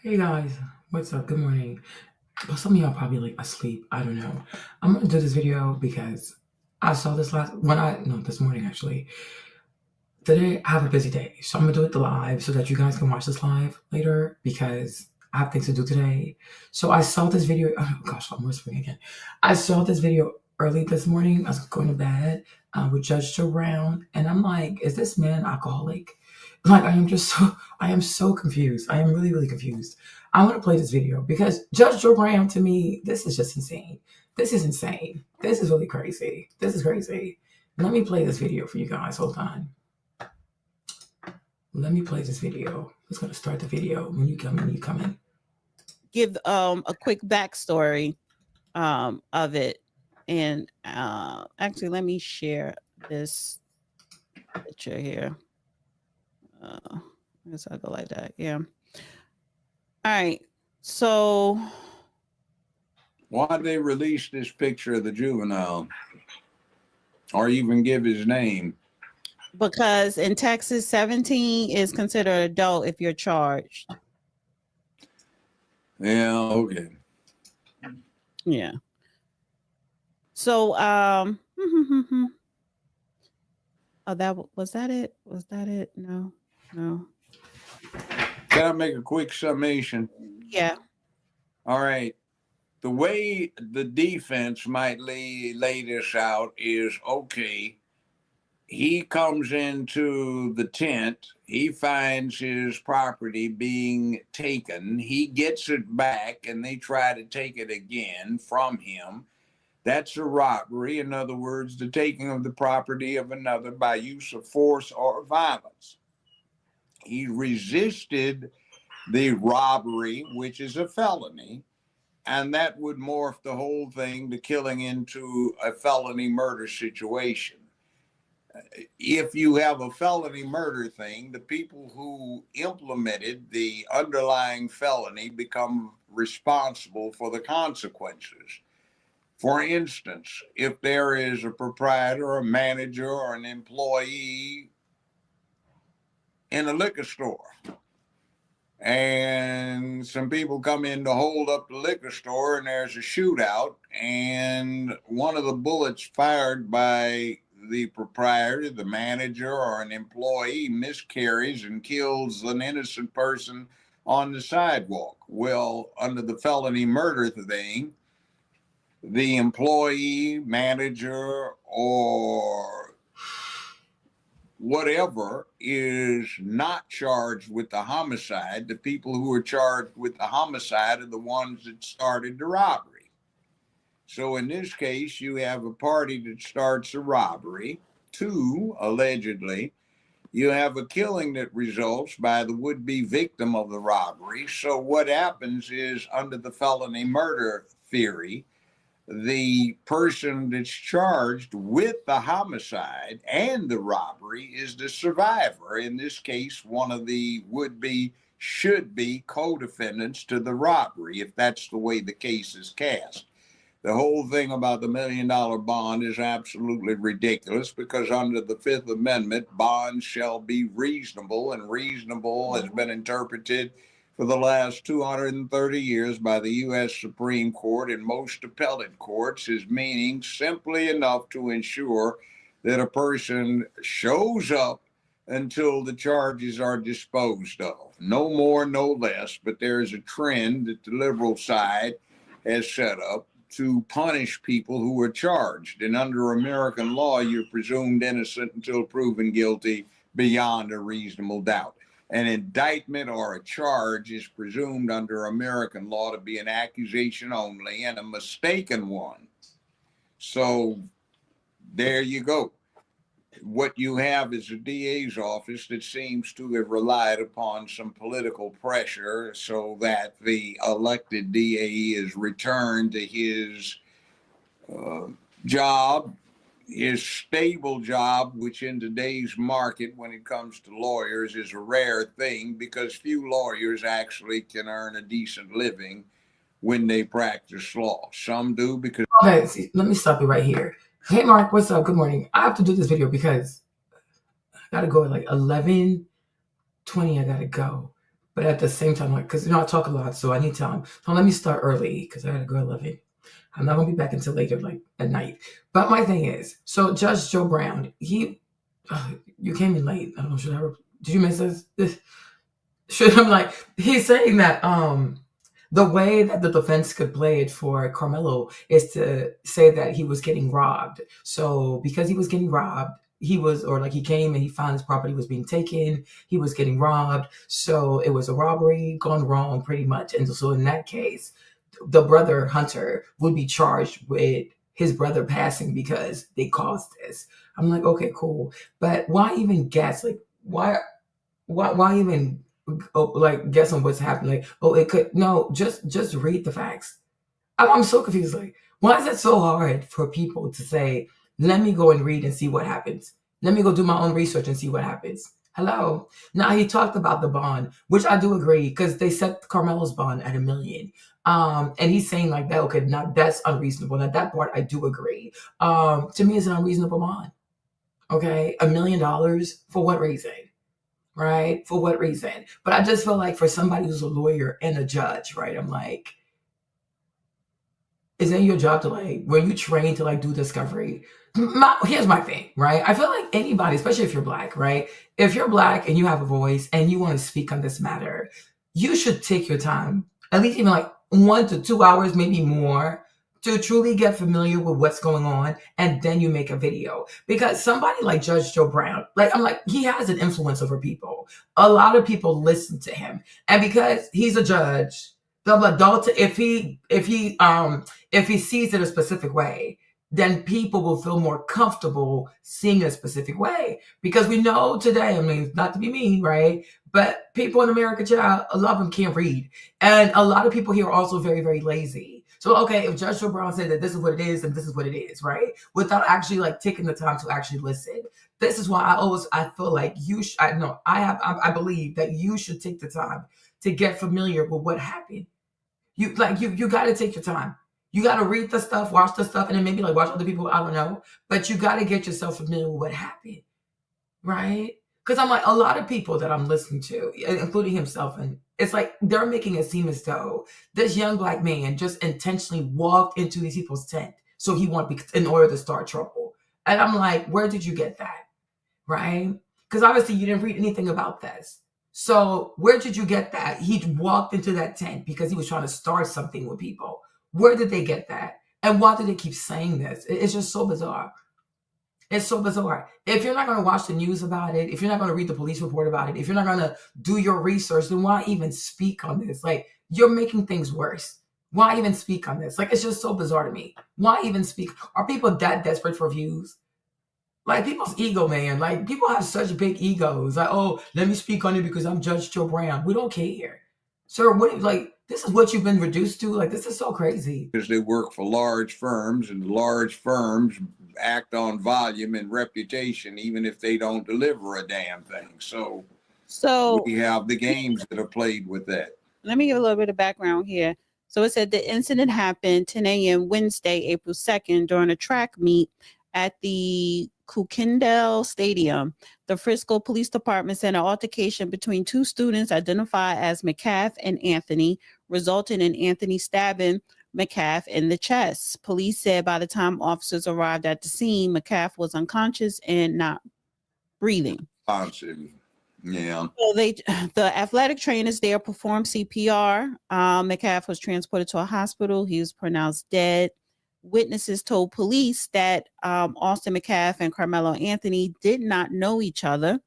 Hey guys, what's up? Good morning. But some of y'all probably like asleep. I don't know. I'm gonna do this video because I saw this this morning actually. Today I have a busy day, so I'm gonna do it live so that you guys can watch this live later because I have things to do today. So I saw this video. Oh gosh, I'm whispering again. I saw this video early this morning. I was going to bed with Judge Joe Brown, and I'm like, is this man alcoholic? Like I am so confused. I am really, really confused. I want to play this video because Judge Joe Brown, to me, this is just insane. This is insane. This is really crazy. This is crazy. Let me play this video for you guys. Hold on. Let me play this video. It's gonna start the video when you come in. Give a quick backstory of it, and actually let me share this picture here. I guess I'll go like that. Yeah. All right. So why they release this picture of the juvenile or even give his name? Because in Texas, 17 is considered adult if you're charged. Yeah, okay. Yeah. So oh, was that it? Was that it? No. Can I make a quick summation? Yeah. All right. The way the defense might lay this out is, okay, he comes into the tent, he finds his property being taken, he gets it back, and they try to take it again from him. That's a robbery. In other words, the taking of the property of another by use of force or violence. He resisted the robbery, which is a felony, and that would morph the whole thing to killing into a felony murder situation. If you have a felony murder thing, the people who implemented the underlying felony become responsible for the consequences. For instance, if there is a proprietor, a manager, or an employee in a liquor store, and some people come in to hold up the liquor store, and there's a shootout, and one of the bullets fired by the proprietor, the manager, or an employee miscarries and kills an innocent person on the sidewalk. Well, under the felony murder thing, the employee, manager, or whatever is not charged with the homicide. The people who are charged with the homicide are the ones that started the robbery. So in this case, you have a party that starts a robbery. Two, allegedly, you have a killing that results by the would-be victim of the robbery. So what happens is, under the felony murder theory, the person that's charged with the homicide and the robbery is the survivor. In this case, one of the should be co-defendants to the robbery, if that's the way the case is cast. The whole thing about the $1 million bond is absolutely ridiculous, because under the Fifth Amendment, bonds shall be reasonable, and reasonable has been interpreted for the last 230 years by the U.S. Supreme Court and most appellate courts as meaning simply enough to ensure that a person shows up until the charges are disposed of. No more, no less. But there is a trend that the liberal side has set up to punish people who are charged. And under American law, you're presumed innocent until proven guilty beyond a reasonable doubt. An indictment or a charge is presumed under American law to be an accusation only, and a mistaken one. So there you go. What you have is a DA's office that seems to have relied upon some political pressure so that the elected DA is returned to his job, his stable job, which in today's market, when it comes to lawyers, is a rare thing, because few lawyers actually can earn a decent living when they practice law. Some do because... Okay, see, let me stop you right here. Hey Mark, what's up? Good morning. I have to do this video because I gotta go at like 11:20. I gotta go. But at the same time, like, because I talk a lot, so I need time. So let me start early because I gotta go at 11. I'm not gonna be back until later, like at night. But my thing is, so Judge Joe Brown, you came in late. I don't know. Did you miss this? I'm like, he's saying that the way that the defense could play it for Karmelo is to say that he was getting robbed. So because he was getting robbed, he came and he found his property was being taken. He was getting robbed. So it was a robbery gone wrong pretty much. And so in that case, the brother Hunter would be charged with his brother passing because they caused this. I'm like, okay, cool. But why even guess? Like, why even like guess on what's happening? Like, oh, it could no, just read the facts. I'm so confused. Like, why is it so hard for people to say, let me go and read and see what happens? Let me go do my own research and see what happens. Hello. Now he talked about the bond, which I do agree because they set Carmelo's bond at $1 million. And he's saying like that, okay, now that's unreasonable. Now that part I do agree. To me, it's an unreasonable bond. Okay, $1 million for what reason? Right? For what reason? But I just feel like for somebody who's a lawyer and a judge, right? I'm like, isn't your job to like, were you trained to like do discovery? Here's my thing, right? I feel like anybody, especially if you're Black, right? If you're Black and you have a voice and you want to speak on this matter, you should take your time, at least even like 1 to 2 hours, maybe more, to truly get familiar with what's going on, and then you make a video. Because somebody like Judge Joe Brown, like I'm like, he has an influence over people. A lot of people listen to him, and because he's a judge, the adult, if he sees it a specific way, then people will feel more comfortable seeing it a specific way. Because we know today, I mean, not to be mean, right? But people in America, child, a lot of them can't read. And a lot of people here are also very, very lazy. So, okay, if Judge Joe Brown said that this is what it is and this is what it is, right? Without actually like taking the time to actually listen. This is why I feel like I believe that you should take the time to get familiar with what happened. You got to take your time. You got to read the stuff, watch the stuff, and then maybe like watch other people. I don't know, but you got to get yourself familiar with what happened, right? Because I'm like, a lot of people that I'm listening to, including himself, and it's like they're making it seem as though this young Black man just intentionally walked into these people's tent so he wanted in order to start trouble. And I'm like, where did you get that, right? Because obviously you didn't read anything about this. So where did you get that? He walked into that tent because he was trying to start something with people. Where did they get that? And why do they keep saying this? It's just so bizarre. It's so bizarre. If you're not going to watch the news about it, if you're not going to read the police report about it, if you're not going to do your research, then why even speak on this? Like, you're making things worse. Why even speak on this? Like, it's just so bizarre to me. Why even speak? Are people that desperate for views? Like, people's ego, man. Like, people have such big egos. Like, oh, let me speak on it because I'm Judge Joe Brown. We don't care. Sir, this is what you've been reduced to? Like, this is so crazy. Because they work for large firms, and large firms act on volume and reputation, even if they don't deliver a damn thing. So we have the games that are played with that. Let me give a little bit of background here. So it said the incident happened 10 a.m. Wednesday, April 2nd, during a track meet at the Kukendall Stadium. The Frisco Police Department said an altercation between two students identified as Metcalf and Anthony, resulting in Anthony stabbing Metcalf in the chest. Police said by the time officers arrived at the scene, Metcalf was unconscious and not breathing. Yeah. So the athletic trainers there performed CPR. Metcalf was transported to a hospital. He was pronounced dead. Witnesses told police that Austin Metcalf and Karmelo Anthony did not know each other.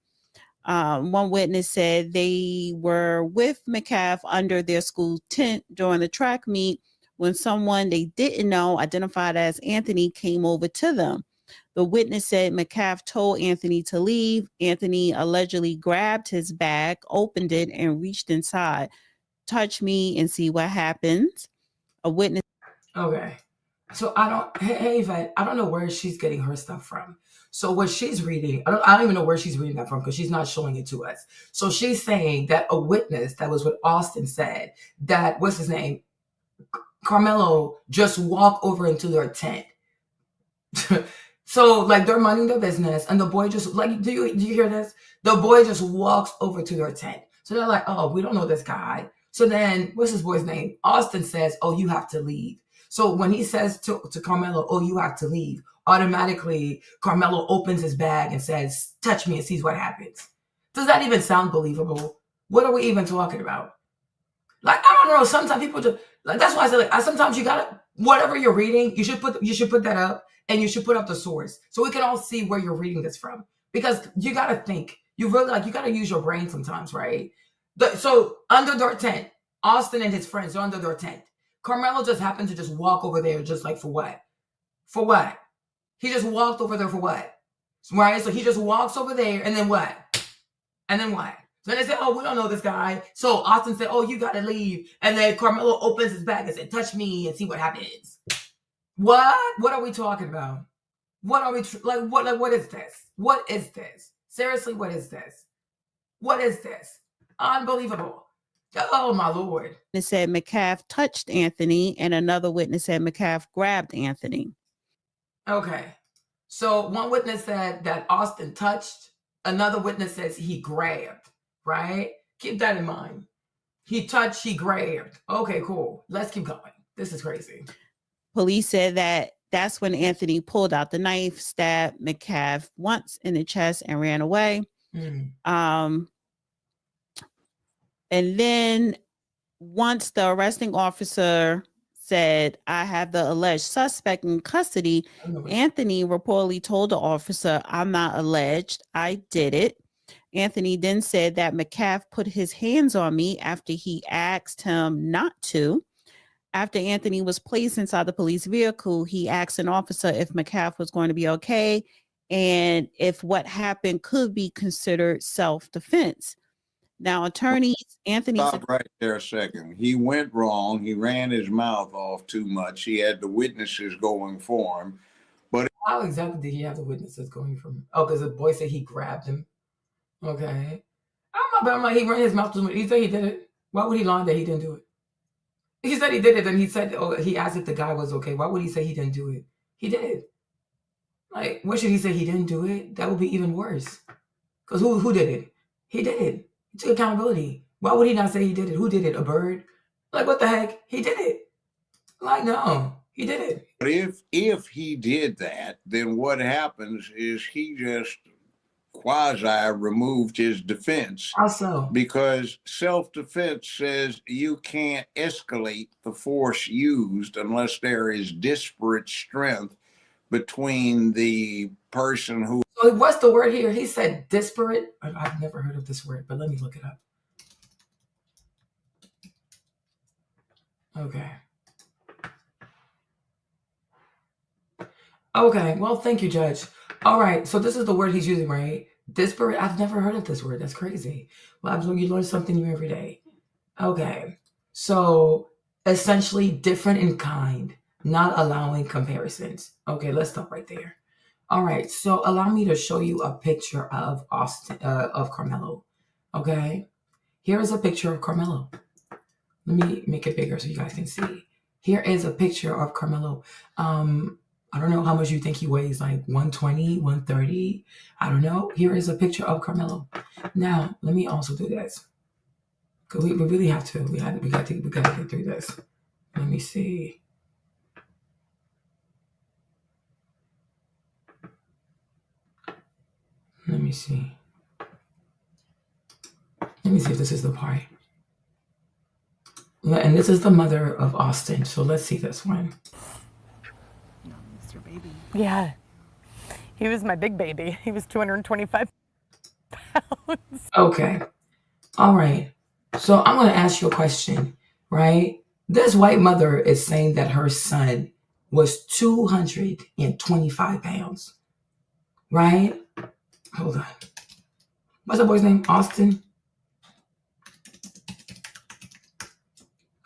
One witness said they were with Metcalf under their school tent during the track meet when someone they didn't know, identified as Anthony, came over to them. The witness said Metcalf told Anthony to leave. Anthony allegedly grabbed his bag, opened it, and reached inside. Touch me and see what happens. A witness. Okay. So hey Yvette, I don't know where she's getting her stuff from. So what she's reading, I don't even know where she's reading that from because she's not showing it to us. So she's saying that a witness that was what Austin said, that, what's his name? Karmelo just walked over into their tent. So like they're minding their business and the boy just like, do you hear this? The boy just walks over to their tent. So they're like, oh, we don't know this guy. So then, what's his boy's name? Austin says, oh, you have to leave. So when he says to Karmelo, oh, you have to leave, automatically Karmelo opens his bag and says, touch me and sees what happens. Does that even sound believable? What are we even talking about? Like, I don't know. Sometimes people just, like, that's why I say, like, sometimes you gotta, whatever you're reading, you should put that up, and you should put up the source so we can all see where you're reading this from. Because you gotta think. You really, like, you gotta use your brain sometimes, right? So under their tent, Austin and his friends are under their tent. Karmelo just happened to just walk over there, just like, for what? For what? He just walked over there for what? Right? So he just walks over there, and then what? And then what? So they say, oh, we don't know this guy. So Austin said, oh, you got to leave. And then Karmelo opens his bag and said, touch me and see what happens. What? What are we talking about? What are we, what is this? What is this? Seriously, what is this? What is this? Unbelievable. Oh, my Lord. It said Metcalf touched Anthony, and another witness said Metcalf grabbed Anthony. Okay. So one witness said that Austin touched. Another witness says he grabbed, right? Keep that in mind. He touched, he grabbed. Okay, cool. Let's keep going. This is crazy. Police said that that's when Anthony pulled out the knife, stabbed Metcalf once in the chest, and ran away. And then once the arresting officer said, I have the alleged suspect in custody, Anthony reportedly told the officer, I'm not alleged, I did it. Anthony then said that Metcalf put his hands on me after he asked him not to. After Anthony was placed inside the police vehicle, he asked an officer if Metcalf was going to be okay and if what happened could be considered self-defense. Now, attorneys, Anthony... Stop right there a second. He went wrong. He ran his mouth off too much. He had the witnesses going for him. But how exactly did he have the witnesses going for him? Oh, because the boy said he grabbed him. Okay. I'm like, he ran his mouth too much. He said he did it. Why would he lie that he didn't do it? He said he did it, and he said, oh, he asked if the guy was okay. Why would he say he didn't do it? He did it. Like, what should he say he didn't do it? That would be even worse. Because who did it? He did it. He took accountability. Why would he not say he did it? Who did it? A bird? Like, what the heck? He did it. Like, no, he did it. But if he did that, then what happens is he just quasi removed his defense. How so? Because self-defense says you can't escalate the force used unless there is disparate strength between the person who... So what's the word here? He said disparate. I've never heard of this word, but let me look it up. Okay. Okay, well, thank you, Judge. All right, so this is the word he's using, right? Disparate. I've never heard of this word. That's crazy. Well, you learn something new every day. Okay, so essentially different in kind, not allowing comparisons. Okay, let's stop right there. All right, so allow me to show you a picture of Karmelo. Okay, here is a picture of Karmelo. Let me make it bigger so you guys can see. Here is a picture of Karmelo. I don't know how much you think he weighs, like 120, 130. I don't know. Here is a picture of Karmelo. Now, let me also do this. Because we really have to. We got to get through this. Let me see. Let me see. Let me see if this is the part. And this is the mother of Austin. So let's see this one. Mr. Baby. Yeah. He was my big baby. He was 225 pounds. Okay. All right. So I'm going to ask you a question, right? This white mother is saying that her son was 225 pounds, right? Hold on. What's that boy's name? Austin?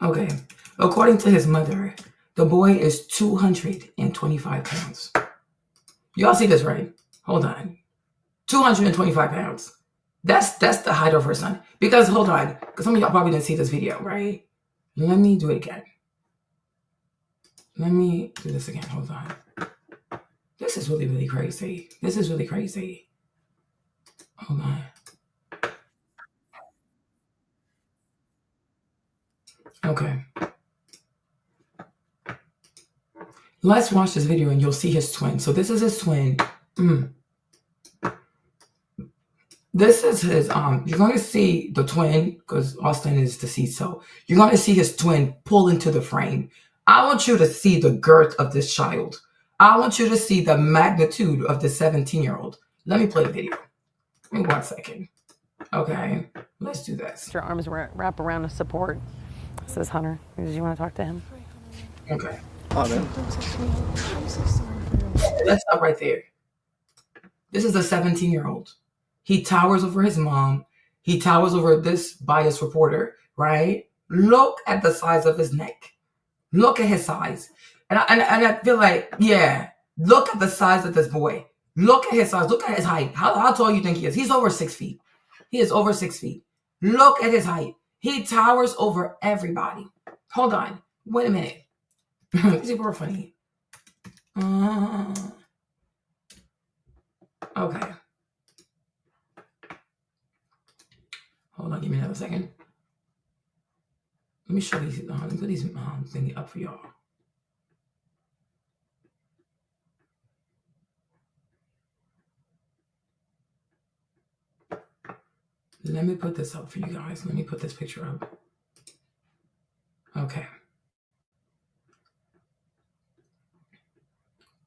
Okay. According to his mother, the boy is 225 pounds. Y'all see this, right? Hold on. 225 pounds. That's the height of her son. Because, hold on, because some of y'all probably didn't see this video, right? Let me do it again. Let me do this again. Hold on. This is really, really crazy. This is really crazy. Hold on. Okay. Let's watch this video and you'll see his twin. So this is his twin. This is his, you're going to see the twin because Austin is deceased. So you're going to see his twin pull into the frame. I want you to see the girth of this child. I want you to see the magnitude of the 17-year-old. Let me play the video. Give me 1 second. Okay, let's do this. Your arms wrap around to support. Says Hunter. Did you want to talk to him? Okay. Hunter. Let's stop right there. This is a 17-year-old. He towers over his mom. He towers over this biased reporter, right? Look at the size of his neck. Look at his size. And I feel like, yeah, look at the size of this boy. Look at his size. Look at his height. How tall you think he is? He's over 6 feet. He is over 6 feet. Look at his height. He towers over everybody. Hold on. Wait a minute. These people are funny. Okay. Hold on. Give me another second. Let me show these. Let me put these thingy up for y'all. Let me put this up for you guys. Let me put this picture up. Okay.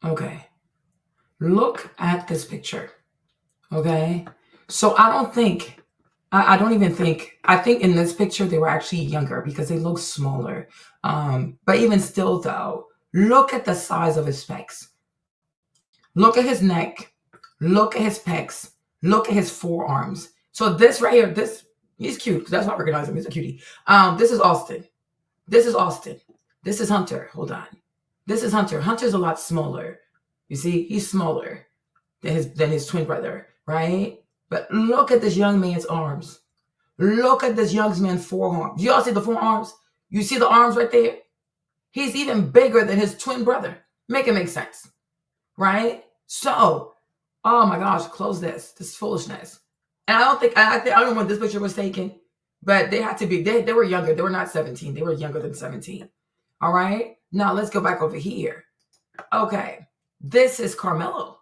Okay. Look at this picture. Okay. So I don't think, I think in this picture they were actually younger because they look smaller. But even still though, look at the size of his pecs. Look at his neck. Look at his pecs. Look at his forearms. So this right here, he's cute. That's why I recognize him. He's a cutie. This is Austin. This is Austin. This is Hunter. Hold on. This is Hunter. Hunter's a lot smaller. You see, he's smaller than his twin brother, right? But look at this young man's arms. Look at this young man's forearms. You all see the forearms? You see the arms right there? He's even bigger than his twin brother. Make it make sense, right? So, oh my gosh, close this. This is foolishness. And I don't know when this picture was taken, but they had to be, they were younger. They were not 17. They were younger than 17. All right. Now let's go back over here. Okay. This is Karmelo.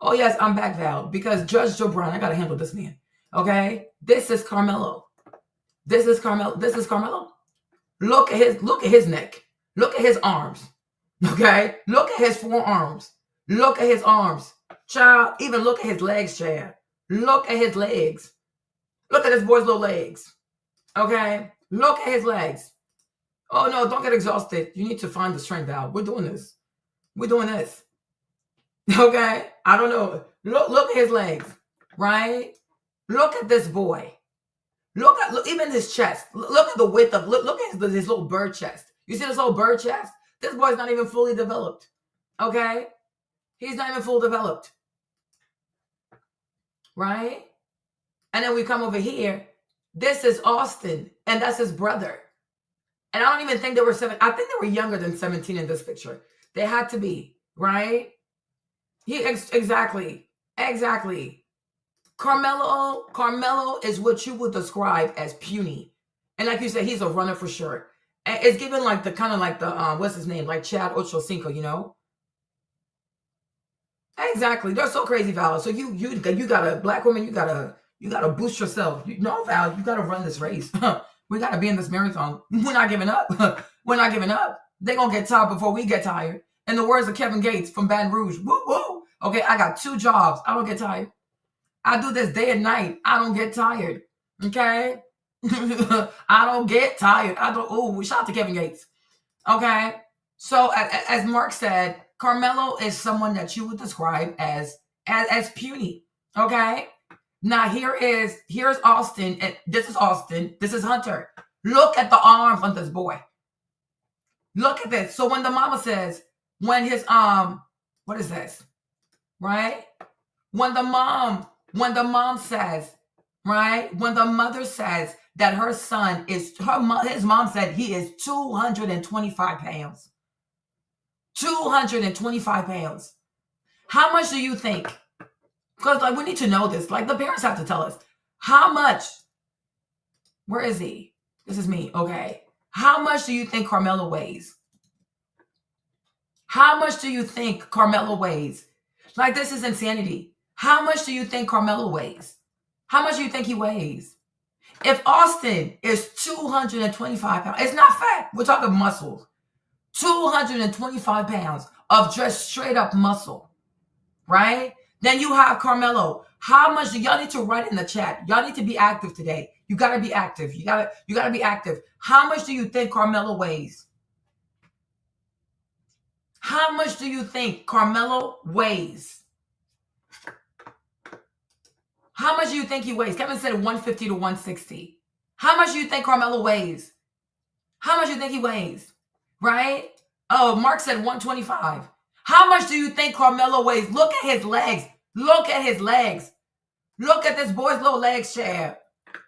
Oh yes, I'm back, Val, because Judge Joe Brown, I got to handle this man. Okay. This is Karmelo. This is Karmelo. This is Karmelo. Look at his neck. Look at his arms. Okay. Look at his forearms. Look at his arms. Child, even look at his legs, child. Look at his legs. Look at this boy's little legs. Okay? Look at his legs. Oh, no, don't get exhausted. You need to find the strength, Val. We're doing this. We're doing this. Okay? I don't know. Look at his legs. Right? Look at this boy. Look even his chest. Look at the width of, look at his little bird chest. You see this little bird chest? This boy's not even fully developed. Okay? He's not even fully developed. Right? And then we come over here. This is Austin, and that's his brother. And I don't even think they were 7. I think they were younger than 17 in this picture. They had to be, right? Exactly. Karmelo is what you would describe as puny. And like you said, he's a runner for sure. And it's given like the kind of like the what's his name? Like Chad Ochocinco, you know? Exactly. They're so crazy, Val. So you got a black woman, you gotta boost yourself. No, Val, you gotta run this race. We gotta be in this marathon. We're not giving up. We're not giving up. They're gonna get tired before we get tired. In the words of Kevin Gates from Baton Rouge, woo woo. Okay, I got 2 jobs. I don't get tired. I do this day and night. I don't get tired. Okay? I don't get tired. Shout out to Kevin Gates. Okay? So as Mark said, Karmelo is someone that you would describe as puny. Okay? Now here's Austin, and this is Austin. This is Hunter. Look at the arms on this boy. Look at this. So when the mama says, when his what is this? Right? When the mom says, right? When the mother says that her son his mom said he is 225 pounds. 225 pounds. How much do you think? Because like we need to know this. Like the parents have to tell us how much. Where is he? This is me. Okay. How much do you think Karmelo weighs? How much do you think Karmelo weighs? Like, this is insanity. How much do you think Karmelo weighs? How much do you think he weighs? If Austin is 225 pounds, it's not fat. We're talking muscles. 225 pounds of just straight up muscle, right? Then you have Karmelo. How much do y'all need to write in the chat? Y'all need to be active today. You gotta be active. You gotta be active. How much do you think Karmelo weighs? How much do you think Karmelo weighs? How much do you think he weighs? Kevin said 150 to 160. How much do you think Karmelo weighs? How much do you think he weighs? Right? Oh, Mark said 125. How much do you think Karmelo weighs? Look at his legs. Look at his legs. Look at this boy's little legs, Chad.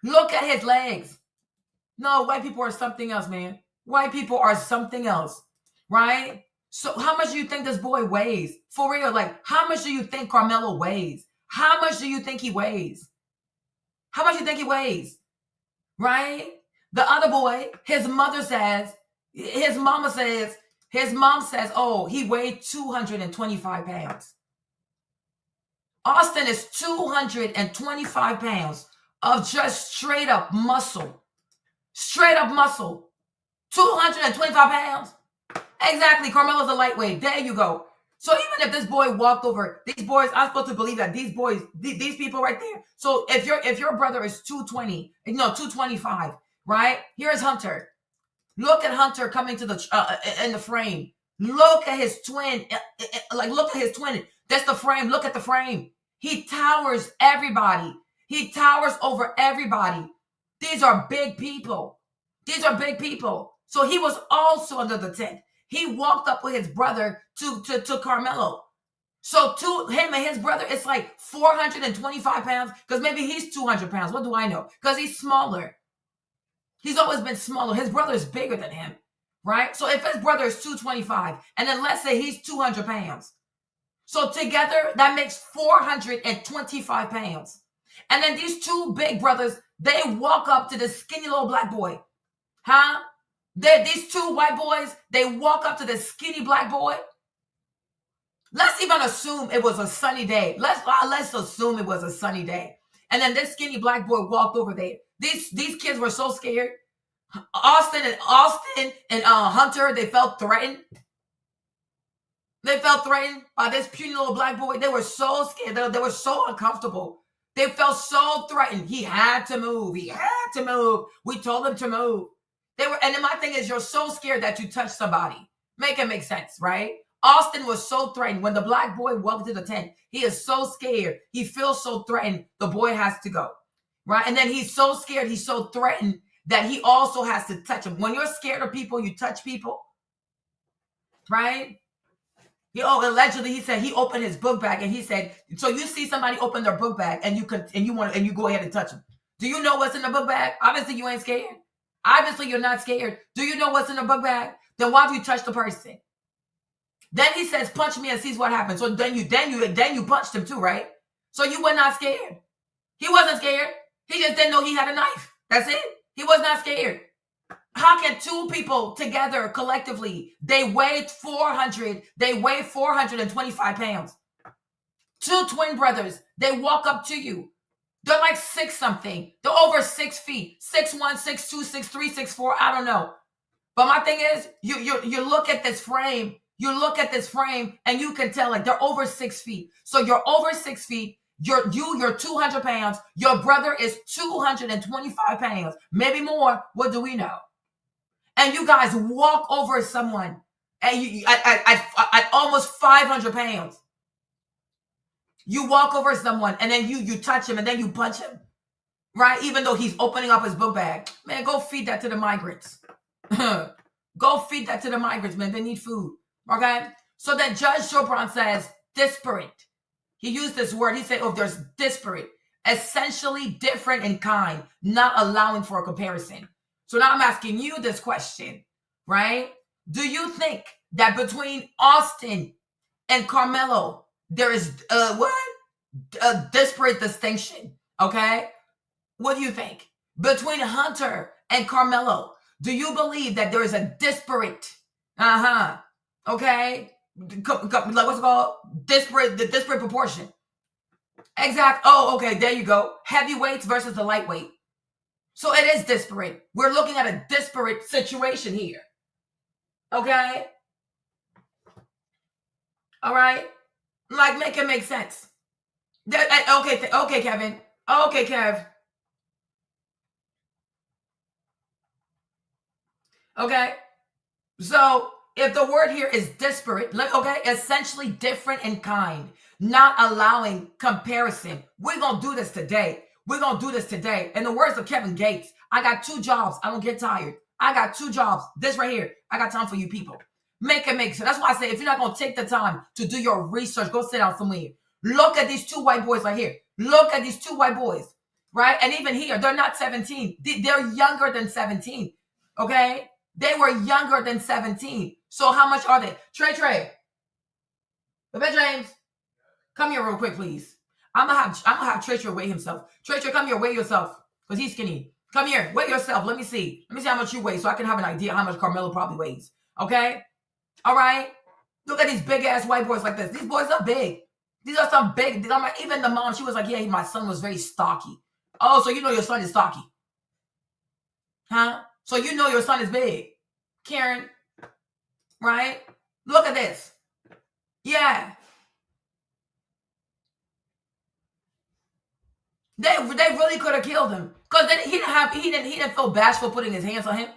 Look at his legs. No, white people are something else, man. White people are something else, right? So how much do you think this boy weighs? For real, like, how much do you think Karmelo weighs? How much do you think he weighs? How much do you think he weighs? Right? The other boy, his mom says, oh, he weighed 225 pounds. Austin is 225 pounds of just straight up muscle. Straight up muscle. 225 pounds. Exactly. Karmelo's a lightweight. There you go. So even if this boy walked over, these boys, I'm supposed to believe that these boys, these people right there. So if your brother is 225, right? Here's Hunter. Look at Hunter coming to the in the frame. Look at his twin. Look at his twin. That's the frame. Look at the frame. He towers everybody. He towers over everybody. These are big people. These are big people. So he was also under the tent. He walked up with his brother to Karmelo. So to him and his brother, it's like 425 pounds, because maybe he's 200 pounds. What do I know? Because he's smaller. He's always been smaller. His brother is bigger than him, right? So if his brother is 225, and then let's say he's 200 pounds. So together, that makes 425 pounds. And then these two big brothers, they walk up to the skinny little black boy. Huh? These two white boys, they walk up to the skinny black boy. Let's even assume it was a sunny day. Let's assume it was a sunny day. And then this skinny black boy walked over there. These kids were so scared. Austin and Hunter, they felt threatened. They felt threatened by this puny little black boy. They were so scared. They were so uncomfortable. They felt so threatened. He had to move. He had to move. We told him to move. And then my thing is, you're so scared that you touch somebody. Make it make sense, right? Austin was so threatened. When the black boy walked to the tent, he is so scared. He feels so threatened. The boy has to go, right? And then he's so scared. He's so threatened that he also has to touch him. When you're scared of people, you touch people, right? Allegedly, he said he opened his book bag and he said, so you see somebody open their book bag and you go ahead and touch them. Do you know what's in the book bag? Obviously, you ain't scared. Obviously, you're not scared. Do you know what's in the book bag? Then why do you touch the person? Then he says, punch me and sees what happens. So then you punched him too, right? So you were not scared. He wasn't scared. He just didn't know he had a knife. That's it. He was not scared. How can two people together collectively, they weigh 425 pounds. Two twin brothers, they walk up to you. They're like 6 something. They're over 6 feet. 6'1", 6'2", 6'3", 6'4", I don't know. But my thing is, you look at this frame, and you can tell, like, they're over 6 feet. So you're over 6 feet. You're 200 pounds. Your brother is 225 pounds, maybe more. What do we know? And you guys walk over someone and at almost 500 pounds. You walk over someone and then you touch him and then you punch him, right? Even though he's opening up his book bag. Man, go feed that to the migrants. Go feed that to the migrants, man. They need food, okay? So then Judge Chopron says disparate. He used this word. He said, there's disparate, essentially different in kind, not allowing for a comparison. So now I'm asking you this question, right? Do you think that between Austin and Karmelo, there is a disparate distinction, okay? What do you think? Between Hunter and Karmelo, Do you believe that there is a disparate, okay, like what's it called? The disparate proportion. Exact. Oh, okay, there you go. Heavyweights versus the lightweight. So it is disparate. We're looking at a disparate situation here. Okay? All right? Like, make it make sense. Okay, Kevin. Okay, Kev. Okay? So, if the word here is disparate, okay, essentially different in kind, not allowing comparison. We're going to do this today. We're going to do this today. In the words of Kevin Gates, I got 2 jobs. I don't get tired. I got 2 jobs. This right here. I got time for you people. Make it make sense. That's why I say, if you're not going to take the time to do your research, go sit down somewhere. Look at these 2 white boys right here. Look at these 2 white boys, right? And even here, they're not 17. They're younger than 17, okay? They were younger than 17. So how much are they? Trey. Bebe James, come here real quick, please. I'm gonna have Trey weigh himself. Trey, come here, weigh yourself. Because he's skinny. Come here, weigh yourself. Let me see. Let me see how much you weigh so I can have an idea how much Karmelo probably weighs. Okay? All right? Look at these big ass white boys like this. These boys are big. These are some big. Even the mom, she was like, yeah, my son was very stocky. Oh, so you know your son is stocky. Huh? So you know your son is big. Karen. Right? Look at this. Yeah. They really could have killed him. Because then he didn't feel bashful putting his hands on him.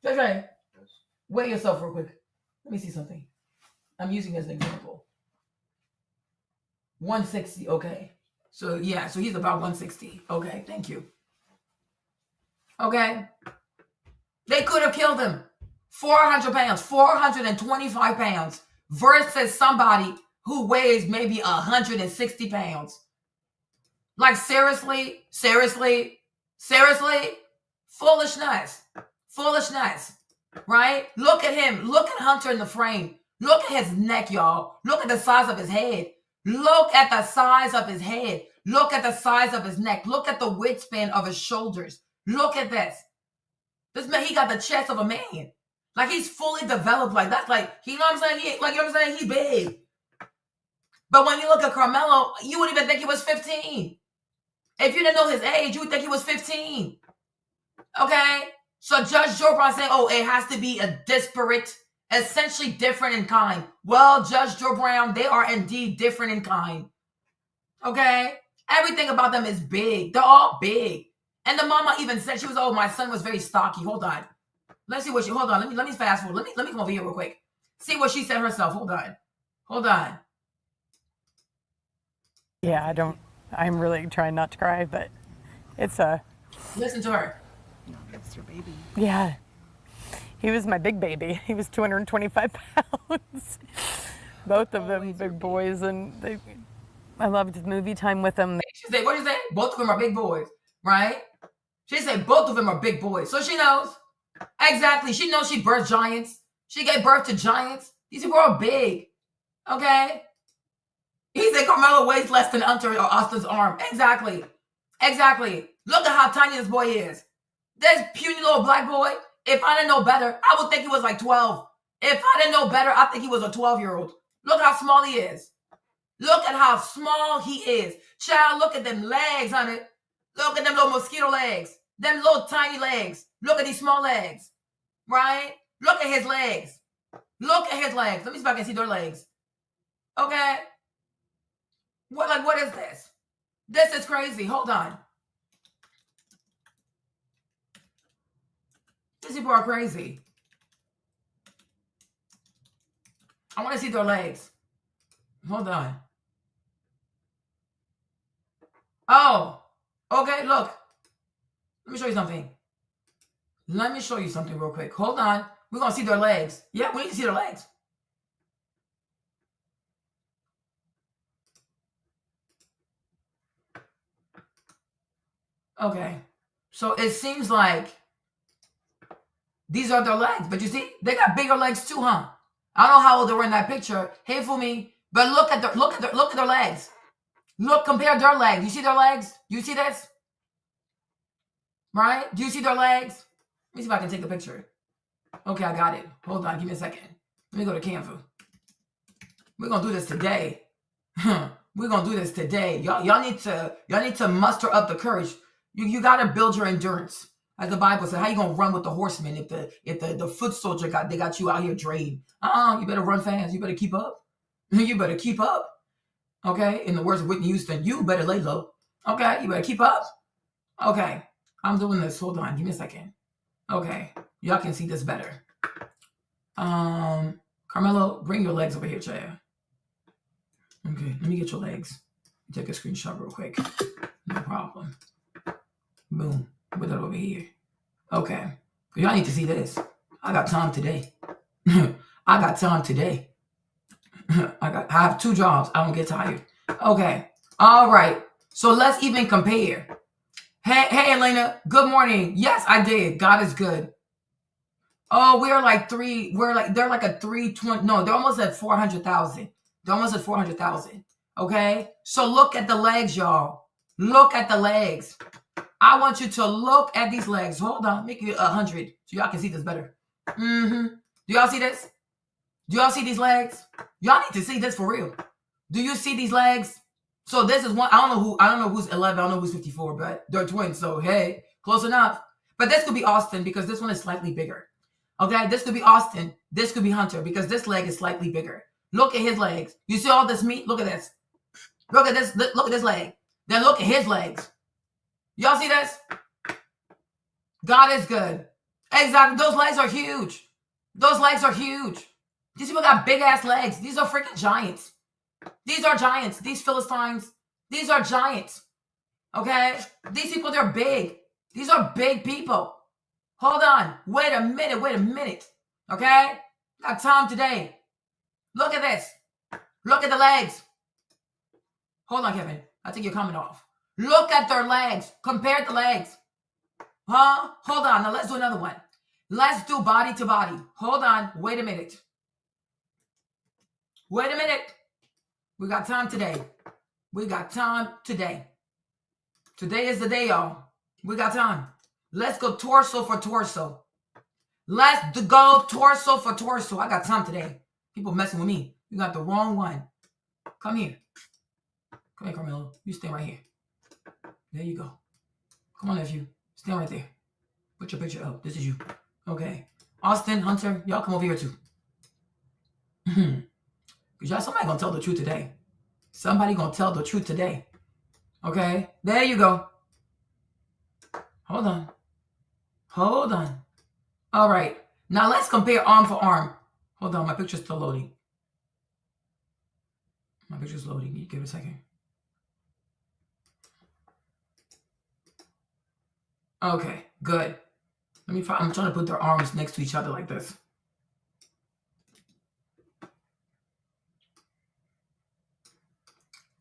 Trey, weigh yourself real quick. Let me see something. I'm using as an example. 160, okay. So yeah, so he's about 160. Okay, thank you. Okay. They could have killed him. 400 pounds, 425 pounds versus somebody who weighs maybe 160 pounds. Like seriously? Foolishness, right? Look at him. Look at Hunter in the frame. Look at his neck, y'all. Look at the size of his head. Look at the size of his head. Look at the size of his neck. Look at the wingspan of his shoulders. Look at this. This man, he got the chest of a man. Like he's fully developed like that. Like, you know what I'm saying? He's big. But when you look at Karmelo, you wouldn't even think he was 15. If you didn't know his age, you would think he was 15. Okay? So Judge Joe Brown saying, oh, it has to be a disparate, essentially different in kind. Well, Judge Joe Brown, they are indeed different in kind. Okay? Everything about them is big. They're all big. And the mama even said, she was, oh, my son was very stocky. Hold on. Let's see what hold on. Let me fast forward. Let me come over here real quick. See what she said herself. Hold on. Yeah, I'm really trying not to cry, but it's a... Listen to her. No, that's your baby. Yeah. He was my big baby. He was 225 pounds. Both of them big boys, and I loved movie time with them. She said, what did you say? Both of them are big boys, right? She said both of them are big boys. So she knows. Exactly. She knows she birthed giants. She gave birth to giants. These people are big. Okay? He said Karmelo weighs less than Hunter or Austin's arm. Exactly. Look at how tiny this boy is. This puny little black boy, if I didn't know better, I would think he was like 12. If I didn't know better, I think he was a 12-year-old. Look how small he is. Look at how small he is. Child, look at them legs, honey. Look at them little mosquito legs. Them little tiny legs. Look at these small legs. Right? Look at his legs. Let me see if I can see their legs. Okay? What is this? This is crazy. Hold on. These people are crazy. I want to see their legs. Hold on. Oh, okay, look. Let me show you something real quick. Hold on. We're going to see their legs. Yeah, we need to see their legs. Okay. So it seems like these are their legs. But you see, they got bigger legs too, huh? I don't know how old they were in that picture. Hey, for me. But look at their legs. Look, compare their legs. You see their legs? You see this? Right? Do you see their legs? me see if I can take a picture. Okay, I got it. Hold on, give me a second. Let me go to Canva. We're gonna do this today. We're gonna do this today. Y'all need to muster up the courage. You gotta build your endurance. As the Bible said, how you gonna run with the horsemen if the foot soldier got you out here drained? You better run fast. You better keep up. You better keep up. Okay, in the words of Whitney Houston, you better lay low. Okay, you better keep up. Okay, I'm doing this. Hold on, give me a second. Okay, y'all can see this better. Karmelo, bring your legs over here, Chaya. Okay, let me get your legs. Take a screenshot real quick. No problem. Boom. Put that over here. Okay. Y'all need to see this. I got time today. I got time today. I have 2 jobs. I don't get tired. Okay. All right. So let's even compare. Hey, Elena. Good morning. Yes, I did. God is good. Oh, they're like a 320. No, they're almost at 400,000. They're almost at 400,000. Okay. So look at the legs, y'all. Look at the legs. I want you to look at these legs. Hold on. Make it 100 so y'all can see this better. Do y'all see this? Do y'all see these legs? Y'all need to see this for real. Do you see these legs? So this is one. I don't know who's 11. I don't know who's 54, but they're twins. So hey, close enough. But this could be Austin because this one is slightly bigger. Okay, this could be Austin. This could be Hunter because this leg is slightly bigger. Look at his legs. You see all this meat? Look at this. Look at this. Look at this leg. Then look at his legs. Y'all see this? God is good. Exactly. Those legs are huge. Those legs are huge. These people got big ass legs. These are freaking giants. These are giants. These Philistines. These are giants. Okay? These people, they're big. These are big people. Hold on. Wait a minute. Okay? Got time today. Look at this. Look at the legs. Hold on, Kevin. I think you're coming off. Look at their legs. Compare the legs. Huh? Hold on. Now let's do another one. Let's do body to body. Hold on. Wait a minute. Wait a minute. We got time today. We got time today. Today is the day, y'all. We got time. Let's go torso for torso. Let's go torso for torso. I got time today. People messing with me. You got the wrong one. Come here. Come here, Karmelo. You stay right here. There you go. Come on, nephew. Stand right there. Put your picture up. This is you. Okay. Austin, Hunter, y'all come over here too. Because y'all, somebody gonna tell the truth today. Somebody gonna tell the truth today. Okay? There you go. Hold on. Hold on. All right. Now let's compare arm for arm. Hold on. My picture's still loading. My picture's loading. You give it a second. Okay, good. I'm trying to put their arms next to each other like this.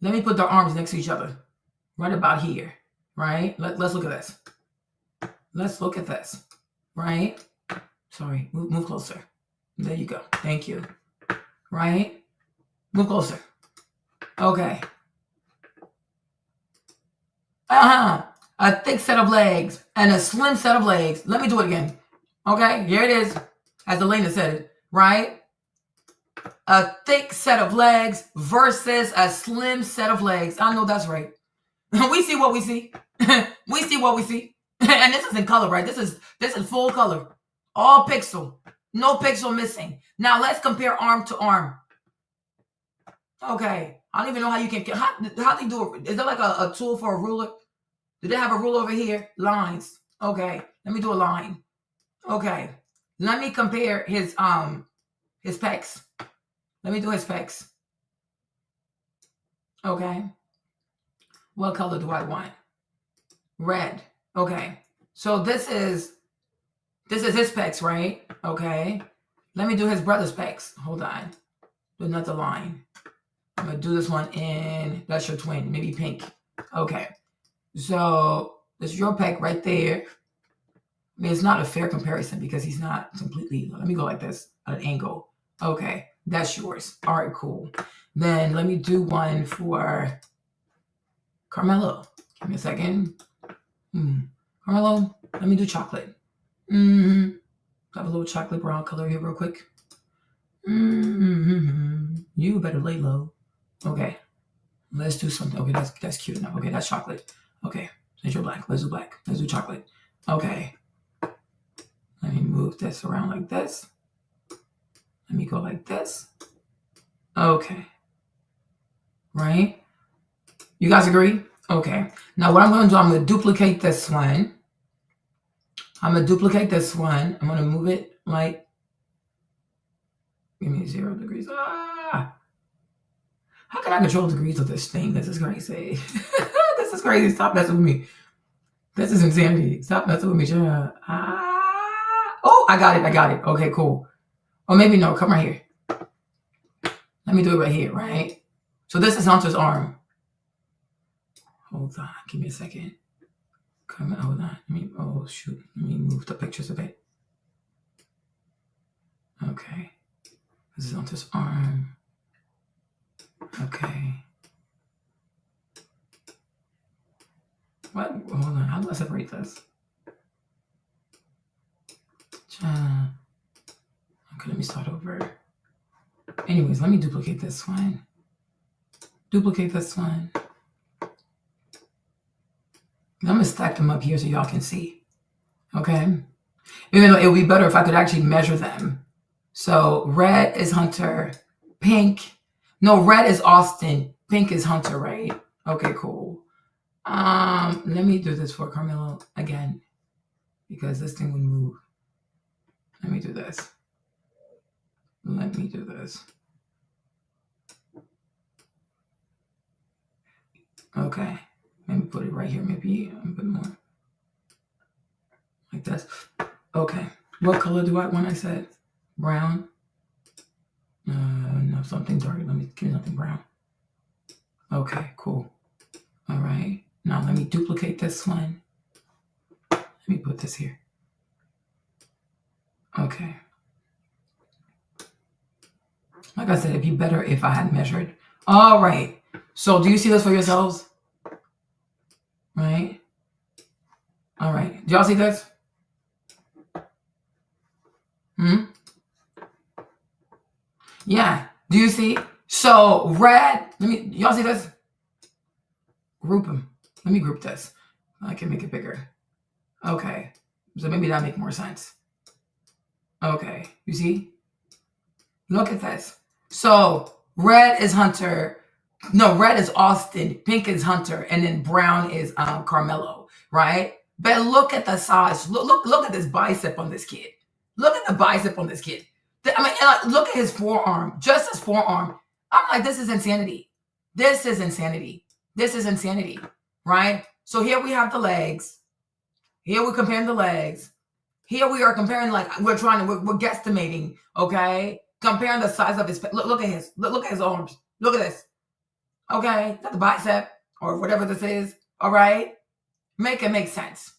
Let me put their arms next to each other. Right about here. Right? Let's look at this. Let's look at this. Right? Sorry. Move closer. There you go. Thank you. Right? Move closer. Okay. A thick set of legs and a slim set of legs. Let me do it again. Okay, here it is. As Elena said it, right? A thick set of legs versus a slim set of legs. I know that's right. We see what we see. We see what we see. And this is in color, right? This is full color. All pixel. No pixel missing. Now let's compare arm to arm. Okay. I don't even know how you can. How do you do it? Is there like a tool for a ruler? Do they have a rule over here? Lines. Okay. Let me do a line. Okay. Let me compare his pecs. Let me do his pecs. Okay. What color do I want? Red. Okay. So this is his pecs, right? Okay. Let me do his brother's pecs. Hold on. Do another line. I'm gonna do this one in, that's your twin, maybe pink. Okay. So this is your pec right there. I mean, it's not a fair comparison because he's not completely, let me go like this, at an angle. Okay, that's yours. All right, cool. Then let me do one for Karmelo. Give me a second. Karmelo, let me do chocolate. Have a little chocolate brown color here real quick. You better lay low. Okay. Let's do something. Okay, that's cute enough. Okay, that's chocolate. Okay, since you're black, let's do black. Let's do chocolate. Okay. Let me move this around like this. Let me go like this. Okay. Right? You guys agree? Okay. Now what I'm going to do, I'm going to duplicate this one. I'm going to duplicate this one. I'm going to move it like, give me 0 degrees. Ah! How can I control degrees of this thing? This is crazy. This is crazy. Stop messing with me. This is insanity. Stop messing with me. Oh, I got it. I got it. Okay, cool. Or maybe no. Come right here. Let me do it right here, right? So this is Hunter's arm. Hold on. Give me a second. Hold on. Oh, shoot. Let me move the pictures a bit. Okay. This is Hunter's arm. Okay. What? Hold on. How do I separate this? Okay, let me start over. Anyways, let me duplicate this one. Duplicate this one. I'm going to stack them up here so y'all can see. Okay? Even though it would be better if I could actually measure them. So red is Hunter. Pink. No, red is Austin. Pink is Hunter, right? Okay, cool. Let me do this for Karmelo again. Because this thing would move. Let me do this. Let me do this. Okay. Maybe put it right here. Maybe a bit more. Like this. Okay. What color do I want? I said brown. No, something dark. Let me give me something brown. Okay, cool. All right. Now let me duplicate this one. Let me put this here. Okay. Like I said, it'd be better if I had measured. All right. So do you see this for yourselves? Right? All right. Do y'all see this? Yeah. Do you see? So red, y'all see this? Group them. Let me group this. I can make it bigger. Okay. So maybe that'll make more sense. Okay. You see? Look at this. So red is Hunter. No, red is Austin. Pink is Hunter. And then brown is Karmelo. Right? But look at the size. Look at this bicep on this kid. Look at the bicep on this kid. Look at his forearm. Just his forearm. I'm like, this is insanity. This is insanity. This is insanity. Right? So here we have the legs. Here we're comparing the legs. Here we are comparing, like, we're guesstimating, okay? Comparing the size of his, look at his arms. Look at this. Okay? That's the bicep or whatever this is. All right? Make it make sense.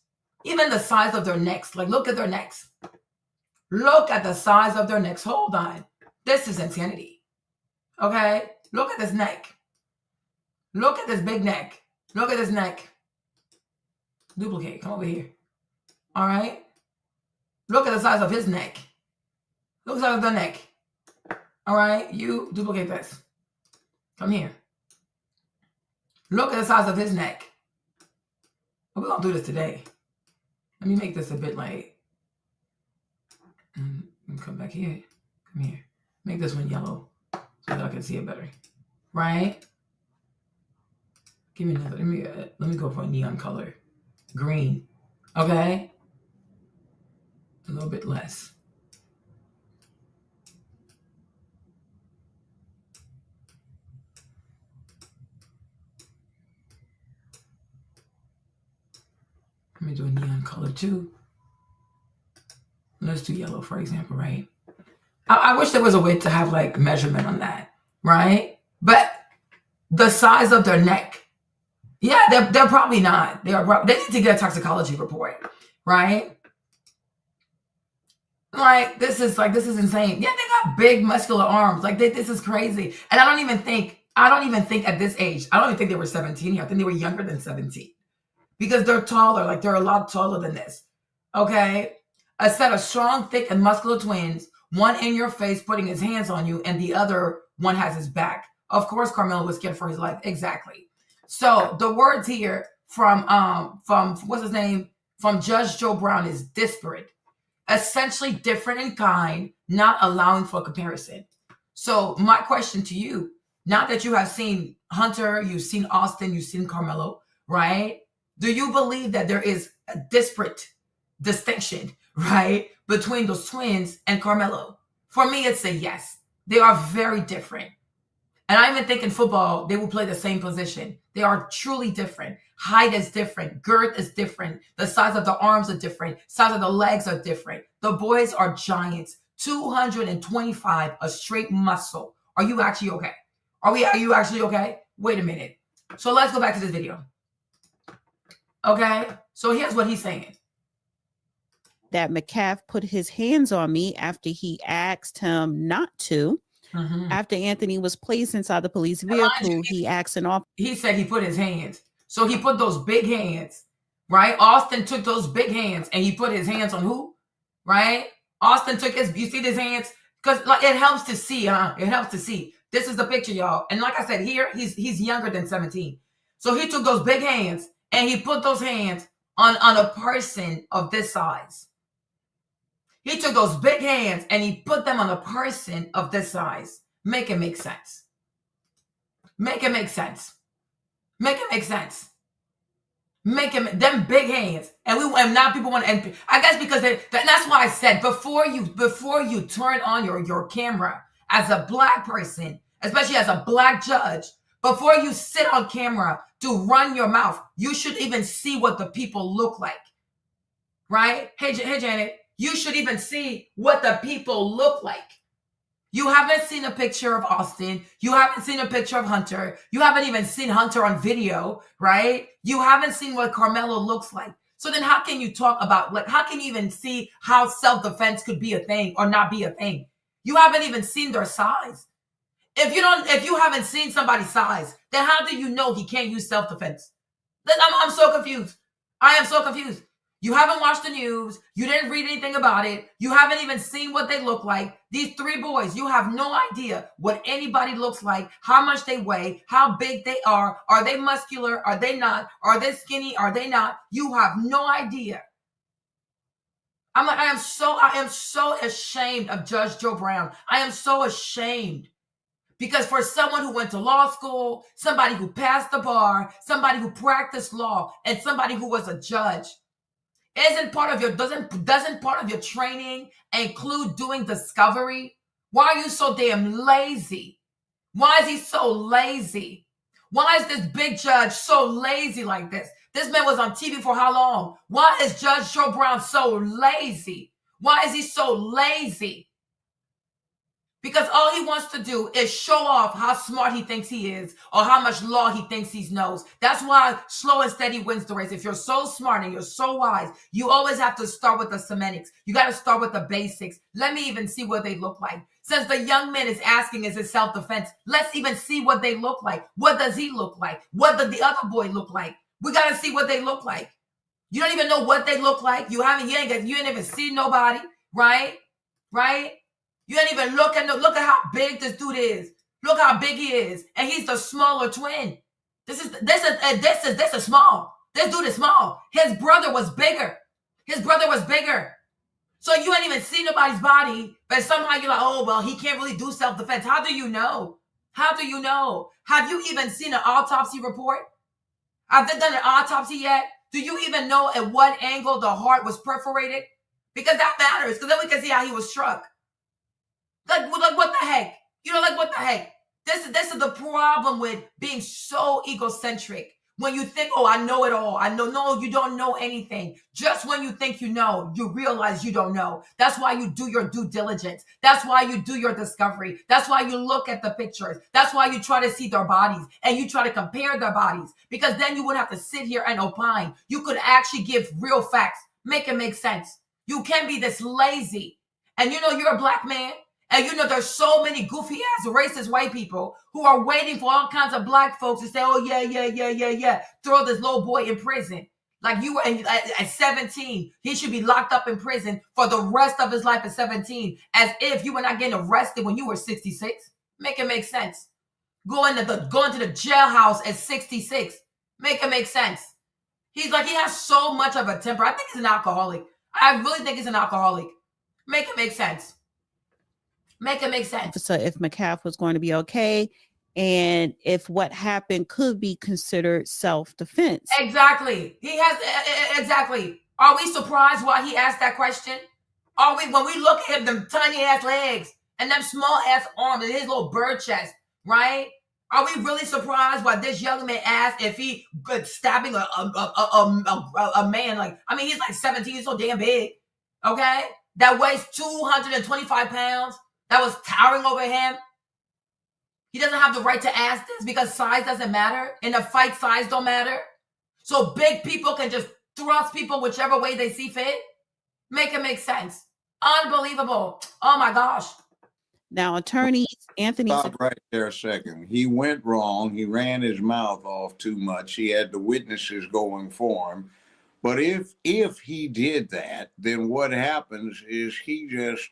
Even the size of their necks. Like, look at their necks. Look at the size of their necks. Hold on. This is insanity. Okay? Look at this neck. Look at this big neck. Look at this neck. Duplicate. Come over here. All right? Look at the size of his neck. Look at the size of the neck. All right? You duplicate this. Come here. Look at the size of his neck. We're going to do this today. Let me make this a bit like... come back here. Come here. Make this one yellow so that I can see it better. Right? Give me another. Let me go for a neon color. Green. Okay? A little bit less. Let me do a neon color too. Let's do yellow, for example, right? I wish there was a way to have like measurement on that, right? But the size of their neck, yeah, they're probably not. They need to get a toxicology report, right? Like this is insane. Yeah, they got big muscular arms. Like this is crazy. And I don't even think at this age, I don't even think they were 17 here. I think they were younger than 17 because they're taller. Like they're a lot taller than this. Okay. A set of strong, thick, and muscular twins, one in your face putting his hands on you, and the other one has his back. Of course, Karmelo was scared for his life. Exactly. So the words here from what's his name? From Judge Joe Brown is disparate. Essentially different in kind, not allowing for comparison. So my question to you, now that you have seen Hunter, you've seen Austin, you've seen Karmelo, right? Do you believe that there is a disparate distinction, right, between those twins and Karmelo? For me, it's a yes. They are very different. And I even think in football, they will play the same position. They are truly different. Height is different. Girth is different. The size of the arms are different. Size of the legs are different. The boys are giants. 225, a straight muscle. Are you actually okay? Are you actually okay? Wait a minute. So let's go back to this video. Okay? So here's what he's saying. That Metcalf put his hands on me after he asked him not to. Mm-hmm. After Anthony was placed inside the police vehicle, he asked an officer. He said he put his hands. So he put those big hands, right? Austin took those big hands and he put his hands on who? Right? Austin took his, you see his hands? Because like, it helps to see, huh? It helps to see. This is the picture, y'all. And like I said, here, he's younger than 17. So he took those big hands and he put those hands on a person of this size. He took those big hands and he put them on a person of this size. Make it make sense. Make it make sense. Make it make sense. Make it them big hands. And now people want to, and I guess because that's why I said before you turn on your camera as a black person, especially as a black judge, before you sit on camera to run your mouth, you should even see what the people look like. Right? Hey Janet. You should even see what the people look like. You haven't seen a picture of Austin. You haven't seen a picture of Hunter. You haven't even seen Hunter on video, right? You haven't seen what Karmelo looks like. So then how can you talk about, like, how can you even see how self-defense could be a thing or not be a thing? You haven't even seen their size. If you haven't seen somebody's size, then how do you know he can't use self-defense? I'm so confused. I am so confused. You haven't watched the news. You didn't read anything about it. You haven't even seen what they look like. These three boys, you have no idea what anybody looks like, how much they weigh, how big they are. Are they muscular? Are they not? Are they skinny? Are they not? You have no idea. I'm like, I am so ashamed of Judge Joe Brown. I am so ashamed. Because for someone who went to law school, somebody who passed the bar, somebody who practiced law, and somebody who was a judge, doesn't part of your training include doing discovery? Why are you so damn lazy? Why is he so lazy? Why is this big judge so lazy like this? This man was on TV for how long? Why is Judge Joe Brown so lazy? Why is he so lazy? Because all he wants to do is show off how smart he thinks he is or how much law he thinks he knows. That's why slow and steady wins the race. If you're so smart and you're so wise, you always have to start with the semantics. You got to start with the basics. Let me even see what they look like. Since the young man is asking, is it self-defense? Let's even see what they look like. What does he look like? What does the other boy look like? We got to see what they look like. You don't even know what they look like. You ain't even seen nobody, right? Right? You ain't even look at how big this dude is. Look how big he is, and he's the smaller twin. This is small. This dude is small. His brother was bigger. So you ain't even seen nobody's body, but somehow you're like, oh well, he can't really do self-defense. How do you know? Have you even seen an autopsy report? Have they done an autopsy yet? Do you even know at what angle the heart was perforated? Because that matters. Because then we can see how he was struck. Like what the heck? What the heck? This is the problem with being so egocentric. When you think, oh, I know it all. No, you don't know anything. Just when you think you know, you realize you don't know. That's why you do your due diligence. That's why you do your discovery. That's why you look at the pictures. That's why you try to see their bodies and you try to compare their bodies, because then you wouldn't have to sit here and opine. You could actually give real facts. Make it make sense. You can't be this lazy. And you're a black man. And there's so many goofy ass racist white people who are waiting for all kinds of black folks to say, oh, yeah. Throw this little boy in prison. Like you were at 17. He should be locked up in prison for the rest of his life at 17, as if you were not getting arrested when you were 66. Make it make sense. Going to the jailhouse at 66. Make it make sense. He's like, he has so much of a temper. I think he's an alcoholic. I really think he's an alcoholic. Make it make sense. Make it make sense. So if Metcalf was going to be okay, and if what happened could be considered self-defense. Exactly. He has, exactly. Are we surprised why he asked that question? Are we, when we look at him, them tiny ass legs and them small ass arms and his little bird chest, right? Are we really surprised why this young man asked if he could stabbing a man? Like, I mean, he's like 17, he's so damn big, okay? That weighs 225 pounds, that was towering over him. He doesn't have the right to ask this because size doesn't matter. In a fight, size don't matter. So big people can just thrust people whichever way they see fit. Make it make sense. Unbelievable. Oh my gosh. Now, attorneys, Anthony. Stop right there a second. He went wrong. He ran his mouth off too much. He had the witnesses going for him. But if he did that, then what happens is he just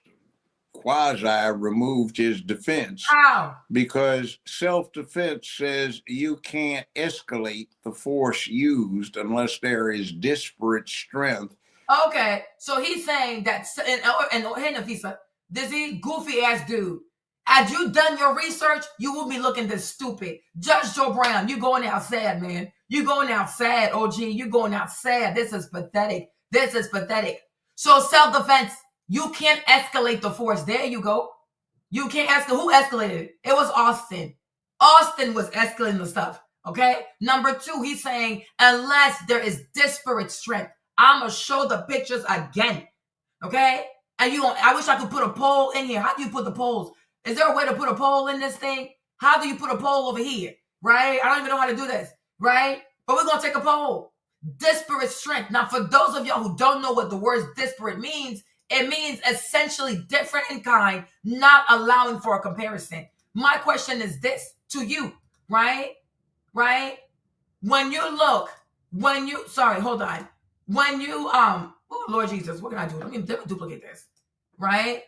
quasi removed his defense. How? Because self-defense says you can't escalate the force used unless there is disparate strength. Okay, so he's saying that, and Nafisa, this goofy ass dude, had you done your research, you will be looking this stupid. Judge Joe Brown, you going out sad, man. You going out sad, OG. You going out sad. This is pathetic. This is pathetic. So self-defense, you can't escalate the force. There you go. You can't escalate. Who escalated it? It was Austin. Austin was escalating the stuff. Okay. Number two, he's saying unless there is disparate strength, I'm gonna show the pictures again. Okay. And I wish I could put a poll in here. How do you put the polls? Is there a way to put a poll in this thing? How do you put a poll over here? Right? I don't even know how to do this. Right? But we're gonna take a poll. Disparate strength. Now, for those of y'all who don't know what the word disparate means, it means essentially different in kind, not allowing for a comparison. My question is this to you, right? Right? When you oh Lord Jesus, what can I do? Let me duplicate this, right?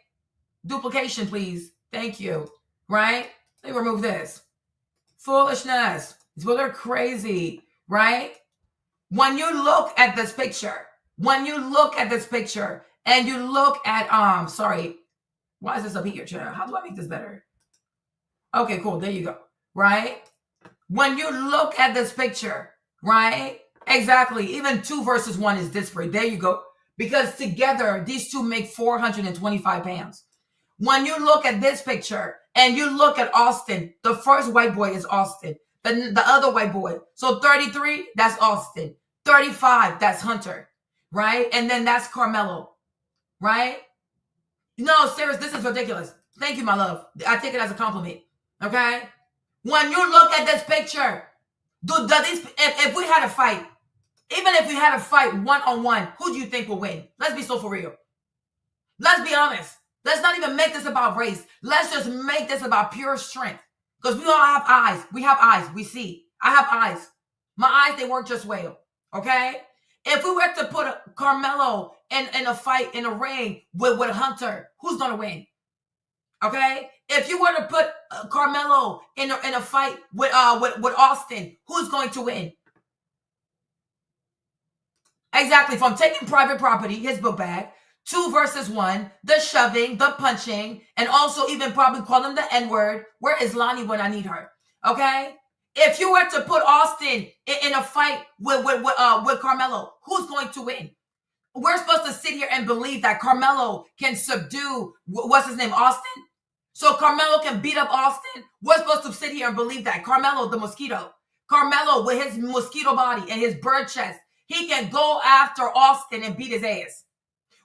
Duplication, please. Thank you, right? Let me remove this. Foolishness. Well, they're crazy, right? When you look at this picture, and you look at, sorry, why is this up here, child? How do I make this better? Okay, cool, there you go, right? When you look at this picture, right? Exactly, even 2 versus 1 is disparate, there you go. Because together, these two make 425 pounds. When you look at this picture, and you look at Austin, the first white boy is Austin, the other white boy. So 33, that's Austin. 35, that's Hunter, right? And then that's Karmelo. Right? No, serious, this is ridiculous. Thank you, my love. I take it as a compliment. Okay? When you look at this picture, if we had a fight, even if we had a fight one-on-one, who do you think will win? Let's be so for real. Let's be honest. Let's not even make this about race. Let's just make this about pure strength. Because we all have eyes. We have eyes. We see. I have eyes. My eyes, they work just well. Okay? If we were to put Karmelo in a fight, in a ring with Hunter, who's going to win? Okay? If you were to put Karmelo in a fight with Austin, who's going to win? Exactly. From taking private property, his book bag, 2 versus 1, the shoving, the punching, and also even probably calling the N-word. Where is Lonnie when I need her? Okay? If you were to put Austin in a fight with Karmelo, who's going to win? We're supposed to sit here and believe that Karmelo can subdue, what's his name, Austin? So Karmelo can beat up Austin? We're supposed to sit here and believe that Karmelo, the mosquito, Karmelo with his mosquito body and his bird chest, he can go after Austin and beat his ass.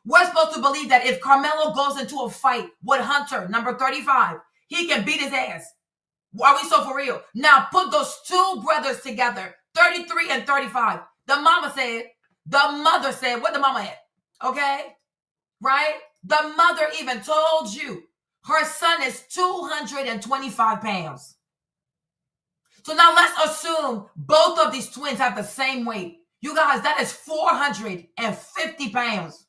We're supposed to believe that if Karmelo goes into a fight with Hunter, number 35, he can beat his ass. Are we so for real? Now put those 2 brothers together, 33 and 35. The mother said, what the mama at? Okay? Right? The mother even told you her son is 225 pounds. So now let's assume both of these twins have the same weight. You guys, that is 450 pounds.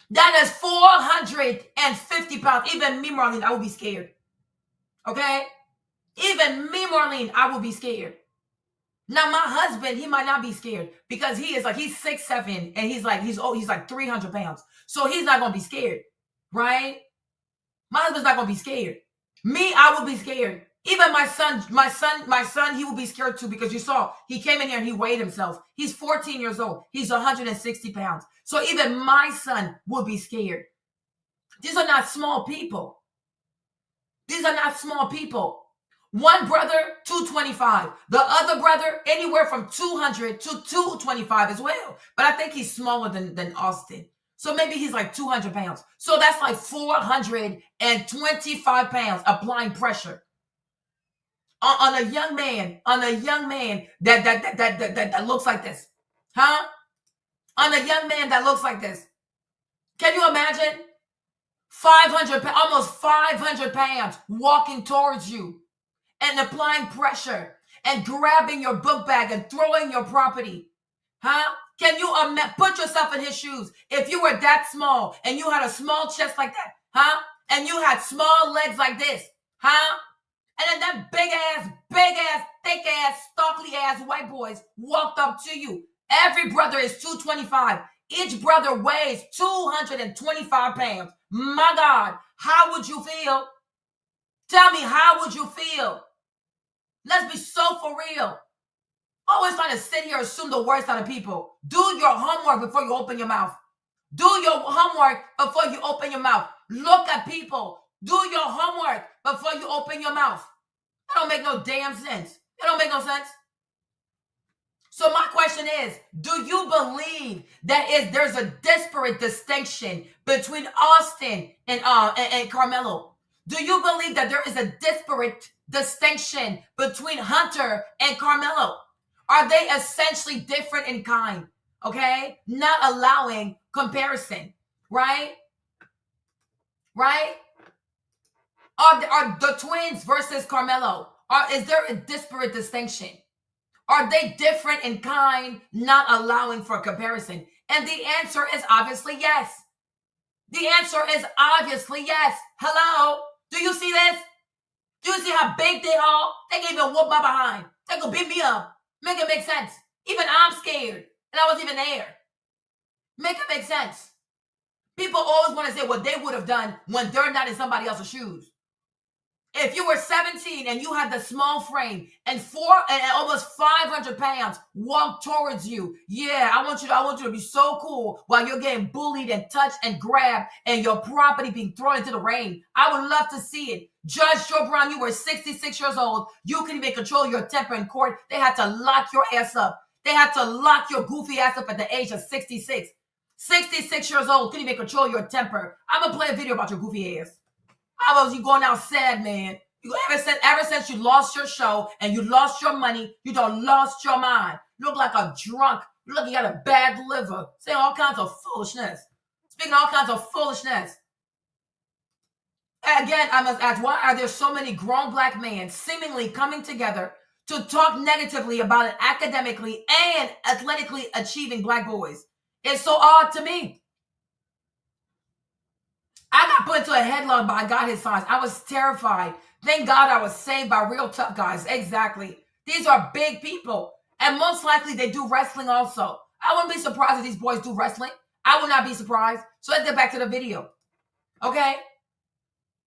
That is 450 pounds. Even me, Marlene, I would be scared. Okay? Even me, Marlene, I would be scared. Now, my husband, he might not be scared because he is like, he's 6'7", and he's like 300 pounds. So he's not going to be scared, right? My husband's not going to be scared. Me, I would be scared. Even my son, he will be scared too, because you saw, he came in here and he weighed himself. He's 14 years old. He's 160 pounds. So even my son would be scared. These are not small people. These are not small people. One brother, 225. The other brother, anywhere from 200 to 225 as well. But I think he's smaller than Austin. So maybe he's like 200 pounds. So that's like 425 pounds applying pressure on a young man, that looks like this. Huh? On a young man that looks like this. Can you imagine? 500, almost 500 pounds walking towards you and applying pressure and grabbing your book bag and throwing your property. Huh? Can you put yourself in his shoes? If you were that small and you had a small chest like that, huh? And you had small legs like this, huh? And then them big ass, thick ass, stockly ass white boys walked up to you. Every brother is 225. Each brother weighs 225 pounds. My God, how would you feel? Tell me, how would you feel? Let's be so for real. Always trying to sit here and assume the worst out of people. Do your homework before you open your mouth. Do your homework before you open your mouth. Look at people. Do your homework before you open your mouth. That don't make no damn sense. That don't make no sense. So my question is, do you believe that there's a disparate distinction between Austin and Karmelo? Do you believe that there is a disparate distinction between Hunter and Karmelo? Are they essentially different in kind? Okay? Not allowing comparison, right? Right? Are the twins versus Karmelo? Is there a disparate distinction? Are they different in kind, not allowing for comparison? And the answer is obviously yes. The answer is obviously yes. Hello? Do you see this? Do you see how big they are? They can even whoop my behind. They can beat me up. Make it make sense. Even I'm scared. And I wasn't even there. Make it make sense. People always want to say what they would have done when they're not in somebody else's shoes. If you were 17 and you had the small frame and almost 500 pounds walk towards you, yeah, I want you to be so cool while you're getting bullied and touched and grabbed and your property being thrown into the rain. I would love to see it. Judge Joe Brown, you were 66 years old. You couldn't even control your temper in court. They had to lock your ass up. They had to lock your goofy ass up at the age of 66. 66 years old, couldn't even control your temper. I'm going to play a video about your goofy ass. How was you going out sad, man? Ever since you lost your show and you lost your money, you done lost your mind. You look like a drunk. You look like you got a bad liver. Saying all kinds of foolishness. Speaking all kinds of foolishness. Again, I must ask, why are there so many grown black men seemingly coming together to talk negatively about it academically and athletically achieving black boys? It's so odd to me. I got put into a headlock by a guy his size. I was terrified. Thank God I was saved by real tough guys. Exactly. These are big people. And most likely they do wrestling also. I wouldn't be surprised if these boys do wrestling. I would not be surprised. So let's get back to the video. Okay?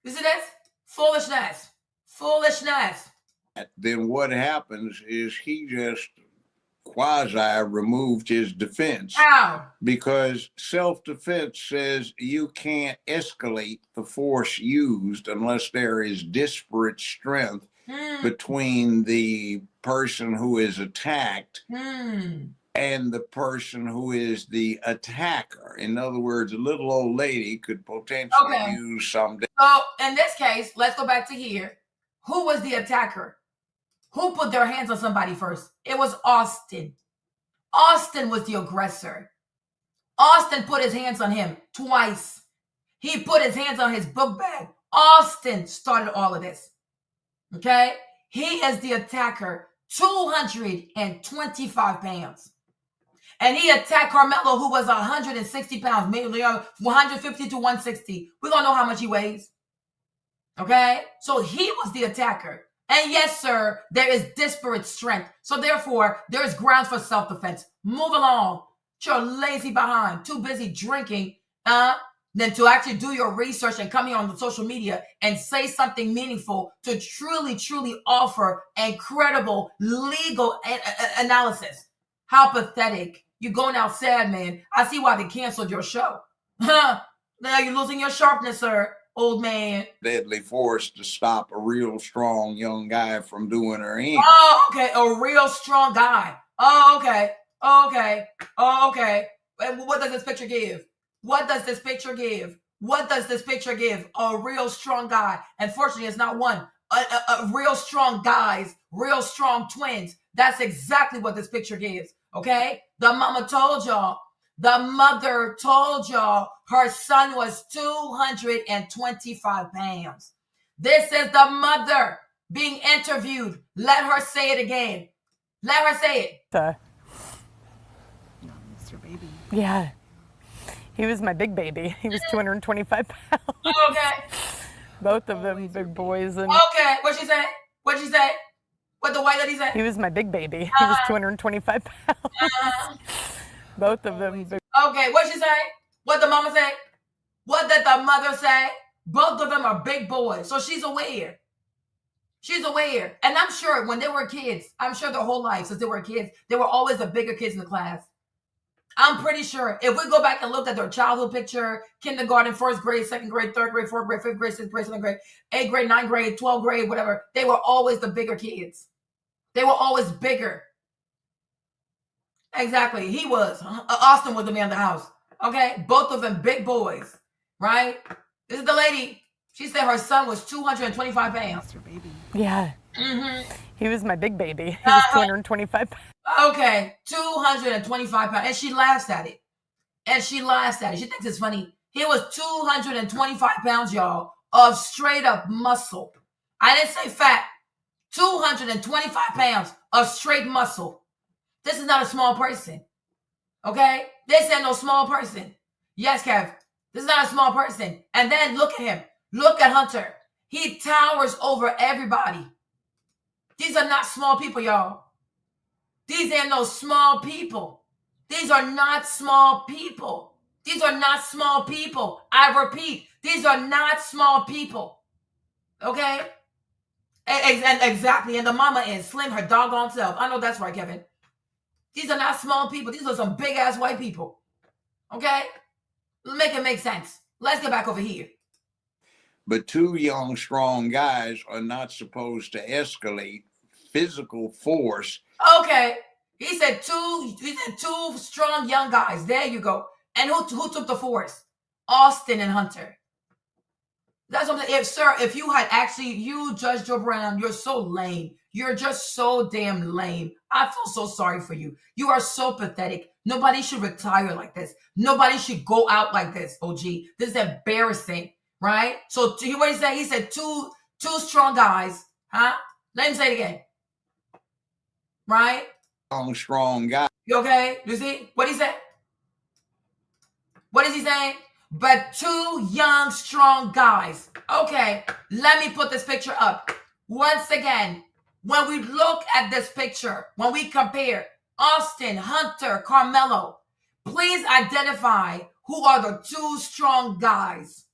You see this? Foolishness. Foolishness. Then what happens is he just quasi removed his defense. How? Because self-defense says you can't escalate the force used unless there is disparate strength between the person who is attacked and the person who is the attacker. In other words, a little old lady could potentially use some. So in this case, let's go back to here. Who was the attacker? Who put their hands on somebody first? It was Austin. Austin was the aggressor. Austin put his hands on him twice. He put his hands on his book bag. Austin started all of this. Okay? He is the attacker, 225 pounds. And he attacked Karmelo, who was 160 pounds, maybe 150 to 160. We don't know how much he weighs. Okay? So he was the attacker. And yes, sir, there is disparate strength. So therefore, there is grounds for self-defense. Move along. You're lazy behind, too busy drinking, than to actually do your research and come here on the social media and say something meaningful to truly, truly offer a credible legal analysis. How pathetic. You're going out sad, man. I see why they canceled your show. Now you're losing your sharpness, sir, old man. Deadly force to stop a real strong young guy from doing her in. Oh, okay. A real strong guy. Oh, okay. Okay. Oh, okay. And what does this picture give? What does this picture give? What does this picture give? A real strong guy. Unfortunately, it's not one. A real strong guys, real strong twins. That's exactly what this picture gives. Okay? The mama told y'all. The mother told y'all her son was 225 pounds. This is the mother being interviewed. Let her say it again. Let her say it. Mr. Baby. Yeah. He was my big baby. He was 225 pounds. Okay. Both of them big boys. And Okay. What'd she say? What'd she say? What the white lady say? he was my big baby. He was 225 pounds. Both of them big. Okay. What'd she say? What the mama say? What did the mother say? Both of them are big boys. So she's aware. She's aware. And I'm sure when they were kids, I'm sure their whole life since they were kids, they were always the bigger kids in the class. I'm pretty sure if we go back and look at their childhood picture, kindergarten, first grade, second grade, third grade, fourth grade, fifth grade, sixth grade, seventh grade, eighth grade, ninth grade, 12th grade, whatever, they were always the bigger kids. They were always bigger. Exactly. He was. Austin was the man of the house. Okay? Both of them big boys. Right? This is the lady. She said her son was 225 pounds. Mr. Baby. Yeah. Mm-hmm. He was my big baby. He was 225 pounds. Okay, 225 pounds. And she laughs at it. And she laughs at it. She thinks it's funny. He was 225 pounds, y'all, of straight up muscle. I didn't say fat. 225 pounds of straight muscle. This is not a small person. Okay? This ain't no small person. Yes, Kev. This is not a small person. And then look at him. Look at Hunter. He towers over everybody. These are not small people, y'all. These ain't no small people. These are not small people. These are not small people. I repeat, these are not small people. Okay? And exactly. And the mama is Slim, her doggone self. I know that's right, Kevin. These are not small people. These are some big ass white people. Okay? Make it make sense. Let's get back over here. But two young, strong guys are not supposed to escalate physical force. Okay. He said two strong young guys. There you go. And who took the force? Austin and Hunter. That's what I'm saying. If you had actually, you, Judge Joe Brown, you're so lame. You're just so damn lame. I feel so sorry for you. You are so pathetic. Nobody should retire like this. Nobody should go out like this, OG. This is embarrassing, right? So what did he say? He said two strong guys. Huh? Let him say it again. Right? Strong guy. You okay? You see? What he said? What is he saying? But two young, strong guys. Okay, let me put this picture up. Once again, when we look at this picture, when we compare Austin, Hunter, Karmelo, please identify who are the two strong guys.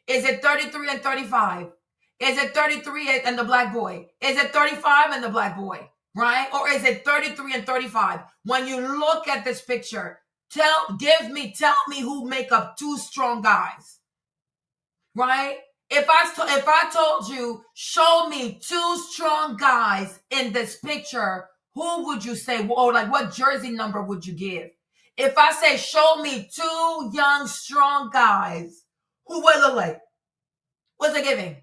Is it 33 and 35? Is it 33 and the black boy? Is it 35 and the black boy? Right? Or is it 33 and 35? When you look at this picture, tell me who make up two strong guys. Right? If I told you, show me two strong guys in this picture, who would you say, or like what jersey number would you give? If I say, show me two young, strong guys, who would it look like? What's it giving?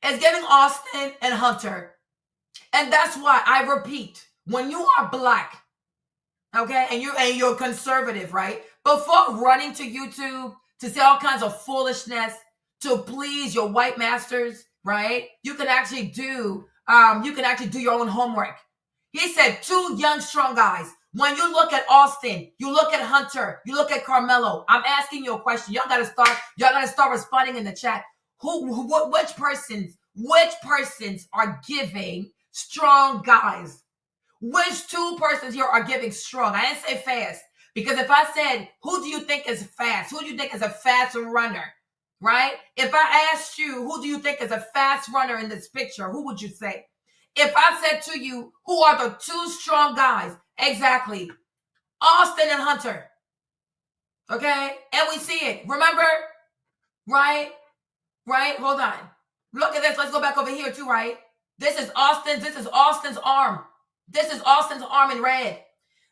It's giving Austin and Hunter. And that's why I repeat, when you are black, okay, and you're conservative, right? Before running to YouTube to say all kinds of foolishness to please your white masters, right? You can actually do your own homework. He said two young, strong guys. When you look at Austin, you look at Hunter, you look at Karmelo. I'm asking you a question. Y'all gotta start responding in the chat. Which persons are giving strong guys? Which two persons here are giving strong? I didn't say fast. Because if I said, who do you think is fast? Who do you think is a fast runner? Right? If I asked you, who do you think is a fast runner in this picture? Who would you say? If I said to you, who are the two strong guys? Exactly. Austin and Hunter. Okay? And we see it. Remember? Right? Right? Hold on. Look at this. Let's go back over here too, right? This is Austin's arm. This is Austin's arm in red.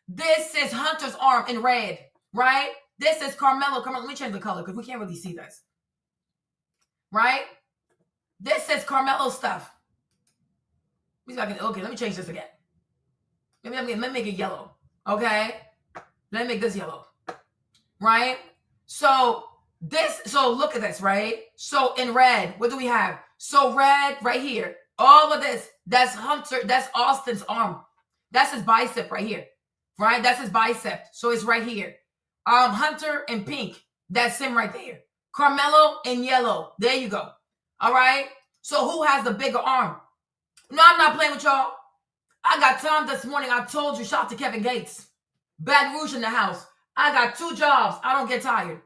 This is Hunter's arm in red, right? This is Karmelo. Let me change the color because we can't really see this. Right? This is Karmelo stuff. Okay, let me change this again. Let me make it yellow. Okay? Let me make this yellow. Right? So look at this, right? So in red, what do we have? So red right here. All of this, that's Hunter, that's Austin's arm. That's his bicep right here. Right? That's his bicep. So it's right here. Hunter in pink. That's him right there. Karmelo in yellow. There you go. All right? So who has the bigger arm? No, I'm not playing with y'all. I got time this morning. I told you, shout out to Kevin Gates. Baton Rouge in the house. I got 2 jobs. I don't get tired.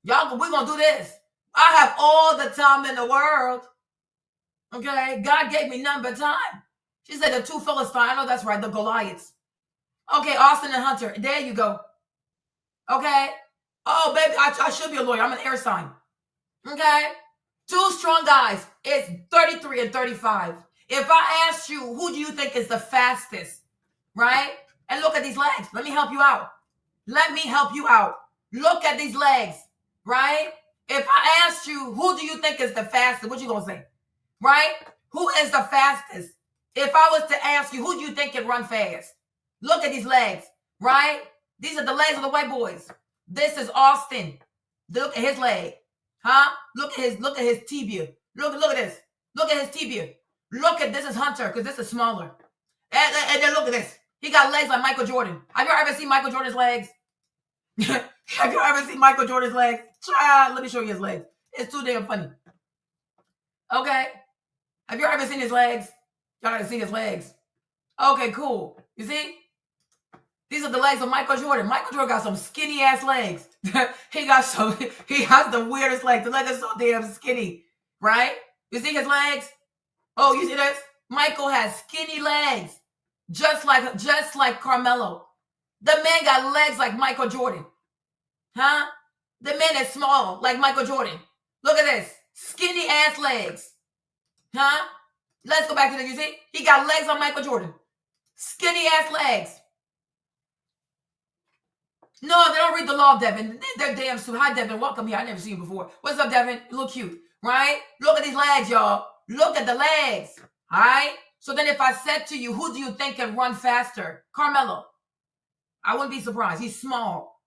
Y'all, we're going to do this. I have all the time in the world. Okay? God gave me none but time. She said the 2 Philistines. I know that's right. The Goliaths. Okay, Austin and Hunter. There you go. Okay? Oh, baby, I should be a lawyer. I'm an air sign. Okay? 2 strong guys. It's 33 and 35. If I asked you, who do you think is the fastest? Right? And look at these legs. Let me help you out. Let me help you out. Look at these legs. Right? If I asked you, who do you think is the fastest? What you going to say? Right? Who is the fastest? If I was to ask you, who do you think can run fast? Look at these legs. Right? These are the legs of the white boys. This is Austin. Look at his leg. Huh? Look at his tibia. Look at this. Look at his tibia. Look at this is Hunter, because this is smaller. And then look at this. He got legs like Michael Jordan. Have you ever seen Michael Jordan's legs? Have you ever seen Michael Jordan's legs? Let me show you his legs. It's too damn funny. Okay. Have you ever seen his legs? Y'all ever seen his legs? Okay, cool. You see? These are the legs of Michael Jordan. Michael Jordan got some skinny ass legs. He has the weirdest legs. The legs are so damn skinny. Right? You see his legs? Oh, you see this? Michael has skinny legs. Just like Karmelo. The man got legs like Michael Jordan. Huh? The man is small like Michael Jordan. Look at this. Skinny ass legs. Huh? Let's go back to this. You see? He got legs like Michael Jordan. Skinny ass legs. No, they don't read the law, Devin. They're damn stupid. Hi, Devin. Welcome here. I never seen you before. What's up, Devin? You look cute. Right? Look at these legs, y'all. Look at the legs. All right? So then if I said to you, who do you think can run faster? Karmelo. I wouldn't be surprised. He's small.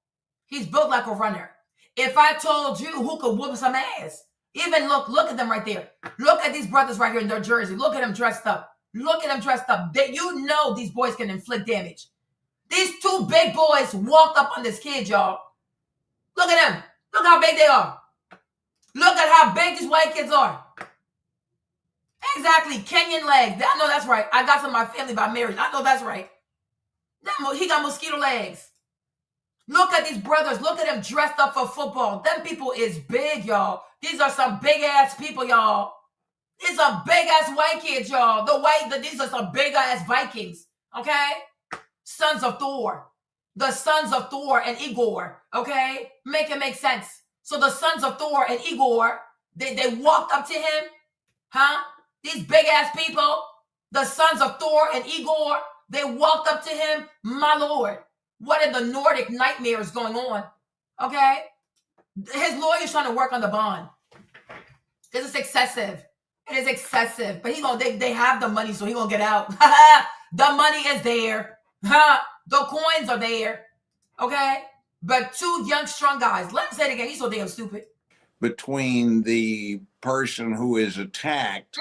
He's built like a runner. If I told you who could whoop some ass, even look at them right there. Look at these brothers right here in their jersey. Look at them dressed up. Look at them dressed up. You know these boys can inflict damage. These 2 big boys walked up on this kid, y'all. Look at them. Look how big they are. Look at how big these white kids are. Exactly. Kenyan legs. I know that's right. I got some of my family by marriage. I know that's right. He got mosquito legs. Look at these brothers. Look at them dressed up for football. Them people is big, y'all. These are some big ass people, y'all. These are big ass white kids, y'all. These are some big ass Vikings. Okay? Sons of Thor. The sons of Thor and Igor. Okay? Make it make sense. So the sons of Thor and Igor, they walked up to him. Huh? These big ass people, the sons of Thor and Igor, they walked up to him. My Lord, what are the Nordic nightmares going on? Okay? His lawyer's trying to work on the bond. Because it's excessive. It is excessive. But they have the money, so he gonna get out. The money is there. The coins are there. Okay? But 2 young, strong guys. Let me say it again. He's so damn stupid. Between the person who is attacked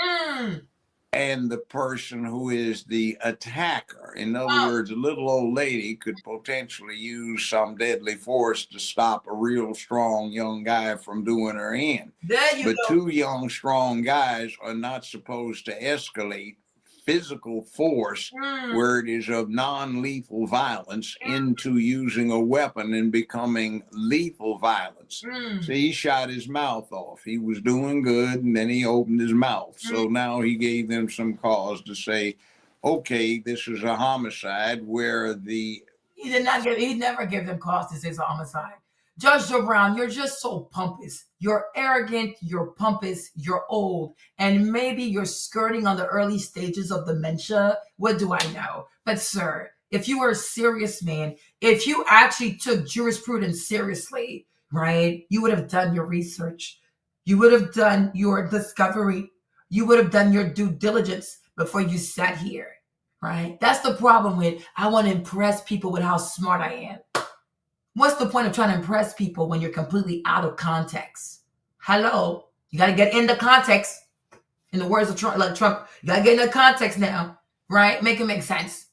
and the person who is the attacker. In other words, a little old lady could potentially use some deadly force to stop a real strong young guy from doing her in. There you But go. two young, strong guys are not supposed to escalate physical force where it is of non-lethal violence into using a weapon and becoming lethal violence. So he shot his mouth off. He was doing good, and then he opened his mouth. So now he gave them some cause to say, okay, this is a homicide where the... He never gave them cause to say it's a homicide. Judge Joe Brown, you're just so pompous. You're arrogant, you're pompous, you're old, and maybe you're skirting on the early stages of dementia. What do I know? But sir, if you were a serious man, if you actually took jurisprudence seriously, right, you would have done your research. You would have done your discovery. You would have done your due diligence before you sat here, right? That's the problem with, I want to impress people with how smart I am. What's the point of trying to impress people when you're completely out of context? Hello, you got to get into context. In the words of Trump, you got to get into context now, right? Make it make sense.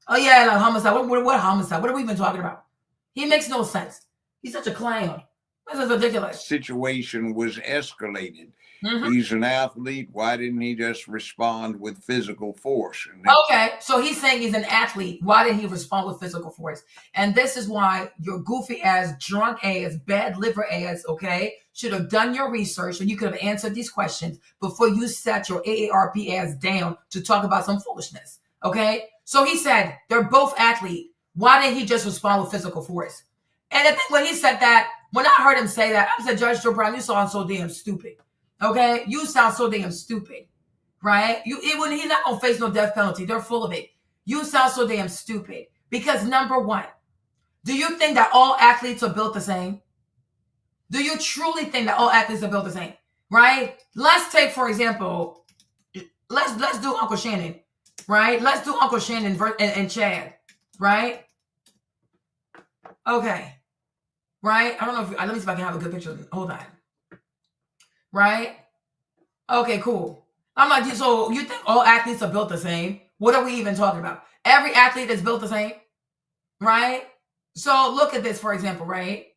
Oh yeah, like homicide. What homicide? What are we even talking about? He makes no sense. He's such a clown. This is ridiculous. Situation was escalated. He's an athlete. Why didn't he just respond with physical force? Okay, so he's saying he's an athlete. Why did he respond with physical force? And this is why your goofy ass, drunk ass, bad liver ass, okay, should have done your research and you could have answered these questions before you sat your AARP ass down to talk about some foolishness. Okay, so he said they're both athletes. Why didn't he just respond with physical force? And I think when he said that, when I heard him say that, I said, Judge Joe Brown, you sound so damn stupid. Okay, you sound so damn stupid, right? He's not gonna face no death penalty. They're full of it. You sound so damn stupid because number one, do you think that all athletes are built the same? Do you truly think that all athletes are built the same? Right? Let's take, for example, let's do Uncle Shannon, right? Let's do Uncle Shannon and Chad, right? Okay, right? I don't know if let me see if I can have a good picture. Hold on. Right? Okay, cool. I'm like, so you think all athletes are built the same? What are we even talking about? Every athlete is built the same, right? So look at this, for example, right?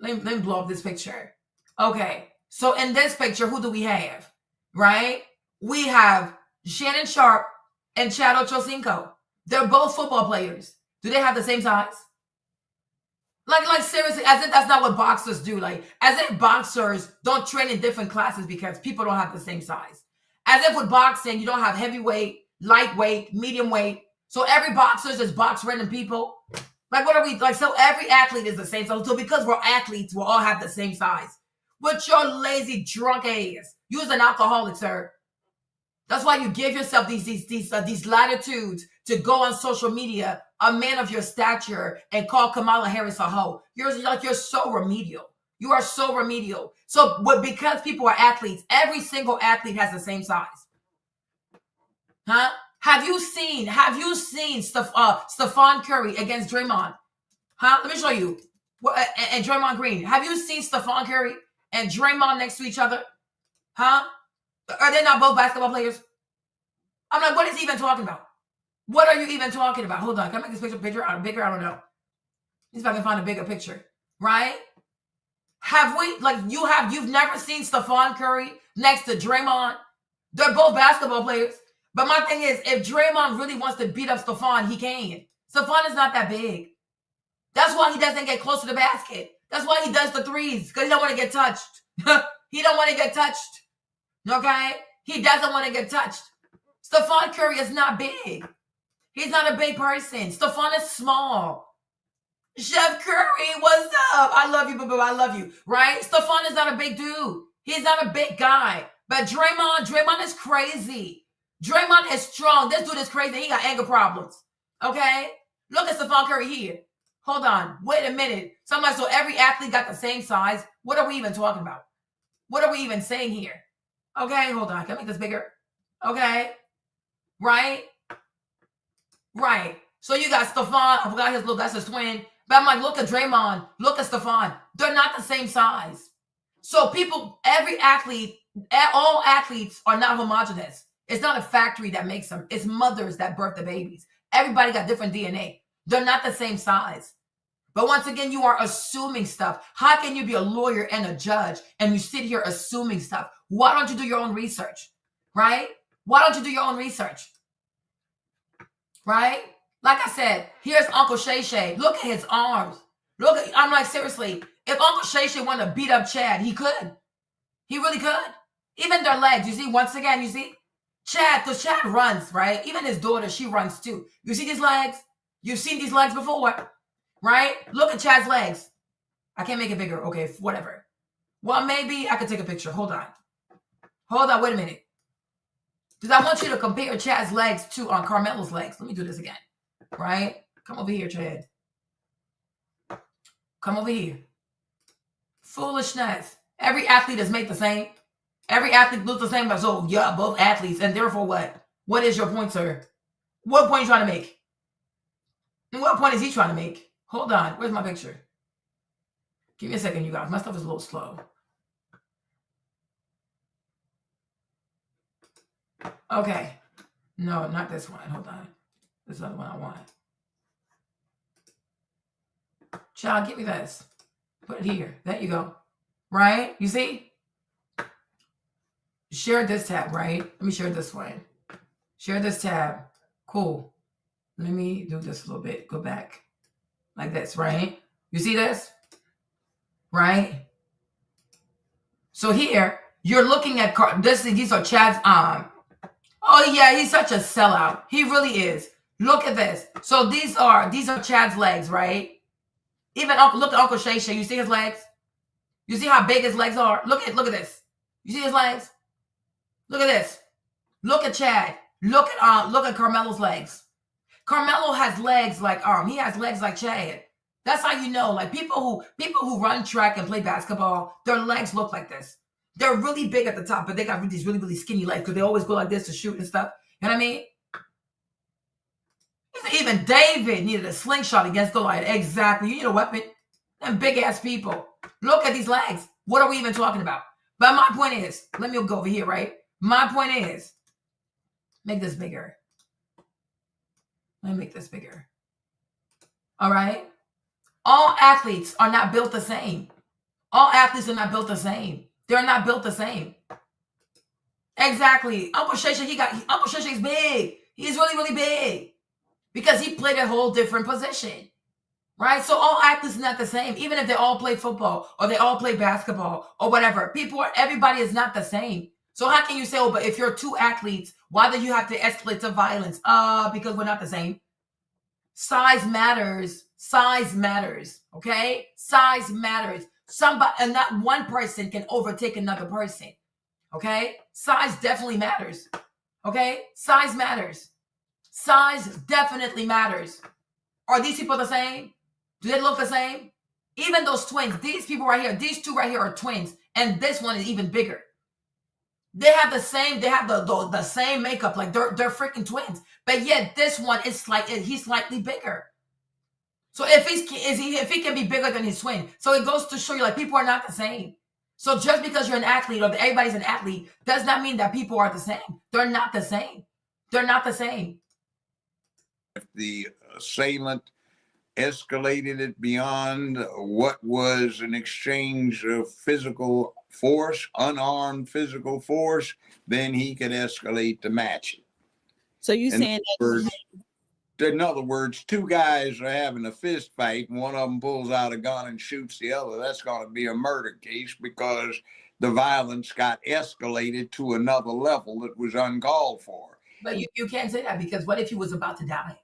Let me blow up this picture. Okay, so in this picture, who do we have, right? We have Shannon Sharp and Chad Ochocinco. They're both football players. Do they have the same size? Like seriously, as if that's not what boxers do. Like, as if boxers don't train in different classes because people don't have the same size. As if with boxing, you don't have heavyweight, lightweight, medium weight. So every boxer just box random people. Like, what are we, like, so every athlete is the same size. So because we're athletes, we'll all have the same size. What's your lazy, drunk ass? You're an alcoholic, sir. That's why you give yourself these latitudes to go on social media, a man of your stature, and call Kamala Harris a hoe. You're so remedial. You are so remedial. So, but because people are athletes, every single athlete has the same size. Huh? Have you seen Stephon Curry against Draymond? Huh? Let me show you. And Draymond Green. Have you seen Stephon Curry and Draymond next to each other? Huh? Are they not both basketball players? I'm like, what is he even talking about? What are you even talking about? Hold on. Can I make this picture bigger? I don't know. See if I can find a bigger picture. Right? Have we, like, you've never seen Stephon Curry next to Draymond? They're both basketball players. But my thing is, if Draymond really wants to beat up Stephon, he can. Stephon is not that big. That's why he doesn't get close to the basket. That's why he does the threes, because he don't want to get touched. He don't want to get touched. Okay? He doesn't want to get touched. Stephon Curry is not big. He's not a big person. Stephon is small. Chef Curry, what's up? I love you, boo-boo. I love you. Right? Stephon is not a big dude. He's not a big guy. But Draymond is crazy. Draymond is strong. This dude is crazy. He got anger problems. Okay? Look at Stephon Curry here. Hold on. Wait a minute. Somebody, so every athlete got the same size? What are we even talking about? What are we even saying here? Okay, hold on. Can I make this bigger? Okay. Right? Right. So you got Stephon. I forgot his look. That's his twin. But I'm like, look at Draymond. Look at Stephon. They're not the same size. So people, every athlete, all athletes are not homogenous. It's not a factory that makes them. It's mothers that birth the babies. Everybody got different DNA. They're not the same size. But once again, you are assuming stuff. How can you be a lawyer and a judge and you sit here assuming stuff? Why don't you do your own research? Right? Why don't you do your own research? Right? Like I said, here's Uncle Shay Shay. Look at his arms. Look at, I'm like, seriously, if Uncle Shay Shay wanted to beat up Chad, he could. He really could. Even their legs, you see, once again, you see? Chad, because Chad runs, right? Even his daughter, she runs too. You see these legs? You've seen these legs before, right? Look at Chad's legs. I can't make it bigger. Okay, whatever. Well, maybe I could take a picture. Hold on. Hold on, wait a minute. Because I want you to compare Chad's legs to Karmelo's legs. Let me do this again, right? Come over here, Chad. Come over here. Foolishness. Every athlete is made the same. Every athlete looks the same. Like, so, yeah, both athletes. And therefore what? What is your point, sir? What point are you trying to make? And what point is he trying to make? Hold on. Where's my picture? Give me a second, you guys. My stuff is a little slow. Okay. No, not this one. Hold on. This is the other one I want. Child, give me this. Put it here. There you go. Right? You see? Share this tab, right? Let me share this one. Share this tab. Cool. Let me do this a little bit. Go back. Like this, right? You see this? Right? So here, you're looking at these are Chad's oh yeah, he's such a sellout. He really is. Look at this. So these are Chad's legs, right? Even look at Uncle Shay Shay. You see his legs? You see how big his legs are? Look at this. You see his legs? Look at this. Look at Chad. Look at Karmelo's legs. Karmelo has legs like he has legs like Chad. That's how you know. Like people who run track and play basketball, their legs look like this. They're really big at the top, but they got these really, really skinny legs because they always go like this to shoot and stuff. You know what I mean? Even David needed a slingshot against Goliath. Exactly. You need a weapon. Them big ass people. Look at these legs. What are we even talking about? But my point is, let me go over here, right? My point is, make this bigger. Let me make this bigger. All right? All athletes are not built the same. All athletes are not built the same. They're not built the same. Exactly. Uncle Shay Shay, Uncle Shay Shay's big. He's really, really big. Because he played a whole different position. Right? So all athletes are not the same. Even if they all play football or they all play basketball or whatever. Everybody is not the same. So how can you say, oh, but if you're two athletes, why do you have to escalate to violence? Because we're not the same. Size matters. Size matters. Okay? Size matters. Somebody, and not one person can overtake another person. Okay? Size definitely matters. Okay? Size matters. Size definitely matters. Are these people the same? Do they look the same? Even those twins, these people right here, these two right here are twins, and this one is even bigger. They have the same, they have the same makeup, like they're freaking twins. But yet this one is he's slightly bigger. So if he can be bigger than his twin, so it goes to show you like people are not the same. So just because you're an athlete or everybody's an athlete does not mean that people are the same. They're not the same. They're not the same. If the assailant escalated it beyond what was an exchange of physical force, unarmed physical force, then he could escalate to match it. So you saying that? In other words, two guys are having a fist fight and one of them pulls out a gun and shoots the other. That's going to be a murder case because the violence got escalated to another level that was uncalled for. But you can't say that because what if he was about to die?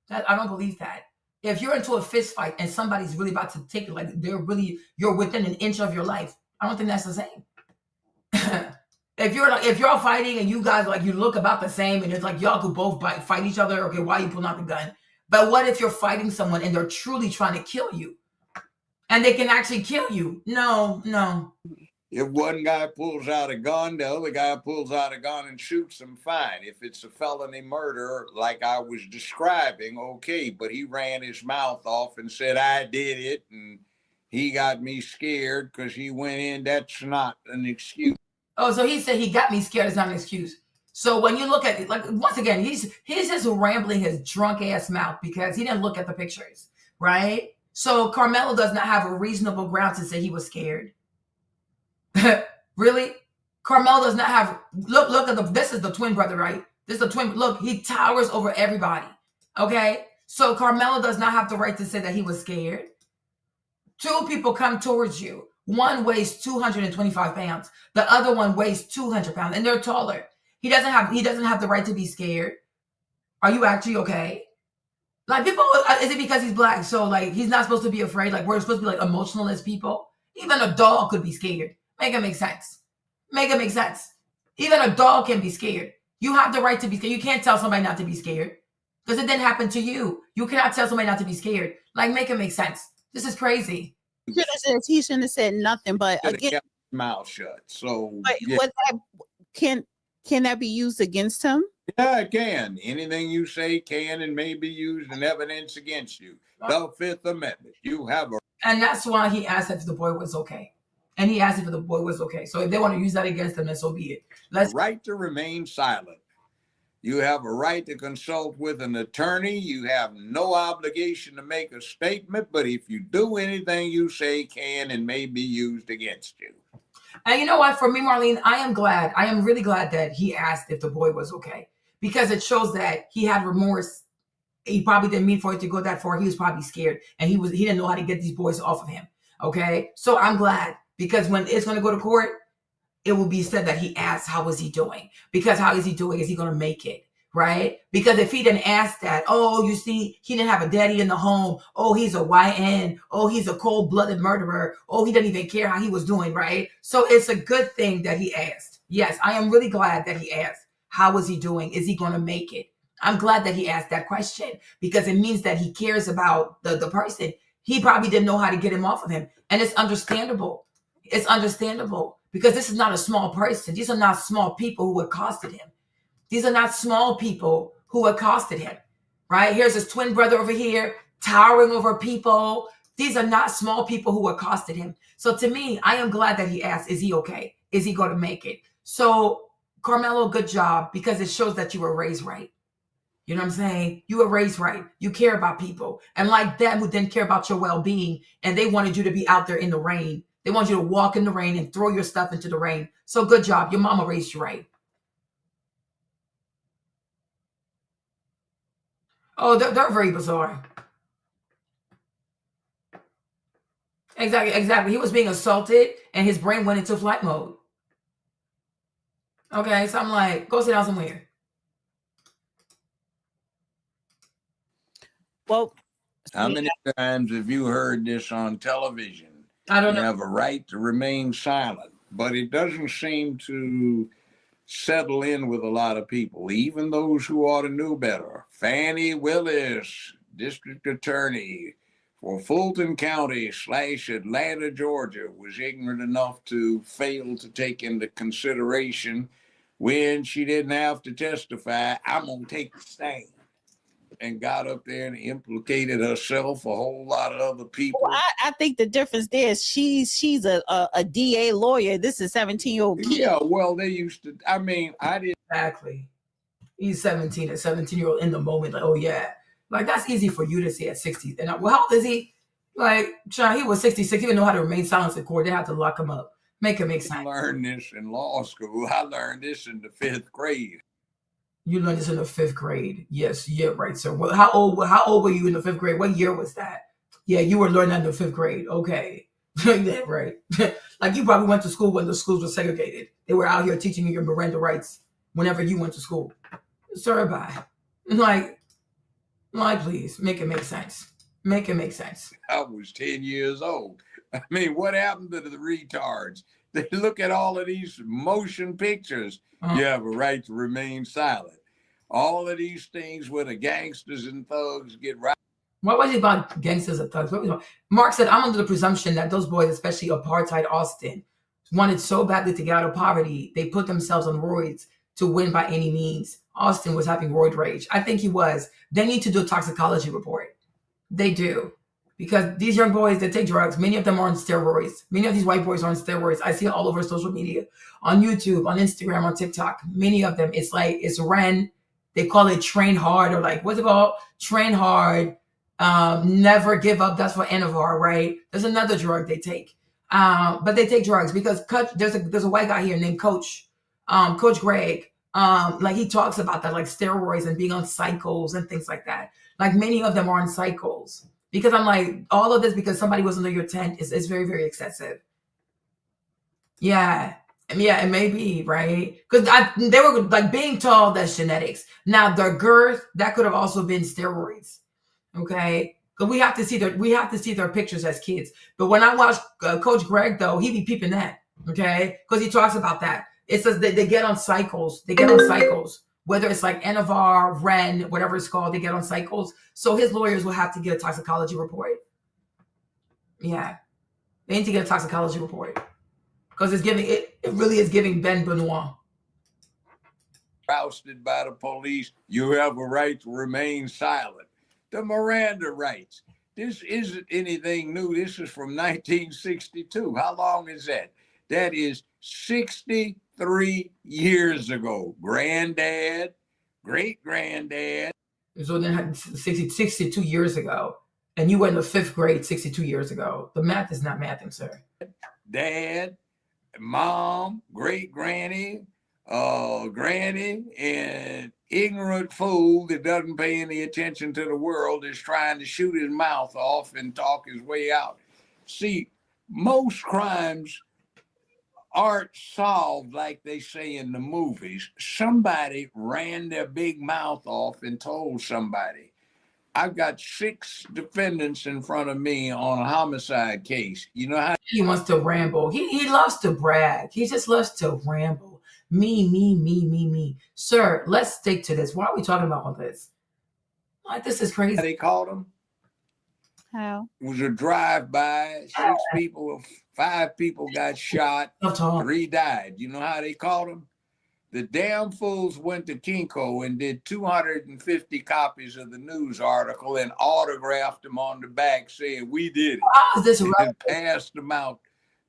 I don't believe that. If you're into a fist fight and somebody's really about to take it, like you're within an inch of your life, I don't think that's the same. If you're fighting and you guys you look about the same and it's like y'all could both fight each other, okay, why are you pulling out the gun? But what if you're fighting someone and they're truly trying to kill you? And they can actually kill you? No. If one guy pulls out a gun, the other guy pulls out a gun and shoots him, fine. If it's a felony murder, like I was describing, okay, but he ran his mouth off and said, I did it, and he got me scared because he went in. That's not an excuse. Oh, so he said he got me scared is not an excuse. So when you look at it, like once again, he's just rambling his drunk ass mouth because he didn't look at the pictures, right? So Karmelo does not have a reasonable ground to say he was scared. Really? Karmelo does not have look at this is the twin brother, right? This is the twin. Look, he towers over everybody. Okay? So Karmelo does not have the right to say that he was scared. Two people come towards you. One weighs 225 pounds. The other one weighs 200 pounds, and they're taller. He doesn't have the right to be scared. Are you actually okay? Like people, is it because he's black? So like he's not supposed to be afraid. Like we're supposed to be like emotional as people. Even a dog could be scared. Make it make sense. Make it make sense. Even a dog can be scared. You have the right to be scared. You can't tell somebody not to be scared because it didn't happen to you. You cannot tell somebody not to be scared. Like make it make sense. This is crazy. He shouldn't have said nothing, but again, kept his mouth shut. So but yeah. Can that be used against him? Yeah, it can. Anything you say can and may be used in evidence against you. The Fifth Amendment. You have a... And that's why he asked if the boy was okay. And he asked if the boy was okay. So if they want to use that against him, then so be it. Let's right to remain silent. You have a right to consult with an attorney. You have no obligation to make a statement, but if you do, anything you say can and may be used against you. And you know what? For me, Marlene, I am really glad that he asked if the boy was okay, because it shows that he had remorse. He probably didn't mean for it to go that far. He was probably scared, and he didn't know how to get these boys off of him. Okay, so I'm glad, because when it's going to go to court, it will be said that he asked, how was he doing? Because how is he doing? Is he going to make it? Right? Because if he didn't ask that, oh, you see, he didn't have a daddy in the home. Oh, he's a YN. Oh, he's a cold-blooded murderer. Oh, he didn't even care how he was doing, right? So it's a good thing that he asked. Yes, I am really glad that he asked, how was he doing? Is he going to make it? I'm glad that he asked that question, because it means that he cares about the person. He probably didn't know how to get him off of him. And it's understandable. It's understandable, because this is not a small person. These are not small people who accosted him. These are not small people who accosted him, right? Here's his twin brother over here, towering over people. These are not small people who accosted him. So to me, I am glad that he asked, is he okay? Is he going to make it? So Karmelo, good job, because it shows that you were raised right. You know what I'm saying? You were raised right. You care about people. And like them who didn't care about your well-being, and they wanted you to be out there in the rain. They want you to walk in the rain and throw your stuff into the rain. So good job. Your mama raised you right. Oh, they're very bizarre. Exactly. He was being assaulted and his brain went into flight mode. Okay, so I'm like, go sit down somewhere. Well, how many times have you heard this on television? I don't know. You have a right to remain silent, but it doesn't seem to settle in with a lot of people, even those who ought to know better. Fannie Willis, district attorney for Fulton County / Atlanta, Georgia, was ignorant enough to fail to take into consideration, when she didn't have to testify, I'm going to take the stand, and got up there and implicated herself, a whole lot of other people. Well, I think the difference there is she's a DA lawyer. This is 17-year-old kid. Yeah, well, they used to, I mean, I didn't. Exactly. He's 17, a 17-year-old in the moment. Like, oh, yeah. Like, that's easy for you to say at 60. And well, how old is he? Like, Sean, he was 66. He didn't know how to remain silent in court. They had to lock him up. Make it make sense. I learned this in law school. I learned this in the 5th grade. You learned this in the 5th grade. Yes, yeah, right, sir. Well, how old were you in the 5th grade? What year was that? Yeah, you were learning that in the 5th grade. Okay. Yeah, right. Like you probably went to school when the schools were segregated. They were out here teaching you your Miranda rights whenever you went to school. Sir, bye. Like, please, make it make sense. Make it make sense. I was 10 years old. I mean, what happened to the retards? They look at all of these motion pictures. You have a right to remain silent. All of these things where the gangsters and thugs get right. What was it about gangsters and thugs? Mark said, I'm under the presumption that those boys, especially apartheid Austin, wanted so badly to get out of poverty, they put themselves on roids to win by any means. Austin was having roid rage. I think he was. They need to do a toxicology report. They do. because these young boys that take drugs, many of them are on steroids. Many of these white boys are on steroids. I see it all over social media, on YouTube, on Instagram, on TikTok. Many of them, it's like, it's Ren. They call it train hard, or like, what's it called? Train hard. Never give up. That's for Anavar, right? There's another drug they take. But they take drugs because there's a white guy here named Coach Greg. Like he talks about that, like steroids and being on cycles and things like that. Like many of them are on cycles. Because I'm like, all of this because somebody was under your tent is very, very excessive. Yeah. Yeah, it may be, right? Because they were like being tall, that's genetics. Now their girth, that could have also been steroids. Okay. Because we have to see their pictures as kids. But when I watch Coach Greg, though, he be peeping that. Okay. Because he talks about that. It says they get on cycles. They get on cycles. Whether it's like Anavar, Ren, whatever it's called, they get on cycles. So his lawyers will have to get a toxicology report. Yeah. They need to get a toxicology report. Because it really is giving Ben Benoit. Ousted by the police, you have a right to remain silent. The Miranda rights. This isn't anything new. This is from 1962. How long is that? That is 63 years ago. Granddad, great granddad. So then 62 years ago. And you were in the 5th grade 62 years ago. The math is not mathing, sir. Dad, mom, great granny, granny, and ignorant fool that doesn't pay any attention to the world is trying to shoot his mouth off and talk his way out. See, most crimes aren't solved like they say in the movies. Somebody ran their big mouth off and told somebody. I've got 6 defendants in front of me on a homicide case. You know how he wants to ramble. He loves to brag. He just loves to ramble. Me. Sir, let's stick to this. Why are we talking about all this? Like, this is crazy. they called him? How? It was a drive-by. 5 people got shot. 3 died. You know how they called them? The damn fools went to Kinko and did 250 copies of the news article and autographed them on the back saying, we did it. How is this and passed them out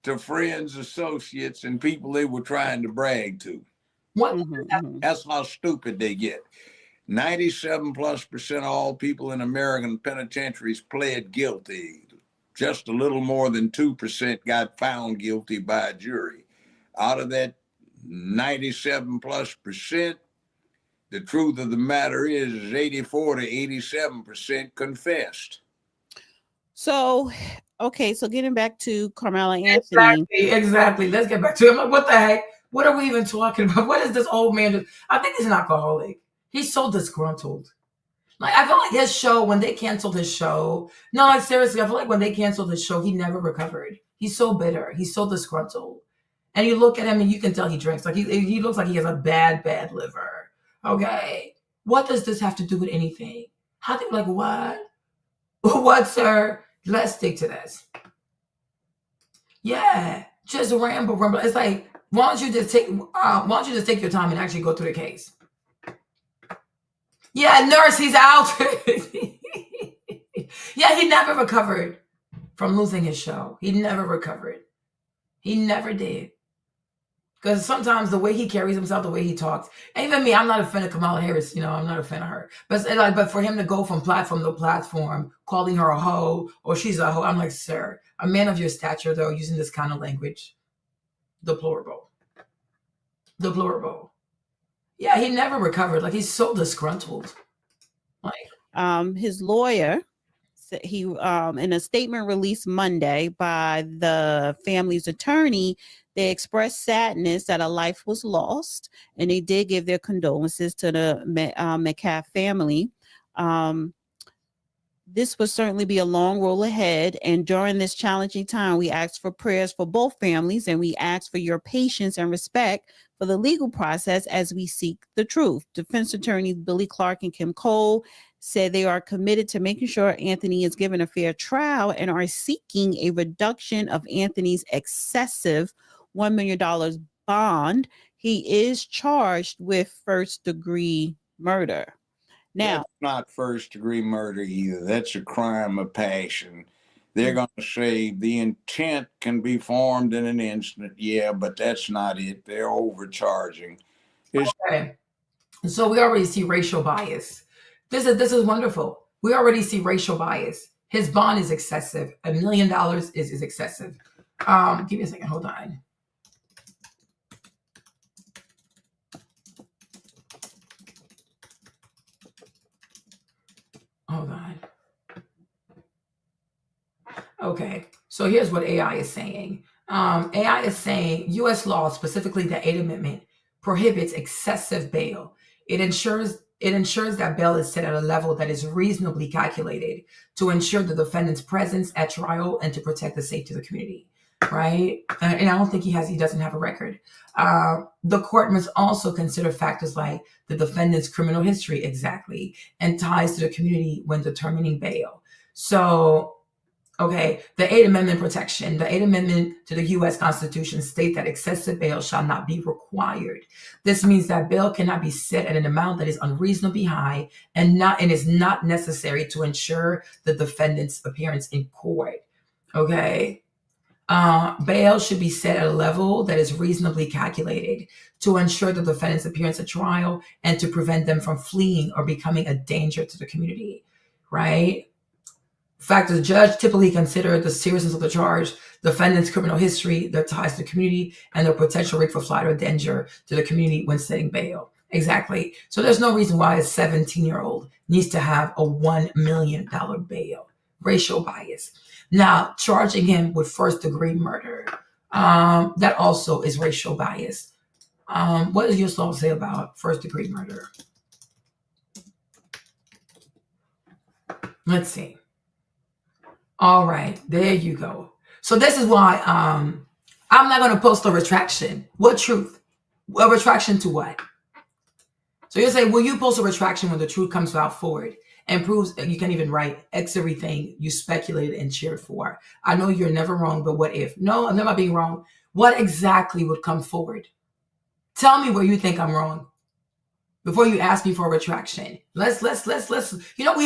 to friends, associates, and people they were trying to brag to. What? That's how stupid they get. 97+% of all people in American penitentiaries pled guilty. Just a little more than 2% got found guilty by a jury. Out of that 97+%, the truth of the matter is 84 to 87% confessed. So, okay, so getting back to Karmelo Anthony. Exactly. Let's get back to him. Like, what the heck? What are we even talking about? What is this old man do? I think he's an alcoholic. He's so disgruntled. Like, I feel like his show, when they canceled his show, no, like seriously, I feel like when they canceled his show, he never recovered. He's so bitter. He's so disgruntled. And you look at him and you can tell he drinks. Like he looks like he has a bad liver. Okay. What does this have to do with anything? How do you like what? What, sir? Let's stick to this. Yeah. Just ramble. It's like, why don't you just take your time and actually go through the case? Yeah, nurse, he's out. Yeah, he never recovered from losing his show. He never recovered. He never did. Because sometimes the way he carries himself, the way he talks, and even me, I'm not a fan of Kamala Harris. You know, I'm not a fan of her. But for him to go from platform to platform, calling her a hoe or she's a hoe, I'm like, sir, a man of your stature, though, using this kind of language, deplorable. Yeah, he never recovered. Like, he's so disgruntled. Like, his lawyer, he in a statement released Monday by the family's attorney, they expressed sadness that a life was lost, and they did give their condolences to the Metcalf family. This will certainly be a long road ahead, and during this challenging time, we ask for prayers for both families, and we ask for your patience and respect for the legal process as we seek the truth. Defense attorneys Billy Clark and Kim Cole said they are committed to making sure Anthony is given a fair trial and are seeking a reduction of Anthony's excessive $1 million bond. He is charged with first-degree murder. Now, that's not first-degree murder either. That's a crime of passion. they're going to say the intent can be formed in an instant. Yeah, but that's not it. They're overcharging. Okay. So we already see racial bias. This is wonderful. We already see racial bias. His bond is excessive. $1 million is excessive. Give me a second. Hold on. Hold on. Okay. So here's what AI is saying. AI is saying U.S. law, specifically the 8th Amendment, prohibits excessive bail. It ensures that bail is set at a level that is reasonably calculated to ensure the defendant's presence at trial and to protect the safety of the community. Right? And I don't think he doesn't have a record. The court must also consider factors like the defendant's criminal history, exactly, and ties to the community when determining bail. So, okay, the 8th Amendment protection. The 8th Amendment to the U.S. Constitution state that excessive bail shall not be required. This means that bail cannot be set at an amount that is unreasonably high and is not necessary to ensure the defendant's appearance in court. Okay. Bail should be set at a level that is reasonably calculated to ensure the defendant's appearance at trial and to prevent them from fleeing or becoming a danger to the community. Right? In fact, the judge typically considers the seriousness of the charge, defendant's criminal history, their ties to the community, and their potential risk for flight or danger to the community when setting bail. Exactly. So there's no reason why a 17-year-old needs to have a $1 million bail. Racial bias. Now, charging him with first-degree murder, that also is racial bias. What does your law say about first-degree murder? Let's see. All right, there you go. So this is why I'm not going to post a retraction. What truth? A retraction to what? So you'll say, will you post a retraction when the truth comes out forward and proves you can't even write X everything you speculated and cheered for? I know you're never wrong, but what if? No, I'm never being wrong. What exactly would come forward? Tell me where you think I'm wrong before you ask me for a retraction. Let's, we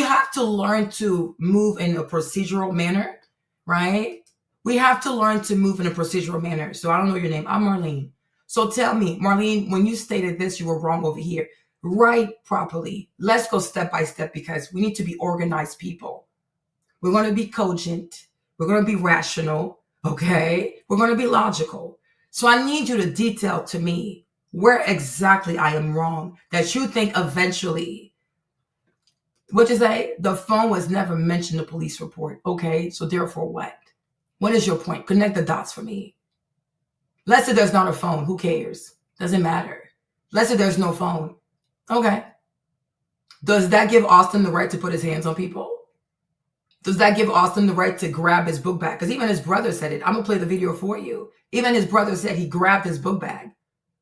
have to learn to move in a procedural manner, right? We have to learn to move in a procedural manner. So I don't know your name. I'm Marlene. So tell me, Marlene, when you stated this, you were wrong over here. Write properly. Let's go step by step because we need to be organized people. We're going to be cogent. We're going to be rational. Okay? We're going to be logical. So I need you to detail to me where exactly I am wrong that you think eventually, what you say, the phone was never mentioned in the police report. Okay? So therefore what? What is your point? Connect the dots for me. Let's say there's not a phone. Who cares? Doesn't matter. Let's say there's no phone. Okay. Does that give Austin the right to put his hands on people? Does that give Austin the right to grab his book bag? Because even his brother said it. I'm going to play the video for you. Even his brother said he grabbed his book bag.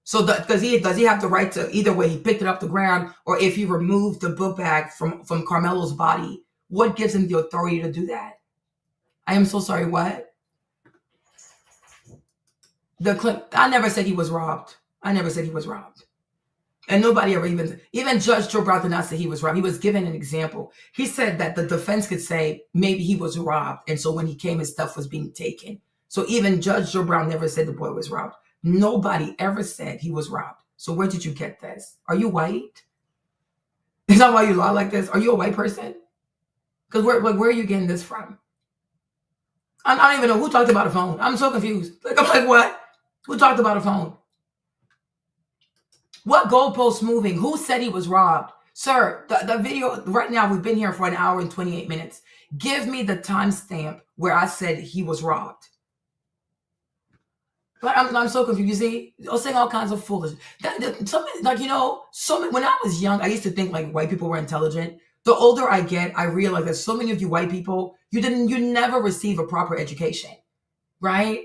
So does he have the right to, either way, he picked it up the ground, or if he removed the book bag from Karmelo's body, what gives him the authority to do that? I am so sorry, what? I never said he was robbed. I never said he was robbed. And nobody ever even Judge Joe Brown did not say he was robbed. He was given an example. He said that the defense could say maybe he was robbed. And so when he came, his stuff was being taken. So even Judge Joe Brown never said the boy was robbed. Nobody ever said he was robbed. So where did you get this? Are you white? Is that why you lie like this? Are you a white person? Because where are you getting this from? I don't even know who talked about a phone. I'm so confused. I'm like, what? Who talked about a phone? What goalpost moving? Who said he was robbed? Sir, the video right now, we've been here for 1 hour and 28 minutes. Give me the timestamp where I said he was robbed. But I'm so confused. You see, I'm saying all kinds of foolishness. When I was young, I used to think like white people were intelligent. The older I get, I realize that so many of you white people, you never receive a proper education, right?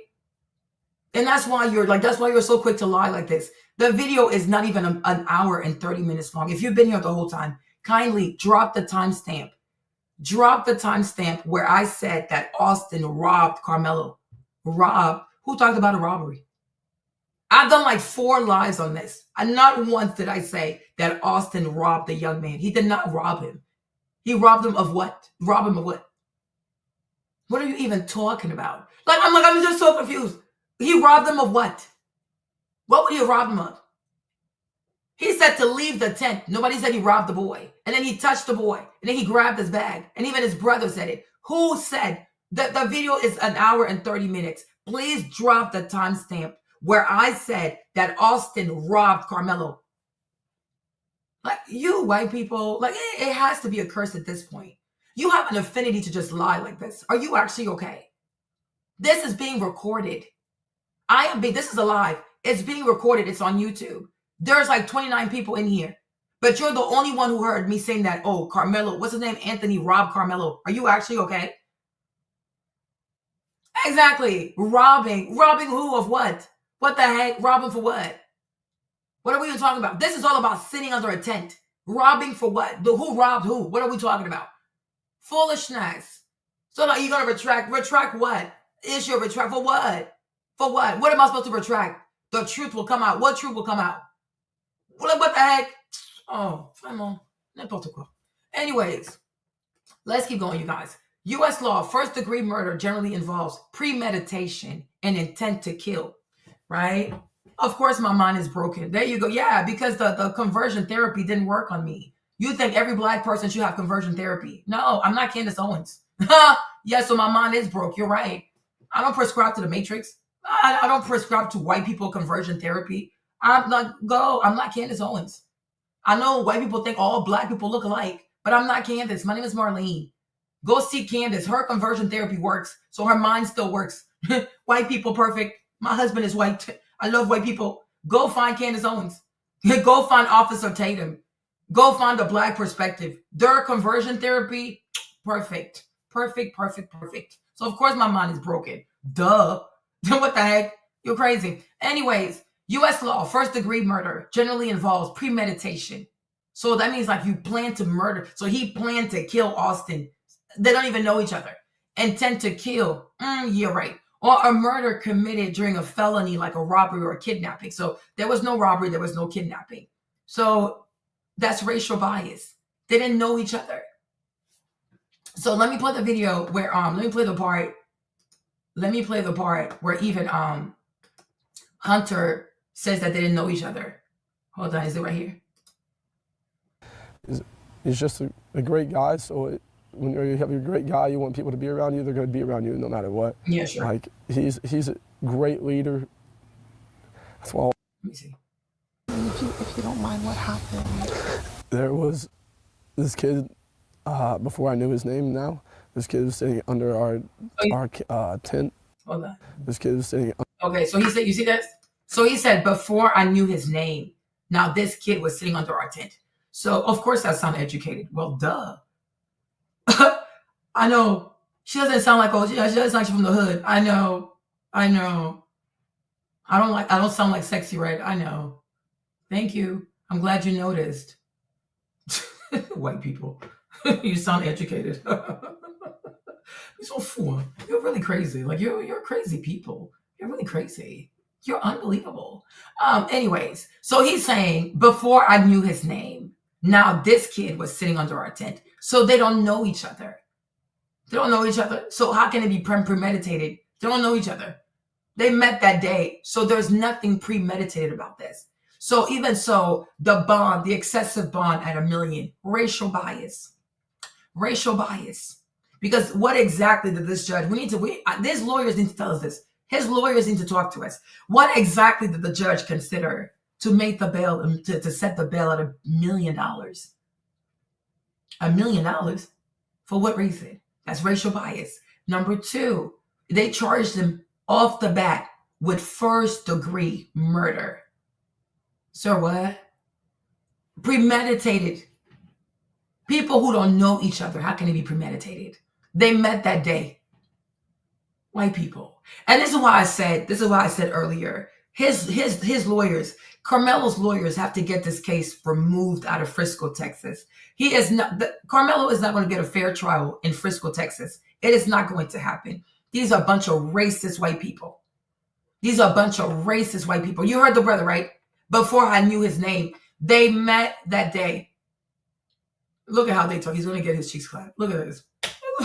And that's why you're so quick to lie like this. The video is not even an hour and 30 minutes long. If you've been here the whole time, kindly drop the timestamp. Drop the timestamp where I said that Austin robbed Karmelo. Who talked about a robbery? I've done like 4 lives on this. And not once did I say that Austin robbed the young man. He did not rob him. He robbed him of what? Rob him of what? What are you even talking about? I'm just so confused. He robbed them of what? What would he have robbed them of? He said to leave the tent. Nobody said he robbed the boy. And then he touched the boy. And then he grabbed his bag. And even his brother said it. Who said that? The video is 1 hour and 30 minutes. Please drop the timestamp where I said that Austin robbed Karmelo. Like, you white people, like, it has to be a curse at this point. You have an affinity to just lie like this. Are you actually okay? This is being recorded. This is alive. It's being recorded. It's on YouTube. There's like 29 people in here. But you're the only one who heard me saying that, oh, Karmelo, what's his name? Anthony robbed Karmelo. Are you actually okay? Exactly. Robbing. Robbing who of what? What the heck? Robbing for what? What are we even talking about? This is all about sitting under a tent. Robbing for what? Who robbed who? What are we talking about? Foolishness. So now you're going to retract. Retract what? Is your retract for what? For what? What am I supposed to retract? The truth will come out. What truth will come out? What the heck? Oh, n'importe quoi. Anyways, let's keep going, you guys. U.S. law, first-degree murder generally involves premeditation and intent to kill, right? Of course, my mind is broken. There you go. Yeah, because the conversion therapy didn't work on me. You think every black person should have conversion therapy. No, I'm not Candace Owens. Yeah, so my mind is broke. You're right. I don't prescribe to the Matrix. I don't prescribe to white people conversion therapy. I'm not Candace Owens. I know white people think all black people look alike, but I'm not Candace. My name is Marlene. Go see Candace. Her conversion therapy works, so her mind still works. White people, perfect. My husband is white. I love white people. Go find Candace Owens. Go find Officer Tatum. Go find the black perspective. Their conversion therapy, perfect. Perfect. So, of course, my mind is broken. Duh. What the heck? You're crazy. Anyways, U.S. law, first-degree murder generally involves premeditation. So that means like you plan to murder. So he planned to kill Austin. They don't even know each other. Intent to kill. Yeah, right. Or a murder committed during a felony like a robbery or a kidnapping. So there was no robbery. There was no kidnapping. So that's racial bias. They didn't know each other. So let me play the video where, let me play the part where even Hunter says that they didn't know each other. Hold on, is it right here? He's just a great guy, so when you have a great guy, you want people to be around you, they're going to be around you no matter what. Yeah, sure. Like, he's a great leader. That's why. Let me see. If you don't mind, what happened? There was this kid, before I knew his name now, this kid was sitting under our tent. Hold on. This kid was sitting. Okay, so he said, you see this? So he said, before I knew his name, now this kid was sitting under our tent. So, of course, that sounded educated. Well, duh. I know. She doesn't sound like, she doesn't sound like she's from the hood. I know. I don't sound like sexy, right? I know. Thank you. I'm glad you noticed. White people. You sound educated. You're so fool. You're really crazy. Like, you're crazy people. You're really crazy. You're unbelievable. Anyways, so he's saying, before I knew his name, now this kid was sitting under our tent. So they don't know each other. They don't know each other. So how can it be premeditated? They don't know each other. They met that day. So there's nothing premeditated about this. So even so, the excessive bond at $1 million, racial bias. Because what exactly did this judge, these lawyers need to tell us this. His lawyers need to talk to us. What exactly did the judge consider to make the bail, to set the bail at $1 million? $1 million? For what reason? That's racial bias. Number two, they charged him off the bat with first-degree murder. Sir, what? Premeditated. People who don't know each other, how can it be premeditated? They met that day. White people. And this is why I said earlier, his lawyers, Karmelo's lawyers have to get this case removed out of Frisco, Texas. Karmelo is not going to get a fair trial in Frisco, Texas. It is not going to happen. These are a bunch of racist white people. You heard the brother, right? Before I knew his name, they met that day. Look at how they talk. He's going to get his cheeks clapped. Look at this.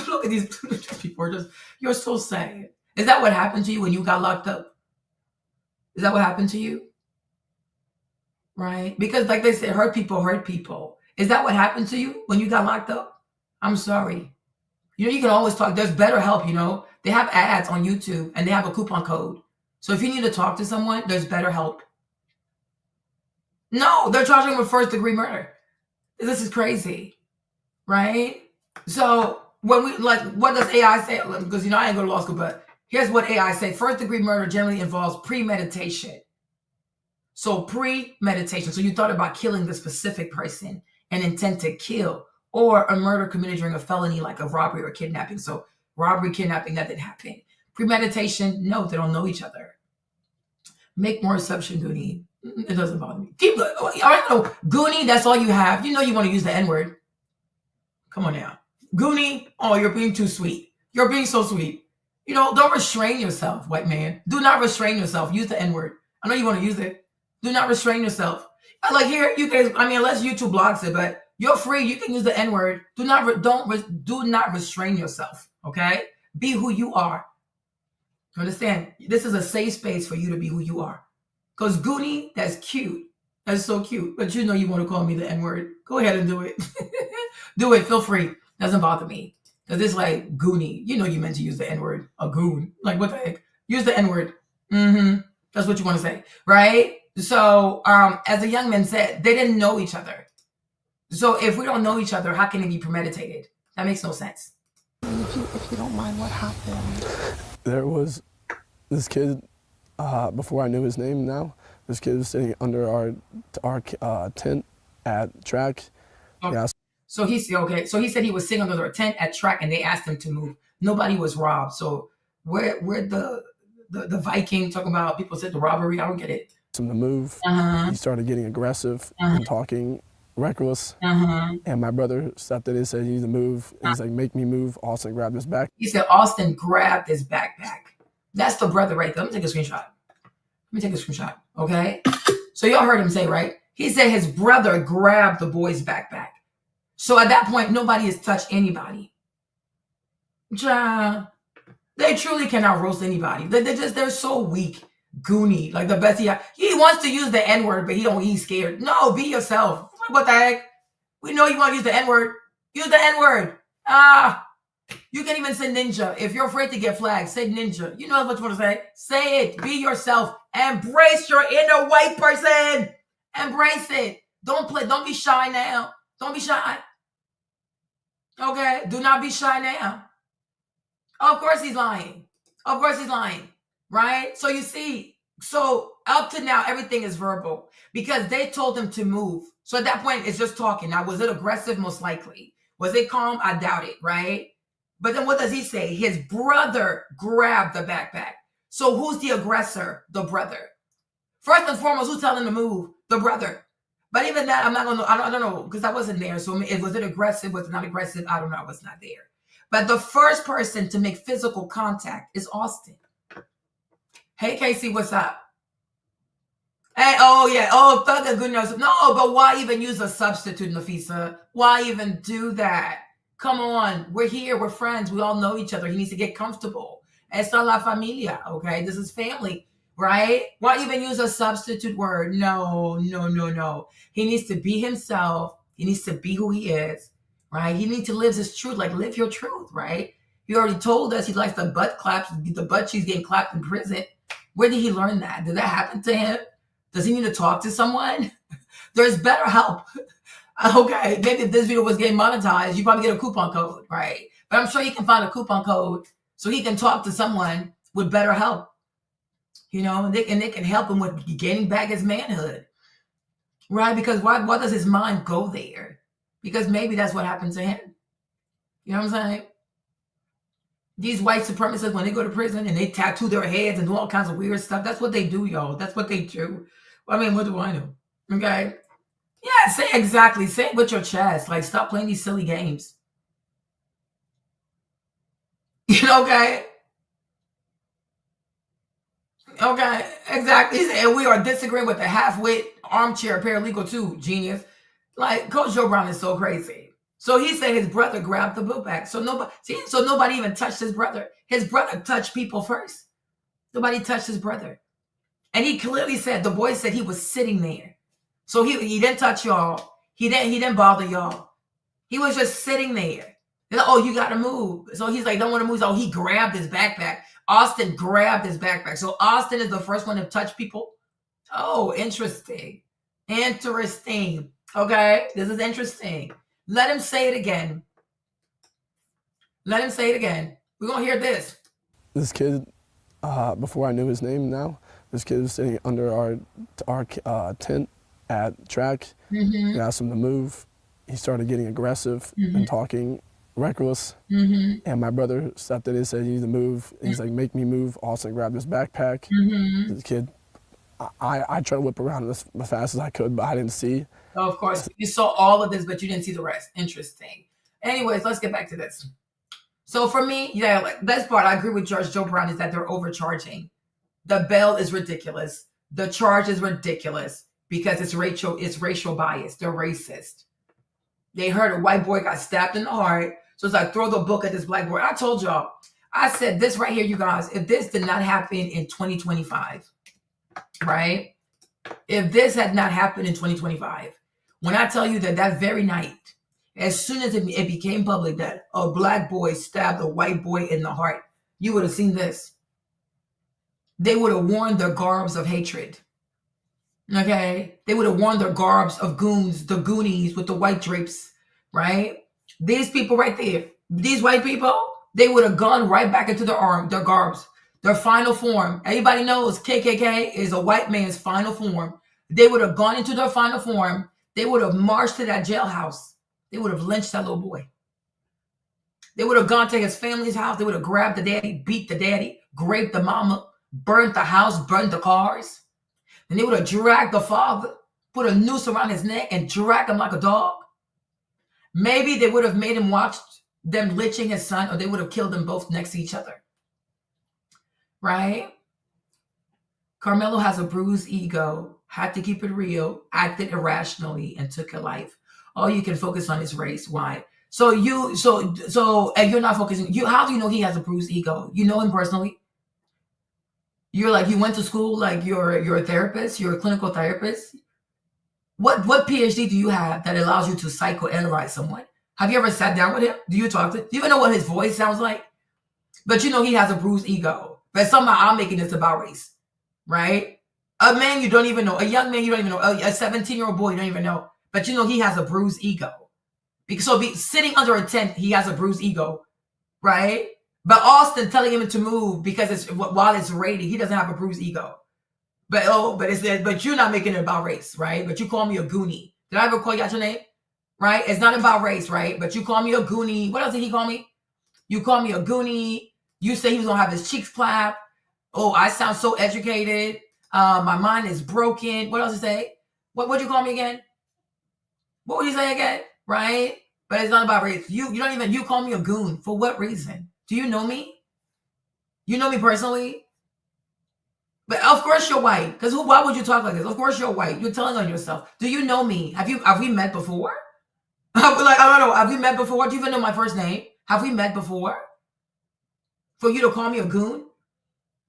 Look at these people. Are just, you're so sad. Is that what happened to you when you got locked up? Is that what happened to you? Right? Because like they say, hurt people hurt people. Is that what happened to you when you got locked up? I'm sorry. You know, you can always talk. There's BetterHelp, you know. They have ads on YouTube and they have a coupon code. So if you need to talk to someone, there's BetterHelp. No, they're charging them with first-degree murder. This is crazy, right? So when we, like, what does AI say? Because, you know, I ain't go to law school, but here's what AI say. First-degree murder generally involves premeditation. So premeditation. So you thought about killing the specific person and intent to kill, or a murder committed during a felony like a robbery or kidnapping. So robbery, kidnapping, that didn't happen. Premeditation, no, they don't know each other. Make more assumption, Goonie. It doesn't bother me. Keep going. All right, no, Goonie, that's all you have. You know you want to use the N-word. Come on now. Goonie, oh, you're being too sweet. You're being so sweet. You know, don't restrain yourself, white man. Do not restrain yourself. Use the N-word. I know you want to use it. Do not restrain yourself. Like here, you guys, I mean, unless YouTube blocks it, but you're free. You can use the N-word. Do not restrain yourself, okay? Be who you are. Understand? This is a safe space for you to be who you are. Because Goonie, that's cute. That's so cute. But you know you want to call me the N-word. Go ahead and do it. Do it. Feel free. Doesn't bother me. Because it's like Goonie. You know you meant to use the N-word. A goon. Like, what the heck? Use the N-word. That's what you want to say. Right? So, as the young man said, they didn't know each other. So if we don't know each other, how can it be premeditated? That makes no sense. If you don't mind, what happened? There was this kid, before I knew his name now, this kid was sitting under our tent at track. Okay. Yeah. So he said he was sitting under a tent at track and they asked him to move. Nobody was robbed. So where the Viking talking about people said the robbery? I don't get it. Him to move. He started getting aggressive and talking reckless. And my brother stepped in and said, "You need to move." And he's like, "Make me move." Austin grabbed his back. He said Austin grabbed his backpack. That's the brother right there. Let me take a screenshot. Okay. So y'all heard him say, right? He said his brother grabbed the boy's backpack. So at that point, nobody has touched anybody. They truly cannot roast anybody. They're so weak. Goonie, like the best he wants to use the N-word, but he's scared. No, be yourself. What the heck? We know you want to use the N-word. Use the N-word. You can even say ninja. If you're afraid to get flagged, say ninja. You know what you want to say. Say it. Be yourself. Embrace your inner white person. Embrace it. Don't be shy now. Don't be shy. Okay? Do not be shy now. Of course he's lying. Right? So you see, so up to now, everything is verbal because they told him to move. So at that point, it's just talking. Now, was it aggressive? Most likely. Was it calm? I doubt it, right? But then what does he say? His brother grabbed the backpack. So who's the aggressor? The brother. First and foremost, who's telling him to move? The brother. But even that, I'm not going to know. I don't know because I wasn't there. So was it aggressive? Was it not aggressive? I don't know. I was not there. But the first person to make physical contact is Austin. Hey, Casey, what's up? Hey, oh, yeah. Oh, thug and good news. No, but why even use a substitute, Nafisa? Why even do that? Come on. We're here. We're friends. We all know each other. He needs to get comfortable. Esta la familia, okay? This is family, right? Why even use a substitute word? No. He needs to be himself. He needs to be who he is, right? He needs to live his truth, like live your truth, right? He already told us he likes the butt claps, the butt cheeks getting clapped in prison. Where did he learn that? Did that happen to him? Does he need to talk to someone? There's BetterHelp. Okay, maybe if this video was getting monetized, you probably get a coupon code, right? But I'm sure he can find a coupon code so he can talk to someone with BetterHelp. You know, and they can help him with gaining back his manhood, right? Because why does his mind go there? Because maybe that's what happened to him. You know what I'm saying? These white supremacists, when they go to prison and they tattoo their heads and do all kinds of weird stuff, that's what they do, y'all. That's what they do. I mean, what do I know? Okay? Yeah, say exactly. Say it with your chest. Like, stop playing these silly games. Okay? Okay, exactly. And we are disagreeing with the half-wit armchair paralegal too, genius. Like, Coach Joe Brown is so crazy. So he said his brother grabbed the book bag. So nobody even touched his brother. His brother touched people first. Nobody touched his brother. And he clearly said, the boy said he was sitting there. So he didn't touch y'all. He didn't bother y'all. He was just sitting there. They're like, oh, you got to move. So he's like, don't want to move. So he grabbed his backpack. Austin grabbed his backpack. So Austin is the first one to touch people. Oh, interesting. Interesting. Okay, this is interesting. Let him say it again. Let him say it again. We're going to hear this. This kid, before I knew his name now, this kid was sitting under our tent at track. We asked him to move. He started getting aggressive and talking reckless. And my brother stepped in and said, you need to move. And he's like, make me move. Austin grabbed his backpack. This kid, I tried to whip around as fast as I could, but I didn't see. Oh, of course, you saw all of this, but you didn't see the rest. Interesting. Anyways, let's get back to this. So for me, yeah, like best part, I agree with Judge Joe Brown, is that they're overcharging. The bail is ridiculous. The charge is ridiculous because it's racial bias. They're racist. They heard a white boy got stabbed in the heart. So it's like, throw the book at this black boy. I told y'all, I said this right here, you guys, if this did not happen in 2025, right? If this had not happened in 2025, when I tell you that very night, as soon as it became public that a black boy stabbed a white boy in the heart, you would have seen this. They would have worn their garbs of hatred. Okay? They would have worn their garbs of goons, the Goonies with the white drapes, right? These people right there, these white people, they would have gone right back into their garbs, their final form. Everybody knows KKK is a white man's final form. They would have gone into their final form. They would have marched to that jailhouse. They would have lynched that little boy. They would have gone to his family's house. They would have grabbed the daddy, beat the daddy, raped the mama, burnt the house, burnt the cars. Then they would have dragged the father, put a noose around his neck and dragged him like a dog. Maybe they would have made him watch them lynching his son, or they would have killed them both next to each other. Right? Karmelo has a bruised ego, had to keep it real, acted irrationally, and took a life. All you can focus on is race. Why? So and you're not focusing. How do you know he has a bruised ego? You know him personally. You're like, you went to school, like you're a therapist, you're a clinical therapist. What PhD do you have that allows you to psychoanalyze someone? Have you ever sat down with him? Do you talk to him? Do you even know what his voice sounds like? But you know he has a bruised ego. But somehow I'm making this about race, right? A man you don't even know, a young man you don't even know, a 17-year-old boy you don't even know. But you know he has a bruised ego. Sitting under a tent, he has a bruised ego, right? But Austin telling him to move because while it's raining, he doesn't have a bruised ego. But you're not making it about race, right? But you call me a goonie. Did I ever call you out your name? Right? It's not about race, right? But you call me a goonie. What else did he call me? You call me a goonie. You say he was gonna have his cheeks clapped. Oh, I sound so educated. My mind is broken. What else did he say? What'd you call me again? What would you say again? Right? But it's not about race. You call me a goon. For what reason? Do you know me? You know me personally? But of course you're white. Because why would you talk like this? Of course you're white. You're telling on yourself. Do you know me? Have we met before? Like, I don't know. Have we met before? Do you even know my first name? Have we met before? For you to call me a goon?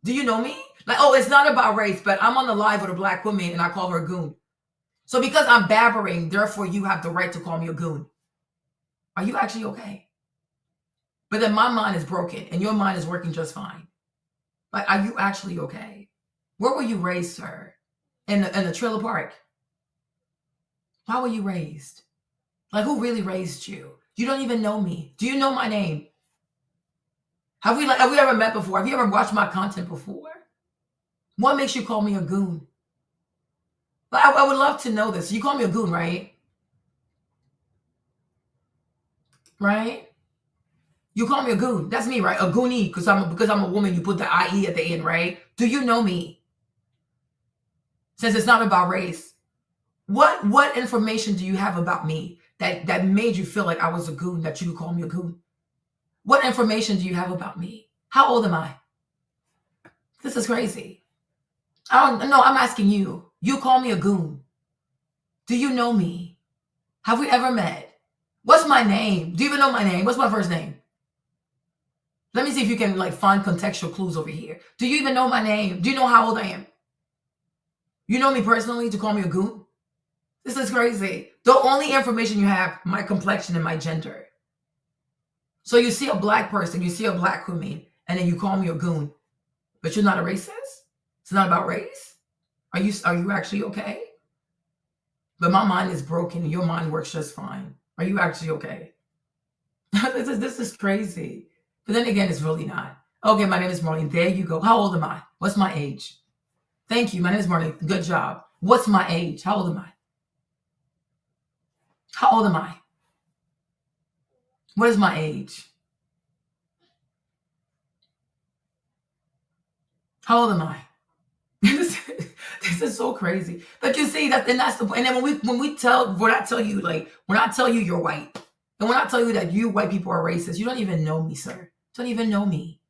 Do you know me? Like, oh, it's not about race, but I'm on the live with a black woman and I call her a goon. So because I'm babbering, therefore you have the right to call me a goon. Are you actually okay? But then my mind is broken and your mind is working just fine. Like, are you actually okay? Where were you raised, sir? In a trailer park? How were you raised? Like, who really raised you? You don't even know me. Do you know my name? Have we ever met before? Have you ever watched my content before? What makes you call me a goon? But I would love to know this. You call me a goon, right? Right? You call me a goon. That's me, right? A goonie, because I'm a woman. You put the IE at the end, right? Do you know me? Since it's not about race, what information do you have about me that made you feel like I was a goon, that you could call me a goon? What information do you have about me? How old am I? This is crazy. I'm asking you. You call me a goon. Do you know me? Have we ever met? What's my name? Do you even know my name? What's my first name? Let me see if you can like find contextual clues over here. Do you even know my name? Do you know how old I am? You know me personally to call me a goon? This is crazy. The only information you have, my complexion and my gender. So you see a black person, you see a black woman, and then you call me a goon, but you're not a racist? It's not about race? Are you actually okay? But my mind is broken and your mind works just fine. Are you actually okay? This is crazy. But then again, it's really not. Okay, my name is Marlene. There you go. How old am I? What's my age? Thank you. My name is Marlene. Good job. What's my age? How old am I? How old am I? What is my age? How old am I? This is so crazy. But you see that's the point. And then when I tell you you're white, and when I tell you that you white people are racist, you don't even know me, sir. You don't even know me.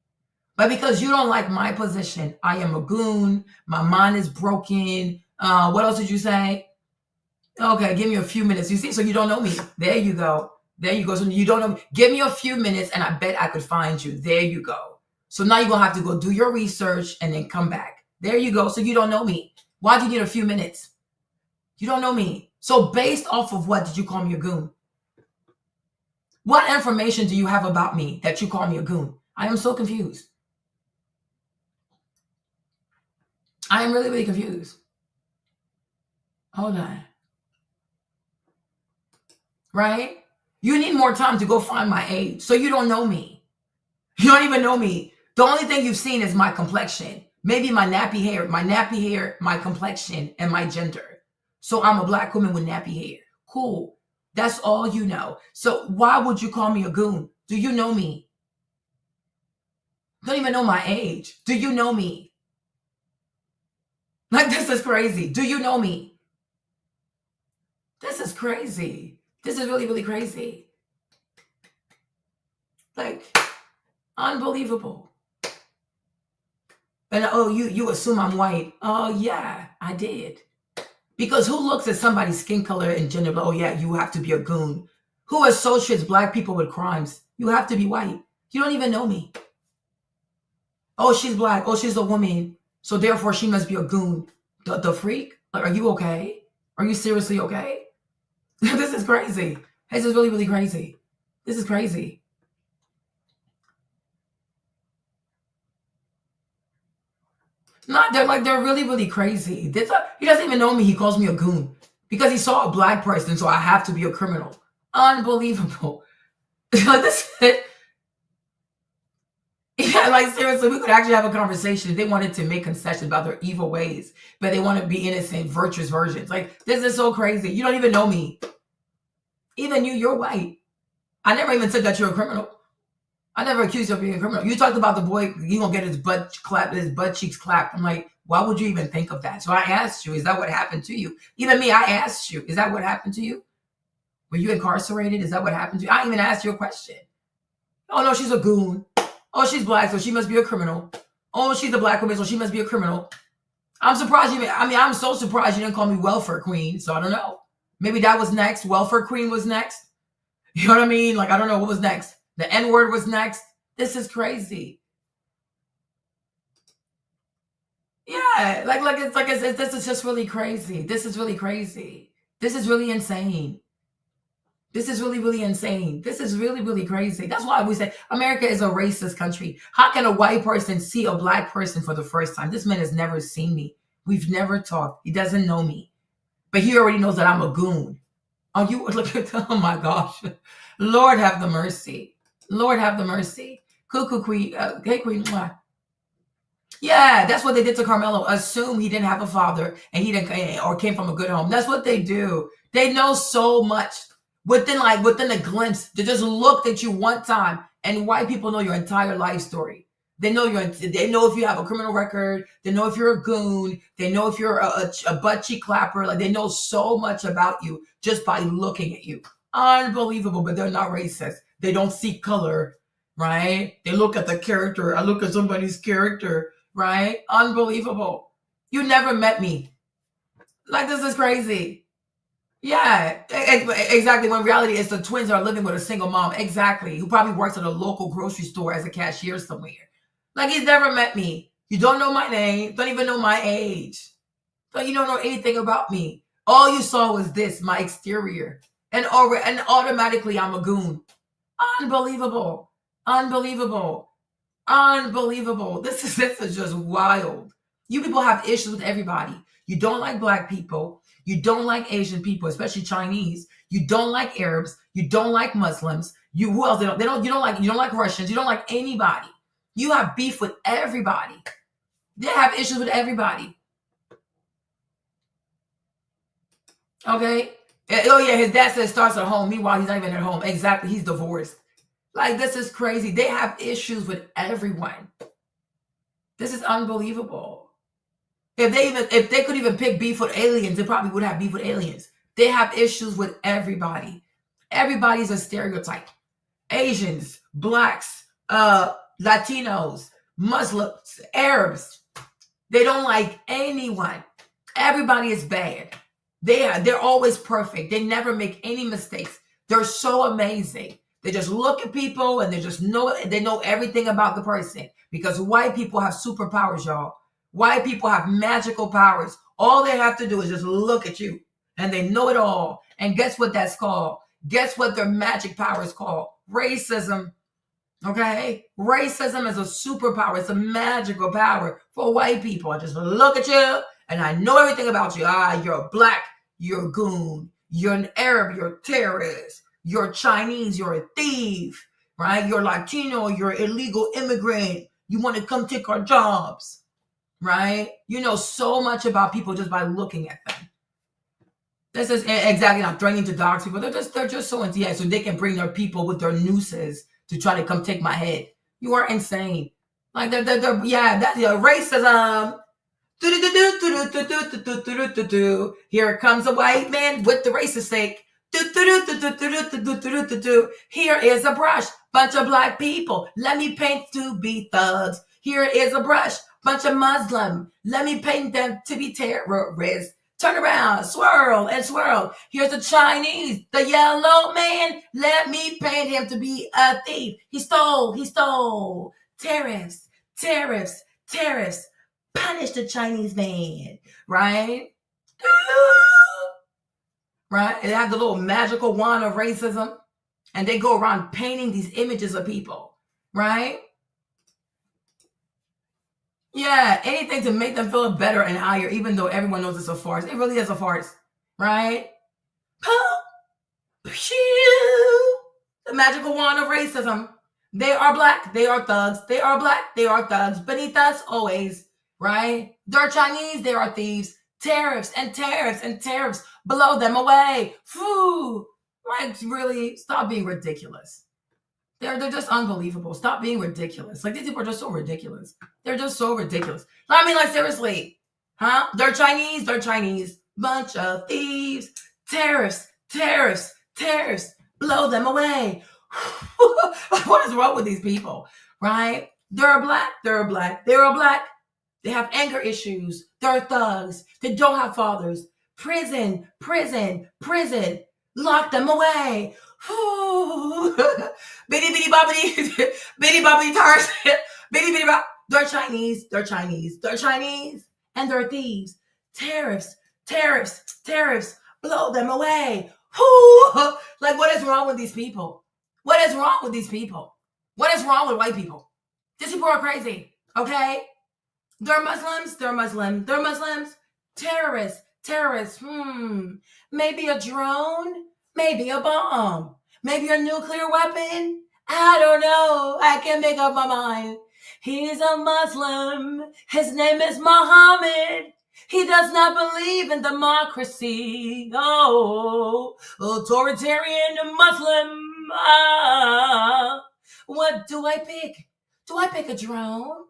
But because you don't like my position, I am a goon. My mind is broken. What else did you say? Okay, give me a few minutes. You see, so you don't know me. There you go. There you go. So you don't know me. Give me a few minutes and I bet I could find you. There you go. So now you're going to have to go do your research and then come back. There you go. So you don't know me. Why do you need a few minutes? You don't know me. So based off of what did you call me a goon? What information do you have about me that you call me a goon? I am so confused. I am really, really confused. Hold on. Right? You need more time to go find my age. So you don't know me. You don't even know me. The only thing you've seen is my complexion. Maybe my nappy hair, my complexion, and my gender. So I'm a black woman with nappy hair. Cool. That's all you know. So why would you call me a goon? Do you know me? Don't even know my age. Do you know me? Like, this is crazy. Do you know me? This is crazy. This is really, really crazy. Like, unbelievable. And oh, you assume I'm white. Oh, yeah, I did. Because who looks at somebody's skin color and gender? Oh, yeah, you have to be a goon. Who associates black people with crimes? You have to be white. You don't even know me. Oh, she's black. Oh, she's a woman. So therefore, she must be a goon. The freak? Like, are you okay? Are you seriously okay? This is crazy. This is really, really crazy. This is crazy. They're really, really crazy. He doesn't even know me. He calls me a goon because he saw a black person, so I have to be a criminal. Unbelievable. Like this. Yeah, like seriously, we could actually have a conversation if they wanted to make concessions about their evil ways, but they want to be innocent, virtuous versions. Like, this is so crazy. You don't even know me. Even you're white. I never even said that you're a criminal. I never accused you of being a criminal. You talked about the boy, he gonna get his butt cheeks clapped. I'm like, why would you even think of that? So I asked you, is that what happened to you? Even me, I asked you, is that what happened to you? Were you incarcerated? Is that what happened to you? I didn't even ask you a question. Oh no, she's a goon. Oh, she's black, so she must be a criminal. Oh, she's a black woman, so she must be a criminal. I'm surprised I'm so surprised you didn't call me welfare queen, so I don't know. Maybe that was next. Welfare queen was next. You know what I mean? Like, I don't know what was next. The N-word was next. This is crazy. Yeah, this is just really crazy. This is really crazy. This is really insane. This is really, really insane. This is really, really crazy. That's why we say America is a racist country. How can a white person see a black person for the first time? This man has never seen me. We've never talked. He doesn't know me. But he already knows that I'm a goon. Oh, you look at, oh my gosh. Lord have the mercy. Lord have the mercy. Cuckoo queen. Hey, queen. Mwah. Yeah, that's what they did to Karmelo. Assume he didn't have a father and he didn't, or came from a good home. That's what they do. They know so much. Within a glimpse, they just looked at you one time, and white people know your entire life story. They know they know if you have a criminal record. They know if you're a goon. They know if you're a butt cheek clapper. Like, they know so much about you just by looking at you. Unbelievable, but they're not racist. They don't see color, right? They look at the character. I look at somebody's character, right? Unbelievable. You never met me. Like, this is crazy. Yeah, exactly. When reality is the twins are living with a single mom. Exactly. Who probably works at a local grocery store as a cashier somewhere. Like he's never met me. You don't know my name. Don't even know my age. So you don't know anything about me. All you saw was this, my exterior. And automatically I'm a goon. Unbelievable. Unbelievable. Unbelievable. This is just wild. You people have issues with everybody. You don't like black people. You don't like Asian people, especially Chinese. You don't like Arabs. You don't like Muslims. You who else? You don't like Russians. You don't like anybody. You have beef with everybody. They have issues with everybody. Okay? Oh yeah, his dad says starts at home. Meanwhile, he's not even at home. Exactly. He's divorced. Like, this is crazy. They have issues with everyone. This is unbelievable. If they could even pick beef with aliens, they probably would have beef with aliens. They have issues with everybody. Everybody's a stereotype. Asians, blacks, Latinos, Muslims, Arabs. They don't like anyone. Everybody is bad. They're always perfect. They never make any mistakes. They're so amazing. They just look at people and they know everything about the person, because white people have superpowers, y'all. White people have magical powers. All they have to do is just look at you and they know it all. And guess what that's called? Guess what their magic power is called? Racism. Okay? Racism is a superpower. It's a magical power for white people. I just look at you and I know everything about you. You're a black, you're a goon. You're an Arab, you're a terrorist. You're Chinese, you're a thief, right? You're Latino, you're an illegal immigrant. You want to come take our jobs, right? You know so much about people just by looking at them. This is exactly not threatening to dox people. They're just so into so they can bring their people with their nooses to try to come take my head. You are insane. Like that's racism. Here comes a white man with the racist stick. Here is a brush, bunch of black people. Let me paint to be thugs. Here is a brush, bunch of Muslim. Let me paint them to be terrorists. Turn around, swirl and swirl. Here's a Chinese, the yellow man. Let me paint him to be a thief. He stole. Tariffs. Punish the Chinese man, right? Right? They have the little magical wand of racism, and they go around painting these images of people, right? Yeah, anything to make them feel better and higher, even though everyone knows it's a farce. It really is a farce, right? The magical wand of racism. They are black, they are thugs. They are black, they are thugs. Beneath us, always, right? They're Chinese, they are thieves. Tariffs. Blow them away. Phew. Like, really, stop being ridiculous. They're just unbelievable. Stop being ridiculous. Like, these people are just so ridiculous. They're just so ridiculous. I mean, like, seriously. Huh? They're Chinese. Bunch of thieves. Tariffs. Blow them away. What is wrong with these people? Right? They're black. They have anger issues. They're thugs. They don't have fathers. Prison. Lock them away. Bitty bobbity tars. Bitty bop. They're Chinese. And they're thieves. Tariffs. Blow them away. Like, what is wrong with these people? What is wrong with white people? These people are crazy. Okay? They're Muslims. Terrorists. Maybe a drone. Maybe a bomb. Maybe a nuclear weapon. I don't know. I can't make up my mind. He's a Muslim. His name is Muhammad. He does not believe in democracy. Oh, authoritarian Muslim. What do I pick? Do I pick a drone?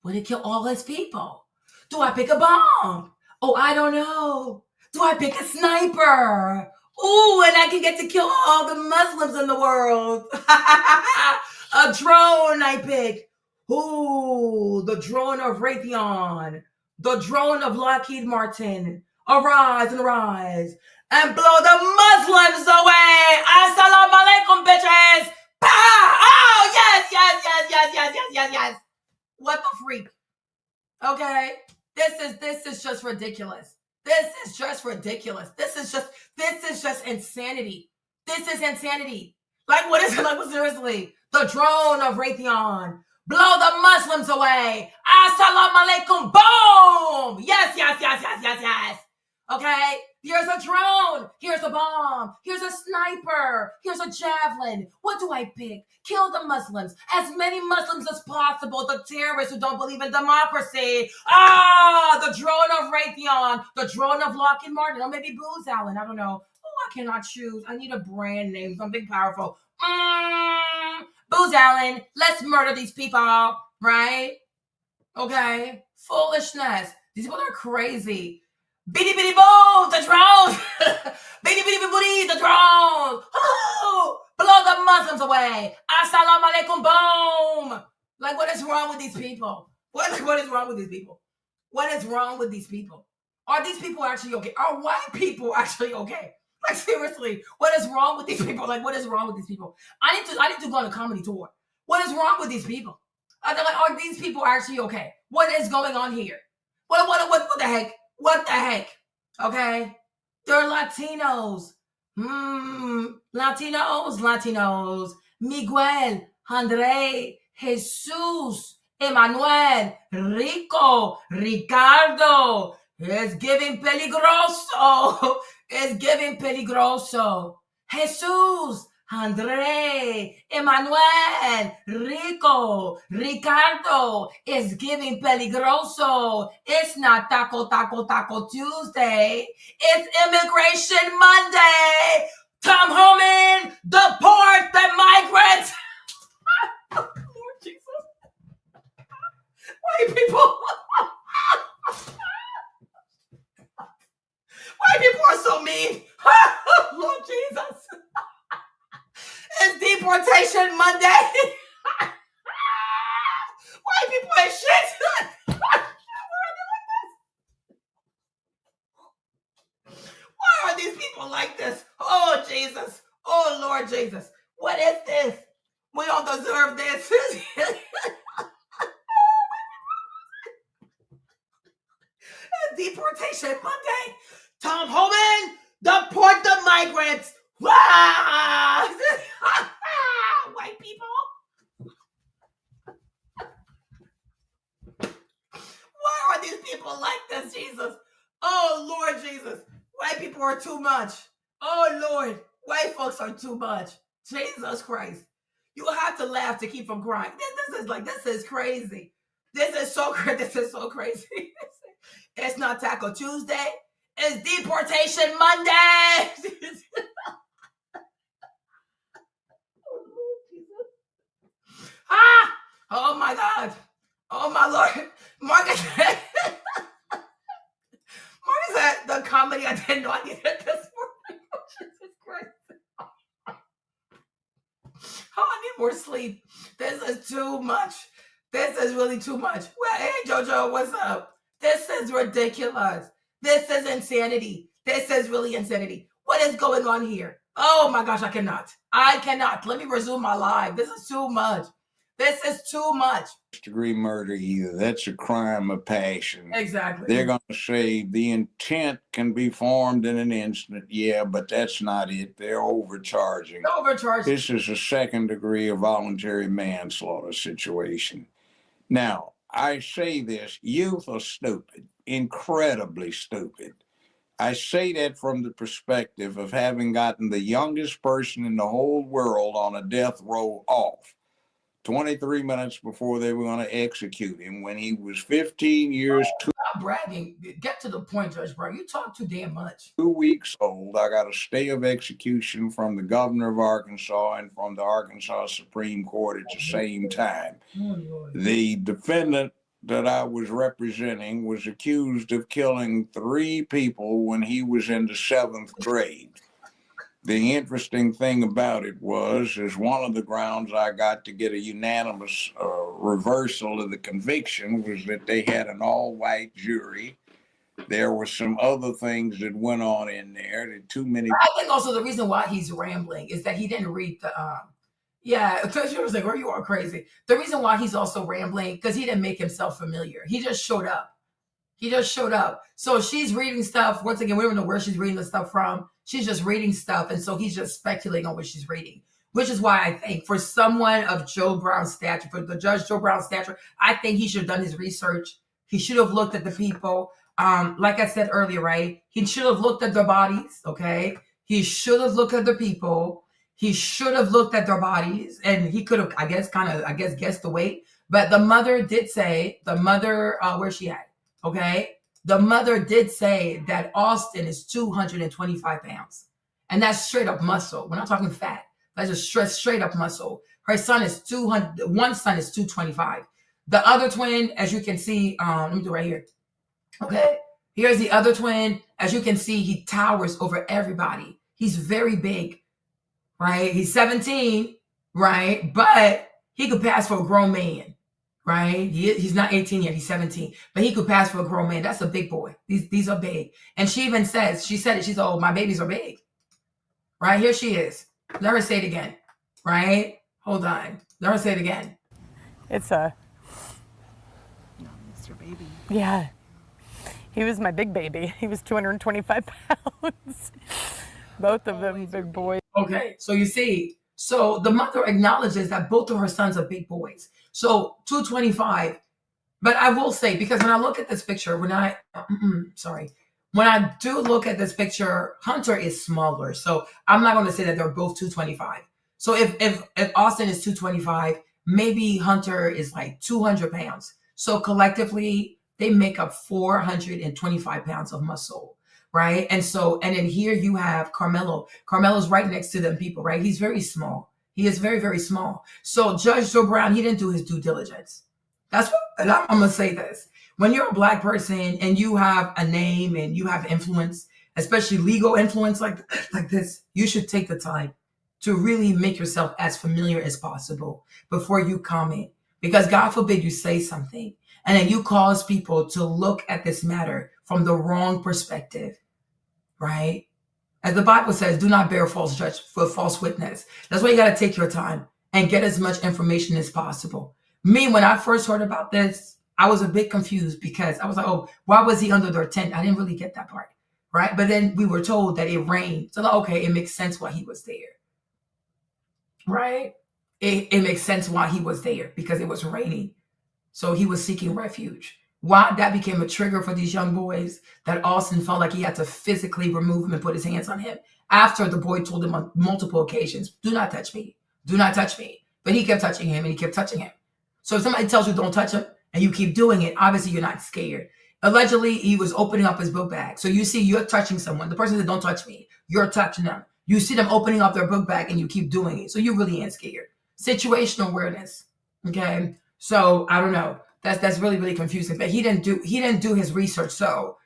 Would it kill all his people? Do I pick a bomb? Oh, I don't know. Do I pick a sniper? Ooh, and I can get to kill all the Muslims in the world. A drone I pick. Ooh, the drone of Raytheon. The drone of Lockheed Martin. Arise and rise. and blow the Muslims away. Assalamu alaikum, bitches. Pow! Oh, yes. What the freak? Okay, this is just ridiculous. This is just ridiculous. This is just insanity. This is insanity. Like, what is it? Like, seriously, the drone of Raytheon. Blow the Muslims away. Assalamu alaikum. Boom. Yes. Okay, here's a drone. Here's a bomb. Here's a sniper. Here's a javelin. What do I pick? Kill the Muslims. As many Muslims as possible. The terrorists who don't believe in democracy. The drone of Raytheon. The drone of Lockheed Martin. Or maybe Booz Allen. I don't know. Oh, I cannot choose. I need a brand name. Something powerful. Booz Allen. Let's murder these people. Right? Okay. Foolishness. These people are crazy. Bitty bitty boom, the drones! Bitty bitty bitty, the drones! Oh, blow the Muslims away! Assalamu alaikum, boom! Like, what is wrong with these people? What is wrong with these people? What is wrong with these people? Are these people actually okay? Are white people actually okay? Like, seriously, what is wrong with these people? Like, what is wrong with these people? I need to go on a comedy tour. What is wrong with these people? Are these people actually okay? What is going on here? What the heck? What the heck? Okay? They're Latinos. Latinos. Miguel, Andre, Jesus, Emmanuel, Rico, Ricardo. It's giving peligroso. It's giving peligroso. Jesus, Andre, Emmanuel, Rico, Ricardo is giving peligroso. It's not Taco Tuesday. It's Immigration Monday. Come home in, deport the migrants. Lord Jesus. White people. White people are so mean. Lord Jesus. It's deportation Monday. White people ain't shit. Why are these people like this? Oh, Jesus. Oh, Lord Jesus. What is this? We don't deserve this. Deportation Monday. Tom Homan, deport the migrants. White people. Why are these people like this, Jesus? Oh, Lord Jesus. White people are too much. Oh, Lord. White folks are too much. Jesus Christ. You have to laugh to keep from crying. This is crazy. This is so crazy. It's not Taco Tuesday. It's deportation Monday. Oh my God. Oh my Lord. Marcus said, the comedy I didn't know I needed this morning. Oh, Jesus Christ. Oh, I need more sleep. This is too much. This is really too much. Well, hey, JoJo, what's up? This is ridiculous. This is insanity. This is really insanity. What is going on here? Oh my gosh, I cannot. Let me resume my live. This is too much. This is too much. Degree murder either. That's a crime of passion. Exactly. They're going to say the intent can be formed in an instant. Yeah, but that's not it. They're overcharging. This is a second degree of voluntary manslaughter situation. Now, I say this, youth are stupid, incredibly stupid. I say that from the perspective of having gotten the youngest person in the whole world on a death row off 23 minutes before they were going to execute him when he was 15 years Stop bragging. Get to the point, Judge Brown. You talk too damn much. 2 weeks old. I got a stay of execution from the governor of Arkansas and from the Arkansas Supreme Court at the same time. The defendant that I was representing was accused of killing 3 people when he was in the 7th grade. The interesting thing about it is one of the grounds I got to get a unanimous reversal of the conviction was that they had an all-white jury There were some other things that went on in there that too many. I think also the reason why he's rambling is that he didn't read the yeah, because she was like, "Oh, you are crazy." The reason why he's also rambling because he didn't make himself familiar. He just showed up. He just showed up. So she's reading stuff. Once again, we don't know where she's reading the stuff from. She's just reading stuff, and so he's just speculating on what she's reading. Which is why I think for someone of Joe Brown's stature, for the Judge Joe Brown's stature, I think he should have done his research. He should have looked at the people. Like I said earlier, right? He should have looked at their bodies, okay? He should have looked at the people. He should have looked at their bodies, and he could have, I guess, guessed the weight. But the mother did say, where's she at? Okay? The mother did say that Austin is 225 pounds. And that's straight up muscle. We're not talking fat. That's just straight up muscle. Her son is 200. One son is 225. The other twin, as you can see, let me do it right here. Okay, here's the other twin. As you can see, he towers over everybody. He's very big, right? He's 17, right? But he could pass for a grown man, right? He's not 18 yet. He's 17, but he could pass for a grown man. That's a big boy. These are big. And she even says, she said it. She's, oh, my babies are big, right? Here she is. Let her say it again, right? Hold on. Let her say it again. It's a, It's your baby. yeah. He was my big baby. He was 225 pounds. Both of them big boys. Okay, so you see, so the mother acknowledges that both of her sons are big boys. So 225, but I will say, because when I look at this picture, when I do look at this picture, Hunter is smaller. So I'm not going to say that they're both 225. So if Austin is 225, maybe Hunter is like 200 pounds. So collectively, they make up 425 pounds of muscle, right? And then here you have Karmelo. Karmelo's right next to them people, right? He's very small. He is very, very small. So Judge Joe Brown, he didn't do his due diligence. That's what, and I'm going to say this. When you're a Black person and you have a name and you have influence, especially legal influence like this, you should take the time to really make yourself as familiar as possible before you comment. Because God forbid you say something and then you cause people to look at this matter from the wrong perspective, right? As the Bible says, do not bear false witness. That's why you got to take your time and get as much information as possible. Me, when I first heard about this, I was a bit confused because I was like, oh, why was he under their tent? I didn't really get that part, right? But then we were told that it rained. So, okay, it makes sense why he was there, right? It makes sense why he was there because it was raining. So he was seeking refuge. Why that became a trigger for these young boys that Austin felt like he had to physically remove him and put his hands on him after the boy told him on multiple occasions, do not touch me. Do not touch me. But he kept touching him and he kept touching him. So if somebody tells you don't touch him and you keep doing it, obviously you're not scared. Allegedly, he was opening up his book bag. So you see you're touching someone. The person said don't touch me. You're touching them. You see them opening up their book bag and you keep doing it. So you really ain't scared. Situational awareness. Okay. So I don't know. That's really, really confusing. But he didn't do his research. So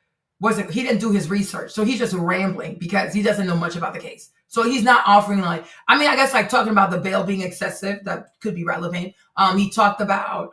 he didn't do his research. So he's just rambling because he doesn't know much about the case. So he's not offering I guess talking about the bail being excessive, that could be relevant. He talked about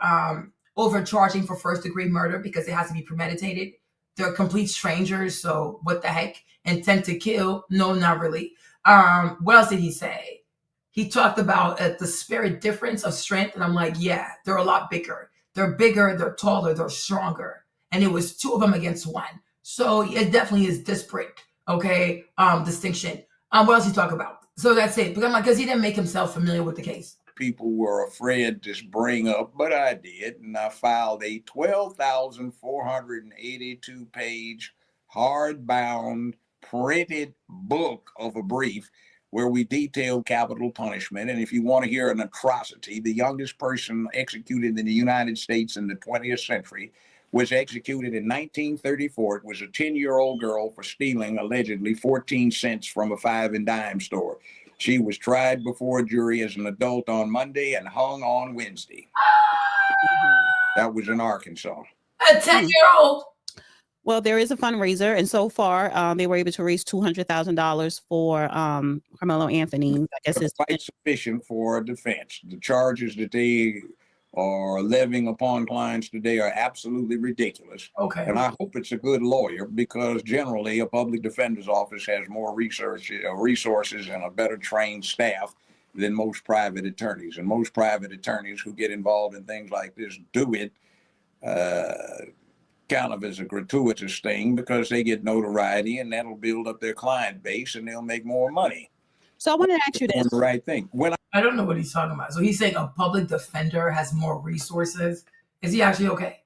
overcharging for first degree murder because it has to be premeditated. They're complete strangers. So what the heck? Intent to kill? No, not really. What else did he say? He talked about a disparate difference of strength. And I'm like, yeah, they're a lot bigger. They're bigger, they're taller, they're stronger. And it was two of them against one. So it definitely is disparate, okay, distinction. What else he talk about? So that's it. Because he didn't make himself familiar with the case. People were afraid to bring up, but I did. And I filed a 12,482 page hardbound printed book of a brief where we detailed capital punishment. And if you want to hear an atrocity, the youngest person executed in the United States in the 20th century was executed in 1934. It was a 10-year-old girl for stealing allegedly 14 cents from a 5 and dime store. She was tried before a jury as an adult on Monday and hung on Wednesday. That was in Arkansas. A 10-year-old. Well, there is a fundraiser, and so far they were able to raise $200,000 for Karmelo Anthony. I guess it's quite sufficient for a defense. The charges that they or levying upon clients today are absolutely ridiculous. Okay. And I hope it's a good lawyer, because generally a public defender's office has more resources and a better trained staff than most private attorneys. And most private attorneys who get involved in things like this do it kind of as a gratuitous thing, because they get notoriety and that'll build up their client base and they'll make more money. So I want to ask you Doing this. the right thing. When I don't know what he's talking about. So he's saying a public defender has more resources. Is he actually okay?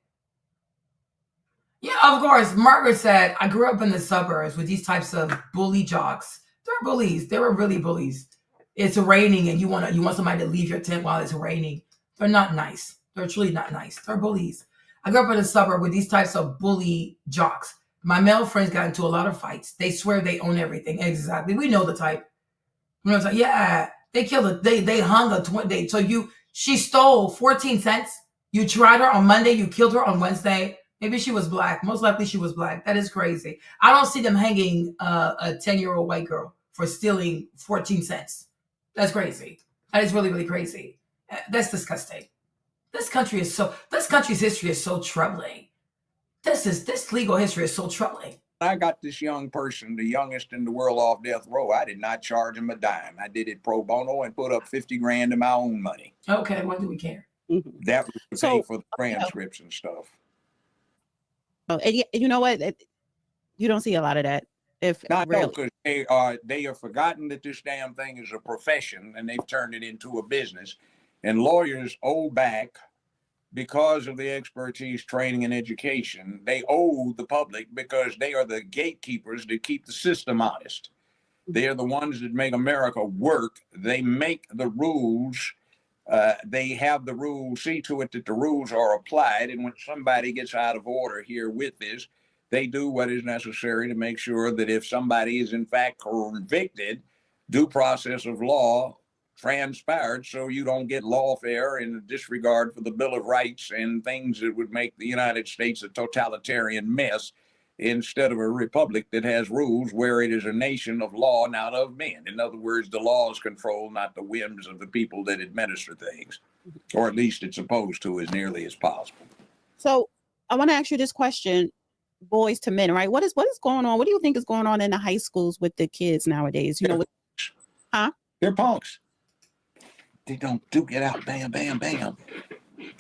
Yeah, of course. Margaret said, I grew up in the suburbs with these types of bully jocks. They're bullies. They were really bullies. It's raining and you want somebody to leave your tent while it's raining. They're not nice. They're truly not nice. They're bullies. I grew up in a suburb with these types of bully jocks. My male friends got into a lot of fights. They swear they own everything. Exactly. We know the type. You know what I'm saying? Yeah. They killed it. They hung a 20. So she stole 14 cents. You tried her on Monday. You killed her on Wednesday. Maybe she was black. Most likely she was black. That is crazy. I don't see them hanging a 10-year-old white girl for stealing 14 cents. That's crazy. That is really, really crazy. That's disgusting. This country's history is so troubling. This legal history is so troubling. I got this young person, the youngest in the world, off death row, I did not charge him a dime. I did it pro bono and put up 50 grand of my own money. Okay, why do we care? That was to pay for the transcripts and stuff. Oh, and you know what? You don't see a lot of that. Not because they have forgotten that this damn thing is a profession and they've turned it into a business. And lawyers owe back, because of the expertise, training, and education. They owe the public because they are the gatekeepers that keep the system honest. They are the ones that make America work. They make the rules. They have the rules, see to it that the rules are applied. And when somebody gets out of order here with this, they do what is necessary to make sure that if somebody is in fact convicted, due process of law transpired, so you don't get lawfare in disregard for the Bill of Rights and things that would make the United States a totalitarian mess instead of a republic that has rules, where it is a nation of law, not of men. In other words, the law is controlled, not the whims of the people that administer things, or at least it's supposed to, as nearly as possible. So I want to ask you this question, boys to men, right? What is going on? What do you think is going on in the high schools with the kids nowadays? They're punks. They don't duke it out, bam, bam, bam.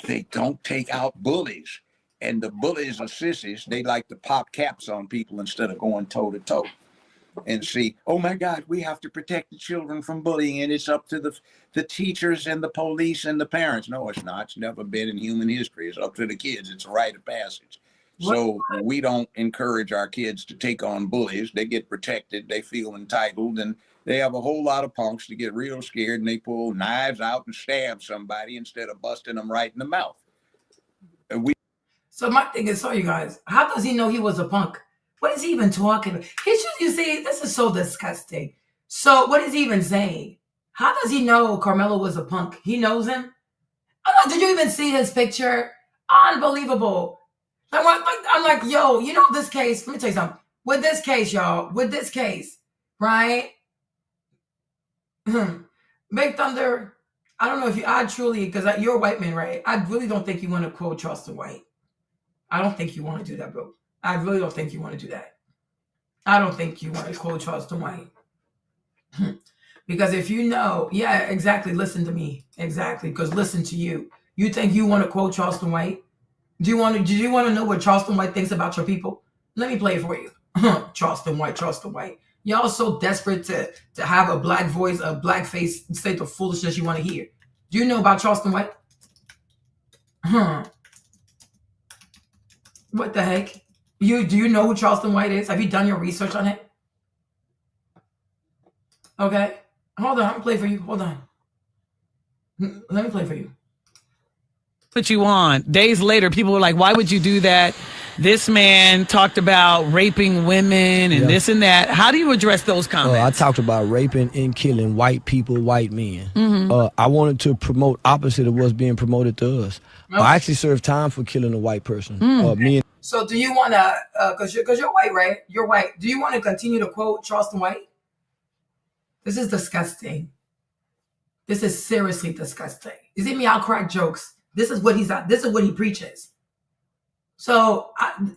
They don't take out bullies. And the bullies are sissies. They like to pop caps on people instead of going toe to toe and see, oh my God, we have to protect the children from bullying. And it's up to the teachers and the police and the parents. No, it's not. It's never been in human history. It's up to the kids. It's a rite of passage. So we don't encourage our kids to take on bullies. They get protected. They feel entitled. And they have a whole lot of punks that get real scared and they pull knives out and stab somebody instead of busting them right in the mouth. So my thing is, you guys, how does he know he was a punk? What is he even talking about? You see, this is so disgusting. So what is he even saying? How does he know Karmelo was a punk? He knows him? Did you even see his picture? Unbelievable. I'm like, yo, you know this case, let me tell you something. With this case, y'all, right? Big Thunder, I don't know if because you're a white man, right? I really don't think you want to quote Charleston White. I don't think you want to do that, bro. I really don't think you want to do that. I don't think you want to quote Charleston White. Because if you know, yeah, exactly, listen to me. Exactly, because listen to you. You think you want to quote Charleston White? Do you want to know what Charleston White thinks about your people? Let me play it for you. Charleston White. Y'all so desperate to have a black voice, a black face, say the foolishness you want to hear. Do you know about Charleston White? What the heck? Do you know who Charleston White is? Have you done your research on it? Okay. Hold on. I'm play for you. Hold on. Let me play for you. Put you on. Days later, people were like, why would you do that? This man talked about raping women and this and that. How do you address those comments? I talked about raping and killing white people, white men. I wanted to promote opposite of what's being promoted to us. Okay. I actually served time for killing a white person. So do you want to, because you're white, right? You're white. Do you want to continue to quote Charleston White? This is disgusting. This is seriously disgusting. You see me, I'll crack jokes. This is what he preaches. So,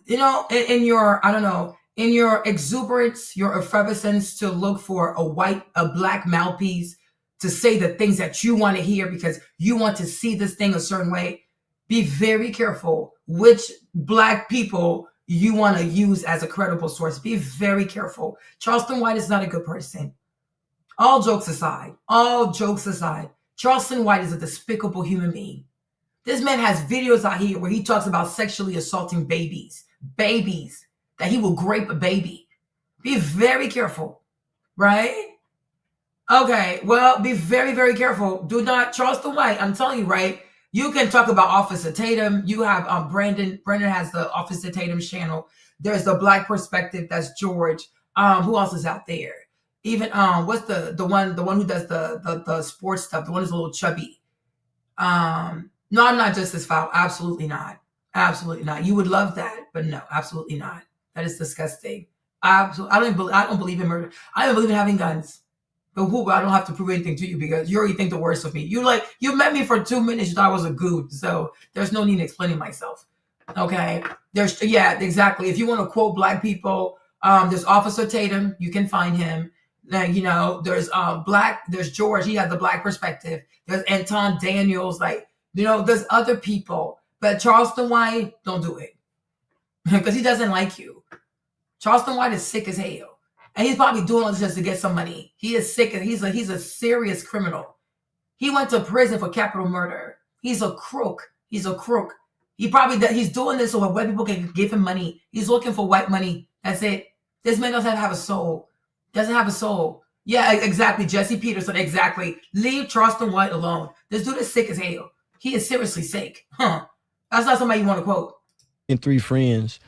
in your, I don't know, in your exuberance, your effervescence to look for a black mouthpiece to say the things that you want to hear because you want to see this thing a certain way, be very careful which black people you want to use as a credible source. Be very careful. Charleston White is not a good person. All jokes aside, Charleston White is a despicable human being. This man has videos out here where he talks about sexually assaulting babies, that he will grape a baby. Be very careful, right? Okay, well, be very, very careful. Do not, Charleston White, I'm telling you, right? You can talk about Officer Tatum. You have Brandon. Brandon has the Officer Tatum channel. There's the Black Perspective. That's George. Who else is out there? Even what's the one who does the sports stuff? The one who's a little chubby. No, I'm not just as foul. Absolutely not. Absolutely not. You would love that, but no, absolutely not. That is disgusting. Absolutely, I don't believe in murder. I don't believe in having guns. But I don't have to prove anything to you because you already think the worst of me. You met me for 2 minutes. You thought I was a goon, so there's no need in explaining myself. Okay, exactly. If you want to quote black people, there's Officer Tatum. You can find him. There's There's George. He has the Black Perspective. There's Anton Daniels. There's other people. But Charleston White, don't do it because he doesn't like you. Charleston White is sick as hell. And he's probably doing all this just to get some money. He is sick and he's a serious criminal. He went to prison for capital murder. He's a crook. He's doing this so white people can give him money. He's looking for white money. That's it. This man doesn't have a soul. Doesn't have a soul. Yeah, exactly. Jesse Peterson, exactly. Leave Charleston White alone. This dude is sick as hell. He is seriously sick. That's not somebody you want to quote. And 3 friends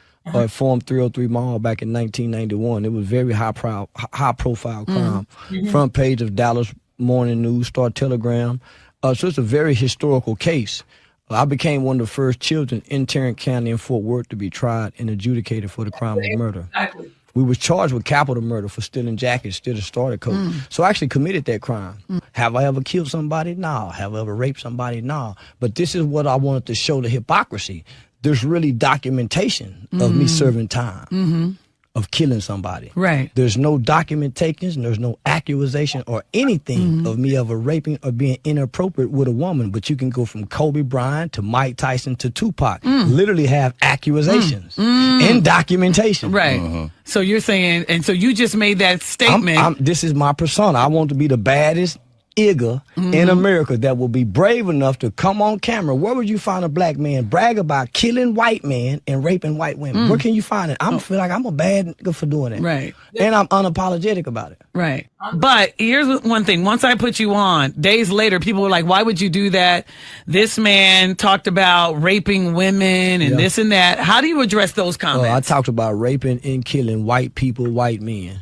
formed 303 Mall back in 1991. It was very high profile crime. Front page of Dallas Morning News, Star Telegram. So it's a very historical case. I became one of the first children in Tarrant County in Fort Worth to be tried and adjudicated for the crime of murder. Exactly. We was charged with capital murder for stealing jackets, stealing starter coat. So I actually committed that crime. Have I ever killed somebody? No. Have I ever raped somebody? No. But this is what I wanted to show the hypocrisy. There's really documentation of me serving time, of killing somebody. Right. There's no documentation, there's no accusation or anything of me ever raping or being inappropriate with a woman. But you can go from Kobe Bryant to Mike Tyson to Tupac. Literally have accusations and documentation. Right. So you're saying, and so you just made that statement. This is my persona. I want to be the baddest nigga in America that will be brave enough to come on camera. Where would you find a black man brag about killing white men and raping white women? Where can you find it? I feel like I'm a bad nigga for doing it. Right. And I'm unapologetic about it. Right. But here's one thing. Once I put you on, days later, people were like, why would you do that? This man talked about raping women and this and that. How do you address those comments? I talked about raping and killing white people, white men.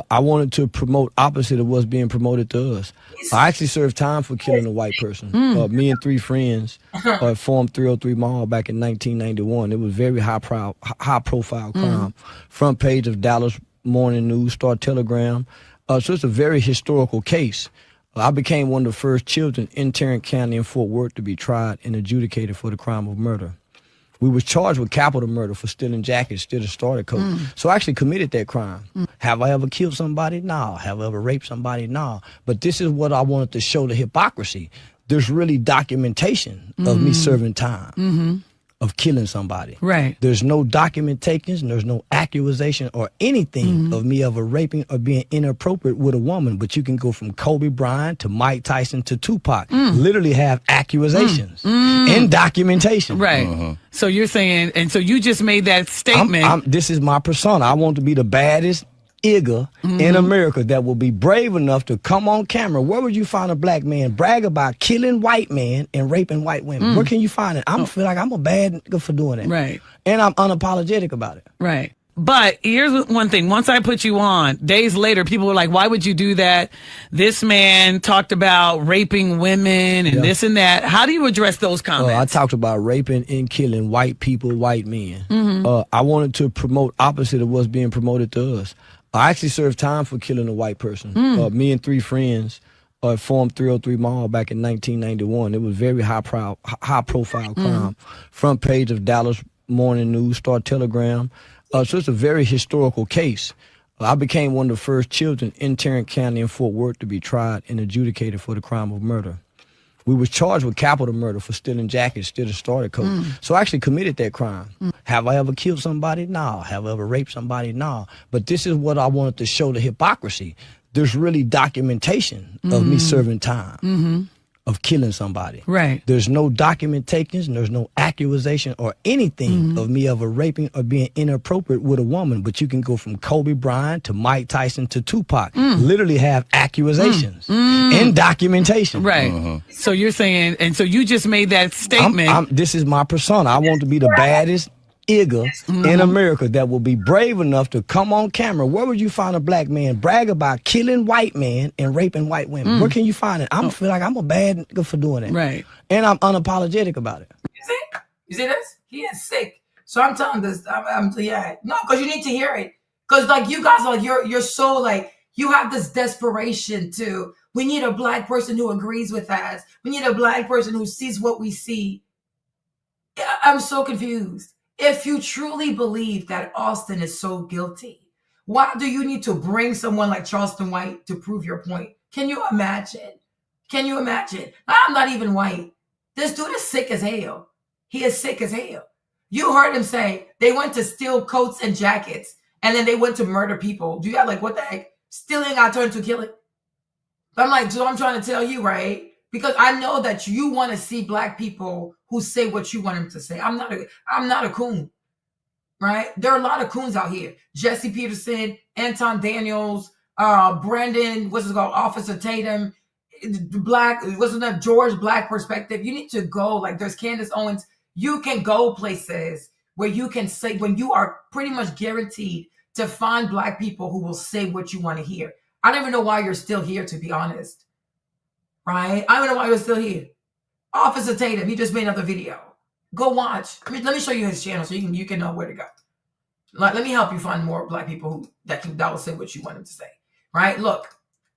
I wanted to promote opposite of what's being promoted to us. I actually served time for killing a white person. Me and 3 friends formed 303 Mall back in 1991. It was very high profile crime. Front page of Dallas Morning News, Star Telegram. So it's a very historical case. I became one of the first children in Tarrant County in Fort Worth to be tried and adjudicated for the crime of murder. We was charged with capital murder for stealing jackets, stealing starter coat. So I actually committed that crime. Have I ever killed somebody? No. Have I ever raped somebody? No. But this is what I wanted to show the hypocrisy. There's really documentation of me serving time, of killing somebody. Right. There's no documentation, there's no accusation or anything of me ever raping or being inappropriate with a woman. But you can go from Kobe Bryant to Mike Tyson to Tupac. Literally have accusations and documentation. Right. So you're saying, and so you just made that statement. This is my persona. I want to be the baddest nigga in America that will be brave enough to come on camera. Where would you find a black man brag about killing white men and raping white women? Where can you find it? I feel like I'm a bad nigga for doing it. Right. And I'm unapologetic about it. Right. But here's one thing. Once I put you on, days later, people were like, why would you do that? This man talked about raping women and this and that. How do you address those comments? I talked about raping and killing white people, white men. I wanted to promote opposite of what's being promoted to us. I actually served time for killing a white person. Me and 3 friends at Forum 303 Mall back in 1991. It was very high profile crime. Front page of Dallas Morning News, Star Telegram. So it's a very historical case. I became one of the first children in Tarrant County in Fort Worth to be tried and adjudicated for the crime of murder. We was charged with capital murder for stealing jackets, stealing starter coats. So I actually committed that crime. Have I ever killed somebody? No. Have I ever raped somebody? No. But this is what I wanted to show the hypocrisy. There's really documentation of me serving time, of killing somebody. Right. There's no documentation, there's no accusation or anything of me ever raping or being inappropriate with a woman. But you can go from Kobe Bryant to Mike Tyson to Tupac. Literally have accusations and documentation. Right. So you're saying, and so you just made that statement. This is my persona. I want to be the baddest nigga in America that will be brave enough to come on camera. Where would you find a black man brag about killing white men and raping white women? Where can you find it? I feel like I'm a bad nigga for doing that. Right. And I'm unapologetic about it. You see this? He is sick. So I'm telling this. Yeah. No, because you need to hear it. Because like you guys, like you're so like you have this desperation to. We need a black person who agrees with us. We need a black person who sees what we see. I'm so confused. If you truly believe that Austin is so guilty, why do you need to bring someone like Charleston White to prove your point? Can you imagine? Can you imagine? I'm not even white. This dude is sick as hell. He is sick as hell. You heard him say they went to steal coats and jackets, and then they went to murder people. Do you have like, what the heck? Stealing got turned to killing. But I'm like, so I'm trying to tell you, right? Because I know that you want to see black people who say what you want them to say. I'm not a coon, right? There are a lot of coons out here. Jesse Peterson, Anton Daniels, Brandon, what's it called? Officer Tatum, Black, what's it, George Black Perspective. You need to go, like there's Candace Owens. You can go places where you can say, when you are pretty much guaranteed to find black people who will say what you want to hear. I don't even know why you're still here, to be honest. Right? I don't know why you're still here. Officer Tatum, he just made another video. Go watch. Let me show you his channel so you can know where to go. Let me help you find more black people that will say what you want them to say. Right? Look,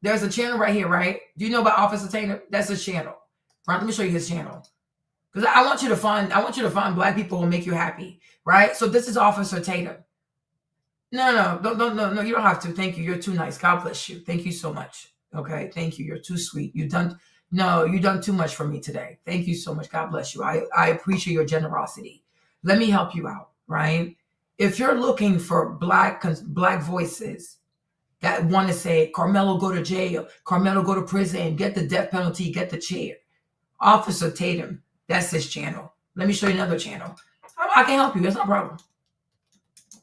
there's a channel right here, right? Do you know about Officer Tatum? That's his channel. Right? Let me show you his channel. Because I want you to find black people who will make you happy. Right? So this is Officer Tatum. No, you don't have to. Thank you. You're too nice. God bless you. Thank you so much. Okay, thank you. You're too sweet. You've done too much for me today. Thank you so much. God bless you. I appreciate your generosity. Let me help you out, right? If you're looking for black voices that want to say, Karmelo, go to jail, Karmelo, go to prison, get the death penalty, get the chair. Officer Tatum, that's his channel. Let me show you another channel. I can help you. That's no problem.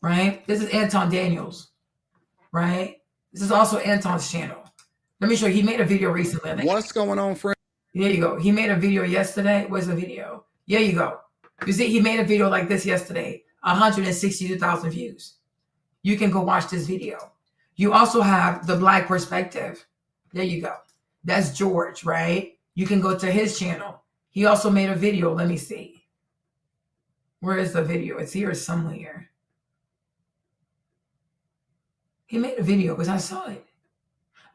Right? This is Anton Daniels. Right? This is also Anton's channel. Let me show you. He made a video recently. What's going on, friend? There you go. He made a video yesterday. Where's the video? There you go. You see, he made a video like this yesterday. 162,000 views. You can go watch this video. You also have the Black Perspective. There you go. That's George, right? You can go to his channel. He also made a video. Let me see. Where is the video? It's here somewhere. He made a video because I saw it.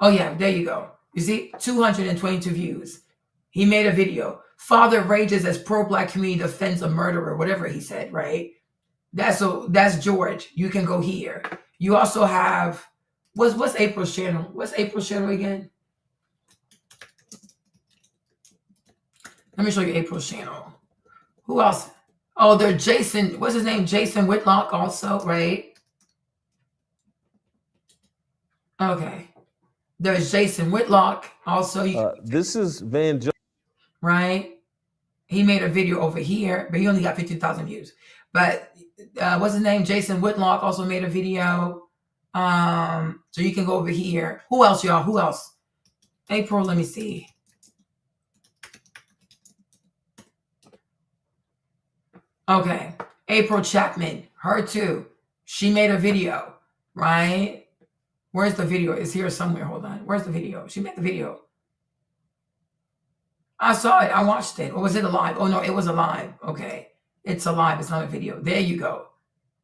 Oh, yeah, there you go. You see, 222 views. He made a video. Father rages as pro-black community defends a murderer, whatever he said, right? That's George. You can go here. You also have, what's April's channel? What's April's channel again? Let me show you April's channel. Who else? Oh, there's Jason. What's his name? Jason Whitlock also, right? Okay. There's Jason Whitlock also. This is Van Jones. Right? He made a video over here, but he only got 50,000 views. But what's his name? Jason Whitlock also made a video. So you can go over here. Who else, y'all? Who else? April, let me see. Okay. April Chapman, her too. She made a video, right? Where's the video? It's here somewhere. Hold on. Where's the video? She made the video. I saw it. I watched it. Or was it a live? Oh, no, it was a live. Okay. It's a live. It's not a video. There you go.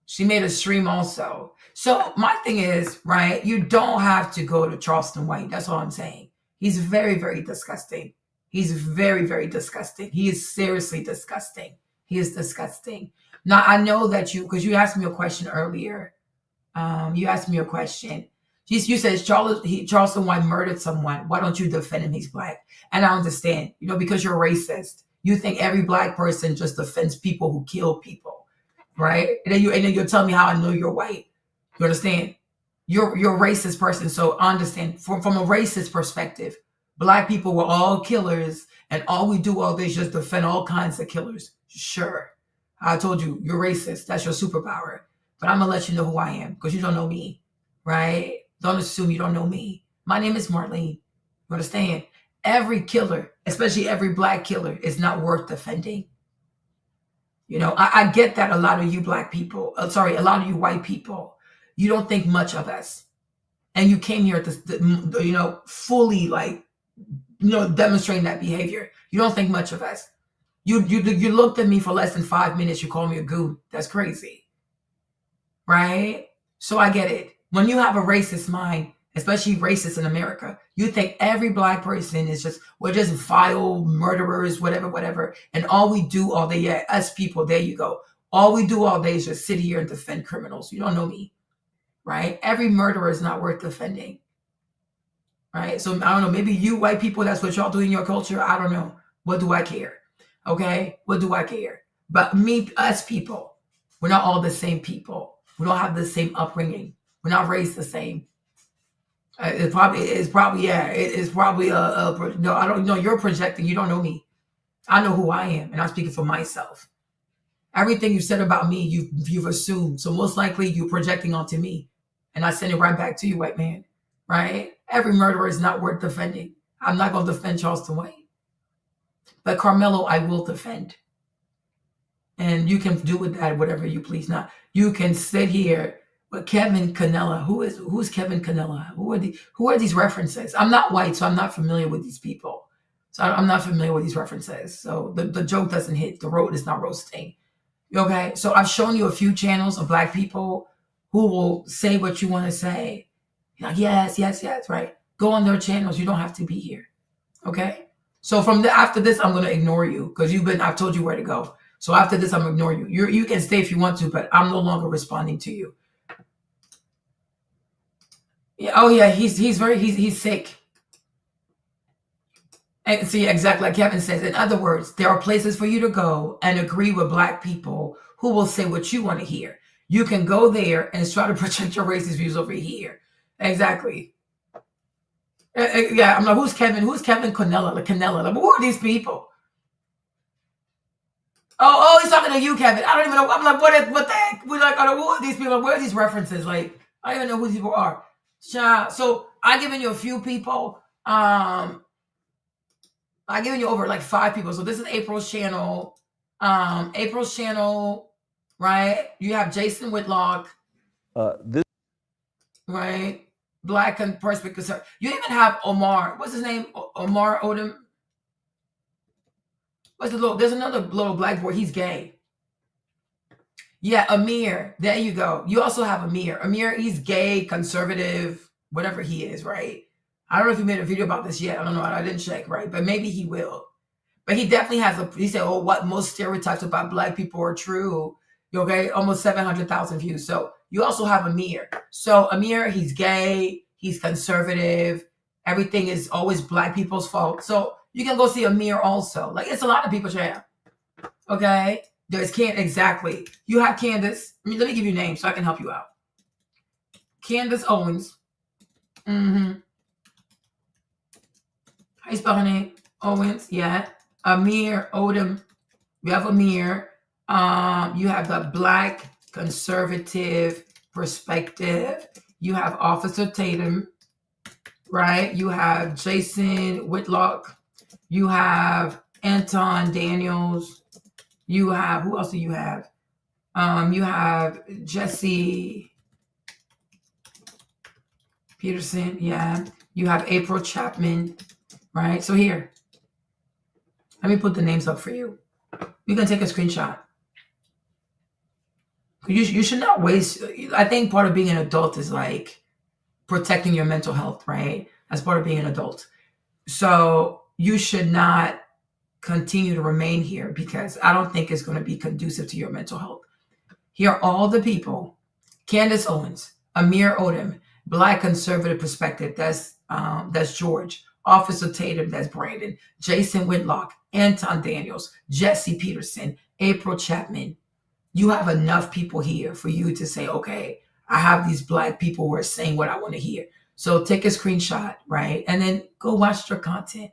She made a stream also. So my thing is, right, you don't have to go to Charleston White. That's all I'm saying. He's very, very disgusting. He's very, very disgusting. He is seriously disgusting. He is disgusting. Now, I know that because you asked me a question earlier. You asked me a question. You said Charleston White murdered someone. Why don't you defend him? He's black. And I understand, because you're racist. You think every black person just defends people who kill people, right? And then you'll tell me how I know you're white. You understand? You're a racist person. So I understand from a racist perspective, black people were all killers, and all we do all day is just defend all kinds of killers. Sure. I told you, you're racist. That's your superpower. But I'm going to let you know who I am because you don't know me, right? Don't assume you don't know me. My name is Marlene. You understand? Every killer, especially every black killer, is not worth defending. I get that a lot of you black people, a lot of you white people, you don't think much of us. And you came here to, fully demonstrating that behavior. You don't think much of us. You looked at me for less than 5 minutes. You called me a goon. That's crazy. Right? So I get it. When you have a racist mind, especially racist in America, you think every black person is we're just vile murderers, whatever. And all we do all day, us people, there you go. All we do all day is just sit here and defend criminals. You don't know me. Right? Every murderer is not worth defending. Right? So I don't know, maybe you white people, that's what y'all do in your culture. I don't know. What do I care? Okay? What do I care? But us people, we're not all the same people. We don't have the same upbringing. We're not raised the same. It's probably no, I don't know. You're projecting. You don't know me. I know who I am, and I'm speaking for myself. Everything you said about me, you've assumed. So most likely you're projecting onto me, and I send it right back to you, white man. Right? Every murderer is not worth defending. I'm not going to defend Charleston White. But Karmelo, I will defend. And you can do with that whatever you please. Now, you can sit here with Kevin Canella. Who's Kevin Canella? Who are these references? I'm not white, so I'm not familiar with these people. So I'm not familiar with these references. So the joke doesn't hit. The road is not roasting. Okay? So I've shown you a few channels of black people who will say what you want to say. You're like, yes, right? Go on their channels. You don't have to be here. Okay? So after this, I'm going to ignore you because I've told you where to go. So after this, I'm going to ignore you. You can stay if you want to, but I'm no longer responding to you. Yeah. Oh yeah. He's sick. And see, exactly like Kevin says. In other words, there are places for you to go and agree with black people who will say what you want to hear. You can go there and try to project your racist views over here. Exactly. Yeah. I'm like, who's Kevin? Who's Kevin Canella? Like, who are these people? Oh, he's talking to you, Kevin. I don't even know. I'm like, what the heck? We're like, who are these people? Where are these references? Like, I don't even know who these people are. So I've given you a few people. I've given you over like 5 people. So this is April's channel. Right? You have Jason Whitlock. Right? Black and perspective. You even have Omar. What's his name? Omar Odom. There's another little black boy. He's gay. Yeah, Amir. There you go. You also have Amir. Amir, he's gay, conservative, whatever he is, right? I don't know if he made a video about this yet. I don't know. I didn't check, right? But maybe he will. But he definitely he said, what most stereotypes about black people are true. Okay, almost 700,000 views. So you also have Amir. So Amir, he's gay, he's conservative. Everything is always black people's fault. So you can go see Amir also. Like, it's a lot of people, Chad. Okay? There's exactly. You have Candace. Let me give you names so I can help you out. Candace Owens. How you spell her name? Owens, yeah. Amir Odom. You have Amir. You have the black conservative perspective. You have Officer Tatum. Right? You have Jason Whitlock. You have Anton Daniels. You have, who else do you have? You have Jesse Peterson. Yeah. You have April Chapman. Right? So here, let me put the names up for you. You can take a screenshot. You should not waste. I think part of being an adult is like protecting your mental health, right? As part of being an adult. So you should not continue to remain here because I don't think it's going to be conducive to your mental health. Here are all the people: Candace Owens, Amir Odom, Black Conservative Perspective, that's George, Officer Tatum, that's Brandon, Jason Whitlock, Anton Daniels, Jesse Peterson, April Chapman. You have enough people here for you to say, okay, I have these Black people who are saying what I want to hear. So take a screenshot, right? And then go watch their content.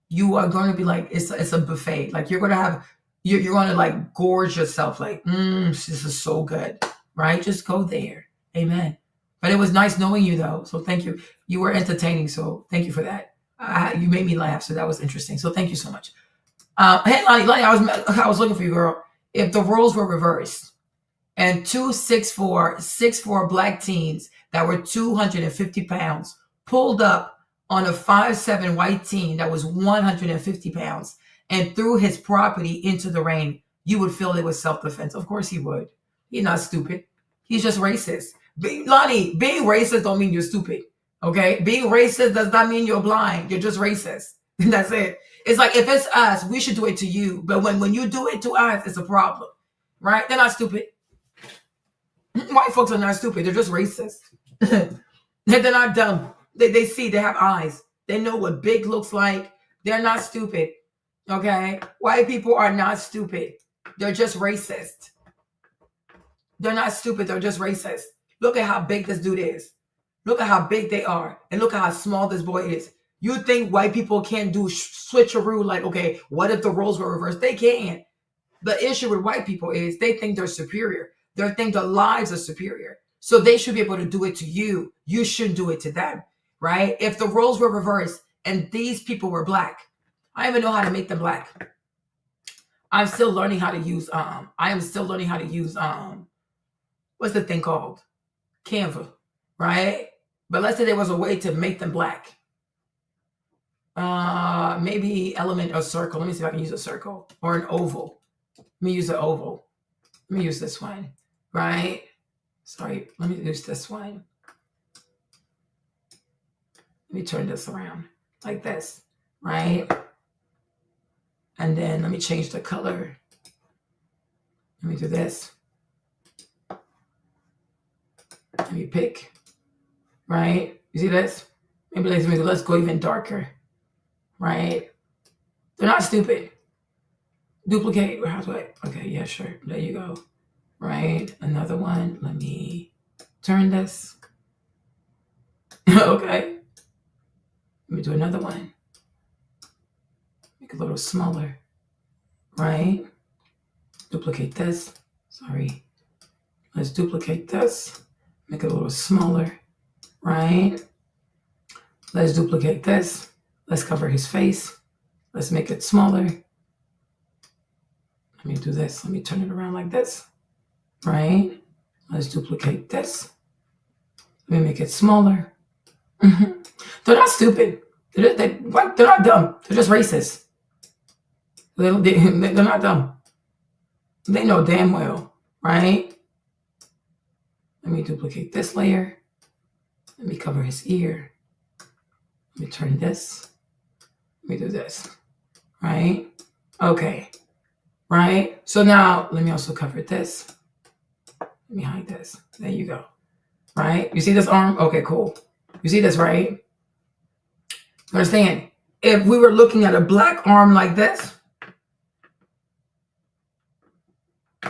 You are going to be like, it's a buffet. Like you're going to like gorge yourself like, this is so good, right? Just go there. Amen. But it was nice knowing you though. So thank you. You were entertaining. So thank you for that. You made me laugh. So that was interesting. So thank you so much. Hey, Lonnie, I was looking for you, girl. If the roles were reversed and two 6'4" Black teens that were 250 pounds pulled up on a 5'7" white teen that was 150 pounds and threw his property into the rain, you would feel it was self-defense. Of course he would. He's not stupid. He's just racist. Lonnie, being racist don't mean you're stupid. Okay? Being racist does not mean you're blind. You're just racist. That's it. It's like, if it's us, we should do it to you. But when you do it to us, it's a problem. Right? They're not stupid. White folks are not stupid. They're just racist. They're not dumb. They see, they have eyes. They know what big looks like. They're not stupid. Okay? White people are not stupid. They're just racist. They're not stupid. They're just racist. Look at how big this dude is. Look at how big they are. And look at how small this boy is. You think white people can't do switcheroo like, okay, what if the roles were reversed? They can. The issue with white people is they think they're superior. They think their lives are superior. So they should be able to do it to you. You shouldn't do it to them, right? If the roles were reversed and these people were Black, I don't even know how to make them Black. I'm still learning how to use, what's the thing called? Canva, right? But let's say there was a way to make them Black. Maybe element or circle. Let me see if I can use a circle or an oval. Let me use an oval. Let me use this one, right? Sorry, let me use this one. Let me turn this around like this, right? And then let me change the color. Let me do this. Let me pick, right? You see this? Maybe let's go even darker, right? They're not stupid. Duplicate. How do I? Okay, yeah, sure. There you go. Right. Another one. Let me turn this. Okay. Let me do another one. Make it a little smaller. Right. Duplicate this. Sorry. Let's duplicate this. Make it a little smaller. Right. Let's duplicate this. Let's cover his face. Let's make it smaller. Let me do this. Let me turn it around like this. Right? Let's duplicate this. Let me make it smaller. They're not stupid. They're not dumb. They're just racist. They're not dumb. They know damn well, right? Let me duplicate this layer. Let me cover his ear. Let me turn this. Let me do this. Right? Okay. Right? So now let me also cover this. Let me hide this. There you go. Right? You see this arm? Okay, cool. You see this, right? You understand? If we were looking at a Black arm like this.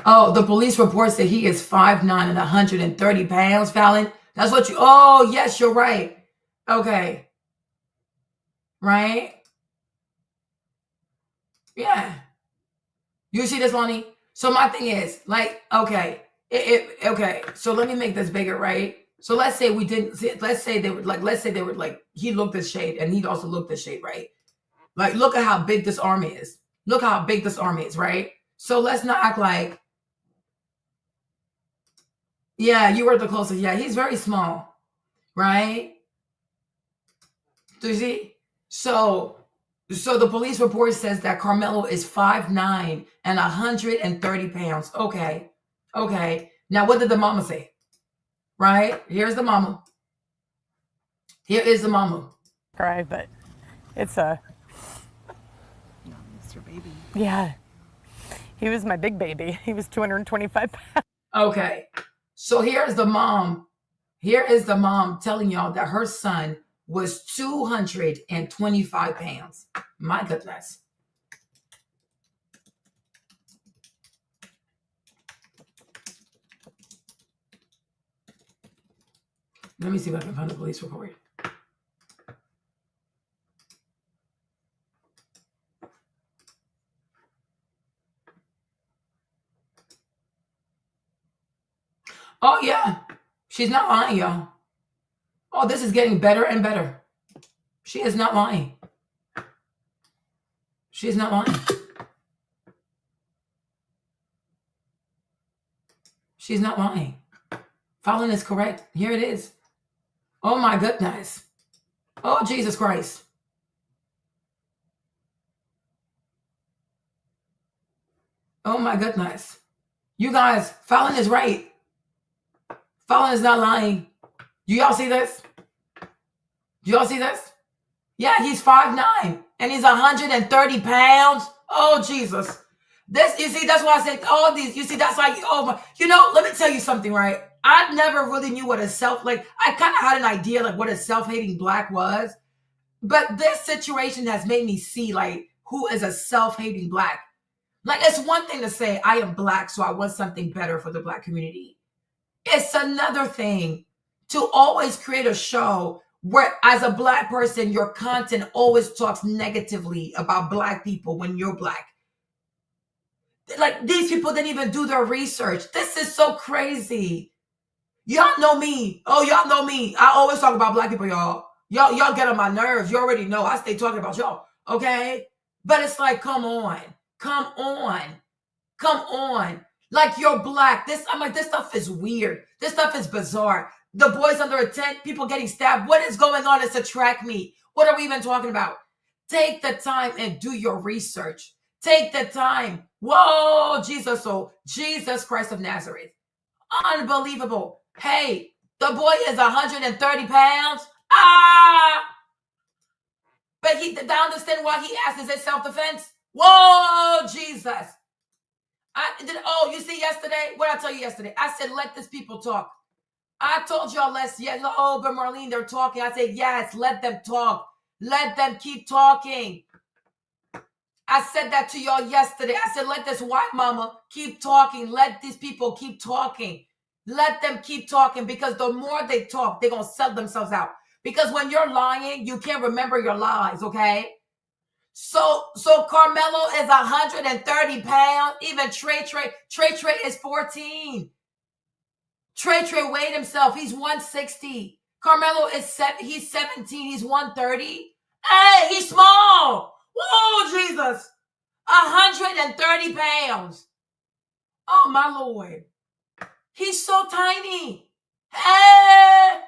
Oh, the police report said he is 5'9" and 130 pounds, Fallon. That's what you, oh, yes, you're right. Okay. Right? Yeah. You see this, Lonnie? So my thing is, like, okay. Okay, so let me make this bigger, right? So let's say they were like, he looked this shade and he'd also look this shade, right? Like, look at how big this arm is. Look how big this arm is, right? So let's not act like, yeah, you were the closest. Yeah, he's very small, right? Do you see? So the police report says that Karmelo is 5'9" and 130 pounds. Okay. Okay. Now, what did the mama say? Right? Here's the mama. Here is the mama. Right, but It's a, It's your baby. yeah. He was my big baby. He was 225 pounds. Okay. So here's the mom. Here is the mom telling y'all that her son was 225 pounds. My goodness. Let me see if I can find the police report. Oh, yeah. She's not lying, y'all. Oh, this is getting better and better. She is not lying. She is not lying. She's not lying. Fallon is correct. Here it is. Oh, my goodness. Oh, Jesus Christ. Oh, my goodness. You guys, Fallon is right. Fallon is not lying. Do y'all see this? Do y'all see this? Yeah, he's 5'9", and he's 130 pounds. Oh, Jesus. This, you see, that's why I said all these, you see, that's like, oh my, you know, let me tell you something, right? I never really knew what a I kind of had an idea, like, what a self-hating black was. But this situation has made me see, like, who is a self-hating black. Like, it's one thing to say, I am black, so I want something better for the black community. It's another thing to always create a show where, as a black person, your content always talks negatively about black people when you're black. Like, these people didn't even do their research. This is so crazy. Y'all know me. Oh, y'all know me. I always talk about black people, y'all. Y'all get on my nerves. You already know. I stay talking about y'all. Okay? But it's like, come on. Come on. Come on. Like, you're black. I'm like, this stuff is weird. This stuff is bizarre. The boys under a tent, people getting stabbed. What is going on? It's a track meet. What are we even talking about? Take the time and do your research. Take the time. Whoa, Jesus. Oh, Jesus Christ of Nazareth. Unbelievable. Hey, the boy is 130 pounds. Ah! But I understand why he asked. Is it self-defense? Whoa, Jesus. You see yesterday? What did I tell you yesterday? I said, let these people talk. I told y'all but Marlene, they're talking. I said, yes, let them talk. Let them keep talking. I said that to y'all yesterday. I said, let this white mama keep talking. Let these people keep talking. Let them keep talking, because the more they talk, they're going to sell themselves out. Because when you're lying, you can't remember your lies, okay? So Karmelo is 130 pounds. Even Trey is 14. Trey weighed himself. He's 160. Karmelo he's 17. He's 130. Hey, he's small. Whoa, Jesus. 130 pounds. Oh, my Lord. He's so tiny. Hey.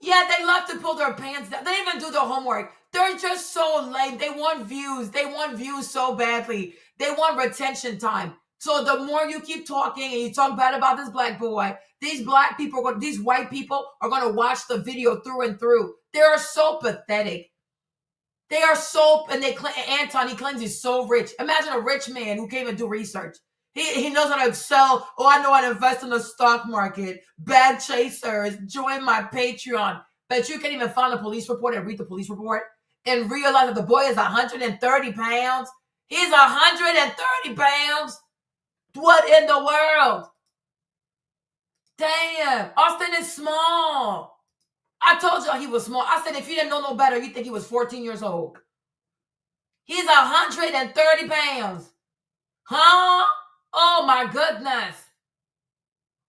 Yeah, they love to pull their pants down. They didn't even do their homework. They're just so lame. They want views. They want views so badly. They want retention time. So the more you keep talking and you talk bad about this black boy, these white people are going to watch the video through and through. They are so pathetic. They are so, and Anton, he claims he's so rich. Imagine a rich man who came and do research. He knows how to sell. Oh, I know how to invest in the stock market. Bad chasers, join my Patreon. But you can't even find a police report and read the police report and realize that the boy is 130 pounds. He's 130 pounds. What in the world? Damn. Austin is small. I told y'all he was small. I said, if you didn't know no better, you think he was 14 years old. He's 130 pounds. Huh? Oh, my goodness.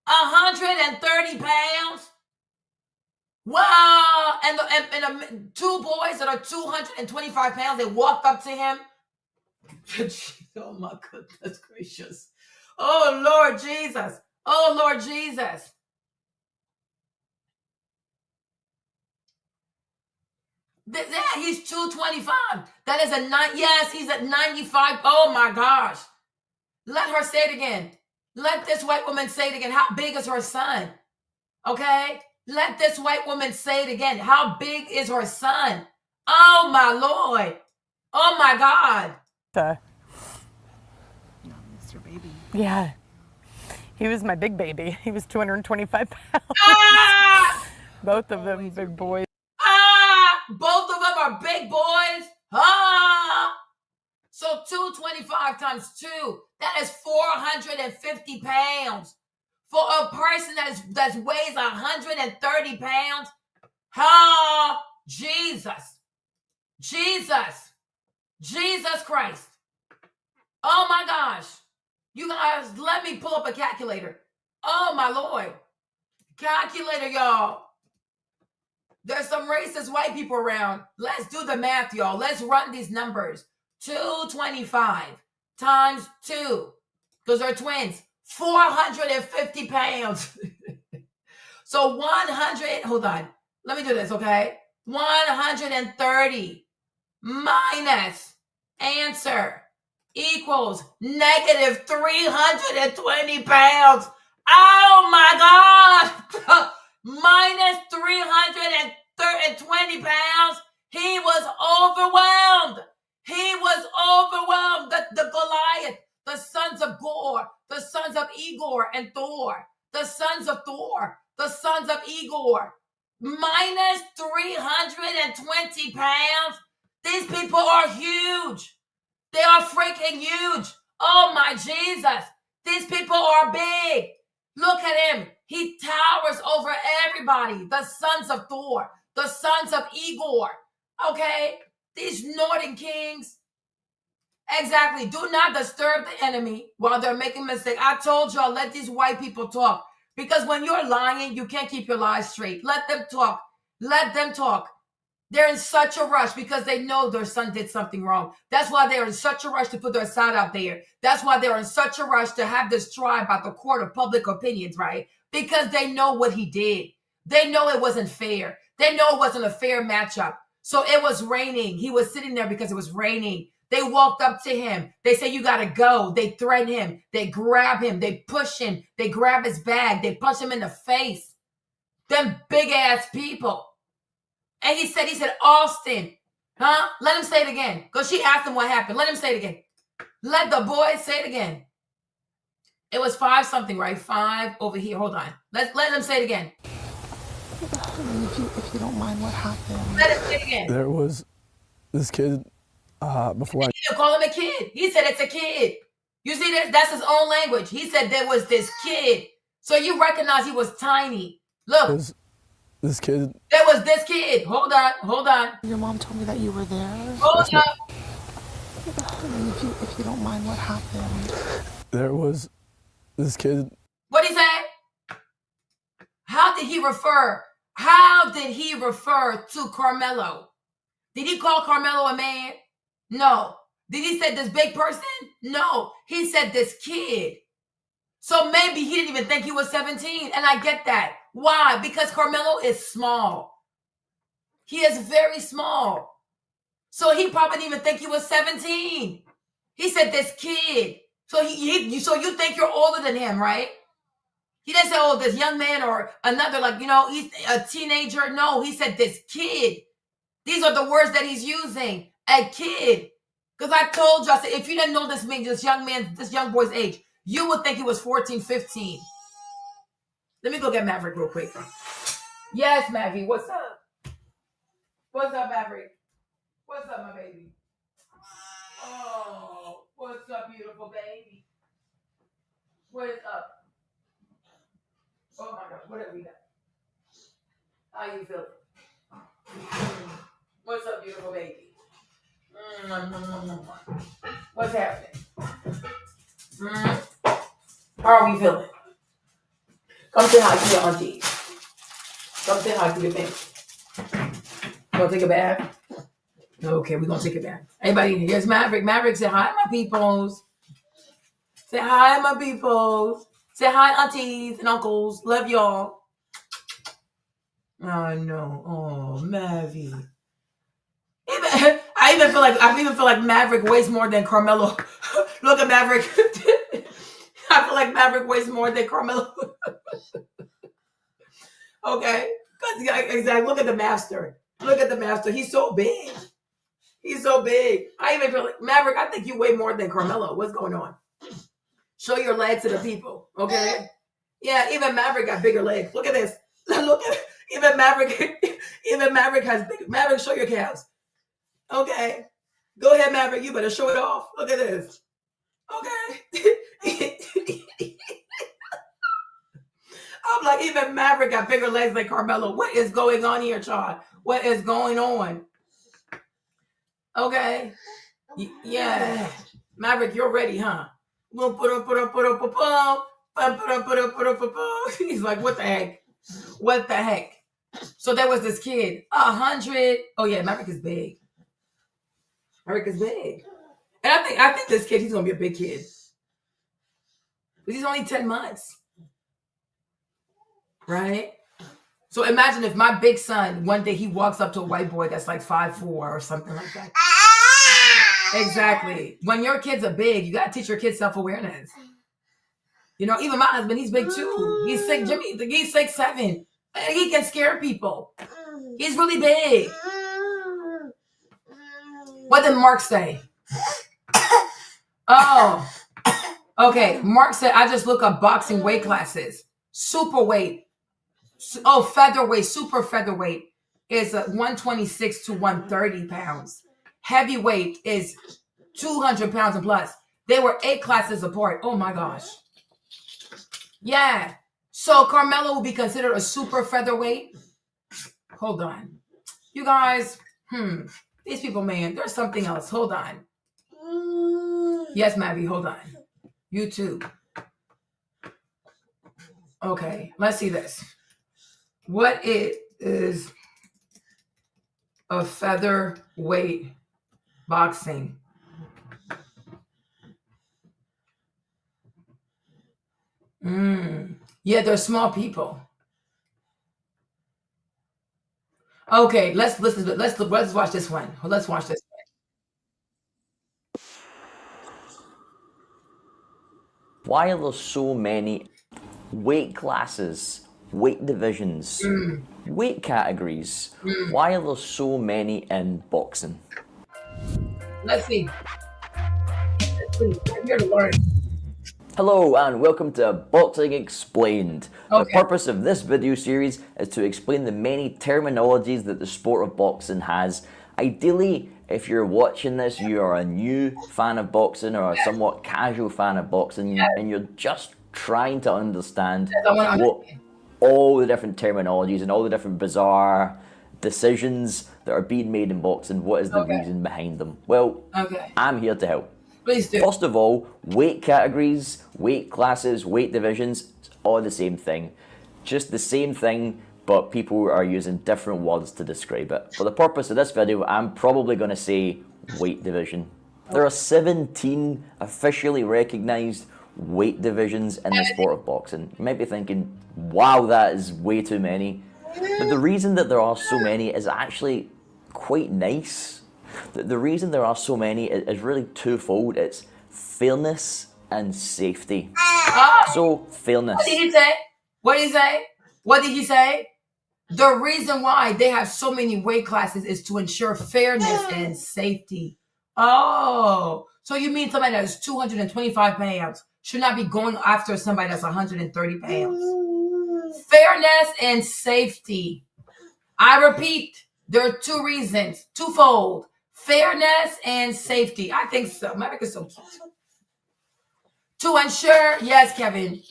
130 pounds? Wow. And two boys that are 225 pounds, they walked up to him. Oh, my goodness gracious. Oh, Lord Jesus. Oh, Lord Jesus. Yeah, he's 225. That is yes, he's at 95. Oh, my gosh. Let her say it again. Let this white woman say it again. How big is her son? Okay? Let this white woman say it again. How big is her son? Oh my Lord. Oh my God. Mr. Baby. Yeah. He was my big baby. He was 225 pounds. Ah! Both of them big boys. Ah! Both of them are big boys. Ah! So 225 times 2, that is 450 pounds. For a person that weighs 130 pounds, ah, Jesus. Jesus. Jesus Christ. Oh my gosh. You guys, let me pull up a calculator. Oh my Lord. Calculator, y'all. There's some racist white people around. Let's do the math, y'all. Let's run these numbers. 225 times 2, because they're twins. 450 pounds. So 100, hold on. Let me do this, okay? 130 minus answer equals negative 320 pounds. Oh my God. Minus 320 pounds. He was overwhelmed. He was overwhelmed. The Goliath, the sons of Gore, the sons of Igor and Thor, the sons of Thor, the sons of Igor. Minus 320 pounds. These people are huge. They are freaking huge. Oh my Jesus. These people are big. Look at him. He towers over everybody. The sons of Thor, the sons of Igor. Okay? These northern kings. Exactly. Do not disturb the enemy while they're making mistakes. I told y'all, let these white people talk. Because when you're lying, you can't keep your lies straight. Let them talk. Let them talk. They're in such a rush because they know their son did something wrong. That's why they're in such a rush to put their side out there. That's why they're in such a rush to have this trial by the court of public opinions, right? Because they know what he did. They know it wasn't fair. They know it wasn't a fair matchup. So it was raining. He was sitting there because it was raining. They walked up to him. They say, you got to go. They threaten him. They grab him. They push him. They grab his bag. They punch him in the face. Them big ass people. And he said, Austin, huh? Let him say it again. Because she asked him what happened. Let him say it again. Let the boy say it again. It was 5 something, right? 5 over here. Hold on. Let him say it again. If you don't mind, what happened? Let him say it again. There was this kid before I... He didn't call him a kid. He said it's a kid. You see this? That's his own language. He said there was this kid. So you recognize he was tiny. Look. This kid. There was this kid. Hold on. Your mom told me that you were there. Hold on. If you don't mind, what happened? There was this kid. What'd he say? How did he refer to Karmelo? Did he call Karmelo a man? No. Did he say this big person? No. He said this kid. So maybe he didn't even think he was 17. And I get that. Why? Because Karmelo is small. He is very small. So he probably didn't even think he was 17. He said this kid. So so you think you're older than him, right? He didn't say, oh, this young man or another, he's a teenager. No, he said this kid. These are the words that he's using. A kid. Because I told you, I said, if you didn't know this young boy's age, you would think he was 14, 15. Let me go get Maverick real quick. Yes, Mavi, what's up? What's up, Maverick? What's up, my baby? Oh, what's up, beautiful baby? What is up? Oh my gosh, what have we got? How you feeling? What's up, beautiful baby? What's happening? How are we feeling? Come say hi to your auntie. Come say hi to your family. You gonna take a bath? Okay, we're gonna take a bath. Everybody, here's Maverick. Maverick, say hi, my peoples. Say hi, my peoples. Say hi, aunties and uncles. Love y'all. Oh no. Oh, Mavi. I even feel like Maverick weighs more than Karmelo. Look at Maverick. I feel like Maverick weighs more than Karmelo. Okay? Exactly. Look at the master. Look at the master. He's so big. He's so big. I even feel like, Maverick, I think you weigh more than Karmelo. What's going on? Show your legs to the people. Okay? Yeah, even Maverick got bigger legs. Look at this. Look at even Maverick has big. Maverick, show your calves. Okay. Go ahead, Maverick. You better show it off. Look at this. Okay. I'm like, even Maverick got bigger legs than Karmelo. What is going on here, child? What is going on? Okay. Yeah. Maverick, you're ready, huh? He's like, what the heck? What the heck? So there was this kid, 100. Oh yeah, Maverick is big. Maverick is big. And I think this kid, he's gonna be a big kid. But he's only 10 months. Right? So imagine if my big son, one day he walks up to a white boy that's like 5'4" or something like that. Exactly. When your kids are big, you gotta teach your kids self-awareness. You know, even my husband, he's big too. He's 6', Jimmy, he's 6'7". And he can scare people. He's really big. What did Mark say? Oh, okay. Mark said, I just look up boxing weight classes. Super weight. Oh, featherweight, super featherweight is 126 to 130 pounds. Heavyweight is 200 pounds and plus. They were 8 classes apart. Oh my gosh. Yeah. So Karmelo will be considered a super featherweight. Hold on. You guys, these people, man, there's something else. Hold on. Yes, Mavi, hold on. You too. Okay, let's see this. What is a featherweight boxing? Yeah, they're small people. Okay, let's watch this one. Let's watch this one. Why are there so many weight classes, weight divisions, weight categories? Why are there so many in boxing? Let's see. I'm here to learn. Hello and welcome to Boxing Explained. Okay. The purpose of this video series is to explain the many terminologies that the sport of boxing has. Ideally, if you're watching this, you are a new fan of boxing or a somewhat casual fan of boxing, and you're just trying to understand what all the different terminologies and all the different bizarre decisions that are being made in boxing, what is the reason behind them? Well, I'm here to help. Please do. First of all, weight categories, weight classes, weight divisions, it's all the same thing. Just the same thing, but people are using different words to describe it. For the purpose of this video, I'm probably going to say weight division. There are 17 officially recognized weight divisions in the sport of boxing. You might be thinking, wow, that is way too many. But the reason that there are so many is actually quite nice. The reason there are so many is really twofold. It's fairness and safety. So, fairness. What did he say? What did he say? What did he say? The reason why they have so many weight classes is to ensure fairness and safety. Oh, so you mean somebody that is 225 pounds should not be going after somebody that's 130 pounds? Fairness and safety. I repeat, there are 2 reasons, twofold. Fairness and safety. I think so. America's so cute. To ensure, yes, Kevin,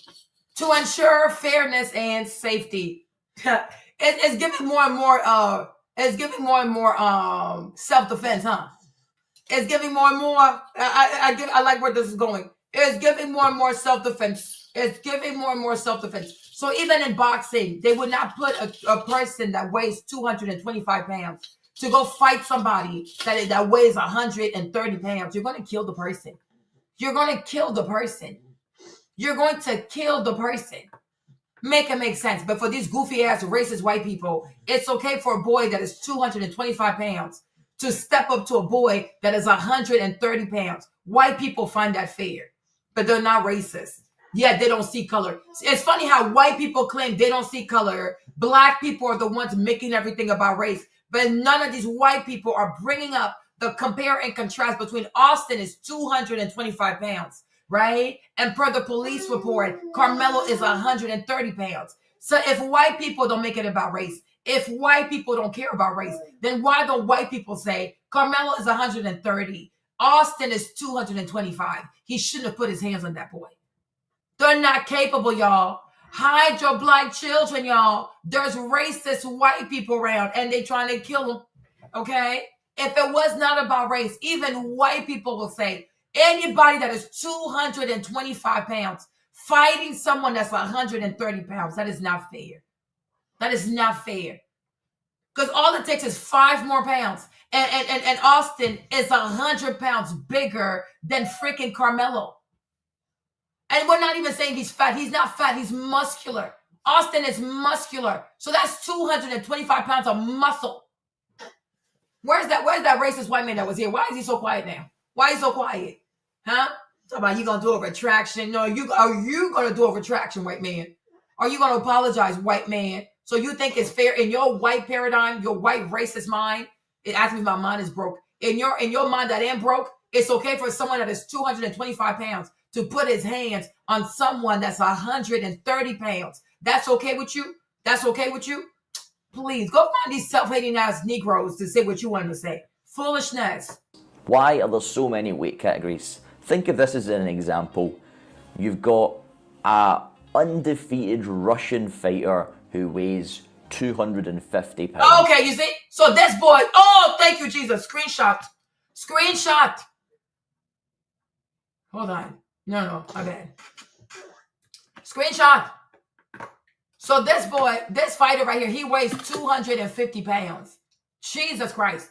to ensure fairness and safety. It's giving more and more. It's giving more and more self-defense, huh? It's giving more and more. I like where this is going. It's giving more and more self-defense. It's giving more and more self-defense. So even in boxing, they would not put a person that weighs 225 pounds to go fight somebody that weighs 130 pounds. You're going to kill the person. You're going to kill the person. You're going to kill the person. Make it make sense. But for these goofy ass racist white people, it's okay for a boy that is 225 pounds to step up to a boy that is 130 pounds. White people find that fair, but they're not racist. Yeah, they don't see color. It's funny how white people claim they don't see color, Black people are the ones making everything about race, but none of these white people are bringing up the compare and contrast between Austin is 225 pounds, right? And per the police report, Karmelo is 130 pounds. So if white people don't make it about race, if white people don't care about race, then why don't white people say Karmelo is 130, Austin is 225? He shouldn't have put his hands on that boy. They're not capable, y'all. Hide your black children, y'all. There's racist white people around and they trying to kill them, okay? If it was not about race, even white people will say, anybody that is 225 pounds fighting someone that's 130 pounds, that is not fair. That is not fair. Because all it takes is 5 more pounds. And Austin is 100 pounds bigger than freaking Karmelo. And we're not even saying he's fat. He's not fat. He's muscular. Austin is muscular. So that's 225 pounds of muscle. Where's that racist white man that was here? Why is he so quiet now? Why is he so quiet? Huh? Talk about you gonna do a retraction. No, are you gonna do a retraction, white man? Are you gonna apologize, white man? So you think it's fair in your white paradigm, your white racist mind? It asks me if my mind is broke. In your mind that ain't broke, it's okay for someone that is 225 pounds to put his hands on someone that's 130 pounds. That's okay with you? That's okay with you? Please, go find these self-hating ass Negroes to say what you want to say. Foolishness. Why are there so many weight categories? Think of this as an example. You've got a undefeated Russian fighter who weighs 250 pounds. Okay, you see? So this boy, oh, thank you, Jesus. Screenshot. Hold on. No, my bad. Screenshot. So this boy, this fighter right here, he weighs 250 pounds. Jesus Christ.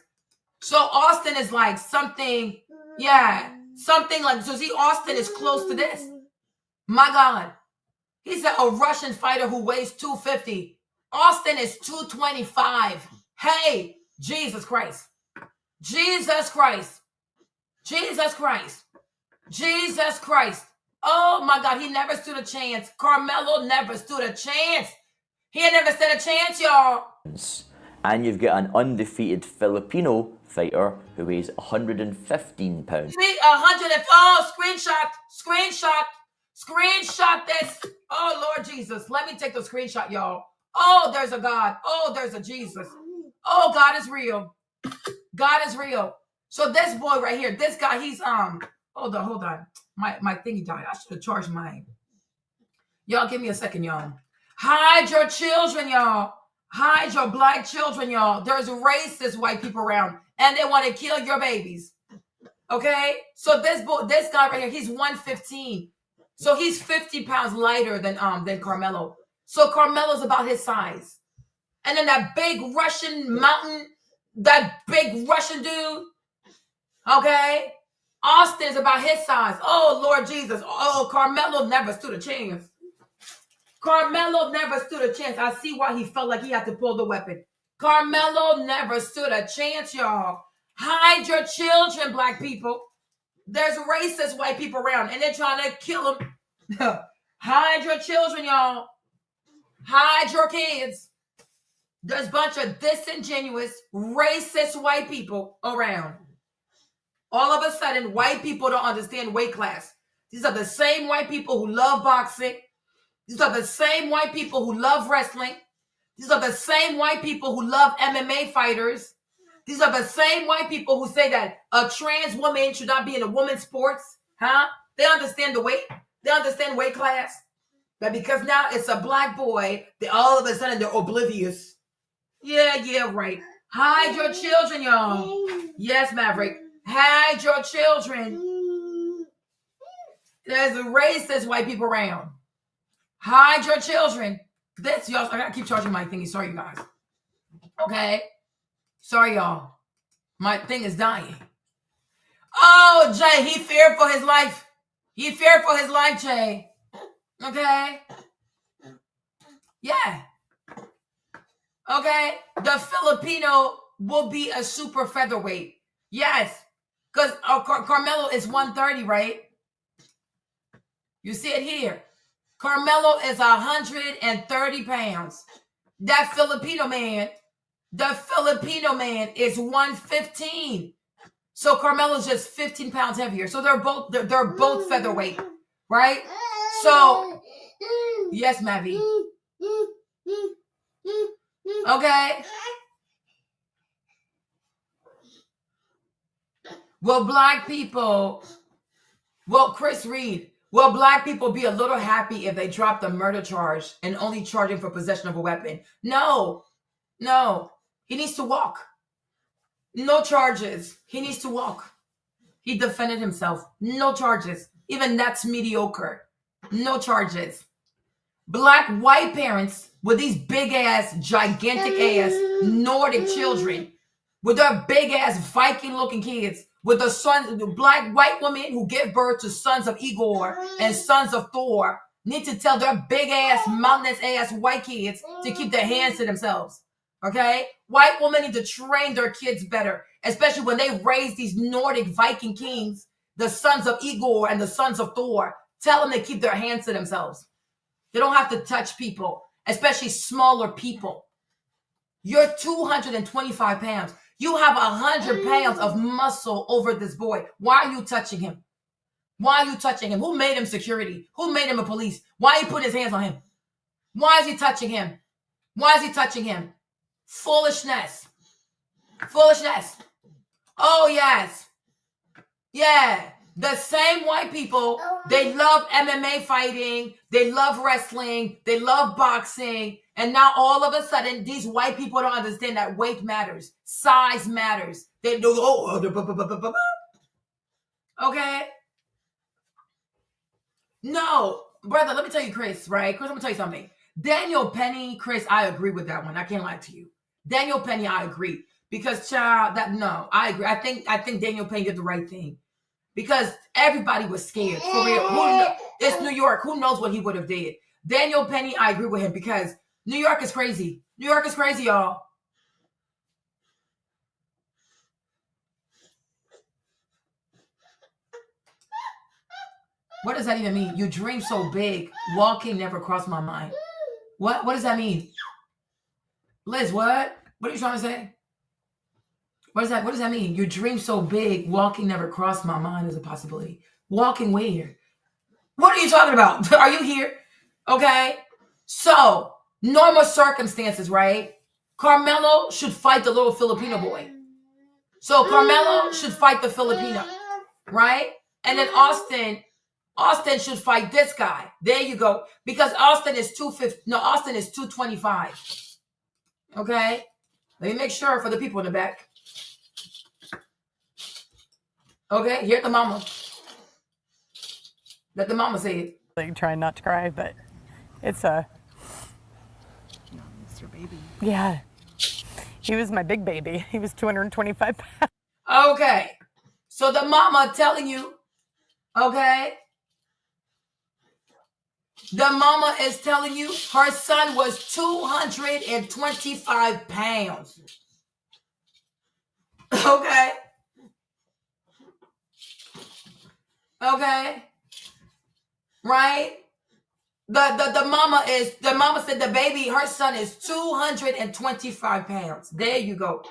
So Austin is like something like, so see, Austin is close to this. My God. He's a Russian fighter who weighs 250. Austin is 225. Hey, Jesus Christ. Jesus Christ. Oh my God, he never stood a chance. Karmelo never stood a chance. He ain't never stood a chance, y'all. And you've got an undefeated Filipino fighter who weighs 115 pounds. See, 100, oh, screenshot this. Oh, Lord Jesus. Let me take the screenshot, y'all. Oh, there's a God. Oh, there's a Jesus. Oh, God is real. So this boy right here, this guy, he's, hold on. My thingy died. I should have charged mine. Y'all, give me a second, y'all. Hide your children, y'all. Hide your black children, y'all. There's racist white people around, and they want to kill your babies. Okay? So this guy right here, he's 115. So he's 50 pounds lighter than Karmelo. So Karmelo's about his size. And then that big Russian dude, okay? Austin is about his size. Oh, Lord Jesus. Oh, Karmelo never stood a chance. I see why he felt like he had to pull the weapon. Karmelo never stood a chance, y'all. Hide your children, black people. There's racist white people around, and they're trying to kill them. Hide your children, y'all. Hide your kids. There's a bunch of disingenuous, racist white people around. All of a sudden, white people don't understand weight class. These are the same white people who love boxing. These are the same white people who love wrestling. These are the same white people who love MMA fighters. These are the same white people who say that a trans woman should not be in a woman's sports. Huh? They understand the weight. They understand weight class. But because now it's a black boy, all of a sudden they're oblivious. Yeah, right. Hide your children, y'all. Yes, Maverick. Hide your children. There's racist white people around. Hide your children. This, y'all, I gotta keep charging my thingy. Sorry, you guys. Okay? Sorry, y'all. My thing is dying. Oh, Jay, he feared for his life. Jay. Okay? Yeah. Okay? The Filipino will be a super featherweight. Yes. Because Karmelo is 130, right? You see it here. Karmelo is 130 pounds. That Filipino man, the Filipino man is 115. So Karmelo's just 15 pounds heavier. So they're both featherweight, right? So yes, Mavi. Okay. Will black people, Chris Reed, will black people be a little happy if they drop the murder charge and only charge him for possession of a weapon? No. He needs to walk. No charges. He needs to walk. He defended himself. No charges. Even that's mediocre. No charges. Black white parents with these big ass, gigantic ass Nordic children, with their big ass Viking looking kids, with the black white women who give birth to sons of Igor and sons of Thor, need to tell their big ass, mountainous ass white kids to keep their hands to themselves. Okay? White women need to train their kids better, especially when they raise these Nordic Viking kings, the sons of Igor and the sons of Thor. Tell them to keep their hands to themselves. They don't have to touch people, especially smaller people. You're 225 pounds. You have 100 pounds of muscle over this boy. Why are you touching him? Why are you touching him? Who made him security? Who made him a police? Why he put his hands on him? Why is he touching him? Why is he touching him? Foolishness. Foolishness. Oh, yes. Yeah. The same white people, they love MMA fighting, they love wrestling, they love boxing, and now all of a sudden, these white people don't understand that weight matters, size matters. They do, okay? No, brother, let me tell you, Chris, right? Chris, I'm gonna tell you something. Daniel Penny, Chris, I agree with that one. I can't lie to you. Daniel Penny, I agree. Because, child, I agree. I think Daniel Penny did the right thing. Because everybody was scared. For real. It's New York. Who knows what he would have did? Daniel Penny, I agree with him because New York is crazy. New York is crazy, y'all. What does that even mean? You dream so big. Walking never crossed my mind. What does that mean? Liz, what? What are you trying to say? What does that mean? You dream so big, walking never crossed my mind as a possibility. Walking where? What are you talking about? Are you here? Okay. So, normal circumstances, right? Karmelo should fight the little Filipino boy. So, Karmelo should fight the Filipino, right? And then Austin should fight this guy. There you go. Because Austin is 225. Okay? Let me make sure for the people in the back. Okay, here's the mama. Let the mama say it. Like trying not to cry, but it's a. Mr. Baby. Yeah. He was my big baby. He was 225 pounds. Okay. So the mama telling you, okay? The mama is telling you her son was 225 pounds. Okay. Okay. Right? The mama said the baby, her son is 225 pounds. There you go.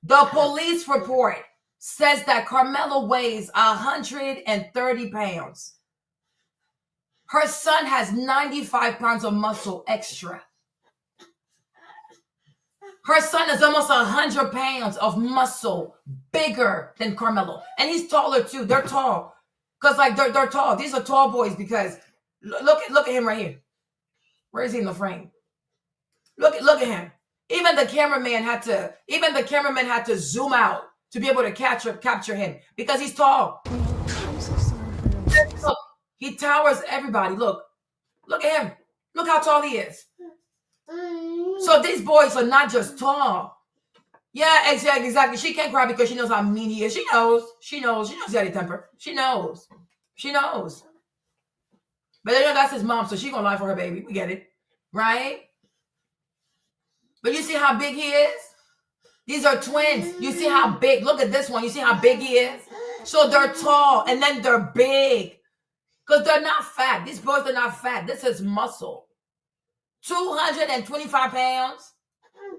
The police report says that Karmelo weighs 130 pounds. Her son has 95 pounds of muscle extra. Her son is almost 100 pounds of muscle bigger than Karmelo. And he's taller too. They're tall. Because like they're tall. These are tall boys because look at him right here. Where is he in the frame? Look at him. Even the cameraman had to zoom out to be able to capture him because he's tall. I'm so sorry for your loss. Look, he towers everybody. Look at him. Look how tall he is. So these boys are not just tall. Yeah, exactly. She can't cry because she knows how mean he is. She knows he has a temper. She knows. But they know that's his mom, so she's gonna lie for her baby. We get it, right? But you see how big he is? These are twins. You see how big? Look at this one. You see how big he is? So they're tall and then they're big. Because they're not fat. These boys are not fat. This is muscle. 225 pounds,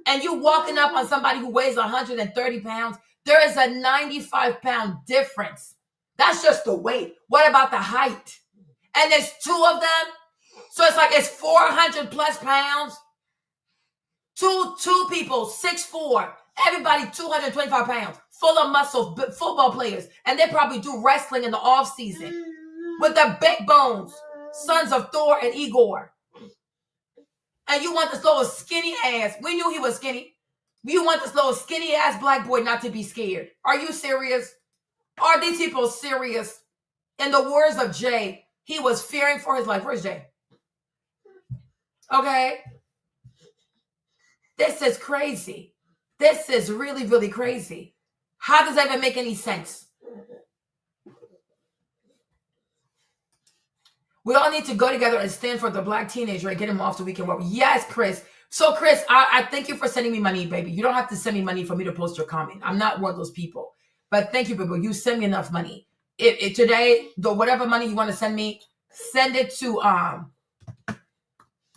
and you walking up on somebody who weighs 130 pounds, there is a 95-pound difference. That's just the weight. What about the height? And there's two of them. So it's like it's 400 plus pounds. Two people, 6'4", everybody 225 pounds, full of muscle, football players. And they probably do wrestling in the off season with the big bones, sons of Thor and Igor. And you want this little skinny ass. We knew he was skinny. You want this little skinny ass black boy not to be scared. Are you serious? Are these people serious? In the words of Jay, he was fearing for his life. Where's Jay? Okay. This is crazy. This is really, really crazy. How does that even make any sense? We all need to go together and stand for the black teenager and get him off so we can work. Yes, Chris. So, Chris, I thank you for sending me money, baby. You don't have to send me money for me to post your comment. I'm not one of those people. But thank you, baby. You send me enough money. Today, whatever money you want to send me, send it to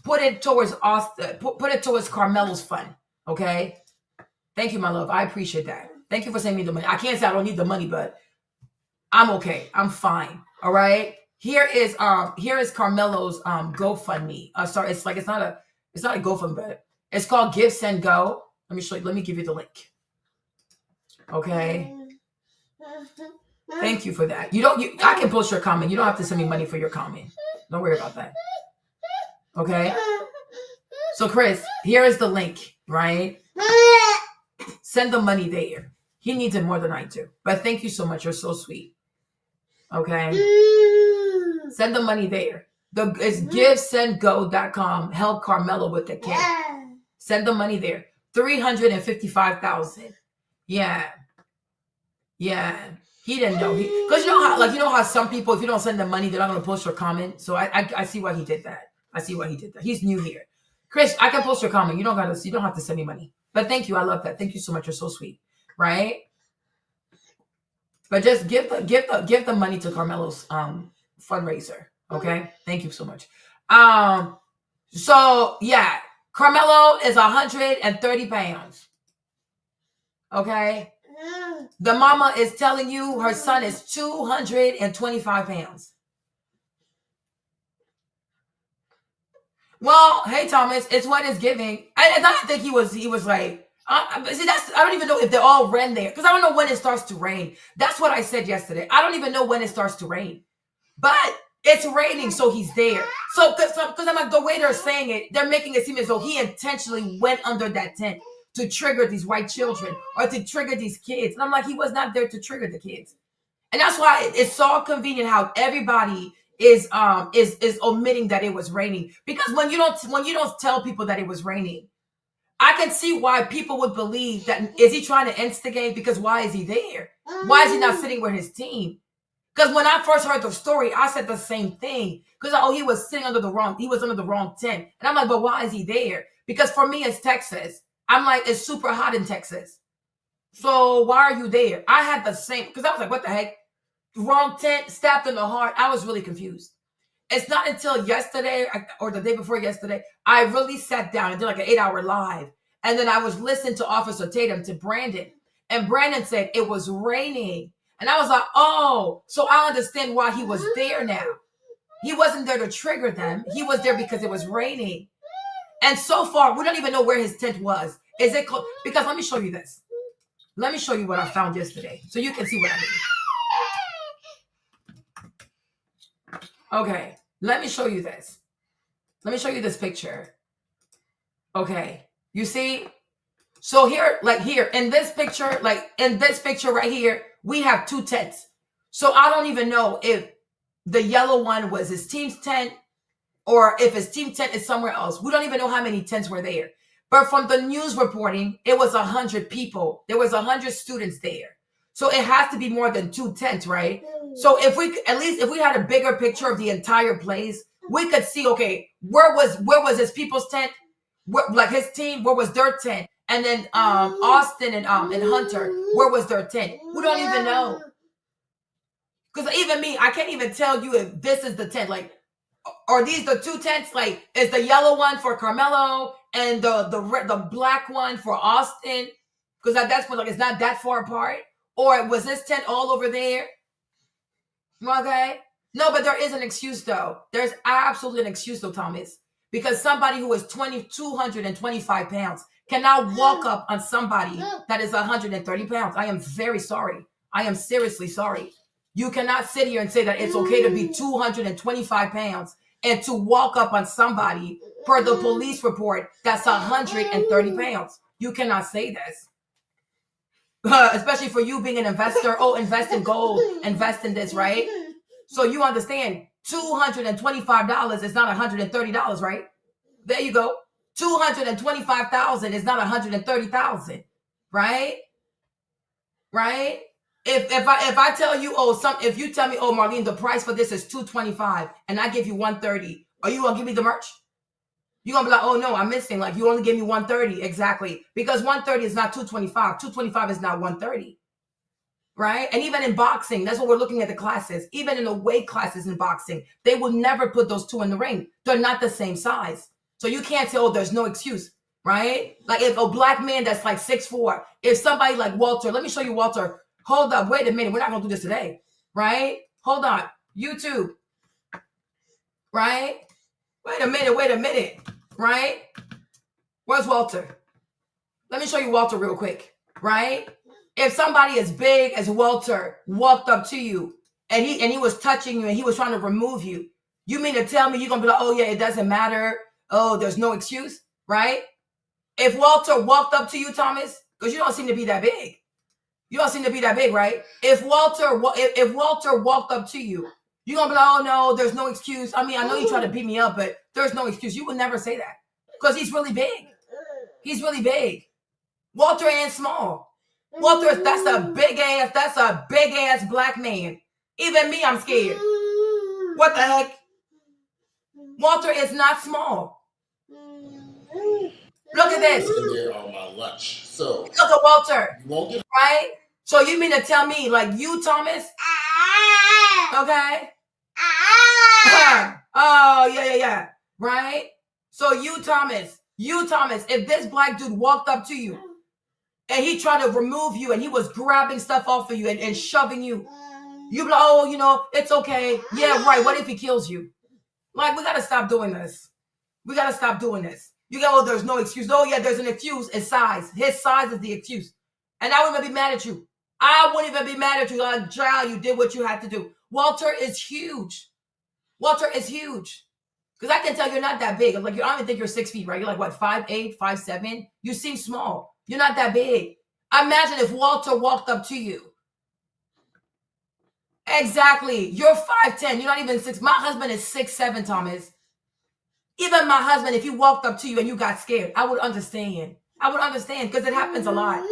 put it towards Austin. Put it towards Karmelo's fund. Okay. Thank you, my love. I appreciate that. Thank you for sending me the money. I can't say I don't need the money, but I'm okay. I'm fine. All right. Here is Karmelo's GoFundMe. Sorry, it's not a GoFundMe, but it's called Give Send Go. Let me show you. Let me give you the link. Okay. Thank you for that. I can post your comment. You don't have to send me money for your comment. Don't worry about that. Okay. So Chris, here is the link, right? Send the money there. He needs it more than I do. But thank you so much. You're so sweet. Okay. Send the money there. It's givesendgo.com. Help Karmelo with the kid. Send the money there. 355,000. Yeah. He didn't know. Because you know how some people, if you don't send them money, they're not going to post your comment. So I see why he did that. He's new here. Chris, I can post your comment. You don't have to send me money. But thank you. I love that. Thank you so much. You're so sweet. Right? But just give the money to Karmelo's fundraiser. Okay? Thank you so much. So yeah, Karmelo is 130 pounds. Okay? The mama is telling you her son is 225 pounds. Well, hey Thomas, it's what it's giving. I don't think he was like, I don't even know if they all ran there because I don't know when it starts to rain. That's what I said yesterday. I don't even know when it starts to rain, but it's raining, so he's there. So because I'm like, the way they're saying it, they're making it seem as though he intentionally went under that tent to trigger these white children or to trigger these kids. And I'm like, he was not there to trigger the kids. And that's why it's so convenient how everybody is omitting that it was raining. Because when you don't tell people that it was raining, I can see why people would believe that, is he trying to instigate? Because why is he there? Why is he not sitting with his team? Because when I first heard the story, I said the same thing. Because he was under the wrong tent. And I'm like, but why is he there? Because for me, it's Texas. I'm like, it's super hot in Texas. So why are you there? I had the same, because I was like, what the heck? Wrong tent, stabbed in the heart. I was really confused. It's not until yesterday or the day before yesterday, I really sat down and did like an 8-hour live. And then I was listening to Officer Tatum, to Brandon. And Brandon said it was raining. And I was like, oh, so I understand why he was there now. He wasn't there to trigger them. He was there because it was raining. And so far, we don't even know where his tent was. Is it close? Because let me show you this. Let me show you what I found yesterday so you can see what I mean. Okay, let me show you this. Let me show you this picture. Okay, you see? So here, in this picture right here, we have two tents. So I don't even know if the yellow one was his team's tent or if his team tent is somewhere else. We don't even know how many tents were there. But from the news reporting, it was 100 people. There was 100 students there. So it has to be more than two tents, right? So if we had a bigger picture of the entire place, we could see, okay, where was his people's tent? Like his team, where was their tent? And then Austin and Hunter, where was their tent? We don't even know. Because even me, I can't even tell you if this is the tent. Like, Are these the two tents? Like, is the yellow one for Karmelo and the black one for Austin? Because at that point, like, it's not that far apart. Or was this tent all over there? Okay. No, but there is an excuse though. There's absolutely an excuse though, Thomas. Because somebody who is 225 pounds cannot walk up on somebody that is 130 pounds. I am very sorry. I am seriously sorry. You cannot sit here and say that it's okay to be 225 pounds and to walk up on somebody per the police report that's 130 pounds. You cannot say this. Especially for you being an investor. Oh, invest in gold, invest in this, right? So you understand $225 is not $130, right? There you go. 225,000 is not 130,000, right? Right? If I tell you, if you tell me, oh, Marlene, the price for this is 225 and I give you 130, are you gonna give me the merch? You're gonna be like, oh no, I'm missing. Like, you only gave me 130. Exactly. Because 130 is not 225. 225 is not 130. Right? And even in boxing, that's what we're looking at the classes. Even in the weight classes in boxing, they will never put those two in the ring. They're not the same size. So you can't say, oh, there's no excuse, right? Like if a black man that's like 6'4", if somebody like Walter, let me show you Walter. Hold up, wait a minute. We're not gonna do this today, right? Hold on, YouTube, right? Wait a minute, right? Where's Walter? Let me show you Walter real quick, right? If somebody as big as Walter walked up to you and he was touching you and he was trying to remove you, you mean to tell me you're gonna be like, oh yeah, it doesn't matter. Oh, there's no excuse, right? If Walter walked up to you, Thomas, because you don't seem to be that big. You don't seem to be that big, right? If Walter walked up to you, you're gonna be like, oh no, there's no excuse. I mean, I know you try to beat me up, but there's no excuse. You would never say that because he's really big. He's really big. Walter ain't small. Walter, that's a big ass black man. Even me, I'm scared. What the heck? Walter is not small. Look at this. There on my lunch. So look at Walter. You won't get right? So you mean to tell me, like you, Thomas? Okay. Oh, yeah. Right? So you, Thomas, if this black dude walked up to you and he tried to remove you and he was grabbing stuff off of you and shoving you, you'd be like, oh, it's okay. Yeah, right. What if he kills you? Like, we got to stop doing this. We got to stop doing this. You go, oh, there's no excuse. Oh, yeah, there's an excuse. It's size. His size is the excuse. And I wouldn't even be mad at you. I wouldn't even be mad at you. Like, child, you did what you had to do. Walter is huge. Walter is huge. Because I can tell you're not that big. Like, I don't even think you're 6 feet, right? You're like, what, 5'8", 5'7"? You seem small. You're not that big. Imagine if Walter walked up to you. Exactly. You're 5'10". You're not even 6. My husband is 6'7", Thomas. Even my husband, if he walked up to you and you got scared, I would understand. I would understand because it happens a lot.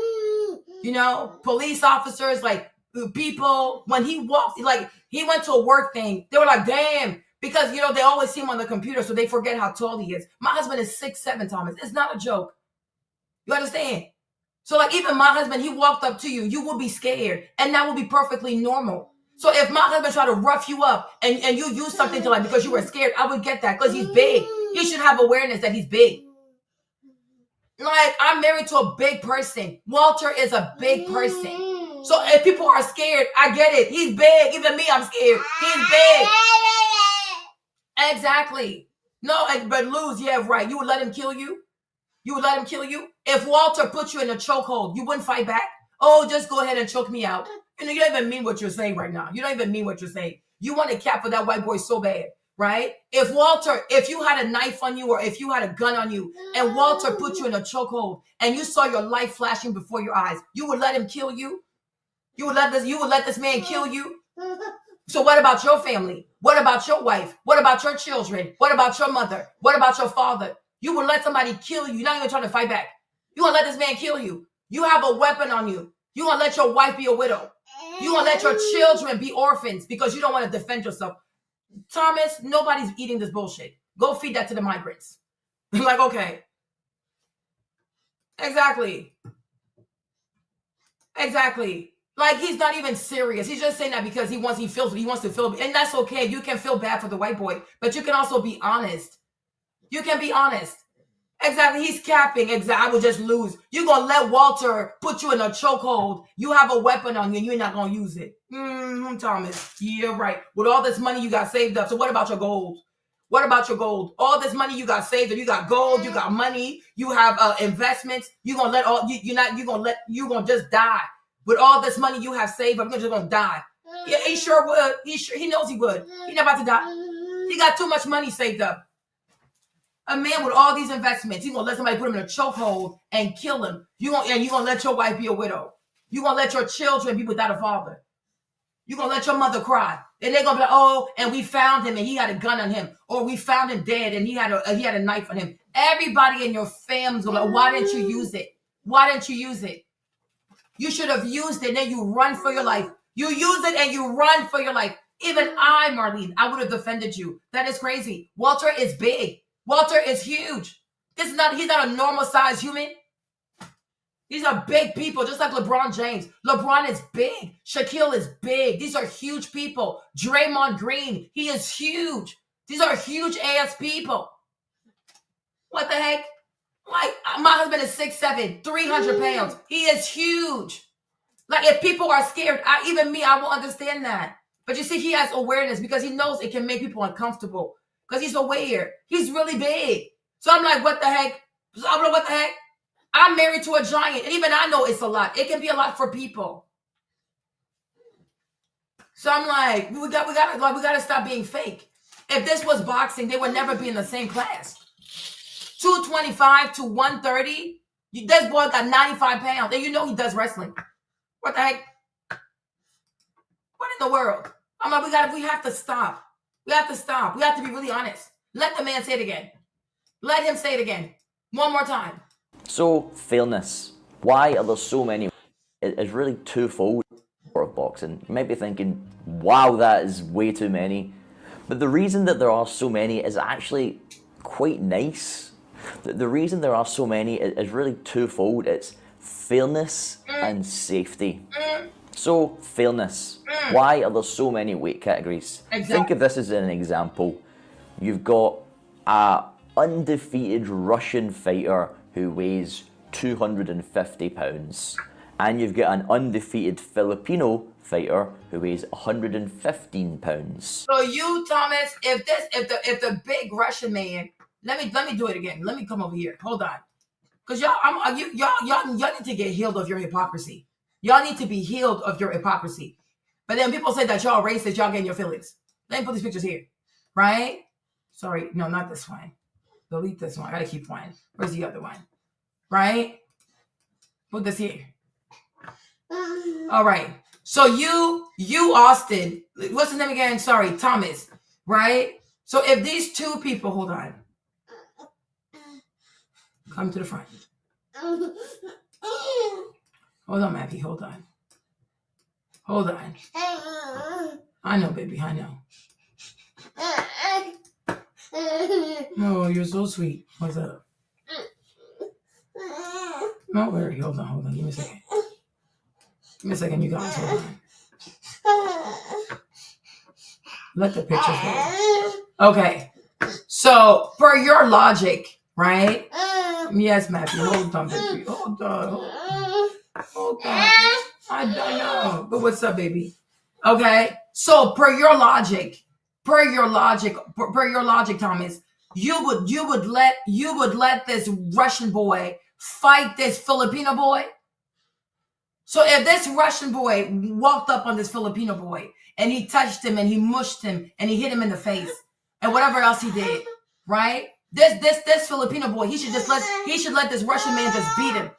Police officers, like people, when he walked, like he went to a work thing, they were like, damn, because, they always see him on the computer, so they forget how tall he is. My husband is 6'7", Thomas. It's not a joke. You understand? So like even my husband, he walked up to you, you would be scared, and that would be perfectly normal. So if my husband tried to rough you up and you use something to like, because you were scared, I would get that because he's big. He should have awareness that he's big. Like, I'm married to a big person. Walter is a big person. So if people are scared, I get it. He's big. Even me, I'm scared. He's big. Exactly. No, but Luz, yeah, right. You would let him kill you? You would let him kill you? If Walter put you in a chokehold, you wouldn't fight back? Oh, just go ahead and choke me out. You don't even mean what you're saying right now. You don't even mean what you're saying. You want to cap for that white boy so bad, right? If you had a knife on you or if you had a gun on you and Walter put you in a chokehold and you saw your life flashing before your eyes, you would let him kill you? You would let this man kill you? So what about your family? What about your wife? What about your children? What about your mother? What about your father? You would let somebody kill you. You're not even trying to fight back. You want to let this man kill you. You have a weapon on you. You want to let your wife be a widow. You want to let your children be orphans because you don't want to defend yourself. Thomas, nobody's eating this bullshit. Go feed that to the migrants. Like, okay. Exactly. Like, he's not even serious. He's just saying that because he wants to feel, and that's okay. You can feel bad for the white boy, but you can also be honest. You can be honest. Exactly. He's capping. Exactly. I would just lose. You're going to let Walter put you in a chokehold. You have a weapon on you and you're not going to use it. Thomas. Yeah, right. With all this money you got saved up. So what about your gold? What about your gold? All this money you got saved up. You got gold. You got money. You have investments. You're going to let you're going to just die. With all this money you have saved up, you're just going to die. Yeah, he sure would. He knows he would. He's not about to die. He got too much money saved up. A man with all these investments, he's gonna let somebody put him in a chokehold and kill him. You're gonna let your wife be a widow. You're gonna let your children be without a father. You're gonna let your mother cry. And they're gonna be like, oh, and we found him and he had a gun on him. Or we found him dead and he had a knife on him. Everybody in your family's gonna be like, why didn't you use it? Why didn't you use it? You should have used it and then you run for your life. You use it and you run for your life. Even I, Marlene, I would have defended you. That is crazy. Walter is big. Walter is huge. He's not a normal sized human. These are big people, just like LeBron James. LeBron is big. Shaquille is big. These are huge people. Draymond Green, he is huge. These are huge ass people. What the heck? Like, my husband is 6'7", 300 pounds. He is huge. Like, if people are scared, even me, I will understand that. But you see, he has awareness because he knows it can make people uncomfortable. Because he's aware. He's really big. So I'm like, what the heck? I'm married to a giant. And even I know it's a lot. It can be a lot for people. So I'm like, we gotta stop being fake. If this was boxing, they would never be in the same class. 225 to 130. This boy got 95 pounds. And you know he does wrestling. What the heck? What in the world? I'm like, we have to stop. We have to stop. We have to be really honest. Let the man say it again. Let him say it again. One more time. So, fairness. Why are there so many? It's really twofold for boxing. You might be thinking, wow, that is way too many. But the reason that there are so many is actually quite nice. The reason there are so many is really twofold. It's fairness and safety. So, fairness. Why are there so many weight categories? Exactly. Think of this as an example. You've got an undefeated Russian fighter who weighs 250 pounds. And you've got an undefeated Filipino fighter who weighs 115 pounds. So you, Thomas, if the big Russian man, let me do it again. Let me come over here. Hold on. Because y'all need to get healed of your hypocrisy. Y'all need to be healed of your hypocrisy. But then people say that y'all racist, y'all getting your feelings. Let me put these pictures here. Right? Sorry, no, not this one. Delete this one. I gotta keep one. Where's the other one? Right? Put this here. All right. So you, Austin, what's his name again? Sorry, Thomas. Right? So if these two people, hold on. Come to the front. Hold on, Matthew. Hold on. Hold on. I know, baby. I know. Oh, you're so sweet. What's up? Don't worry. Hold on. Give me a second. Give me a second, you guys. Hold on. Let the pictures go. Okay. So, per your logic, right? Yes, Matthew. Hold on, baby. Hold on. I know. But what's up, baby? Okay. So per your logic, Thomas, you would let this Russian boy fight this Filipino boy. So if this Russian boy walked up on this Filipino boy and he touched him and he mushed him and he hit him in the face and whatever else he did, right? This Filipino boy, he should let this Russian man just beat him.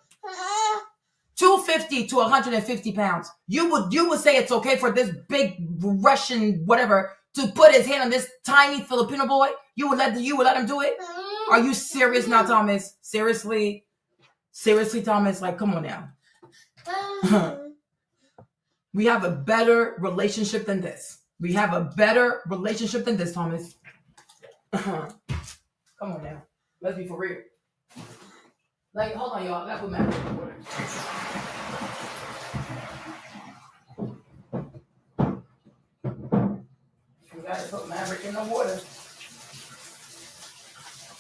250 to 150 pounds. You would say it's okay for this big Russian whatever to put his hand on this tiny Filipino boy? You would let him do it? Are you serious now, Thomas? Seriously, Thomas? Like, come on now. We have a better relationship than this. Thomas. Come on now. Let's be for real. Like, hold on, y'all. I gotta put my order. put Maverick in the water.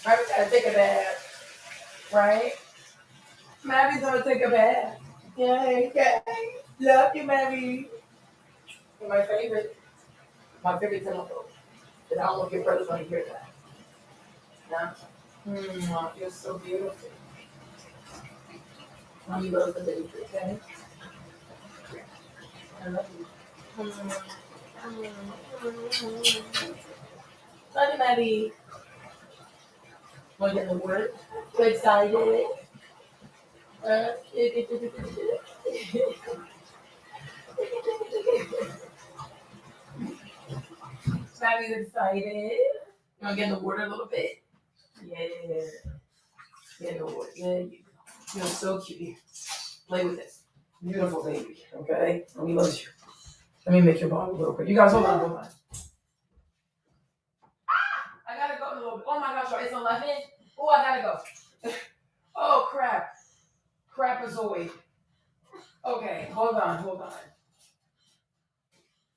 Maverick gotta take a bath, right? Mavy's gonna take a bath. Yay, yay. Love you, Mavy. You're my favorite. My favorite telephone. But I don't know if your brother's gonna hear that. No? You're so beautiful. Mommy loves the baby, okay? I love you. Love you, Maddie. Want to get the word? So excited. Maddie's excited. You want to get in the water a little bit? Yeah. Get in the water. Yeah, you go. You're so cute. Play with this. Beautiful baby, okay? We love you. Let me make your bottle real quick. You guys hold on, hold on. I gotta go in a little bit. Oh my gosh, it's 11. Oh, I gotta go. Oh crap. Crapazoid. Okay, hold on.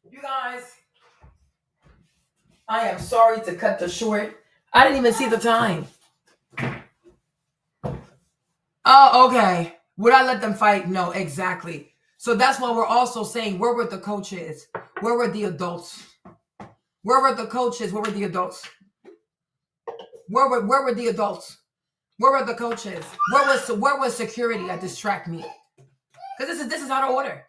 You guys, I am sorry to cut this short. I didn't even see the time. Oh, okay. Would I let them fight? No, exactly. So that's why we're also saying, where were the coaches? Where were the adults? Where were the coaches? Where were the adults? Where were the adults? Where were the coaches? Where was security at this track meet? Because this is out of order.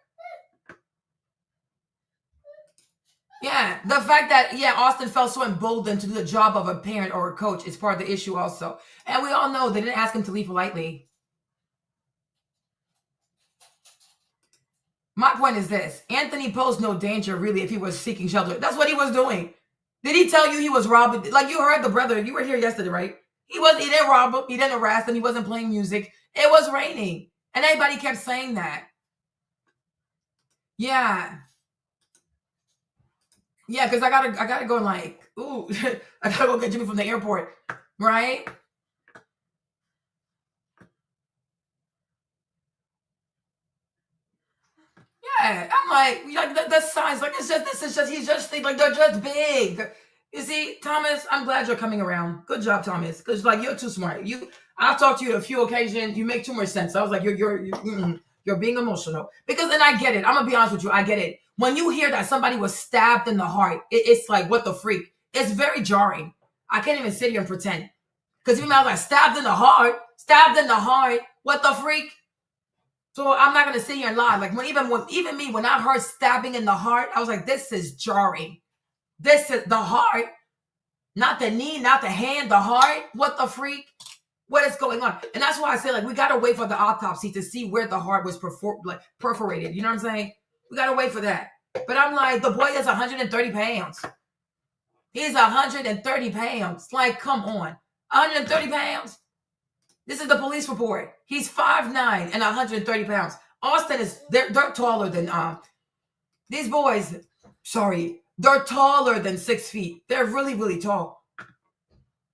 Yeah, the fact that Austin felt so emboldened to do the job of a parent or a coach is part of the issue also. And we all know they didn't ask him to leave politely. My point is this. Anthony posed no danger, really, if he was seeking shelter. That's what he was doing. Did he tell you he was robbed? Like you heard the brother. You were here yesterday, right? He didn't rob him. He didn't harass him. He wasn't playing music. It was raining. And everybody kept saying that. Yeah. Yeah, because I gotta go and I gotta go get Jimmy from the airport. Right? Yeah, I'm like the size, he's just they're just big. You see, Thomas, I'm glad you're coming around. Good job, Thomas. Because you're too smart. I've talked to you on a few occasions. You make too much sense. I was like, you're being emotional. Because then I get it. I'm gonna be honest with you. I get it. When you hear that somebody was stabbed in the heart, it's like, what the freak? It's very jarring. I can't even sit here and pretend. Because even I was like, stabbed in the heart, what the freak? So I'm not gonna sit here and lie. Like even me, when I heard stabbing in the heart, I was like, this is jarring. This is the heart, not the knee, not the hand, the heart. What the freak? What is going on? And that's why I say, we gotta wait for the autopsy to see where the heart was perforated. You know what I'm saying? We gotta wait for that. But I'm like, the boy is 130 pounds. He's 130 pounds. Like, come on. 130 pounds? This is the police report. He's 5'9" and 130 pounds. Austin they're taller than these boys. Sorry, they're taller than 6 feet. They're really, really tall.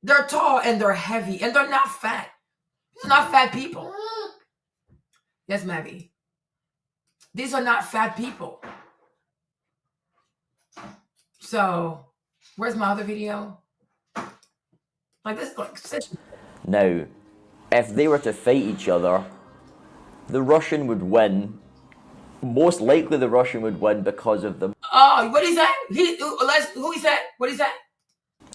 They're tall and they're heavy and they're not fat. They're not fat people. Yes, Maddie. These are not fat people. So, where's my other video? Now, if they were to fight each other, the Russian would win. Most likely the Russian would win because of the... Oh, what is that? Who he said? What is that?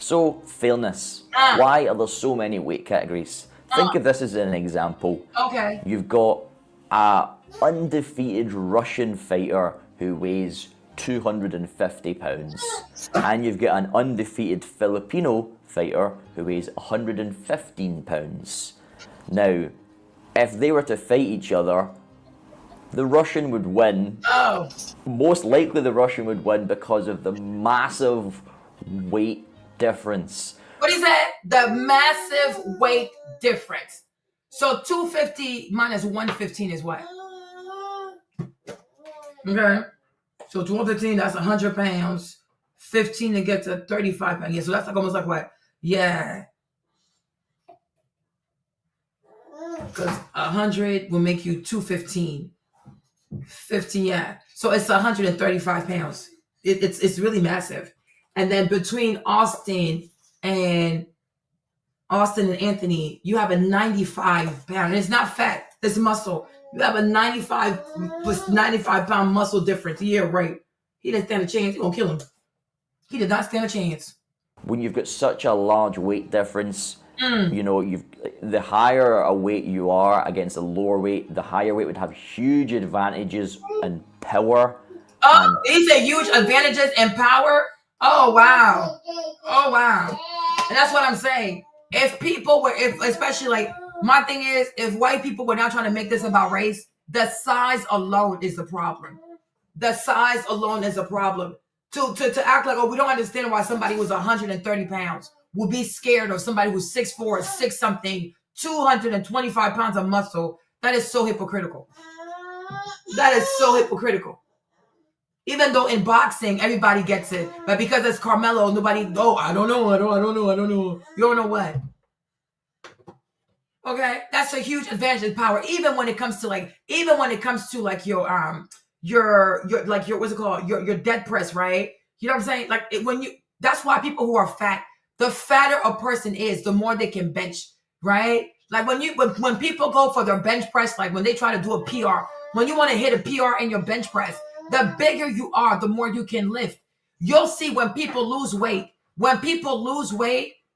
So, fairness. Why are there so many weight categories? Think of this as an example. Okay. You've got a undefeated Russian fighter who weighs 250 pounds. And you've got an undefeated Filipino fighter who weighs 115 pounds. Now, if they were to fight each other, the Russian would win. Oh. Most likely the Russian would win because of the massive weight difference. What is that? The massive weight difference. So 250 minus 115 is what? Okay. So 215, that's 100 pounds. 15 to get to 35 pounds. Yeah, so that's almost like what? Yeah. Because 100 will make you 215. 50, yeah. So it's 135 pounds. It's really massive. And then between Austin and Anthony, you have a 95 pound. And it's not fat, it's muscle. You have a 95 pound muscle difference. Yeah, right. He didn't stand a chance. You're gonna kill him. He did not stand a chance. When you've got such a large weight difference, you know, the higher a weight you are against a lower weight, the higher weight would have huge advantages in power. Oh, he said huge advantages in power. Oh wow. Oh wow. And that's what I'm saying. If people were, especially like my thing is, if white people were not trying to make this about race, the size alone is the problem. The size alone is a problem. To act like, oh, we don't understand why somebody who's 130 pounds will be scared of somebody who's 6'4", 6 something, 225 pounds of muscle. That is so hypocritical. That is so hypocritical. Even though in boxing, everybody gets it. But because it's Karmelo, nobody, oh, I don't know. You don't know what? Okay, that's a huge advantage in power. Even when it comes to like your what's it called? Your dead press, right? You know what I'm saying? Like that's why people who are fat, the fatter a person is, the more they can bench, right? Like when people go for their bench press, like when they try to do a PR, when you want to hit a PR in your bench press, the bigger you are, the more you can lift. You'll see when people lose weight,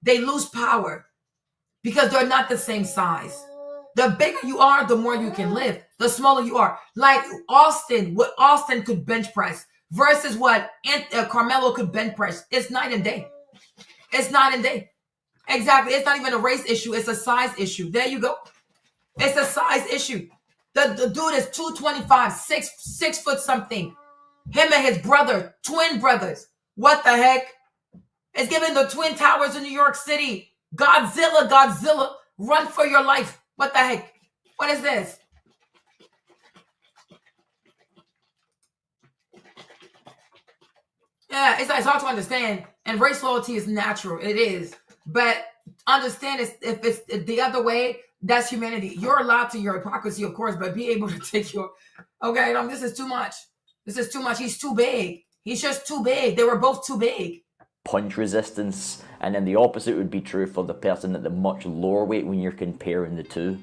they lose power because they're not the same size. The bigger you are, the more you can lift. The smaller you are. Like what Austin could bench press versus what Karmelo could bench press. It's night and day. It's night and day. Exactly. It's not even a race issue. It's a size issue. There you go. It's a size issue. The dude is 225, 6 foot something. Him and his brother, twin brothers. What the heck? It's giving the Twin Towers in New York City. Godzilla, run for your life. What the heck? What is this? Yeah, it's hard to understand. And race loyalty is natural. It is. But understand if it's the other way, that's humanity. You're allowed to your hypocrisy, of course, but be able to take your, okay, this is too much. This is too much. He's too big. He's just too big. They were both too big. Punch resistance, and then the opposite would be true for the person at the much lower weight when you're comparing the two.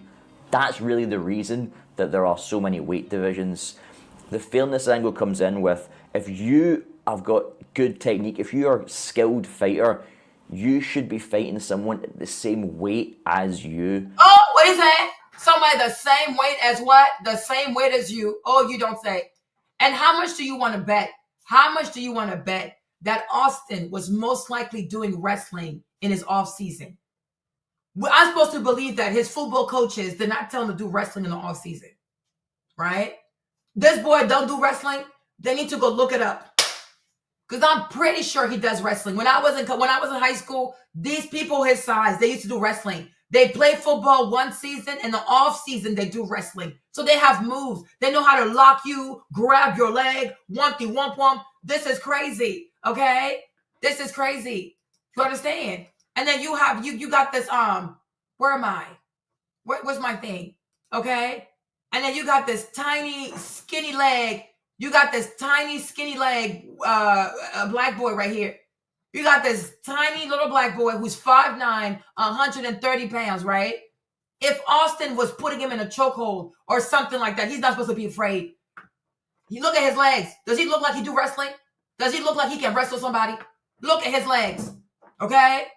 That's really the reason that there are so many weight divisions. The fairness angle comes in with, if you have got good technique, if you are a skilled fighter, you should be fighting someone at the same weight as you. Oh, what is that? Somebody the same weight as what? The same weight as you. Oh, you don't say. And how much do you want to bet? How much do you want to bet that Austin was most likely doing wrestling in his off season? I'm supposed to believe that his football coaches did not tell him to do wrestling in the off season, right? This boy don't do wrestling. They need to go look it up. Because I'm pretty sure he does wrestling. When I was in high school, these people his size, they used to do wrestling. They play football one season, and the off season they do wrestling. So they have moves. They know how to lock you, grab your leg, wumpty wump wump. This is crazy, okay? This is crazy. You understand? And then you got this where am I? Where's my thing? Okay? And then you got this tiny skinny leg. You got this tiny, skinny leg, a black boy right here. You got this tiny little black boy who's 5'9", 130 pounds, right? If Austin was putting him in a chokehold or something like that, he's not supposed to be afraid. You look at his legs. Does he look like he do wrestling? Does he look like he can wrestle somebody? Look at his legs, okay?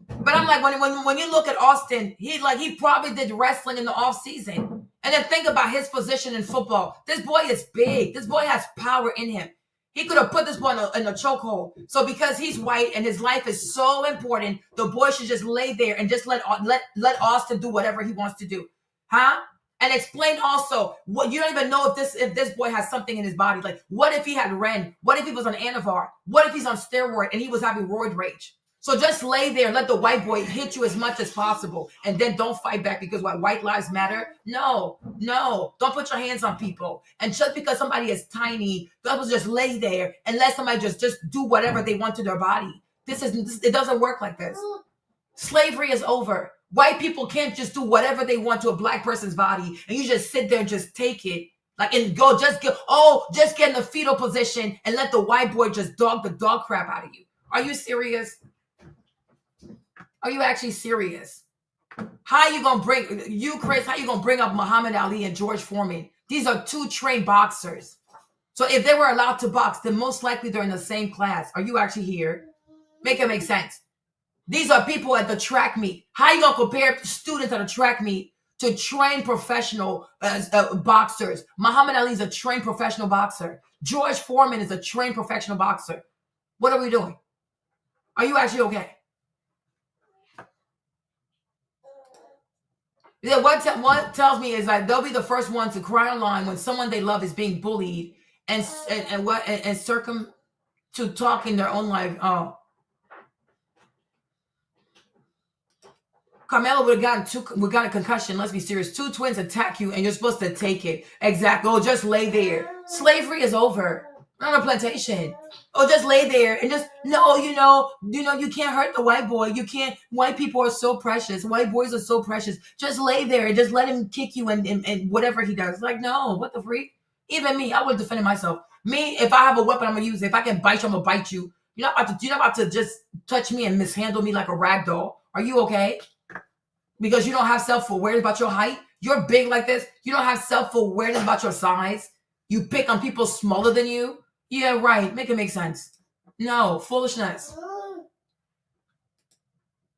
But I'm like, when you look at Austin, he probably did wrestling in the off season. And then think about his position in football. This boy is big. This boy has power in him. He could have put this boy in a chokehold. So because he's white and his life is so important, the boy should just lay there and just let Austin do whatever he wants to do, huh? And explain also what you don't even know if this boy has something in his body. Like, what if he had Ren? What if he was on Anavar? What if he's on steroid and he was having roid rage? So just lay there and let the white boy hit you as much as possible. And then don't fight back because what, white lives matter? No. Don't put your hands on people. And just because somebody is tiny, don't just lay there and let somebody just do whatever they want to their body. It doesn't work like this. Slavery is over. White people can't just do whatever they want to a black person's body. And you just sit there and just take it. Like, and go, just get in the fetal position and let the white boy just dog the dog crap out of you. Are you serious? Are you actually serious? How you gonna bring you, Chris? How you gonna bring up Muhammad Ali and George Foreman? These are two trained boxers. So if they were allowed to box, then most likely they're in the same class. Are you actually here? Make it make sense. These are people at the track meet. How you gonna compare students at a track meet to trained professional boxers? Muhammad Ali is a trained professional boxer. George Foreman is a trained professional boxer. What are we doing? Are you actually okay? Yeah, what tells me is like they'll be the first one to cry online when someone they love is being bullied and circum to talk in their own life. Oh, Karmelo would have gotten a concussion. Let's be serious. Two twins attack you and you're supposed to take it. Exactly. Oh, just lay there. Slavery is over. Not on a plantation. Oh, just lay there and just no, you can't hurt the white boy. You can't. White people are so precious. White boys are so precious. Just lay there and just let him kick you and whatever he does. Like, no, what the freak? Even me, I would defend myself. Me, if I have a weapon, I'm gonna use it. If I can bite you, I'm gonna bite you. You're not about to just touch me and mishandle me like a rag doll. Are you okay? Because you don't have self-awareness about your height. You're big like this. You don't have self-awareness about your size. You pick on people smaller than you. Yeah, right. Make it make sense. No, foolishness.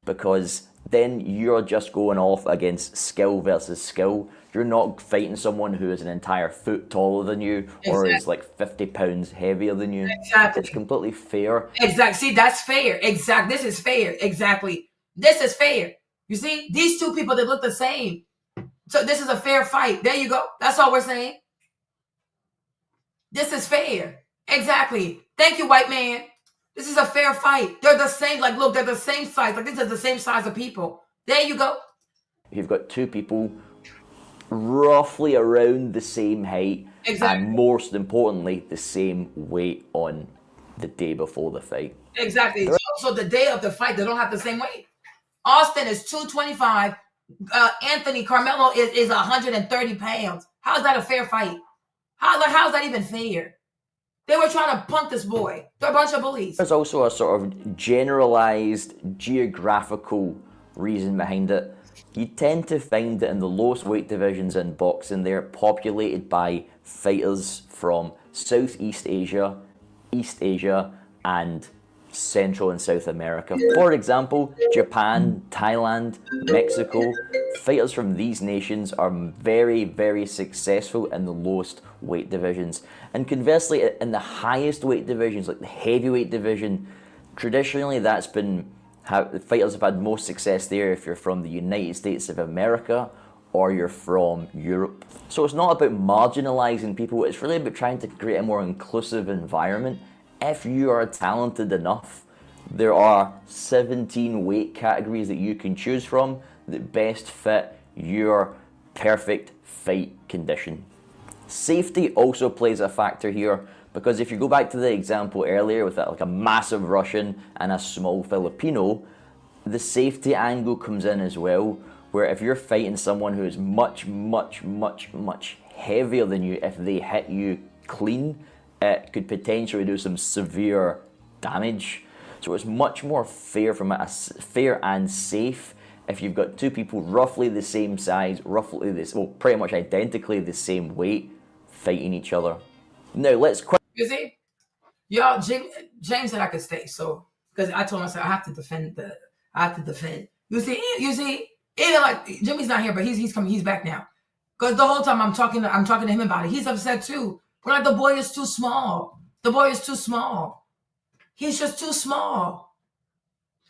Because then you're just going off against skill versus skill. You're not fighting someone who is an entire foot taller than you or is like 50 pounds heavier than you. Exactly. It's completely fair. Exactly. See, that's fair. Exactly. This is fair. Exactly. This is fair. You see, these two people, they look the same. So this is a fair fight. There you go. That's all we're saying. This is fair. Exactly. Thank you, white man. This is a fair fight. They're the same. Like, look, they're the same size. Like, this is the same size of people. There you go. You've got two people roughly around the same height. Exactly. And most importantly, the same weight on the day before the fight. Exactly. So the day of the fight, they don't have the same weight. Austin is 225. Anthony Karmelo is 130 pounds. How's that a fair fight? How's that even fair? They were trying to punk this boy. They're a bunch of bullies. There's also a sort of generalized geographical reason behind it. You tend to find that in the lowest weight divisions in boxing, they're populated by fighters from Southeast Asia, East Asia, and Central and South America. For example, Japan, Thailand, Mexico. Fighters from these nations are very, very successful in the lowest weight divisions. And conversely, in the highest weight divisions, like the heavyweight division, traditionally that's been how the fighters have had most success there if you're from the United States of America or you're from Europe. So it's not about marginalizing people, it's really about trying to create a more inclusive environment. If you are talented enough, there are 17 weight categories that you can choose from that best fit your perfect fight condition. Safety also plays a factor here, because if you go back to the example earlier with that, like a massive Russian and a small Filipino, the safety angle comes in as well, where if you're fighting someone who is much, much, much, much heavier than you, if they hit you clean, it could potentially do some severe damage. So it's much more fair fair and safe if you've got two people roughly the same size, pretty much identically the same weight, fighting each other. Now let's You see, y'all, James said I could stay, so because I told myself I have to defend. You see, even like Jimmy's not here, but he's coming. He's back now. Because the whole time I'm talking to him about it, he's upset too. We're like, the boy is too small. The boy is too small. He's just too small.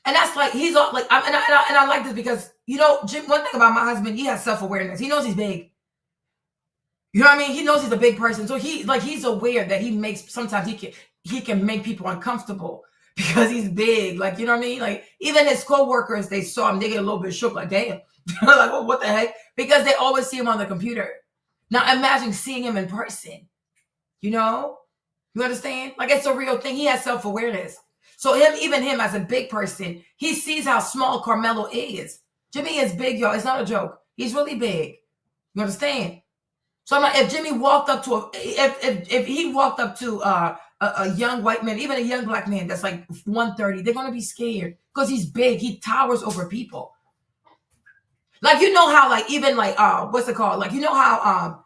And that's like, he's all like, and I like this because, Jim, one thing about my husband, he has self-awareness. He knows he's big. You know what I mean? He knows he's a big person. So he's aware that sometimes he can make people uncomfortable because he's big. Like, you know what I mean? Like, even his co-workers, they saw him, they get a little bit shook, like, damn. Like, well, what the heck? Because they always see him on the computer. Now imagine seeing him in person. You understand? Like, it's a real thing. He has self-awareness. So even him as a big person, he sees how small Karmelo is. Jimmy is big, y'all. It's not a joke. He's really big. You understand? So I'm like, if Jimmy walked up to if he walked up to a young white man, even a young black man that's like 130, they're gonna be scared because he's big. He towers over people. Like, you know how, like, even like what's it called? Like, you know how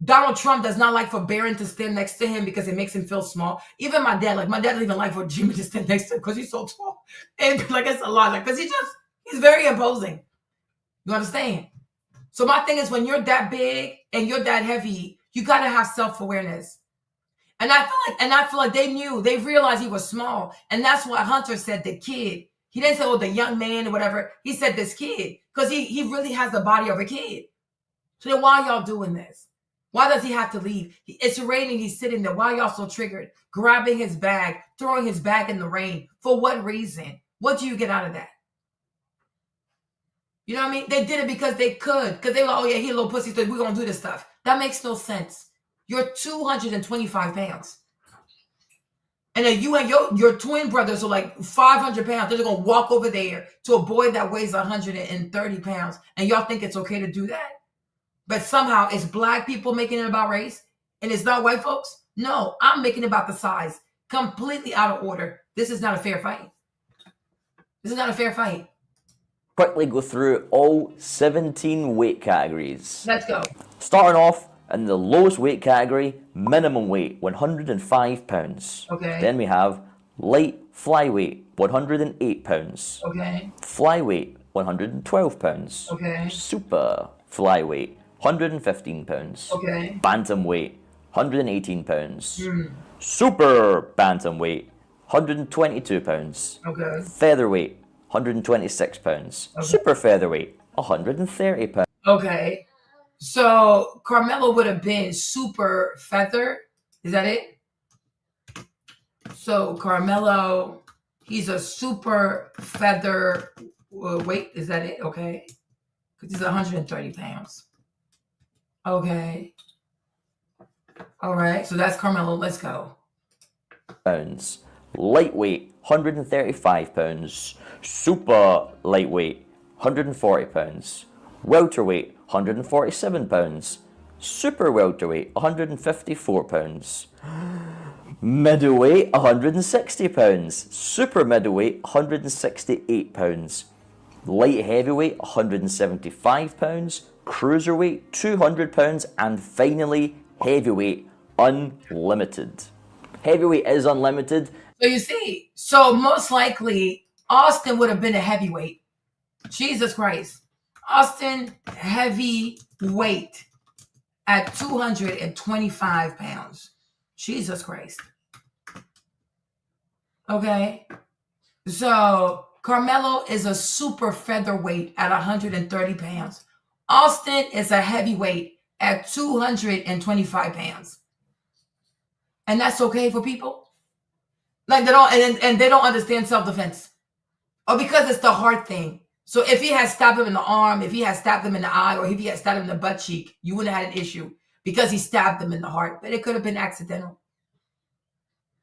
Donald Trump does not like for Barron to stand next to him because it makes him feel small. Even my dad doesn't even like for Jimmy to stand next to him because he's so tall. And like, it's a lot, like, because he's very imposing. You understand? So my thing is, when you're that big and you're that heavy, you gotta have self-awareness. And I feel like they realized he was small. And that's why Hunter said the kid. He didn't say, oh, the young man or whatever. He said this kid. Because he really has the body of a kid. So then why y'all doing this? Why does he have to leave? It's raining, he's sitting there. Why y'all so triggered? Grabbing his bag, throwing his bag in the rain. For what reason? What do you get out of that? You know what I mean? They did it because they could. Because they were like, oh yeah, he a little pussy, so we're going to do this stuff. That makes no sense. You're 225 pounds. And then you and your twin brothers are like 500 pounds. They're going to walk over there to a boy that weighs 130 pounds. And y'all think it's okay to do that? But somehow it's black people making it about race and it's not white folks? No, I'm making it about the size. Completely out of order. This is not a fair fight. This is not a fair fight. Quickly go through all 17 weight categories. Let's go. Starting off in the lowest weight category, minimum weight, 105 pounds. Okay. Then we have light flyweight, 108 pounds. Okay. Flyweight, 112 pounds. Okay. Super flyweight, 115 pounds. Okay. Bantamweight, 118 pounds. Super bantamweight, 122 pounds. Okay. Featherweight, 126 pounds. Okay. Super featherweight, 130 pounds. Okay. So Karmelo would have been super feather. Is that it? So Karmelo, he's a super feather weight. Is that it? Okay. Because he's 130 pounds. Okay. All right. So that's Karmelo. Let's go. Pounds. Lightweight, 135 pounds. Super lightweight, 140 pounds. Welterweight, 147 pounds. Super welterweight, 154 pounds. Middleweight, 160 pounds. Super middleweight, 168 pounds. Light heavyweight, 175 pounds. Cruiserweight, 200 pounds. And finally, heavyweight, unlimited. Heavyweight is unlimited. So you see, so most likely Austin would have been a heavyweight. Jesus Christ. Austin heavyweight at 225 pounds. Jesus Christ. Okay. So Karmelo is a super featherweight at 130 pounds. Austin is a heavyweight at 225 pounds. And that's okay for people? Like they don't, and they don't understand self-defense. Or because it's the heart thing. So if he had stabbed him in the arm, if he had stabbed him in the eye, or if he had stabbed him in the butt cheek, you wouldn't have had an issue because he stabbed him in the heart. But it could have been accidental.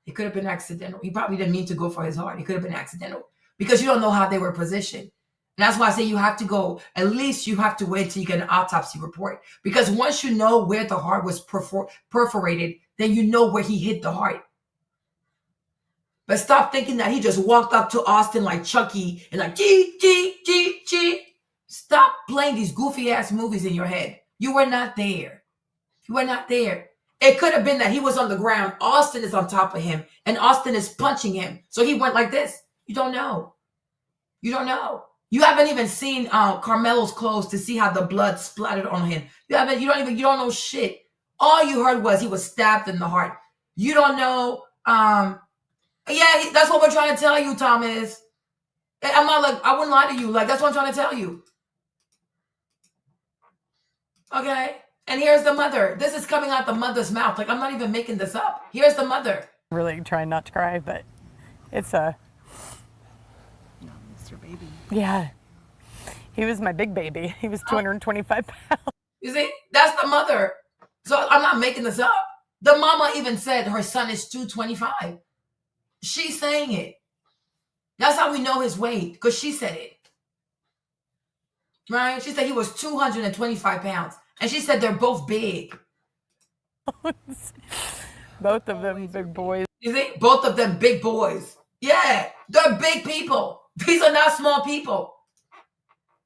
It could have been accidental. He probably didn't mean to go for his heart. It could have been accidental because you don't know how they were positioned. And that's why I say you have to go, at least you have to wait till you get an autopsy report. Because once you know where the heart was perforated, then you know where he hit the heart. But stop thinking that he just walked up to Austin like Chucky and like, G, G, G, G. Stop playing these goofy ass movies in your head. You were not there. You were not there. It could have been that he was on the ground. Austin is on top of him and Austin is punching him. So he went like this. You don't know. You don't know. You haven't even seen Karmelo's clothes to see how the blood splattered on him. You don't know shit. All you heard was he was stabbed in the heart. You don't know. Yeah, that's what we're trying to tell you, Thomas. I'm not like, I wouldn't lie to you. Like, that's what I'm trying to tell you. Okay. And here's the mother. This is coming out the mother's mouth. Like, I'm not even making this up. Here's the mother. Really trying not to cry, but it's a... No, it's your baby. Yeah. He was my big baby. He was 225 pounds. You see, that's the mother. So I'm not making this up. The mama even said her son is 225. She's saying it. That's how we know his weight, because she said it. Right? She said he was 225 pounds. And she said they're both big. Both of them big boys. You see, both of them big boys. Yeah, they're big people. These are not small people.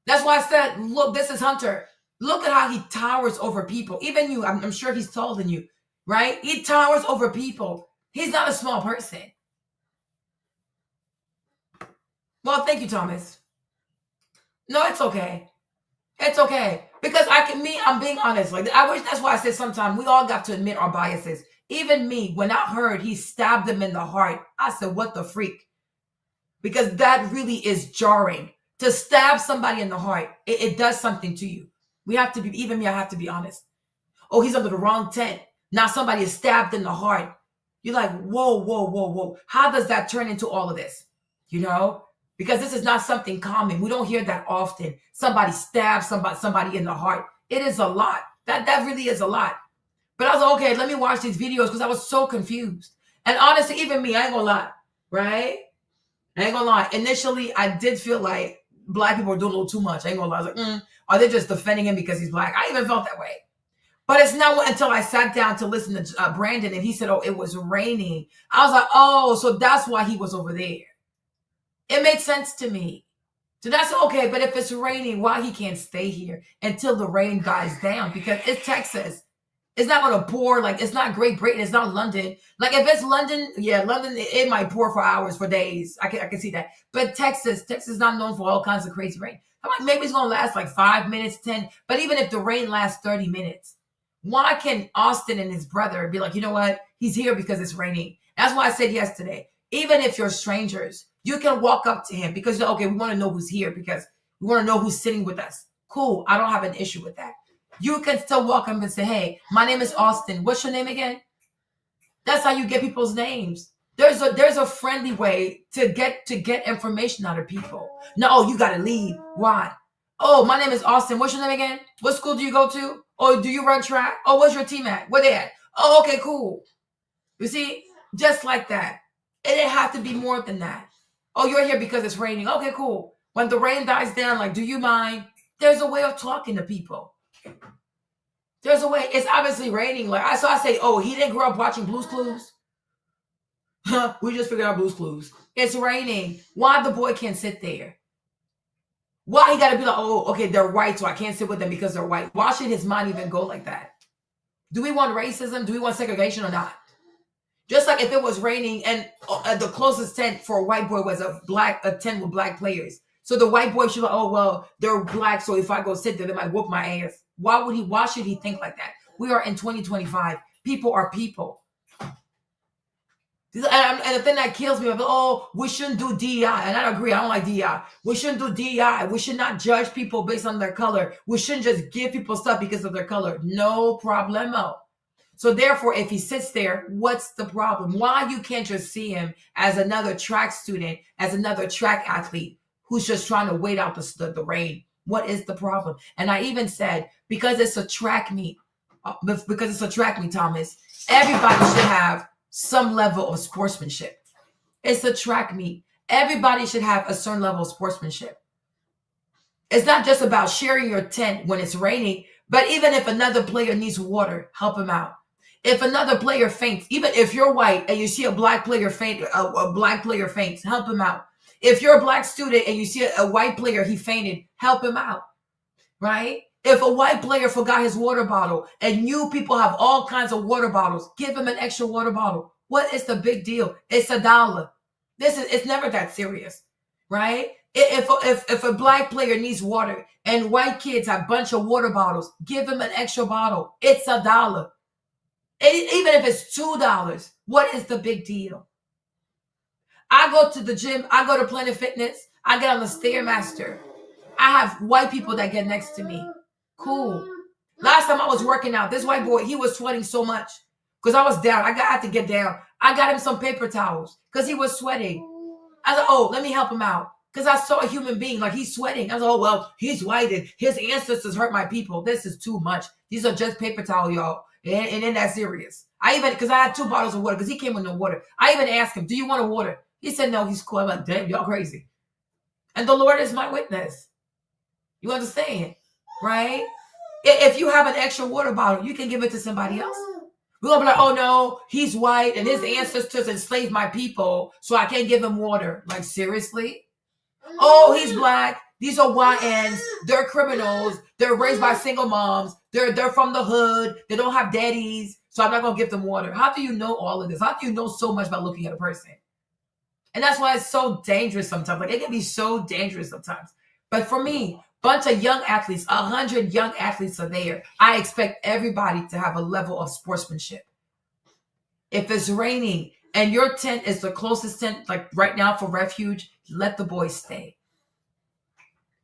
That's why I said, look, this is Hunter. Look at how he towers over people. Even you, I'm sure he's taller than you, right? He towers over people. He's not a small person. Well, thank you, Thomas. No, it's okay. It's okay. Because I'm being honest. Like, I wish, that's why I said sometimes we all got to admit our biases. Even me, when I heard he stabbed him in the heart, I said, what the freak? Because that really is jarring. To stab somebody in the heart, it does something to you. We have to be, even me, I have to be honest. Oh, he's under the wrong tent. Now somebody is stabbed in the heart. You're like, whoa, whoa, whoa, whoa. How does that turn into all of this? You know? Because this is not something common. We don't hear that often. Somebody stabs somebody in the heart. It is a lot. That really is a lot. But I was like, okay, let me watch these videos because I was so confused. And honestly, even me, I ain't gonna lie, right? I ain't gonna lie. Initially, I did feel like Black people were doing a little too much. I ain't gonna lie. I was like, are they just defending him because he's Black? I even felt that way. But it's not until I sat down to listen to Brandon and he said, oh, it was raining. I was like, oh, so that's why he was over there. It made sense to me. So that's okay. But if it's raining, why he can't stay here until the rain dies down? Because it's Texas. It's not going to pour. Like, it's not Great Britain. It's not London. Like, if it's London, yeah, London, it might pour for hours, for days. I can see that. But Texas is not known for all kinds of crazy rain. I'm like, maybe it's going to last like 5 minutes, 10. But even if the rain lasts 30 minutes, why can Austin and his brother be like, you know what? He's here because it's raining. That's why I said yesterday, even if you're strangers, you can walk up to him because, okay, we want to know who's here because we want to know who's sitting with us. Cool. I don't have an issue with that. You can still walk up and say, hey, my name is Austin. What's your name again? That's how you get people's names. There's a friendly way to get information out of people. No, you got to leave. Why? Oh, my name is Austin. What's your name again? What school do you go to? Oh, do you run track? Oh, where's your team at? Where they at? Oh, okay, cool. You see, just like that. It didn't have to be more than that. Oh, you're here because it's raining. Okay, cool. When the rain dies down, like, do you mind? There's a way of talking to people. There's a way. It's obviously raining. Like, I say, oh, he didn't grow up watching Blue's Clues. We just figured out Blue's Clues. It's raining. Why the boy can't sit there? Why he got to be like, oh, okay, they're white, so I can't sit with them because they're white. Why should his mind even go like that? Do we want racism? Do we want segregation or not? Just like if it was raining and the closest tent for a white boy was a tent with Black players. So the white boy should be like, oh, well, they're Black, so if I go sit there, they might whoop my ass. Why should he think like that? We are in 2025. People are people. And the thing that kills me, oh, we shouldn't do DEI. And I agree, I don't like DEI. We shouldn't do DEI. We should not judge people based on their color. We shouldn't just give people stuff because of their color. No problemo. So therefore, if he sits there, what's the problem? Why you can't just see him as another track student, as another track athlete who's just trying to wait out the rain? What is the problem? And I even said, because it's a track meet, Thomas, everybody should have some level of sportsmanship. It's a track meet. Everybody should have a certain level of sportsmanship. It's not just about sharing your tent when it's raining, but even if another player needs water, help him out. If another player faints, even if you're white and you see a Black player faint, a Black player faints, help him out. If you're a Black student and you see a white player, he fainted, help him out, right? If a white player forgot his water bottle and you people have all kinds of water bottles, give him an extra water bottle. What is the big deal? It's $1. It's never that serious, right? If a Black player needs water and white kids have a bunch of water bottles, give him an extra bottle. It's $1. Even if it's $2, what is the big deal? I go to the gym. I go to Planet Fitness. I get on the Stairmaster. I have white people that get next to me. Cool. Last time I was working out, this white boy, he was sweating so much because I was down. I had to get down. I got him some paper towels because he was sweating. I was like, oh, let me help him out because I saw a human being like he's sweating. I was like, oh, well, he's white and his ancestors hurt my people. This is too much. These are just paper towel, y'all. And ain't that serious. Because I had 2 bottles of water because he came with no water. I even asked him, do you want a water? He said, no, he's cool. I'm like, damn, y'all crazy. And the Lord is my witness. You understand? Right? If you have an extra water bottle, you can give it to somebody else. We're gonna be like, oh no, he's white and his ancestors enslaved my people, so I can't give him water. Like, seriously? Oh, he's black. These are YNs. They're criminals. They're raised by single moms. They're from the hood. They don't have daddies, so I'm not gonna give them water. How do you know all of this? How do you know so much by looking at a person? And that's why it's so dangerous sometimes. Like, it can be so dangerous sometimes. But for me, bunch of young athletes, 100 young athletes are there. I expect everybody to have a level of sportsmanship. If it's raining and your tent is the closest tent, like right now for refuge, let the boys stay.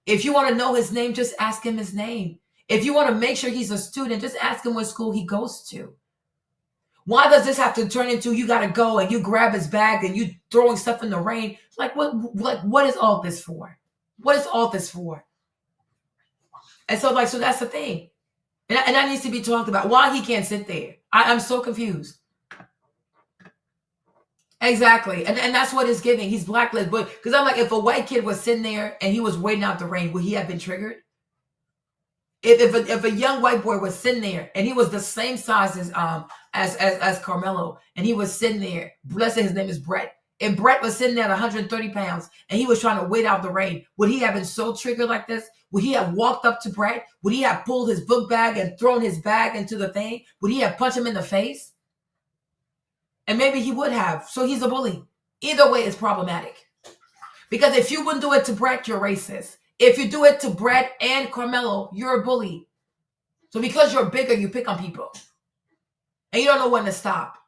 If you want to know his name, just ask him his name. If you want to make sure he's a student, just ask him what school he goes to. Why does this have to turn into you got to go and you grab his bag and you throwing stuff in the rain? Like, what is all this for? What is all this for? And so that's the thing. And that needs to be talked about. Why he can't sit there. I'm so confused. Exactly. And that's what it's giving. He's blacklisted. But because I'm like, if a white kid was sitting there and he was waiting out the rain, would he have been triggered? If a young white boy was sitting there and he was the same size as Karmelo and he was sitting there, let's say his name is Brett. If Brett was sitting there at 130 pounds and he was trying to wait out the rain, would he have been so triggered like this? Would he have walked up to Brett? Would he have pulled his book bag and thrown his bag into the thing? Would he have punched him in the face? And maybe he would have. So he's a bully. Either way, it's problematic. Because if you wouldn't do it to Brett, you're racist. If you do it to Brett and Karmelo, you're a bully. So because you're bigger, you pick on people. And you don't know when to stop.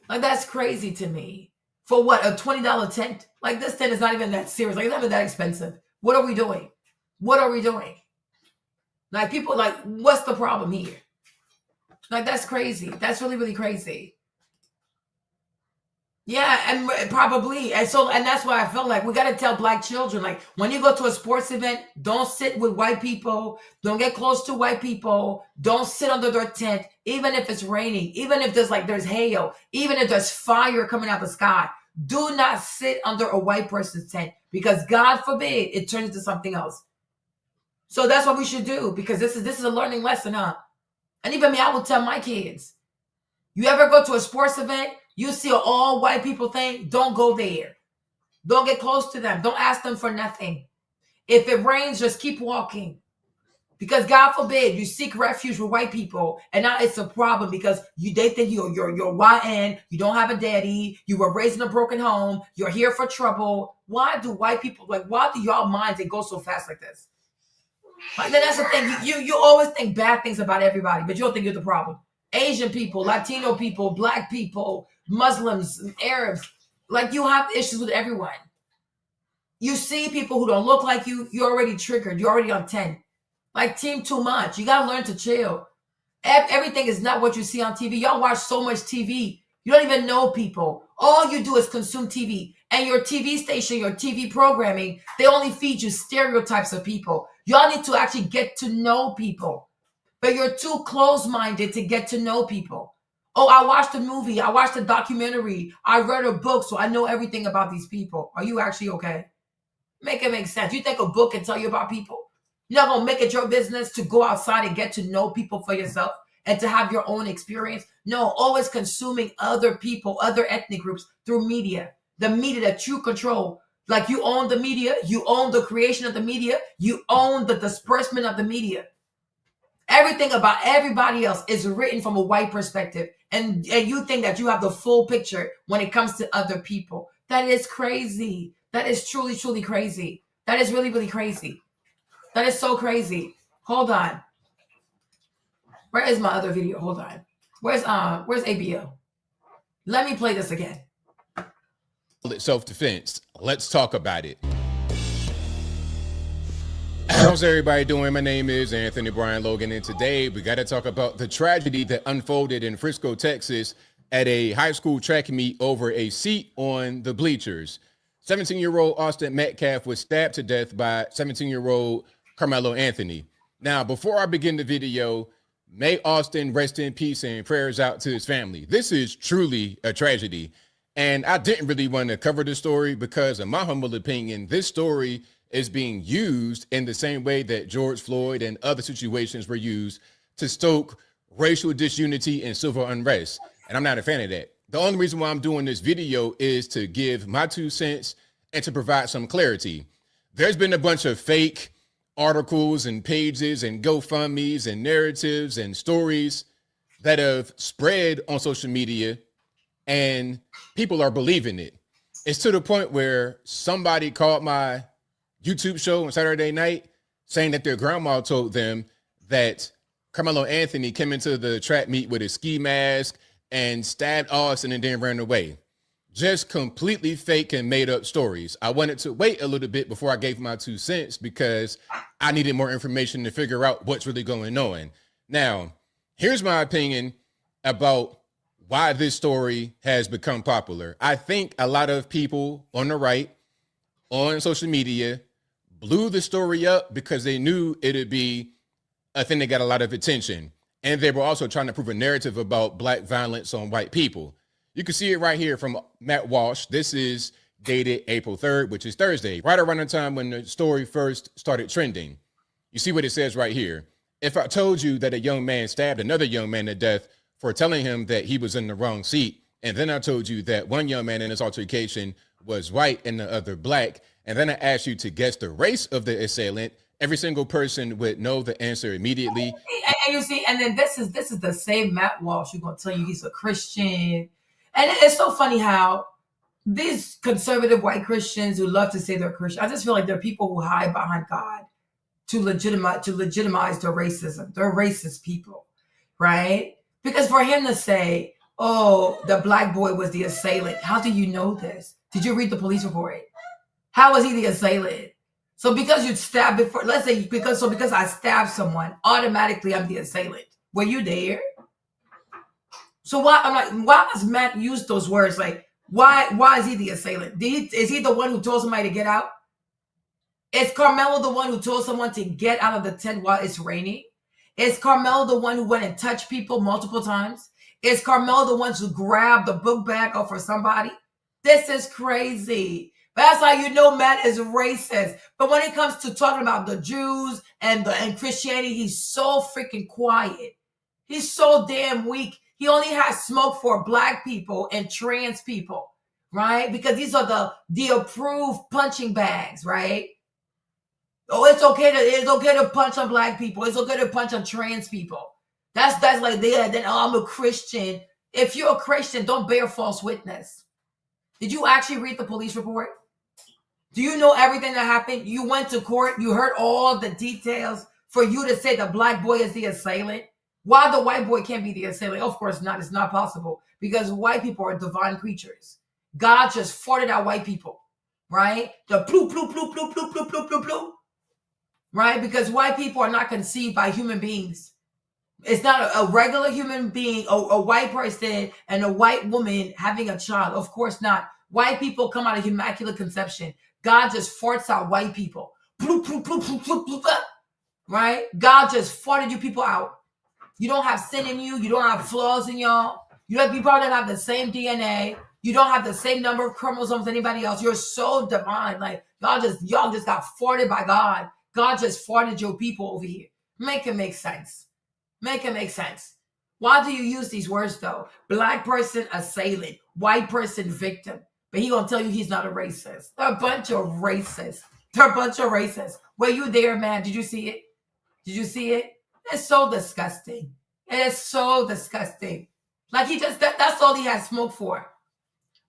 Like, that's crazy to me. For what, a $20 tent? Like, this tent is not even that serious. Like, it's not even that expensive. What are we doing? What are we doing? Like, people, like, what's the problem here? Like, that's crazy. That's really, really crazy. Yeah, and probably. And that's why I felt like we got to tell black children, like, when you go to a sports event, don't sit with white people. Don't get close to white people. Don't sit under their tent, even if it's raining, even if there's hail, even if there's fire coming out the sky. Do not sit under a white person's tent because God forbid it turns into something else. So that's what we should do, because this is a learning lesson, huh? And even me, I will tell my kids, you ever go to a sports event, you see an all white people thing, don't go there. Don't get close to them. Don't ask them for nothing. If it rains, just keep walking. Because God forbid you seek refuge with white people, and now it's a problem because they think you're YN, you don't have a daddy, you were raised in a broken home, you're here for trouble. Why do white people, why do y'all minds go so fast like this? Like, that's the thing. You always think bad things about everybody, but you don't think you're the problem. Asian people, Latino people, black people, Muslims, Arabs, like, you have issues with everyone. You see people who don't look like you, you're already triggered. You're already on 10. Like, team too much. You got to learn to chill. Everything is not what you see on TV. Y'all watch so much TV. You don't even know people. All you do is consume TV. And your TV station, your TV programming, they only feed you stereotypes of people. Y'all need to actually get to know people. But you're too close-minded to get to know people. Oh, I watched a movie. I watched a documentary. I read a book, so I know everything about these people. Are you actually okay? Make it make sense. You think a book can tell you about people? You're not going to make it your business to go outside and get to know people for yourself and to have your own experience? No, always consuming other people, other ethnic groups through media. The media that you control. Like, you own the media. You own the creation of the media. You own the disbursement of the media. Everything about everybody else is written from a white perspective. And you think that you have the full picture when it comes to other people. That is crazy. That is truly, truly crazy. That is really, really crazy. That is so crazy. Hold on. Where is my other video? Hold on. Where's ABO? Let me play this again. Self-defense. Let's talk about it. How's everybody doing? My name is Anthony Brian Logan, and today we got to talk about the tragedy that unfolded in Frisco, Texas at a high school track meet over a seat on the bleachers. 17-year-old Austin Metcalf was stabbed to death by 17-year-old Karmelo Anthony. Now, before I begin the video, may Austin rest in peace and prayers out to his family. This is truly a tragedy. And I didn't really want to cover this story because, in my humble opinion, this story is being used in the same way that George Floyd and other situations were used to stoke racial disunity and civil unrest. And I'm not a fan of that. The only reason why I'm doing this video is to give my 2 cents and to provide some clarity. There's been a bunch of fake articles and pages and GoFundMes and narratives and stories that have spread on social media, and people are believing it. It's to the point where somebody called my YouTube show on Saturday night saying that their grandma told them that Karmelo Anthony came into the track meet with a ski mask and stabbed Austin and then ran away. Just completely fake and made up stories. I wanted to wait a little bit before I gave my 2 cents because I needed more information to figure out what's really going on. Now, here's my opinion about why this story has become popular. I think a lot of people on the right, on social media, blew the story up because they knew it'd be a thing that got a lot of attention. And they were also trying to prove a narrative about black violence on white people. You can see it right here from Matt Walsh. This is dated April 3rd, which is Thursday, right around the time when the story first started trending. You see what it says right here. If I told you that a young man stabbed another young man to death for telling him that he was in the wrong seat, and then I told you that one young man in this altercation was white and the other black, and then I asked you to guess the race of the assailant, every single person would know the answer immediately. And you see, and then this is the same Matt Walsh who's gonna tell you he's a Christian. And it's so funny how these conservative white Christians who love to say they're Christian, I just feel like they're people who hide behind God to legitimize their racism. They're racist people, right? Because for him to say, oh, the black boy was the assailant, how do you know this? Did you read the police report? How was he the assailant? So because you stabbed before, let's say because I stabbed someone, automatically I'm the assailant. Were you there? So why does Matt use those words? Like, why is he the assailant? Is he the one who told somebody to get out? Is Karmelo the one who told someone to get out of the tent while it's raining? Is Karmelo the one who went and touched people multiple times? Is Karmelo the one who grabbed the book bag off for somebody? This is crazy. That's how you know Matt is racist. But when it comes to talking about the Jews and Christianity, he's so freaking quiet. He's so damn weak. He only has smoke for black people and trans people, right? Because these are the approved punching bags, right? Oh, it's okay to punch on black people. It's okay to punch on trans people. That's like then I'm a Christian. If you're a Christian, don't bear false witness. Did you actually read the police report? Do you know everything that happened? You went to court. You heard all the details for you to say the black boy is the assailant. Why the white boy can't be the assailant? Of course not. It's not possible because white people are divine creatures. God just farted out white people, right? The ploo, ploo, ploo, ploo, ploo, ploo, ploo, ploo, ploo, right? Because white people are not conceived by human beings. It's not a regular human being, a white person and a white woman having a child. Of course not. White people come out of immaculate conception. God just farts out white people. Ploo, ploo, ploo, ploo, ploo, ploo, ploo, right? God just farted you people out. You don't have sin in you. You don't have flaws in y'all. You probably don't have the same DNA. You don't have the same number of chromosomes as anybody else. You're so divine. Like y'all just got farted by God. God just farted your people over here. Make it make sense. Make it make sense. Why do you use these words though? Black person assailant, white person victim. But he gonna tell you he's not a racist. They're a bunch of racists. They're a bunch of racists. Were you there, man? Did you see it? Did you see it? It's so disgusting. It is so disgusting. Like that's all he had smoke for.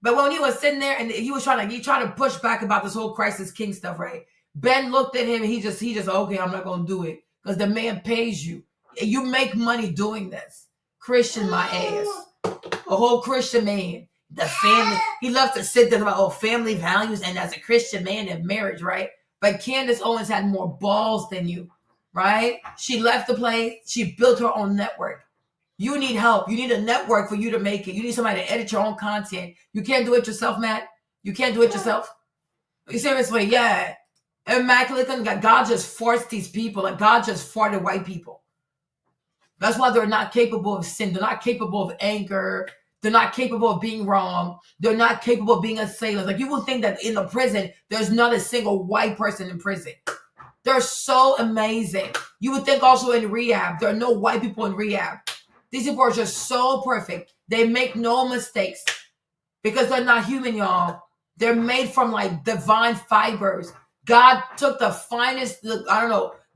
But when he was sitting there and he trying to push back about this whole Crisis King stuff, right? Ben looked at him and he just okay, I'm not gonna do it. Because the man pays you. You make money doing this. Christian my ass. A whole Christian man. The family. He loves to sit there about family values and as a Christian man in marriage, right? But Candace Owens had more balls than you, right? She left the place. She built her own network. You need help. You need a network for you to make it. You need somebody to edit your own content. You can't do it yourself, Matt. You can't do it yourself. Seriously, yeah. Immaculate. God just forced these people. Like God just farted white people. That's why they're not capable of sin. They're not capable of anger. They're not capable of being wrong. They're not capable of being assailants. Like you would think that in the prison, there's not a single white person in prison. They're so amazing. You would think also in rehab, there are no white people in rehab. These people are just so perfect. They make no mistakes because they're not human, y'all. They're made from like divine fibers. God took the finest,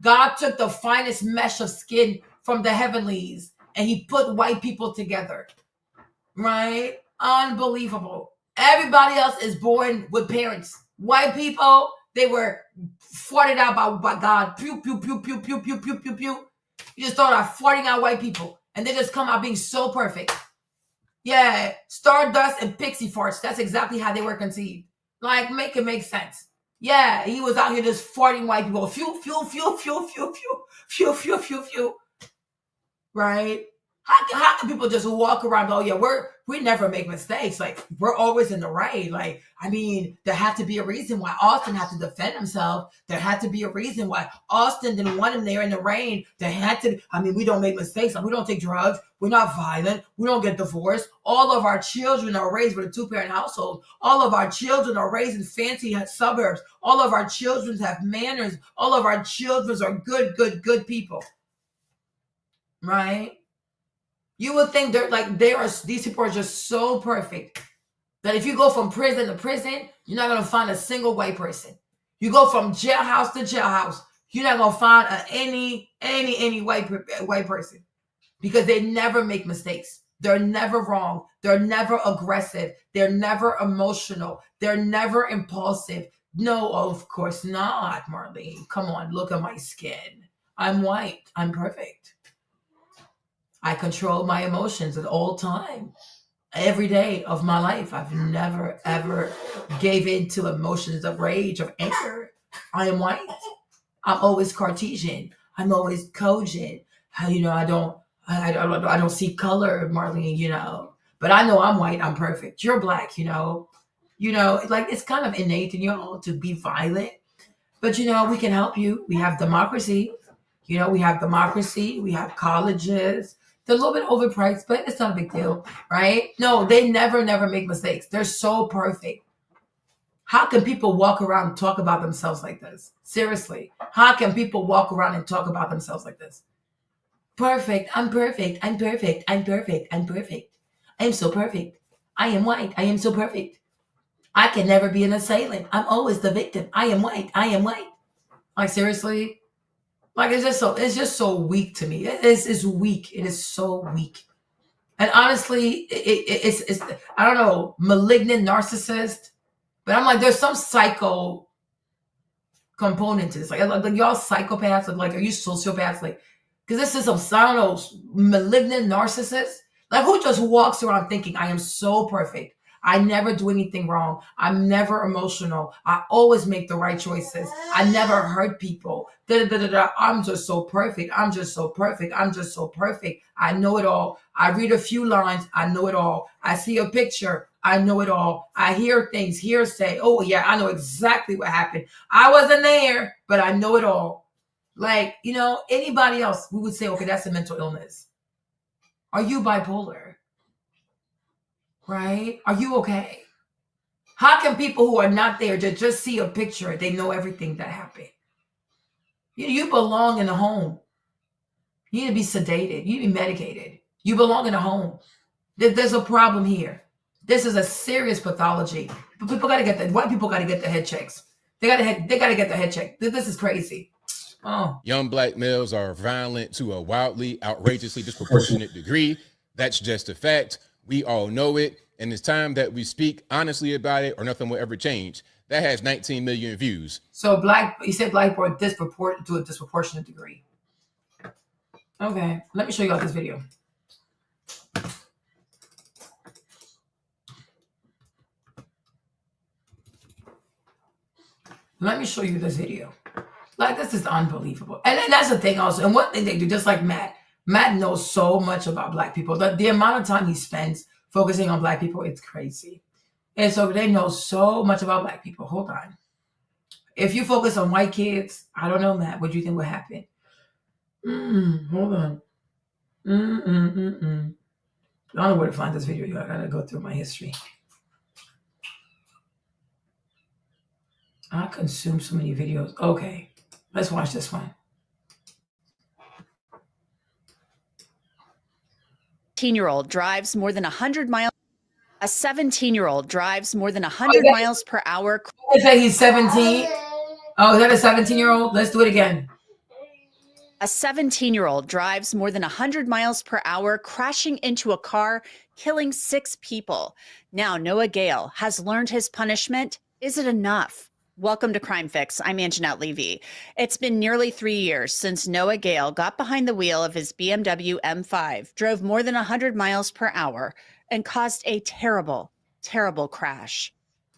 God took the finest mesh of skin from the heavenlies and he put white people together. Right? Unbelievable. Everybody else is born with parents. White people, they were farted out by God. Pew, pew, pew, pew, pew, pew, pew, pew, pew. You just thought of farting out white people. And they just come out being so perfect. Yeah, stardust and pixie farts. That's exactly how they were conceived. Like, make it make sense. Yeah, he was out here just farting white people. Phew, phew, phew, phew, phew, phew, phew, phew, phew, phew. Right? How can people just walk around? Oh yeah, we never make mistakes. Like we're always in the right. Like I mean, there had to be a reason why Austin had to defend himself. There had to be a reason why Austin didn't want him there in the rain. There had to. I mean, we don't make mistakes. Like, we don't take drugs. We're not violent. We don't get divorced. All of our children are raised with a 2-parent household. All of our children are raised in fancy suburbs. All of our children have manners. All of our children are good people. Right? You would think these people are just so perfect that if you go from prison to prison, you're not gonna find a single white person. You go from jailhouse to jailhouse, you're not gonna find any white person because they never make mistakes. They're never wrong. They're never aggressive. They're never emotional. They're never impulsive. No, of course not, Marlene. Come on, look at my skin. I'm white. I'm perfect. I control my emotions at all time. Every day of my life, I've never, ever gave in to emotions of rage, of anger. I am white. I'm always Cartesian. I'm always cogent. I don't see color, Marlene, But I know I'm white. I'm perfect. You're black, like it's kind of innate in y'all to be violent. But, we can help you. We have democracy. We have democracy. We have colleges. They're a little bit overpriced, but it's not a big deal, right? No, they never make mistakes. They're so perfect. How can people walk around and talk about themselves like this? Seriously. How can people walk around and talk about themselves like this? Perfect. I'm perfect. I'm perfect. I'm perfect. I'm perfect. I am so perfect. I am white. I am so perfect. I can never be an assailant. I'm always the victim. I am white. I am white. Like, seriously? Like, it's just so weak to me. It's weak. It is so weak. And honestly, it's I don't know, malignant narcissist. But I'm like, there's some psycho component to this. Like y'all psychopaths, like, are you sociopaths? Like, because this is some, I don't know, malignant narcissist. Like, who just walks around thinking, I am so perfect. I never do anything wrong. I'm never emotional. I always make the right choices. I never hurt people. I'm just so perfect. I'm just so perfect. I'm just so perfect. I know it all. I read a few lines. I know it all. I see a picture. I know it all. I hear things, hearsay. Oh, yeah, I know exactly what happened. I wasn't there, but I know it all. Like, anybody else, we would say, okay, that's a mental illness. Are you bipolar? Right? Are you okay? How can people who are not there to just see a picture, they know everything that happened? You belong in a home. You need to be sedated. You need to be medicated. You belong in a home. There's a problem here. This is a serious pathology. But white people got to get the head checks. They got to get the head checked. This is crazy. Oh. Young black males are violent to a wildly, outrageously disproportionate degree. That's just a fact. We all know it, and it's time that we speak honestly about it, or nothing will ever change. That has 19 million views. So you said black boy to a disproportionate degree. Okay, let me show you all this video. Let me show you this video. Like, this is unbelievable. And that's the thing also. And one thing they do, just like Matt. Matt knows so much about black people. The amount of time he spends focusing on black people, it's crazy. And so they know so much about black people. Hold on. If you focus on white kids, I don't know, Matt, what do you think would happen? Hold on. I don't know where to find this video. I gotta go through my history. I consume so many videos. Okay, let's watch this one. 17-year-old drives more than 100 miles. A 17-year-old drives more than 100 miles per hour. I say he's 17. Oh, is that a 17-year-old? Let's do it again. A 17-year-old drives more than 100 miles per hour, crashing into a car, killing 6 people. Now, Noah Gale has learned his punishment. Is it enough? Welcome to Crime Fix. I'm Anjanette Levy. It's been nearly 3 years since Noah Gale got behind the wheel of his BMW M5, drove more than 100 miles per hour, and caused a terrible, terrible crash.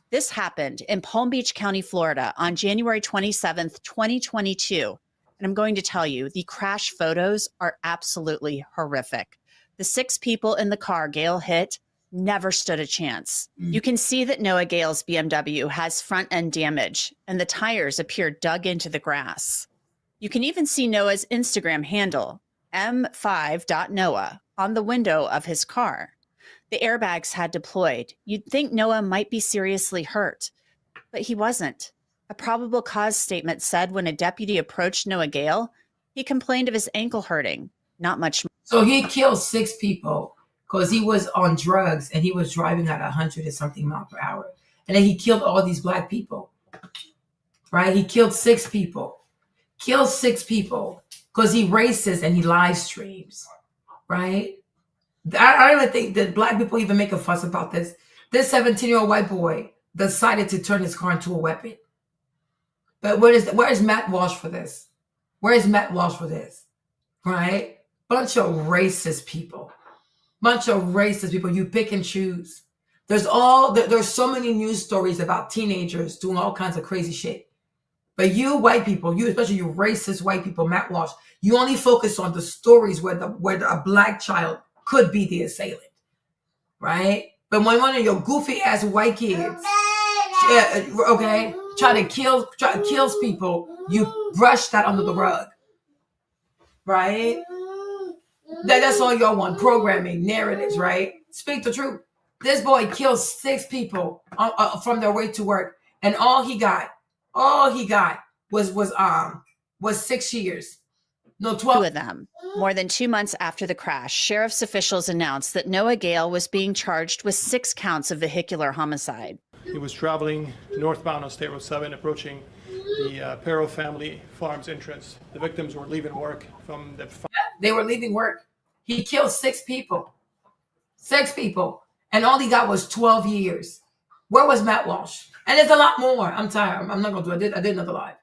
This happened in Palm Beach County, Florida on January 27th, 2022. And I'm going to tell you, the crash photos are absolutely horrific. The 6 people in the car Gale hit never stood a chance. You can see that Noah Gale's BMW has front end damage and the tires appear dug into the grass. You can even see Noah's Instagram handle, m5.noah, on the window of his car. The airbags had deployed. You'd think Noah might be seriously hurt, but he wasn't. A probable cause statement said when a deputy approached Noah Gale, he complained of his ankle hurting, not much more. So he killed 6 people because he was on drugs and he was driving at 100 and something miles per hour. And then he killed all these black people, right? He killed 6 people. Killed 6 people because he racist and he live streams, right? I don't even think that black people even make a fuss about this. This 17-year-old white boy decided to turn his car into a weapon. But where is Matt Walsh for this? Where is Matt Walsh for this? Right? Bunch of racist people. Bunch of racist people. You pick and choose. There's so many news stories about teenagers doing all kinds of crazy shit. But you white people, you especially you racist white people, Matt Walsh, you only focus on the stories where a black child could be the assailant. Right? But when one of your goofy ass white kids, try to kill people, you brush that under the rug, right? That's all y'all want, programming, narratives, right? Speak the truth. This boy killed 6 people from their way to work, and all he got was 6 years. No, 12 of them. More than 2 months after the crash, sheriff's officials announced that Noah Gale was being charged with 6 counts of vehicular homicide. He was traveling northbound on State Road 7, approaching the Perro family farm's entrance. The victims were leaving work from the... They were leaving work. He killed 6 people. 6 people. And all he got was 12 years. Where was Matt Walsh? And there's a lot more. I'm tired. I'm not going to do it. I did another live.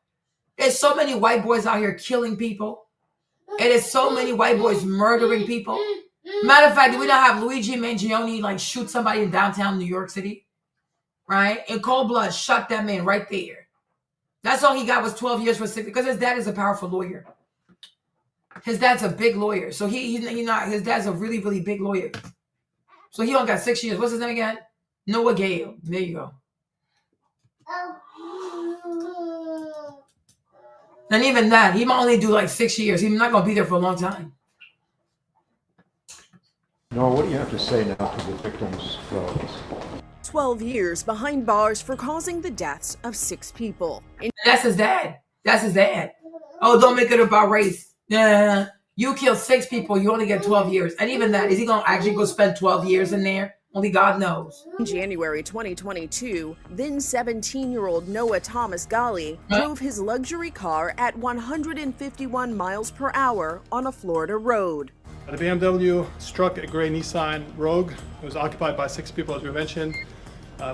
There's so many white boys out here killing people. And there's so many white boys murdering people. Matter of fact, did we not have Luigi Mangione shoot somebody in downtown New York City? Right? In cold blood, shot that man right there. That's all he got was 12 years for 6 because his dad is a powerful lawyer. His dad's a big lawyer. So his dad's a really, really big lawyer. So he only got 6 years. What's his name again? Noah Gale. There you go. And even that, he might only do 6 years. He's not going to be there for a long time. Noah, what do you have to say now to the victims' relatives? 12 years behind bars for causing the deaths of 6 people. That's his dad. That's his dad. Oh, don't make it about race. Yeah. You killed 6 people, you only get 12 years. And even that, is he going to actually go spend 12 years in there? Only God knows. In January 2022, then 17-year-old Noah Thomas Ghali drove his luxury car at 151 miles per hour on a Florida road. The BMW struck a gray Nissan Rogue. It was occupied by 6 people, as we mentioned.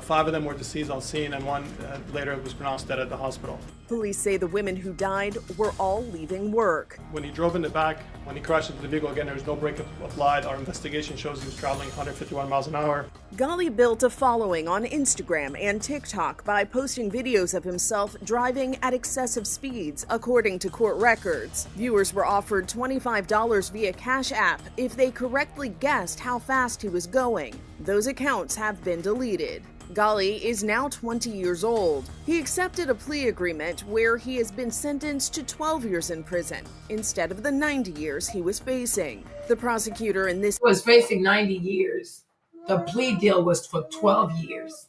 5 of them were deceased on scene, and 1 later was pronounced dead at the hospital. Police say the women who died were all leaving work. When he drove in the back, when he crashed into the vehicle again, there was no brake applied. Our investigation shows he was traveling 151 miles an hour. Ghali built a following on Instagram and TikTok by posting videos of himself driving at excessive speeds, according to court records. Viewers were offered $25 via Cash App if they correctly guessed how fast he was going. Those accounts have been deleted. Ghali is now 20 years old. He accepted a plea agreement where he has been sentenced to 12 years in prison instead of the 90 years he was facing. The prosecutor in this was facing 90 years. The plea deal was for 12 years.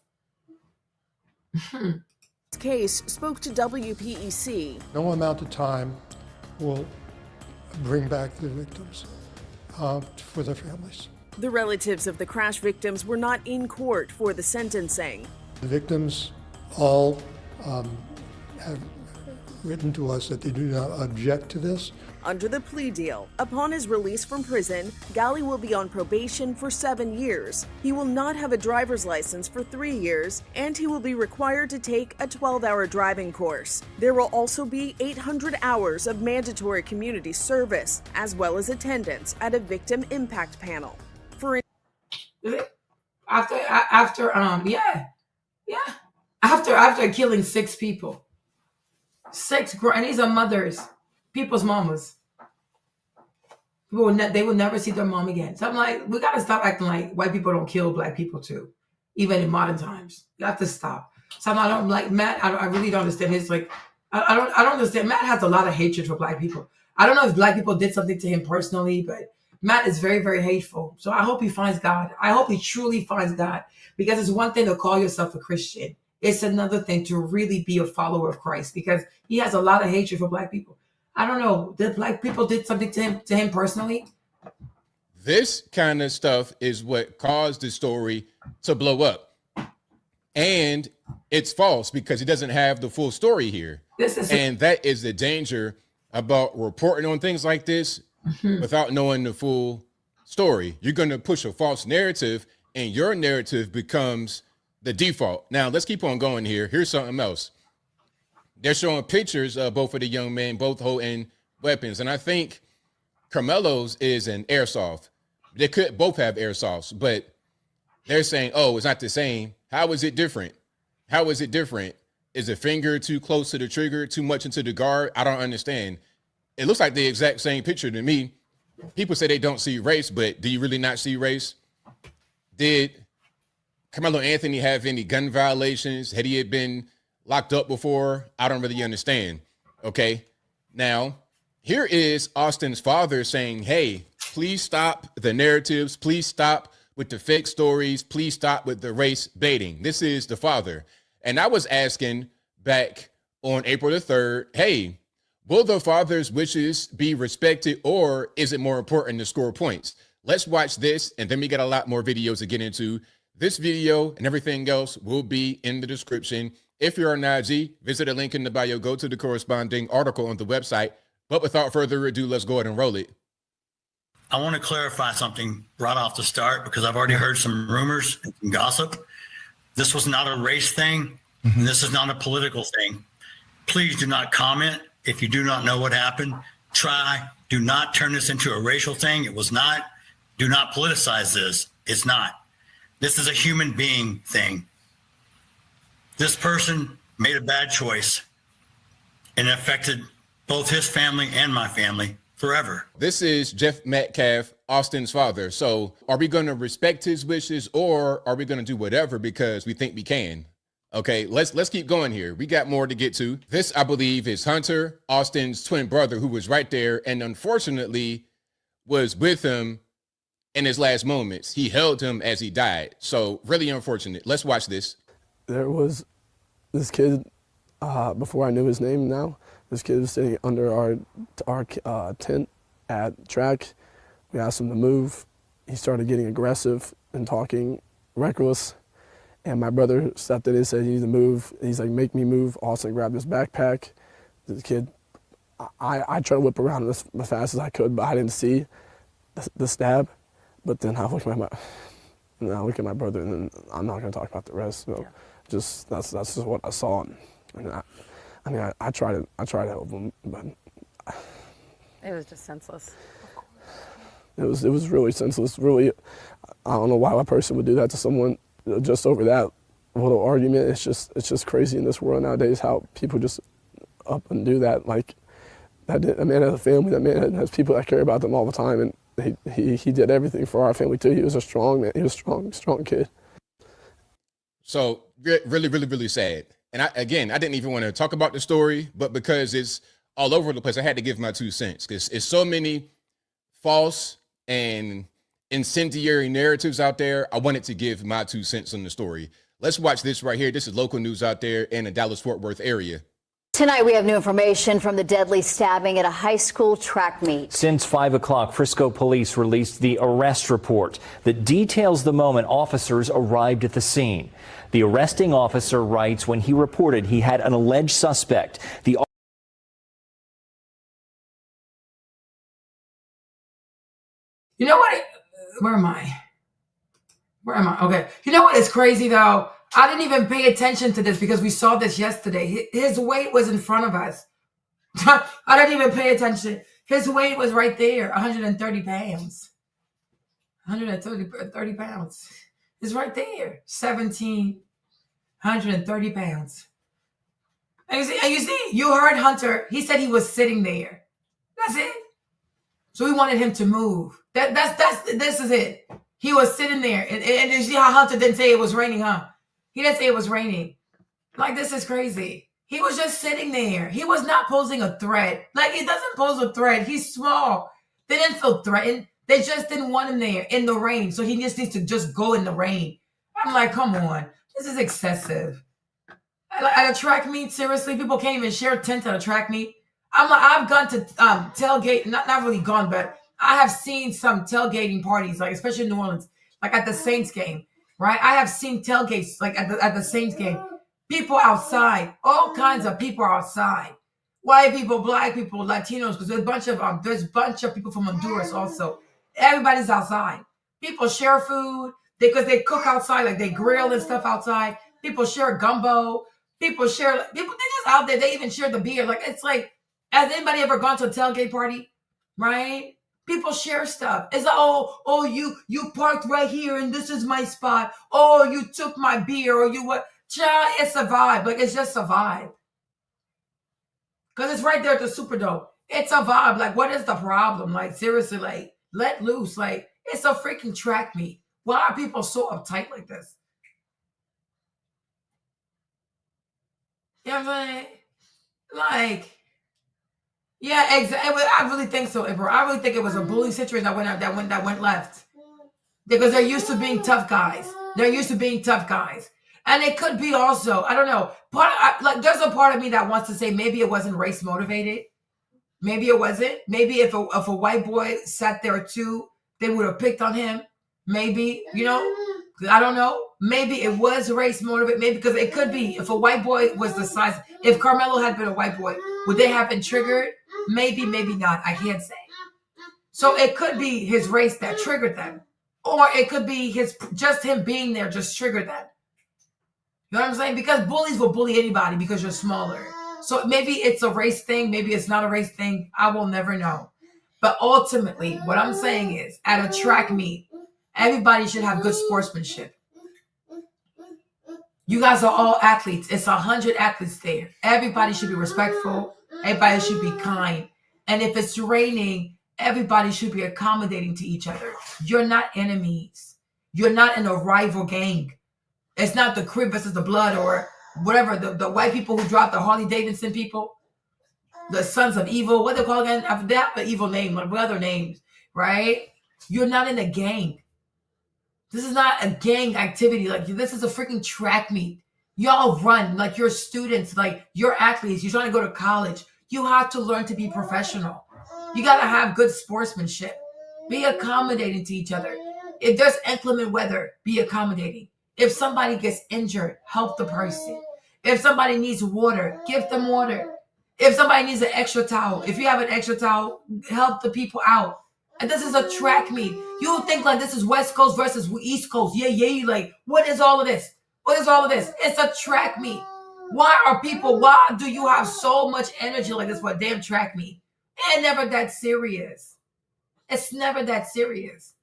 case spoke to WPEC. No amount of time will bring back the victims for their families. The relatives of the crash victims were not in court for the sentencing. The victims all have written to us that they do not object to this. Under the plea deal, upon his release from prison, Gali will be on probation for 7 years. He will not have a driver's license for 3 years, and he will be required to take a 12-hour driving course. There will also be 800 hours of mandatory community service, as well as attendance at a victim impact panel. After killing 6 people. 6 and these are mothers, people's mamas. They will never see their mom again. So I'm like, we gotta stop acting like white people don't kill black people too, even in modern times. You have to stop. So I don't like Matt. I really don't understand. It's like I don't understand. Matt has a lot of hatred for black people. I don't know if black people did something to him personally, but Matt is very, very hateful. So I hope he finds God. I hope he truly finds God, because it's one thing to call yourself a Christian. It's another thing to really be a follower of Christ, because he has a lot of hatred for black people. I don't know. Did black people did something to him personally? This kind of stuff is what caused the story to blow up. And it's false because he doesn't have the full story here. And that is the danger about reporting on things like this without knowing the full story. You're going to push a false narrative, and your narrative becomes the default. Now, let's keep on going here. Here's something else. They're showing pictures of both of the young men, both holding weapons. And I think Karmelo's is an airsoft. They could both have airsofts, but they're saying, oh, it's not the same. How is it different? How is it different? Is the finger too close to the trigger, too much into the guard? I don't understand. It looks like the exact same picture to me. People say they don't see race, but do you really not see race? Did Karmelo Anthony have any gun violations? Had he been locked up before? I don't really understand. Okay. Now, here is Austin's father saying, hey, please stop the narratives. Please stop with the fake stories. Please stop with the race baiting. This is the father. And I was asking back on April the 3rd, hey, will the father's wishes be respected, or is it more important to score points? Let's watch this, and then we got a lot more videos to get into. This video and everything else will be in the description. If you're an IG, visit a link in the bio, go to the corresponding article on the website. But without further ado, let's go ahead and roll it. I want to clarify something right off the start, because I've already heard some rumors and some gossip. This was not a race thing, and this is not a political thing. Please do not comment if you do not know what happened. Do not turn this into a racial thing. It was not. Do not politicize this. It's not. This is a human being thing. This person made a bad choice, and it affected both his family and my family forever. This is Jeff Metcalf, Austin's father. So are we going to respect his wishes, or are we going to do whatever because we think we can? Okay, let's keep going here. We got more to get to. This, I believe, is Hunter, Austin's twin brother, who was right there and unfortunately was with him in his last moments. He held him as he died. So really unfortunate. Let's watch this. There was this kid, before I knew his name now, this kid was sitting under our tent at track. We asked him to move. He started getting aggressive and talking reckless. And my brother stepped in and said, you need to move. He's like, make me move. Austin grabbed his backpack. The kid, I tried to whip around as fast as I could, but I didn't see the stab. But then I look at my brother, and then I'm not going to talk about the rest. So just that's just what I saw. And I tried to help him, but it was just senseless. It was really senseless. Really, I don't know why a person would do that to someone just over that little argument. It's just crazy in this world nowadays how people just up and do that. Like that man has a family. That man has people that care about them all the time, and he did everything for our family too. He was a strong man. He was a strong kid. So really, really, really sad. And I didn't even want to talk about the story, but because it's all over the place, I had to give my 2 cents, because it's so many false and incendiary narratives out there. I wanted to give my 2 cents on the story. Let's watch this right here. This is local news out there in the Dallas-Fort Worth area. Tonight, we have new information from the deadly stabbing at a high school track meet. Since 5 o'clock, Frisco police released the arrest report that details the moment officers arrived at the scene. The arresting officer writes when he reported he had an alleged suspect. You know what? Where am I? Where am I? Okay. You know what is crazy though? I didn't even pay attention to this because we saw this yesterday. His weight was in front of us. I didn't even pay attention. His weight was right there, 130 pounds. 130 pounds. It's right there, 130 pounds. And you see, you heard Hunter. He said he was sitting there. That's it. So we wanted him to move. This is it. He was sitting there. And you see how Hunter didn't say it was raining, huh? He didn't say it was raining. Like, this is crazy. He was just sitting there. He was not posing a threat. Like, he doesn't pose a threat. He's small. They didn't feel threatened. They just didn't want him there in the rain. So he just needs to just go in the rain. I'm like, come on. This is excessive. At a track meet, seriously, people can't even share a tent at a track meet. I'm like, I've gone to tailgate, not really gone, but I have seen some tailgating parties, like especially in New Orleans, like at the Saints game, right? I have seen tailgates like at the Saints game. People outside, all kinds of people outside. White people, black people, Latinos, because there's a bunch of people from Honduras also. Everybody's outside. People share food because they cook outside, like they grill and stuff outside. People share gumbo. People they're just out there. They even share the beer. Like, it's like, has anybody ever gone to a tailgate party? Right? People share stuff. It's like, oh, you parked right here and this is my spot. Oh, you took my beer or you what? Child, it's a vibe. Like, it's just a vibe. Because it's right there at the Superdome. It's a vibe. Like, what is the problem? Like, seriously, like, let loose. Like, it's a freaking track meet. Why are people so uptight like this? You know what I'm saying? Like, yeah, exactly. I really think so, bro. I really think it was a bullying situation that went left. Because they're used to being tough guys. They're used to being tough guys. And it could be also, I don't know, there's a part of me that wants to say maybe it wasn't race motivated. Maybe it wasn't. Maybe if a white boy sat there too, they would have picked on him. Maybe, you know, I don't know. Maybe it was race motivated. Maybe because it could be if a white boy was the size, if Karmelo had been a white boy, would they have been triggered? Maybe, maybe not. I can't say. So it could be his race that triggered them. Or it could be just him being there just triggered them. You know what I'm saying? Because bullies will bully anybody because you're smaller. So maybe it's a race thing. Maybe it's not a race thing. I will never know. But ultimately, what I'm saying is at a track meet, everybody should have good sportsmanship. You guys are all athletes. It's 100 athletes there. Everybody should be respectful. Everybody should be kind. And if it's raining, everybody should be accommodating to each other. You're not enemies. You're not in a rival gang. It's not the Crip versus the Blood or whatever, the white people who dropped the Harley Davidson people, the Sons of Evil, what they call again? I forgot the evil name, like what other names, right? You're not in a gang. This is not a gang activity. Like, this is a freaking track meet. Y'all run like you're students, like you're athletes. You're trying to go to college. You have to learn to be professional. You got to have good sportsmanship. Be accommodating to each other. If there's inclement weather, be accommodating. If somebody gets injured, help the person. If somebody needs water, give them water. If somebody needs an extra towel, if you have an extra towel, help the people out. And this is a track meet. You would think like this is West Coast versus East Coast. Yeah. Like, what is all of this? What is all of this? It's a track meet. Why do you have so much energy like this for a damn track meet? It's never that serious. It's never that serious.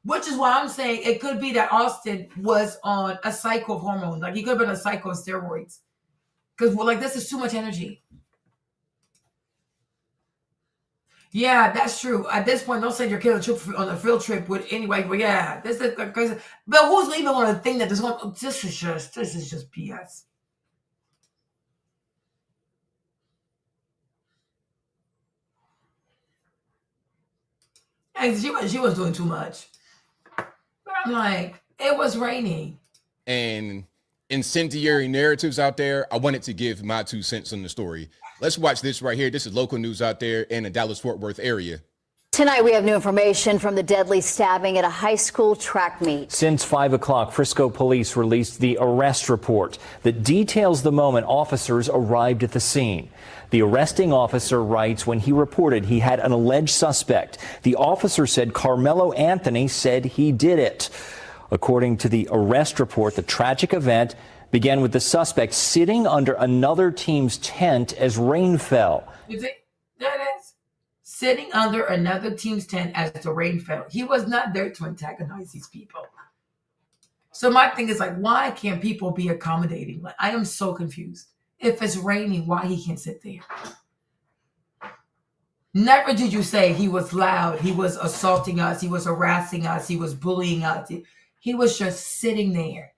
Which is why I'm saying it could be that Austin was on a cycle of hormones. Like, he could have been a cycle of steroids. Because, like, this is too much energy. Yeah, that's true. At this point, don't send your kid on a field trip with anyway. But yeah, this is crazy. But who's even going to think that this is just BS. And she was doing too much. But I'm like, it was raining. And incendiary narratives out there, I wanted to give my 2 cents on the story. Let's watch this right here. This is local news out there in the Dallas-Fort Worth area. Tonight, we have new information from the deadly stabbing at a high school track meet. Since 5 o'clock, Frisco police released the arrest report that details the moment officers arrived at the scene. The arresting officer writes when he reported he had an alleged suspect. The officer said Karmelo Anthony said he did it. According to the arrest report, the tragic event began with the suspect sitting under another team's tent as rain fell. You see, there it is. Sitting under another team's tent as the rain fell. He was not there to antagonize these people. So my thing is like, why can't people be accommodating? Like, I am so confused. If it's raining, why he can't sit there? Never did you say he was loud, he was assaulting us, he was harassing us, he was bullying us. He was just sitting there.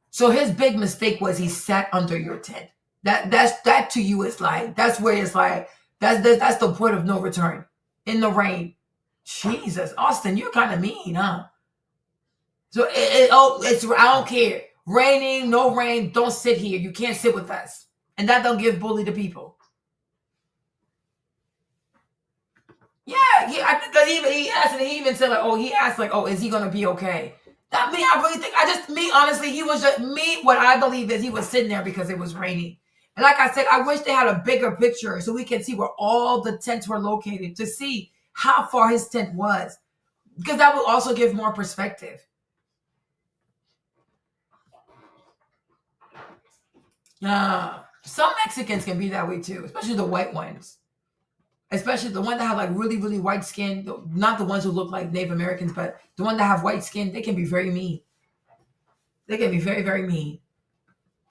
So his big mistake was he sat under your tent. That to you is like, that's where it's like, that's the point of no return. In the rain. Jesus, Austin, you're kind of mean, huh? So it's I don't care. Raining, no rain, don't sit here. You can't sit with us. And that don't give bully to people. Yeah, I think that he asked, and he even said like, he asked like, is he gonna be okay? That me, I really think honestly, he was just what I believe is he was sitting there because it was raining. And like I said, I wish they had a bigger picture so we can see where all the tents were located to see how far his tent was. Because that will also give more perspective. Some Mexicans can be that way too, especially the white ones. Especially the one that have like really, really white skin. Not the ones who look like Native Americans, but the one that have white skin, they can be very mean. They can be very, very mean.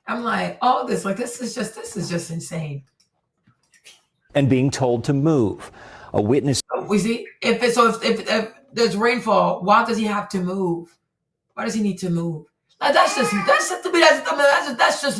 I'm like, this is just insane. And being told to move. A witness. We see if there's rainfall, why does he have to move? Why does he need to move? Like, that's just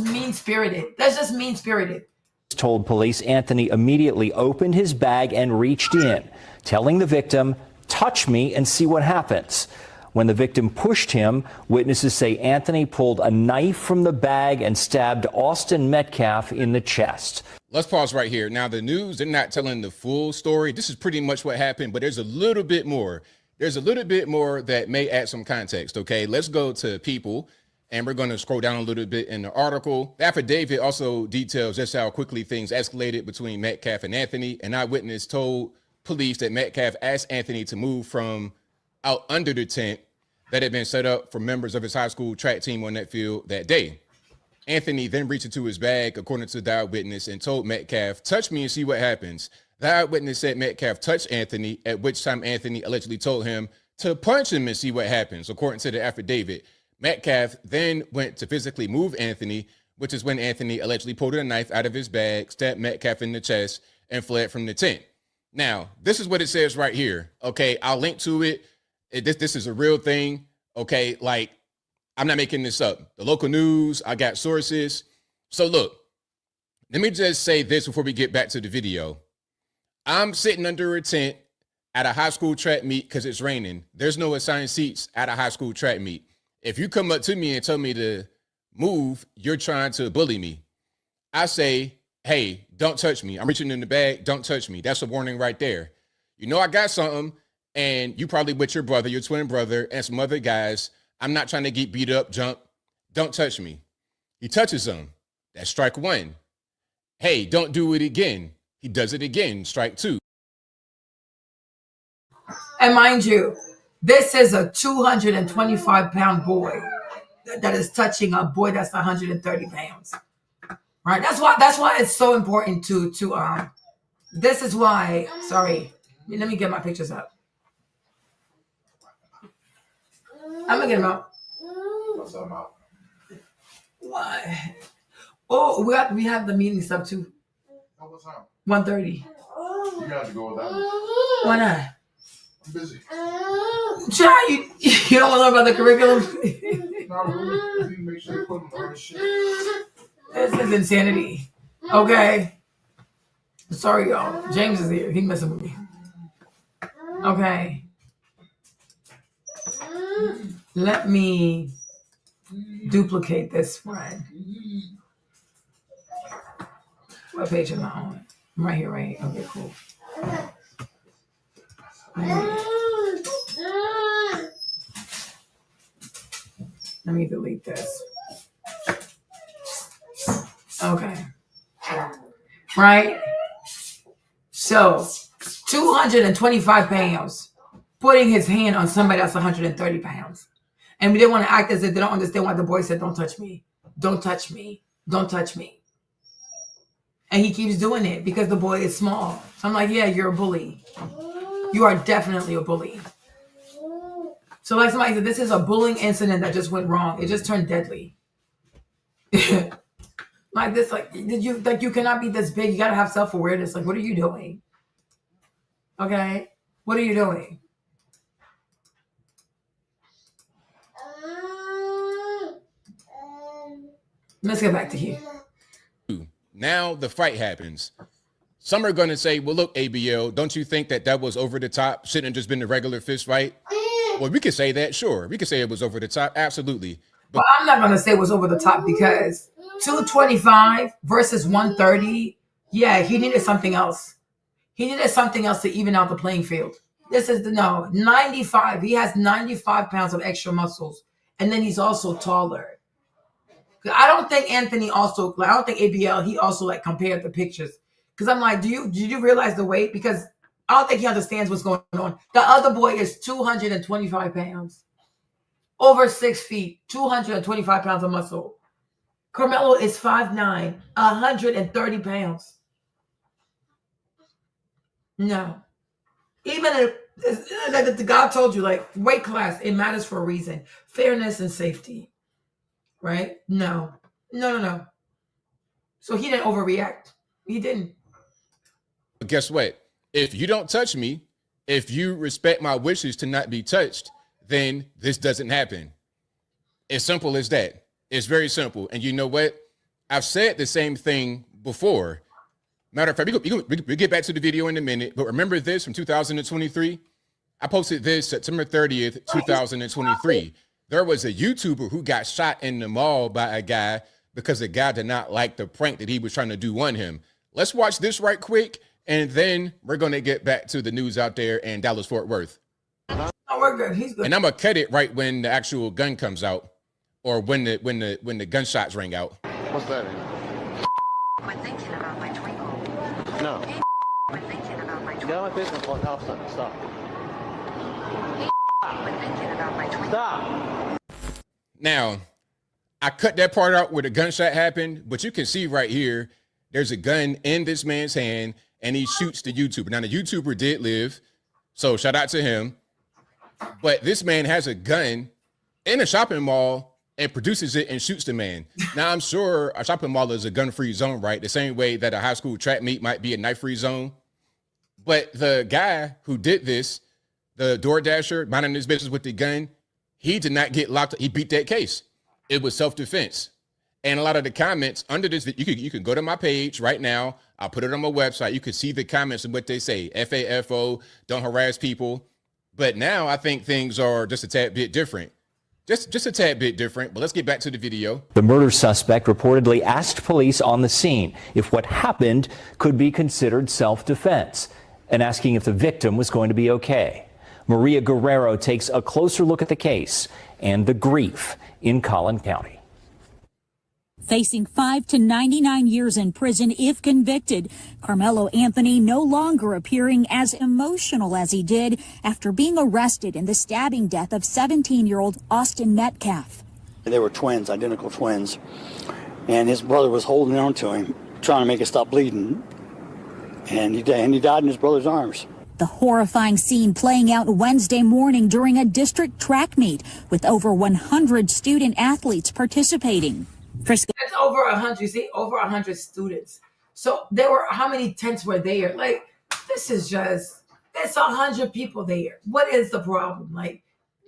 mean spirited. That's just mean spirited. Told police Anthony immediately opened his bag and reached in, telling the victim, "Touch me and see what happens." When the victim pushed him, witnesses say Anthony pulled a knife from the bag and stabbed Austin Metcalf in the chest. Let's pause right here. Now, the news, they're not telling the full story. This is pretty much what happened, but there's a little bit more. There's a little bit more that may add some context, okay? Let's go to People, and we're going to scroll down a little bit in the article. The affidavit also details just how quickly things escalated between Metcalf and Anthony. An eyewitness told police that Metcalf asked Anthony to move from out under the tent that had been set up for members of his high school track team on that field that day. Anthony then reached into his bag, according to the eyewitness, and told Metcalf, "Touch me and see what happens." The eyewitness said Metcalf touched Anthony, at which time Anthony allegedly told him to punch him and see what happens, according to the affidavit. Metcalf then went to physically move Anthony, which is when Anthony allegedly pulled a knife out of his bag, stabbed Metcalf in the chest, and fled from the tent. Now, this is what it says right here. Okay, I'll link to it. This is a real thing. Okay, like, I'm not making this up. The local news, I got sources. So look, let me just say this before we get back to the video. I'm sitting under a tent at a high school track meet because it's raining. There's no assigned seats at a high school track meet. If you come up to me and tell me to move, you're trying to bully me. I say, hey, don't touch me. I'm reaching in the bag. Don't touch me. That's a warning right there. You know I got something, and you probably with your brother, your twin brother, and some other guys. I'm not trying to get beat up, jump. Don't touch me. He touches him. That's strike one. Hey, don't do it again. He does it again. Strike two. And mind you, this is a 225-pound boy that is touching a boy that's 130 pounds. Right? That's why it's so important to this is why, sorry, let me get my pictures up. I'm gonna get them out. What's up, Mom? Why? Oh, we have the meeting stuff too. Oh, what's up? 1:30. You got to go with that. Why not? I'm busy. Child, you don't want to know about the curriculum? Not really. You need to make sure you put them on shit. This is insanity. Okay. Sorry, y'all. James is here. He messing with me. Okay. Let me duplicate this one. What page am I on? I'm right here, right? Okay, cool. Let me delete this. Okay. Right? So, 225 pounds, putting his hand on somebody that's 130 pounds. And we didn't want to act as if they don't understand why the boy said, don't touch me. Don't touch me. Don't touch me. And he keeps doing it because the boy is small. So I'm like, yeah, you're a bully. You are definitely a bully. So like somebody said, this is a bullying incident that just went wrong. It just turned deadly. Like this, you cannot be this big. You gotta have self-awareness. Like, what are you doing? Okay? What are you doing? Let's get back to you. Now the fight happens. Some are going to say, well, look, ABL, don't you think that was over the top? Shouldn't have just been a regular fist fight? Well, we could say that, sure. We could say it was over the top, absolutely. But well, I'm not going to say it was over the top because 225 versus 130, yeah, he needed something else. He needed something else to even out the playing field. This is 95. He has 95 pounds of extra muscles. And then he's also taller. I don't think Anthony also, I don't think ABL, he also compared the pictures. Because I'm like, did you realize the weight? Because I don't think he understands what's going on. The other boy is 225 pounds. Over 6 feet, 225 pounds of muscle. Karmelo is 5'9", 130 pounds. No. Even if the God told you, weight class, it matters for a reason. Fairness and safety. Right? No. So he didn't overreact. He didn't. But guess what? If you don't touch me, if you respect my wishes to not be touched, then this doesn't happen. As simple as that. It's very simple. And you know what? I've said the same thing before. Matter of fact, we get back to the video in a minute, but remember this from 2023? I posted this September 30th, 2023. There was a YouTuber who got shot in the mall by a guy because the guy did not like the prank that he was trying to do on him. Let's watch this right quick, and then we're going to get back to the news out there in Dallas-Fort Worth. Oh, we're good. He's good. And I'm going to cut it right when the actual gun comes out or when the gunshots ring out. What's that? Quit thinking about my twinkle. No. Quit thinking about my twinkle. Get out of my business. Stop. Quit thinking about my twinkle. Stop. Now, I cut that part out where the gunshot happened, but you can see right here, there's a gun in this man's hand, and he shoots the YouTuber. Now, the YouTuber did live, so shout out to him. But this man has a gun in a shopping mall and produces it and shoots the man. Now, I'm sure a shopping mall is a gun-free zone, right? The same way that a high school track meet might be a knife-free zone. But the guy who did this, the DoorDasher, minding his business with the gun, he did not get locked up. He beat that case. It was self-defense. And a lot of the comments under this, you can go to my page right now. I'll put it on my website. You can see the comments and what they say. FAFO, don't harass people. But now I think things are just a tad bit different. Just a tad bit different. But let's get back to the video. The murder suspect reportedly asked police on the scene if what happened could be considered self-defense and asking if the victim was going to be okay. Maria Guerrero takes a closer look at the case and the grief in Collin County. Facing 5 to 99 years in prison if convicted, Karmelo Anthony no longer appearing as emotional as he did after being arrested in the stabbing death of 17-year-old Austin Metcalf. They were twins, identical twins, and his brother was holding on to him, trying to make it stop bleeding, and he died in his brother's arms. The horrifying scene playing out Wednesday morning during a district track meet with over 100 student athletes participating. That's over 100. You see, over 100 students. So there were, how many tents were there? There's 100 people there. What is the problem?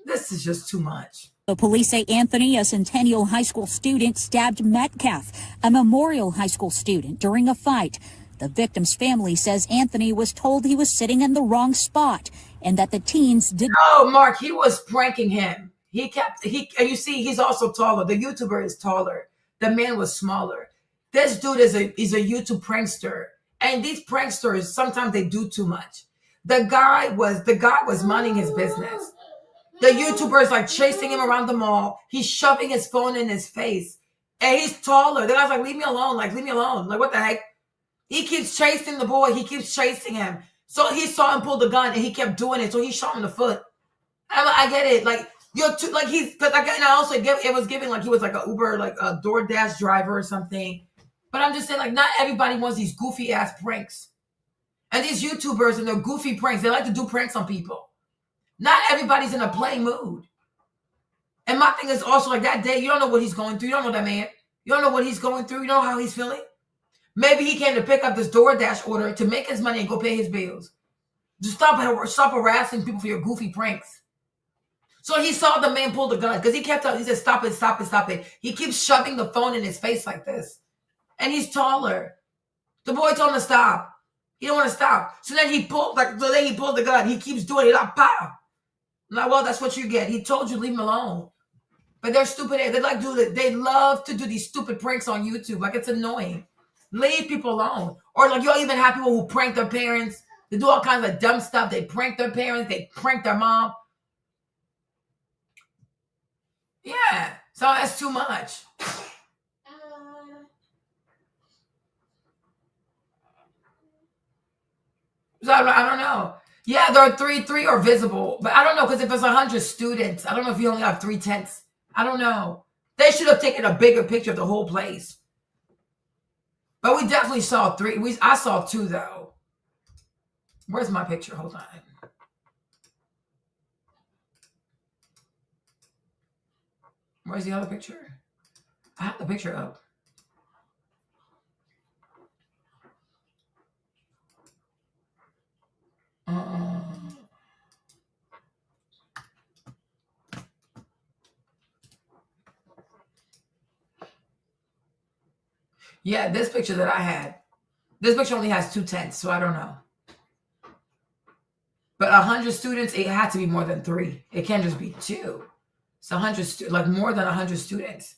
This is just too much. The police say Anthony, a Centennial High School student, stabbed Metcalf, a Memorial High School student, during a fight. The victim's family says Anthony was told he was sitting in the wrong spot and that the teens did. No, Mark, he was pranking him. And you see, he's also taller. The YouTuber is taller. The man was smaller. This dude is a YouTube prankster. And these pranksters, sometimes they do too much. The guy was minding his business. The YouTuber is like chasing him around the mall. He's shoving his phone in his face. And he's taller. The guy's like, leave me alone. Like, leave me alone. Like, what the heck? He keeps chasing the boy. He keeps chasing him. So he saw him pull the gun and he kept doing it. So he shot him in the foot. I get it. Like, you're too, like, it was giving like he was like a Uber, like a DoorDash driver or something. But I'm just saying, like, not everybody wants these goofy ass pranks. And these YouTubers and their goofy pranks, they like to do pranks on people. Not everybody's in a playing mood. And my thing is also, like, that day, you don't know what he's going through. You don't know that man. You don't know what he's going through. You don't know how he's feeling. Maybe he came to pick up this DoorDash order to make his money and go pay his bills. Just stop harassing people for your goofy pranks. So he saw the man pull the gun because he said, stop it, stop it, stop it. He keeps shoving the phone in his face like this. And he's taller. The boy told him to stop. He don't want to stop. So then he pulled the gun. He keeps doing it. Like, pow. I'm like, well, that's what you get. He told you, leave him alone. But they're stupid. They love to do these stupid pranks on YouTube. Like, it's annoying. Leave people alone. Or like, you'll even have people who prank their parents. They do all kinds of dumb stuff. They prank their parents. They prank their mom. Yeah. So that's too much. So I don't know. Yeah, there are three are visible. But I don't know, because if it's 100 students, I don't know if you only have 3/10. I don't know. They should have taken a bigger picture of the whole place. But we definitely saw 3. I saw 2, though. Where's my picture? Hold on. Where's the other picture? I have the picture up. Yeah, this picture that I had. This picture only has 2/10, so I don't know. But 100 students, it had to be more than 3. It can't just be 2. It's 100, like more than 100 students.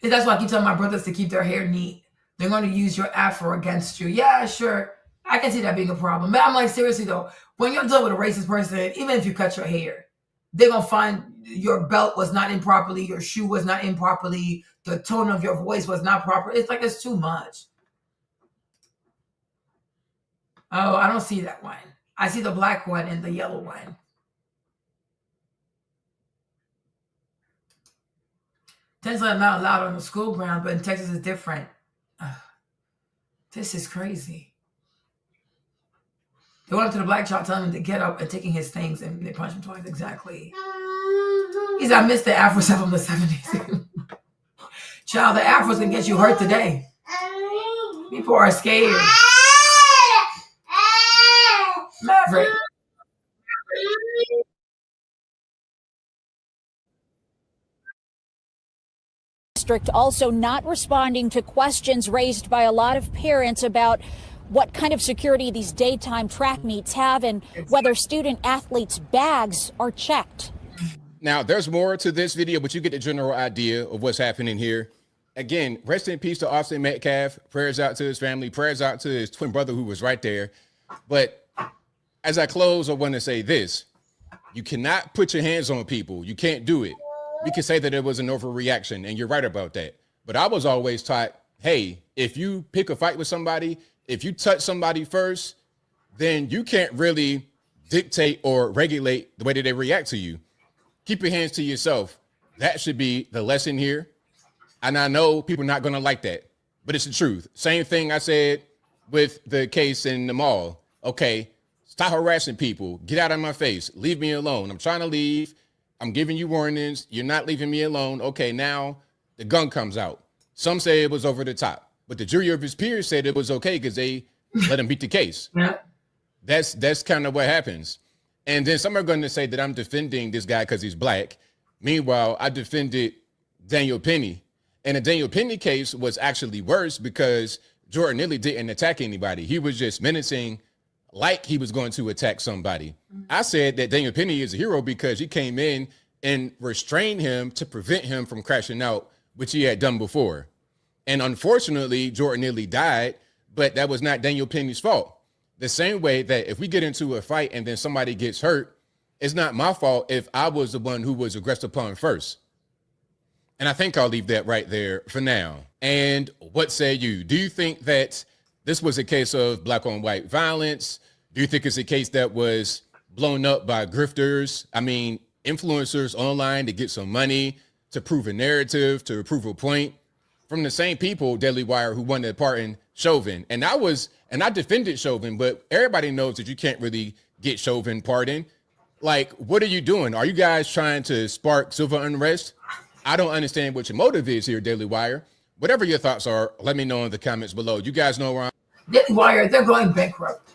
And that's why I keep telling my brothers to keep their hair neat. They're going to use your afro against you. Yeah, sure. I can see that being a problem. But I'm like, seriously though, when you're dealing with a racist person, even if you cut your hair, they're going to find your belt was not in properly, your shoe was not in properly, the tone of your voice was not proper. It's like, it's too much. Oh, I don't see that one. I see the black one and the yellow one. Texas is not allowed on the school ground, but in Texas it's different. This is crazy. They went up to the black child telling him to get up and taking his things, and they punched him twice. Exactly. He said, I missed the Afro stuff from the 70s. Child, the Afros can get you hurt today. People are scared. Maverick. District also not responding to questions raised by a lot of parents about what kind of security these daytime track meets have and whether student athletes' bags are checked. Now, there's more to this video, but you get the general idea of what's happening here. Again, rest in peace to Austin Metcalf. Prayers out to his family. Prayers out to his twin brother who was right there. But as I close, I want to say this. You cannot put your hands on people. You can't do it. We can say that it was an overreaction, and you're right about that. But I was always taught, hey, if you pick a fight with somebody, if you touch somebody first, then you can't really dictate or regulate the way that they react to you. Keep your hands to yourself. That should be the lesson here. And I know people are not going to like that, but it's the truth. Same thing I said with the case in the mall. Okay, stop harassing people. Get out of my face. Leave me alone. I'm trying to leave. I'm giving you warnings. You're not leaving me alone. Okay, now the gun comes out. Some say it was over the top, but the jury of his peers said it was okay because they let him beat the case. Yeah. That's kind of what happens. And then some are going to say that I'm defending this guy because he's black. Meanwhile, I defended Daniel Penny. And the Daniel Penny case was actually worse because Jordan Neely didn't attack anybody. He was just menacing like he was going to attack somebody. I said that Daniel Penny is a hero because he came in and restrained him to prevent him from crashing out, which he had done before. And unfortunately, Jordan nearly died, but that was not Daniel Penny's fault. The same way that if we get into a fight and then somebody gets hurt, it's not my fault if I was the one who was aggressed upon first. And I think I'll leave that right there for now. And what say you? Do you think that this was a case of black on white violence? Do you think it's a case that was blown up by grifters? I mean, influencers online to get some money, to prove a narrative, to prove a point from the same people, Daily Wire, who wanted to pardon Chauvin. And I defended Chauvin, but everybody knows that you can't really get Chauvin pardoned. Like, what are you doing? Are you guys trying to spark civil unrest? I don't understand what your motive is here, Daily Wire. Whatever your thoughts are, let me know in the comments below. You guys know where I'm. Daily Wire, they're going bankrupt.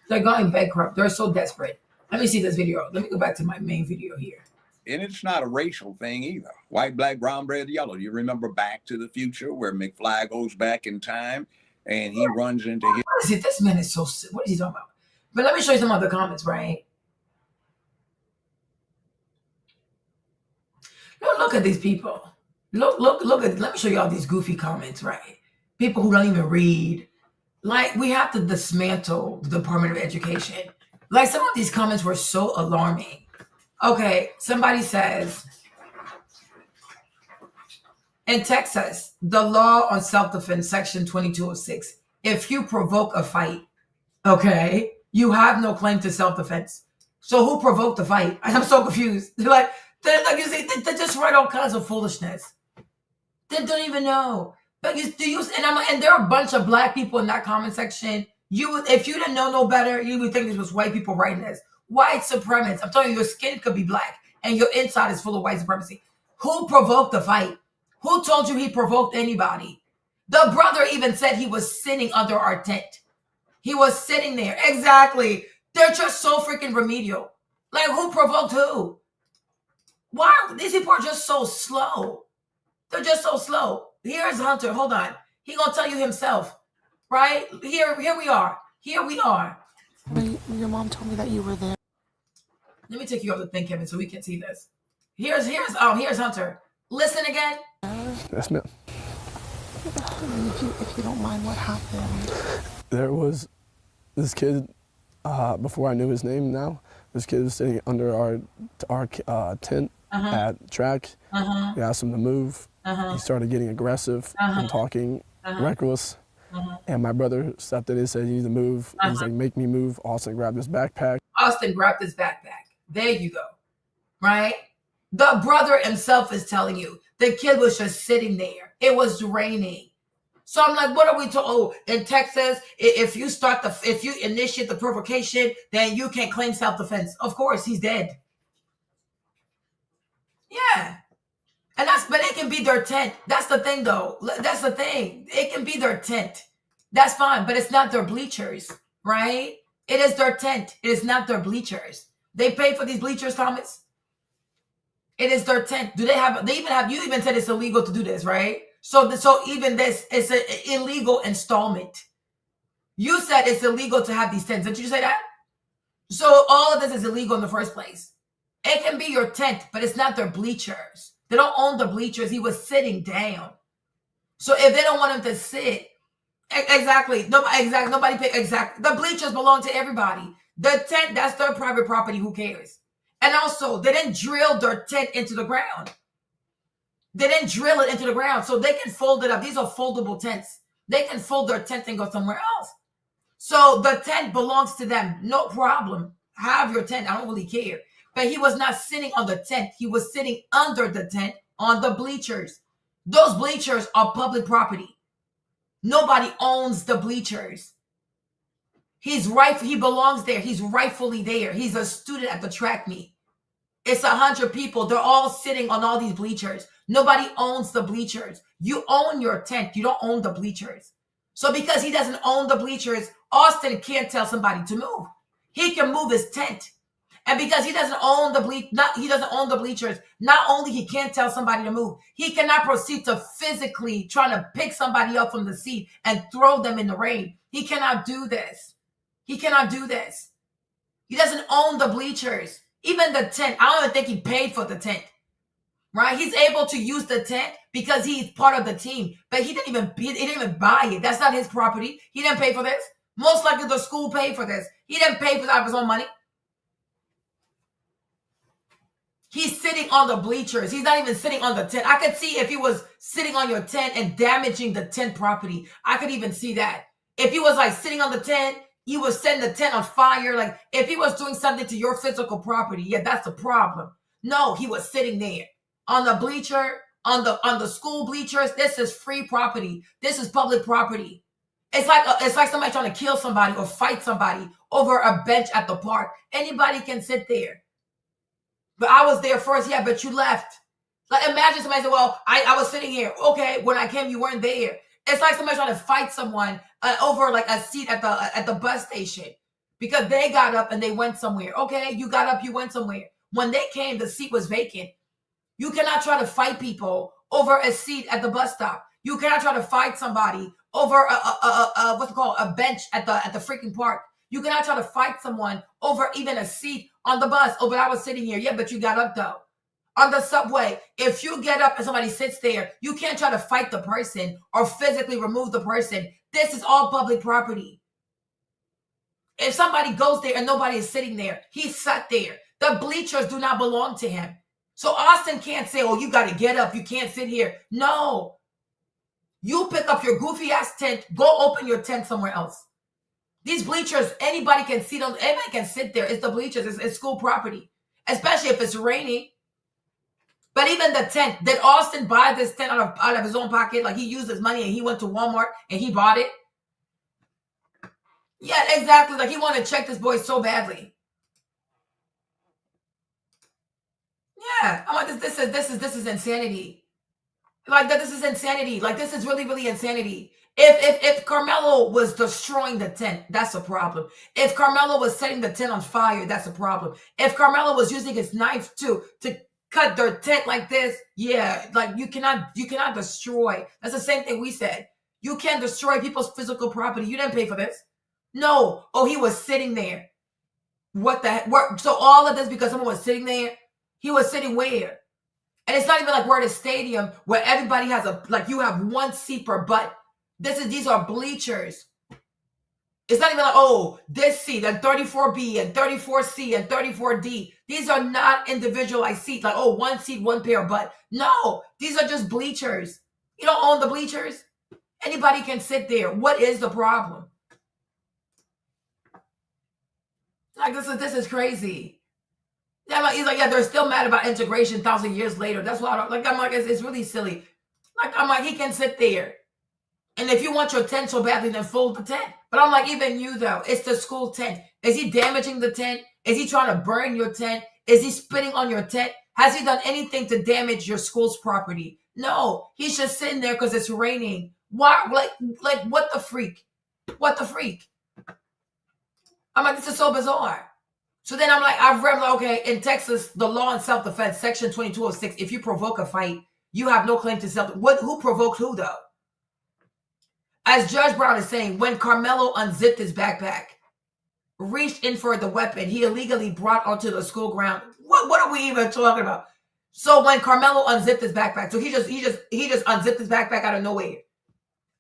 They're going bankrupt. They're so desperate. Let me see this video. Let me go back to my main video here. And it's not a racial thing either. White, black, brown, red, yellow. You remember Back to the Future where McFly goes back in time and he runs into his. What is it? This man is so sick. What is he talking about? But let me show you some other comments, right? Look at these people. Look at, let me show you all these goofy comments, right? People who don't even read. Like, we have to dismantle the Department of Education. Like, some of these comments were so alarming. Okay, somebody says, in Texas, the law on self-defense, section 2206, if you provoke a fight, okay, you have no claim to self-defense. So who provoked the fight? I'm so confused. They're you see, they just write all kinds of foolishness. They don't even know. But and there are a bunch of black people in that comment section. If you didn't know no better, you would think this was white people writing this. White supremacists. I'm telling you, your skin could be black and your inside is full of white supremacy. Who provoked the fight? Who told you he provoked anybody? The brother even said he was sitting under our tent. He was sitting there. Exactly. They're just so freaking remedial. Like, who provoked who? Why? These people are just so slow. They're just so slow. Here's Hunter. Hold on. He gonna tell you himself, right? Here we are. Here we are. Your mom told me that you were there. Let me take you over the thing, Kevin, so we can see this. Here's Hunter. Listen again. Yes, ma'am. If you don't mind, what happened? There was this kid, before I knew his name now, this kid was sitting under our tent at track. We asked him to move. He started getting aggressive and talking reckless. And my brother stepped in and said, you need to move. He's like, make me move. Austin grabbed his backpack. Austin grabbed his backpack. There you go. Right? The brother himself is telling you. The kid was just sitting there. It was raining. So I'm like, what are we to? Oh, in Texas, if you initiate the provocation, then you can claim self-defense. Of course, he's dead. Yeah. But it can be their tent. That's the thing, though. That's the thing. It can be their tent. That's fine, but it's not their bleachers, right? It is their tent. It is not their bleachers. They pay for these bleachers, Thomas. It is their tent. You even said it's illegal to do this, right? So even this is an illegal installment. You said it's illegal to have these tents. Didn't you say that? So all of this is illegal in the first place. It can be your tent, but it's not their bleachers. They don't own the bleachers. He was sitting down. So if they don't want him to sit, exactly. Nobody pick exactly. The bleachers belong to everybody. The tent, that's their private property. Who cares? And also, they didn't drill their tent into the ground. They didn't drill it into the ground, so they can fold it up. These are foldable tents. They can fold their tent and go somewhere else. So the tent belongs to them. No problem. Have your tent. I don't really care. But he was not sitting on the tent. He was sitting under the tent on the bleachers. Those bleachers are public property. Nobody owns the bleachers. He belongs there. He's rightfully there. He's a student at the track meet. It's 100 people. They're all sitting on all these bleachers. Nobody owns the bleachers. You own your tent. You don't own the bleachers. So because he doesn't own the bleachers, Austin can't tell somebody to move. He can move his tent. And because he doesn't own the bleachers, not only he can't tell somebody to move, he cannot proceed to physically trying to pick somebody up from the seat and throw them in the rain. He cannot do this. He cannot do this. He doesn't own the bleachers. Even the tent, I don't even think he paid for the tent. Right? He's able to use the tent because he's part of the team. But he didn't even buy it. That's not his property. He didn't pay for this. Most likely the school paid for this. He didn't pay for that out of his own money. He's sitting on the bleachers. He's not even sitting on the tent. I could see if he was sitting on your tent and damaging the tent property. I could even see that. If he was like sitting on the tent, he was setting the tent on fire. Like if he was doing something to your physical property, yeah, that's the problem. No, he was sitting there on the bleacher, on the school bleachers. This is free property. This is public property. It's like somebody trying to kill somebody or fight somebody over a bench at the park. Anybody can sit there. But I was there first, yeah, but you left. Like imagine somebody said, well, I was sitting here. Okay, when I came, you weren't there. It's like somebody trying to fight someone over like a seat at the bus station because they got up and they went somewhere. Okay, you got up, you went somewhere. When they came, the seat was vacant. You cannot try to fight people over a seat at the bus stop. You cannot try to fight somebody over a bench at the freaking park. You cannot try to fight someone over even a seat on the bus. Oh, but I was sitting here. Yeah, but you got up though. On the subway, if you get up and somebody sits there, you can't try to fight the person or physically remove the person. This is all public property. If somebody goes there and nobody is sitting there, he sat there. The bleachers do not belong to him. So Austin can't say, oh, you got to get up. You can't sit here. No. You pick up your goofy ass tent, go open your tent somewhere else. These bleachers, anybody can sit on, anybody can sit there. It's the bleachers, it's school property, especially if it's raining. But even the tent, did Austin buy this tent out of his own pocket? Like he used his money and he went to Walmart and he bought it? Yeah, exactly. Like he wanted to check this boy so badly. Yeah, I'm like, this is insanity. Like this is insanity. Like this is really, really insanity. If Karmelo was destroying the tent, that's a problem. If Karmelo was setting the tent on fire, that's a problem. If Karmelo was using his knife to cut their tent like this, yeah, like you cannot destroy. That's the same thing we said. You can't destroy people's physical property. You didn't pay for this. No. Oh, he was sitting there. What the heck? So all of this because someone was sitting there? He was sitting where? And it's not even like we're at a stadium where everybody has you have one seat per butt. These are bleachers. It's not even like, oh, this seat and 34B and 34C and 34D. These are not individualized seats. Like, oh, one seat, one pair of butt. No, these are just bleachers. You don't own the bleachers. Anybody can sit there. What is the problem? Like, this is crazy. Yeah, he's like, yeah, they're still mad about integration 1,000 years later. That's why I'm like, it's really silly. Like, I'm like, he can sit there. And if you want your tent so badly, then fold the tent. But I'm like, even you, though, it's the school tent. Is he damaging the tent? Is he trying to burn your tent? Is he spitting on your tent? Has he done anything to damage your school's property? No, he's just sitting there because it's raining. Why? Like, what the freak? What the freak? I'm like, this is so bizarre. So then I'm like, I've read, like, okay, in Texas, the law in self-defense, section 2206, if you provoke a fight, you have no claim to who provoked who, though? As Judge Brown is saying, when Karmelo unzipped his backpack, reached in for the weapon he illegally brought onto the school ground. What are we even talking about? So when Karmelo unzipped his backpack, so he just unzipped his backpack out of nowhere.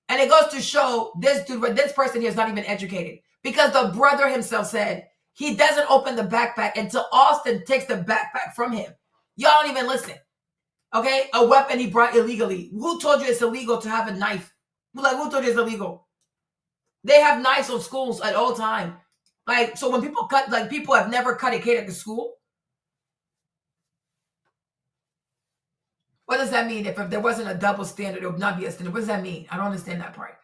And it goes to show this person here is not even educated. Because the brother himself said he doesn't open the backpack until Austin takes the backpack from him. Y'all don't even listen. Okay? A weapon he brought illegally. Who told you it's illegal to have a knife? Like, who told you it's illegal? They have knives on schools at all time. Like, so when people cut, like, people have never cut a kid at the school. What does that mean? If there wasn't a double standard, it would not be a standard. What does that mean? I don't understand that part.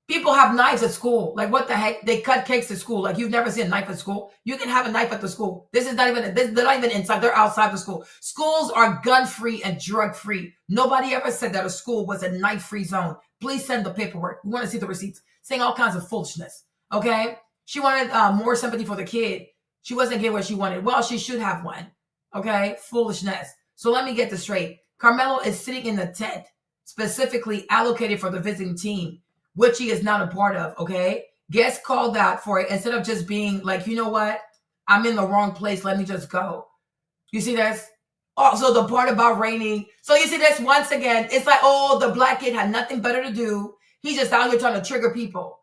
People have knives at school. Like, what the heck? They cut cakes at school. Like, you've never seen a knife at school. You can have a knife at the school. They're not even inside. They're outside the school. Schools are gun-free and drug-free. Nobody ever said that a school was a knife-free zone. Please send the paperwork. We want to see the receipts. Saying all kinds of foolishness. Okay? She wanted more sympathy for the kid. She wasn't getting what she wanted. Well, she should have one. Okay? Foolishness. So let me get this straight. Karmelo is sitting in the tent specifically allocated for the visiting team, which he is not a part of, okay? gets called out for it instead of just being like, you know what? I'm in the wrong place. Let me just go. You see this? Also, the part about raining. So you see this once again. It's like, oh, the black kid had nothing better to do. He's just out here trying to trigger people.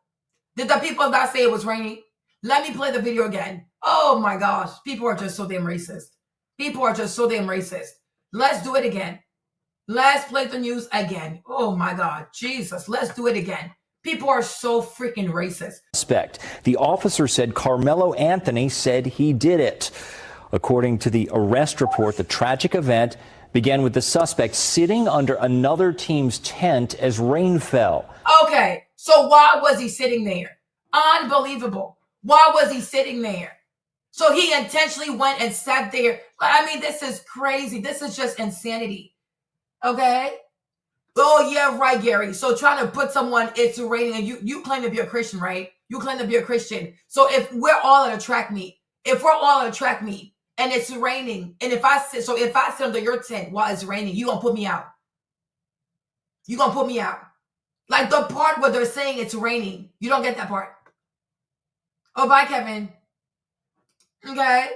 Did the people not say it was raining? Let me play the video again. Oh my gosh. People are just so damn racist. People are just so damn racist. Let's do it again. Let's play the news again. Oh my God. Jesus. Let's do it again. People are so freaking racist. Suspect. The officer said Karmelo Anthony said he did it. According to the arrest report, the tragic event began with the suspect sitting under another team's tent as rain fell. Okay, so why was he sitting there? Unbelievable. Why was he sitting there? So he intentionally went and sat there. I mean, this is crazy. This is just insanity. Okay? Oh, yeah, right, Gary. So trying to put someone, it's raining, and you claim to be a Christian, right? You claim to be a Christian. So if we're all at a track meet, and it's raining, and if I sit under your tent while it's raining, you gonna put me out. You gonna put me out. Like the part where they're saying it's raining. You don't get that part. Oh, bye, Kevin. Okay?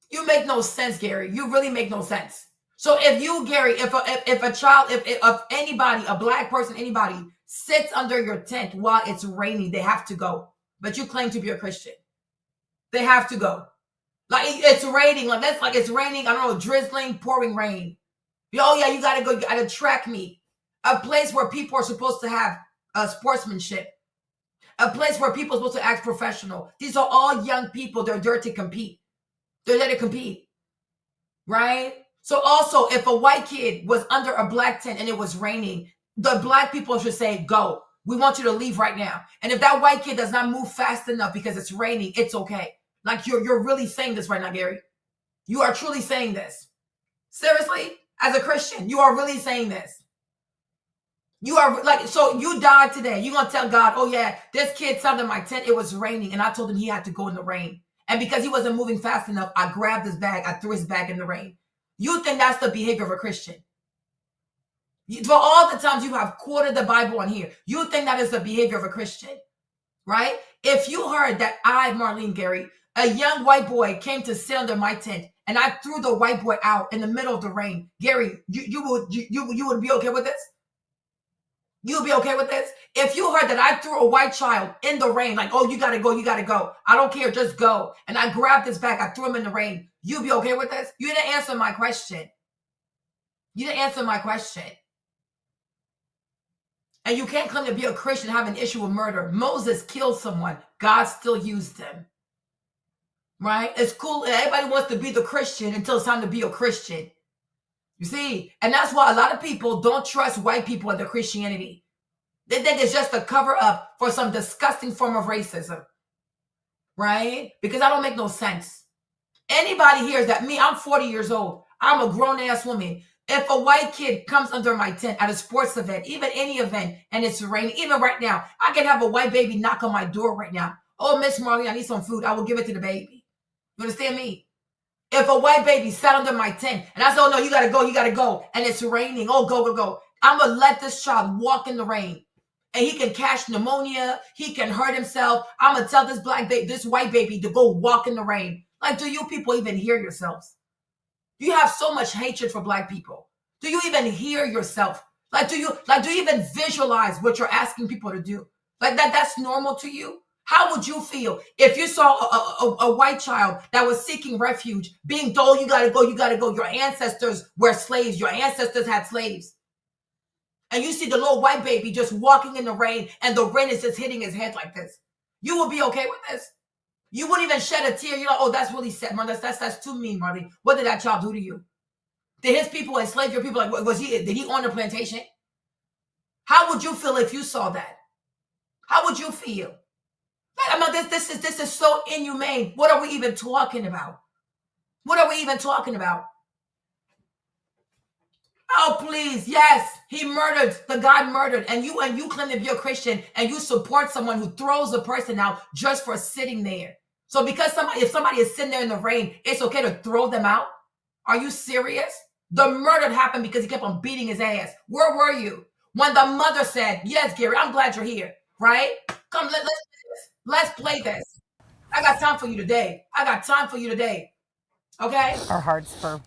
You make no sense, Gary. You really make no sense. So if you, Gary, if a child, if anybody, a black person, anybody sits under your tent while it's raining, they have to go. But you claim to be a Christian. They have to go. Like it's raining, like that's like it's raining, I don't know, drizzling, pouring rain. Oh yeah, you gotta go at a track meet. A place where people are supposed to have sportsmanship. A place where people are supposed to act professional. These are all young people, they're there to compete. They're there to compete. Right? So also, if a white kid was under a black tent and it was raining, the black people should say, go. We want you to leave right now. And if that white kid does not move fast enough because it's raining, it's okay. Like you're really saying this right now, Gary. You are truly saying this. Seriously, as a Christian, you are really saying this. You are like, so you died today. You're going to tell God, oh yeah, this kid sat under my tent. It was raining. And I told him he had to go in the rain. And because he wasn't moving fast enough, I grabbed his bag. I threw his bag in the rain. You think that's the behavior of a Christian? For all the times you have quoted the Bible on here, you think that is the behavior of a Christian, right? If you heard that Marlene, Gary, a young white boy came to sit under my tent and I threw the white boy out in the middle of the rain, Gary, you would be okay with this? You would be okay with this? If you heard that I threw a white child in the rain, like, oh, you gotta go. I don't care, just go. And I grabbed his bag, I threw him in the rain. You'd be okay with this? You didn't answer my question. You didn't answer my question. And you can't claim to be a Christian and have an issue with murder. Moses killed someone. God still used him. Right? It's cool. Everybody wants to be the Christian until it's time to be a Christian. You see? And that's why a lot of people don't trust white people and their Christianity. They think it's just a cover up for some disgusting form of racism. Right? Because that don't make no sense. Anybody hears that me, I'm 40 years old. I'm a grown-ass woman. If a white kid comes under my tent at a sports event, even any event, and it's raining, even right now, I can have a white baby knock on my door right now. Oh, Miss Marley, I need some food. I will give it to the baby. You understand me? If a white baby sat under my tent and I said, oh no, you gotta go, and it's raining, oh, go. I'm gonna let this child walk in the rain. And he can catch pneumonia, he can hurt himself. I'm gonna tell this white baby to go walk in the rain. Like, do you people even hear yourselves? You have so much hatred for black people. Do you even hear yourself? Like, do you even visualize what you're asking people to do? Like that's normal to you? How would you feel if you saw a white child that was seeking refuge being told, you gotta go. Your ancestors were slaves. Your ancestors had slaves. And you see the little white baby just walking in the rain and the rain is just hitting his head like this. You would be okay with this? You wouldn't even shed a tear. You're like, oh, that's really sad, man. That's too mean, Marley. What did that child do to you? Did his people enslave your people? Like, did he own the plantation? How would you feel if you saw that? How would you feel? I mean, this is so inhumane. What are we even talking about? What are we even talking about? Oh, please. Yes, he murdered. The guy murdered. And you claim to be a Christian and you support someone who throws a person out just for sitting there. So because if somebody is sitting there in the rain, it's okay to throw them out? Are you serious? The murder happened because he kept on beating his ass. Where were you when the mother said, yes, Gary, I'm glad you're here, right? Come, let's do this. Let's play this. I got time for you today. I got time for you today. Okay? Our hearts for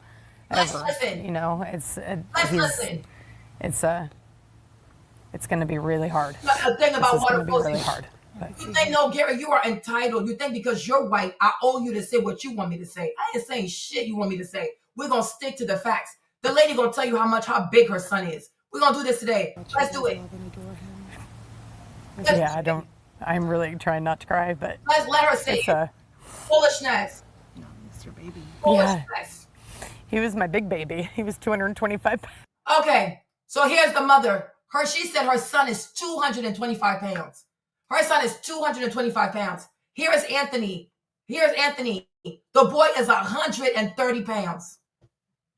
Let's ever. listen. You know, Let's listen. It's going to be really hard. The thing about This is water going to be flows. really hard. You think, no, Gary, you are entitled. You think because you're white, I owe you to say what you want me to say. I ain't saying shit you want me to say. We're going to stick to the facts. The lady going to tell you how big her son is. We're going to do this today. Let's do it. Yeah, I'm really trying not to cry, but Let's let her say it. Foolishness. No, it's your baby. Foolishness. He was my big baby. He was 225 pounds. Okay, so here's the mother. She said her son is 225 pounds. Her son is 225 pounds. Here is Anthony. Here's Anthony. The boy is 130 pounds.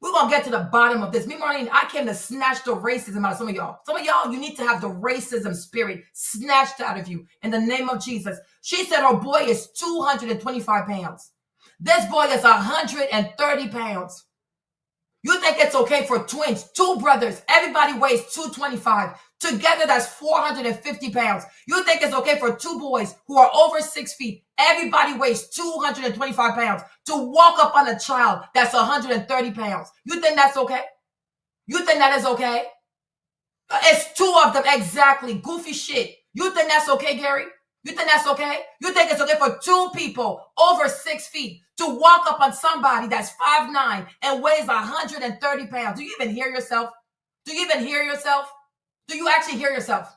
We're going to get to the bottom of this. Me, Marlene, I came to snatch the racism out of some of y'all. Some of y'all, you need to have the racism spirit snatched out of you in the name of Jesus. She said her boy is 225 pounds. This boy is 130 pounds. You think it's okay for twins, two brothers, everybody weighs 225. Together, that's 450 pounds. You think it's okay for two boys who are over 6 feet, everybody weighs 225 pounds, to walk up on a child that's 130 pounds? You think that's okay? You think that is okay? It's two of them, exactly. Goofy shit. You think that's okay, Gary? You think that's okay? You think it's okay for two people over 6 feet to walk up on somebody that's 5'9" and weighs 130 pounds? Do you even hear yourself? Do you even hear yourself? Do you actually hear yourself?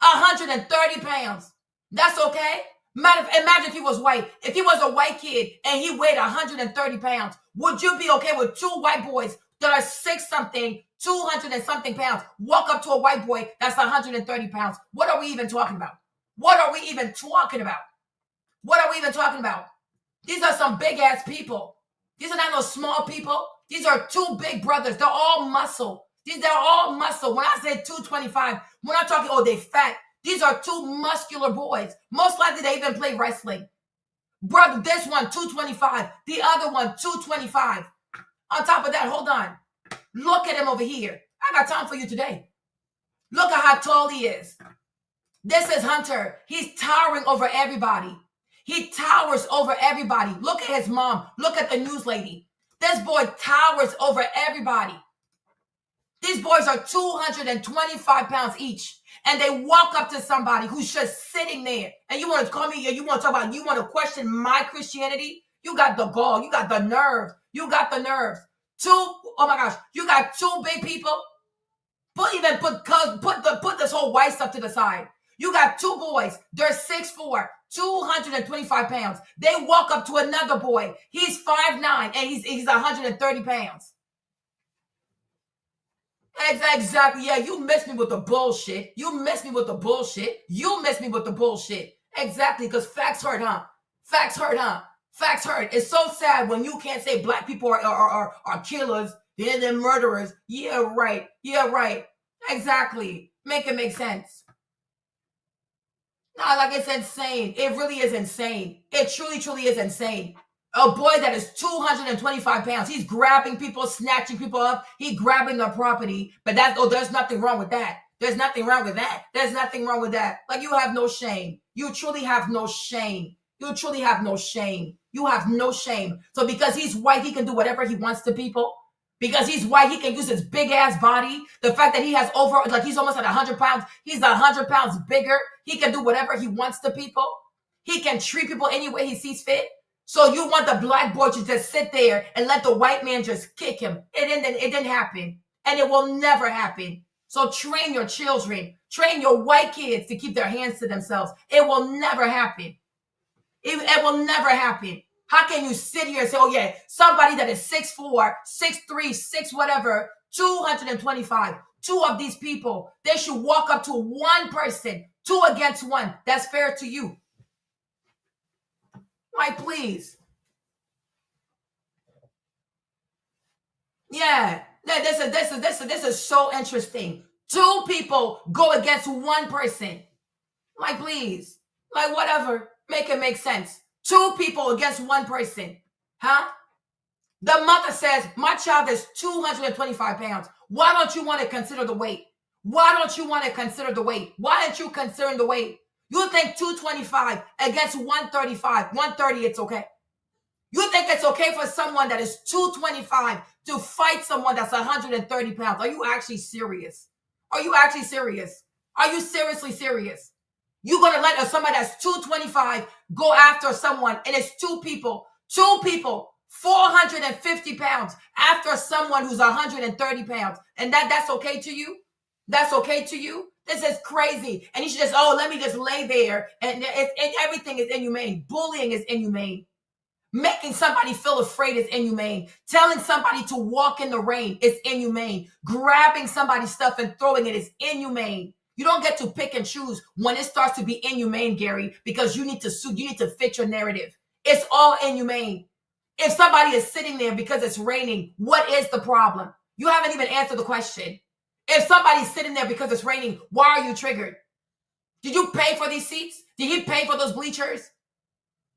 130 pounds. That's okay? Imagine if he was white. If he was a white kid and he weighed 130 pounds, would you be okay with two white boys that are 6-something, 200 and something pounds, walk up to a white boy that's 130 pounds? What are we even talking about? What are we even talking about? What are we even talking about? These are some big ass people. These are not no small people. These are two big brothers. They're all muscle. They're all muscle. When I say 225, we're not talking, oh, they fat. These are two muscular boys. Most likely they even play wrestling. Brother, this one, 225. The other one, 225. On top of that, hold on. Look at him over here. I got time for you today. Look at how tall he is. This is Hunter. He's towering over everybody. He towers over everybody. Look at his mom. Look at the news lady. This boy towers over everybody. These boys are 225 pounds each. And they walk up to somebody who's just sitting there. And you want to call me, you want to talk about, you want to question my Christianity? You got the gall. You got the nerve. You got the nerves. Oh my gosh. You got two big people. Put this whole white stuff to the side. You got two boys. They're 6'4", 225 pounds. They walk up to another boy. He's 5'9", and he's 130 pounds. Exactly. Yeah, you missed me with the bullshit. You missed me with the bullshit. You missed me with the bullshit. Exactly, because facts hurt, huh? Facts hurt, huh? Facts hurt. It's so sad when you can't say black people are killers. They're murderers. Yeah, right. Yeah, right. Exactly. Make it make sense. Nah, like, it's insane. It really is insane. It truly, truly is insane. A boy that is 225 pounds. He's grabbing people, snatching people up. He's grabbing their property. But there's nothing wrong with that. There's nothing wrong with that. There's nothing wrong with that. Like, you have no shame. You truly have no shame. You truly have no shame. You have no shame. So because he's white, he can do whatever he wants to people. Because he's white, he can use his big ass body. The fact that he has he's almost at 100 pounds. He's 100 pounds bigger. He can do whatever he wants to people. He can treat people any way he sees fit. So you want the black boy to just sit there and let the white man just kick him. It didn't happen. And it will never happen. So train your children. Train your white kids to keep their hands to themselves. It will never happen. It will never happen. How can you sit here and say, oh yeah, somebody that is 6'4", 6'3", 6 whatever, 225, two of these people, they should walk up to one person, 2 against 1. That's fair to you. Like, please. Yeah, this is so interesting. 2 people go against 1 person. Like, please. Like, whatever. Make it make sense. 2 people against 1 person. Huh? The mother says, my child is 225 pounds. Why don't you want to consider the weight? Why don't you want to consider the weight? Why aren't you considering the weight? You think 225 against 135, 130, it's okay. You think it's okay for someone that is 225 to fight someone that's 130 pounds? Are you actually serious? Are you actually serious? Are you seriously serious? You're going to let somebody that's 225 go after someone, and it's two people, 450 pounds after someone who's 130 pounds. And that's okay to you? That's okay to you? This is crazy. And you should just, let me just lay there. And everything is inhumane. Bullying is inhumane. Making somebody feel afraid is inhumane. Telling somebody to walk in the rain is inhumane. Grabbing somebody's stuff and throwing it is inhumane. You don't get to pick and choose when it starts to be inhumane, Gary, because you need to fit your narrative. It's all inhumane. If somebody is sitting there because it's raining, what is the problem? You haven't even answered the question. If somebody's sitting there because it's raining, why are you triggered? Did you pay for these seats? Did he pay for those bleachers?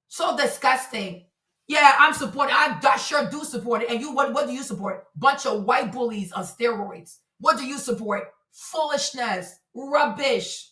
So disgusting. Yeah, I'm supporting. I sure do support it. And you, what do you support? Bunch of white bullies on steroids. What do you support? Foolishness, rubbish.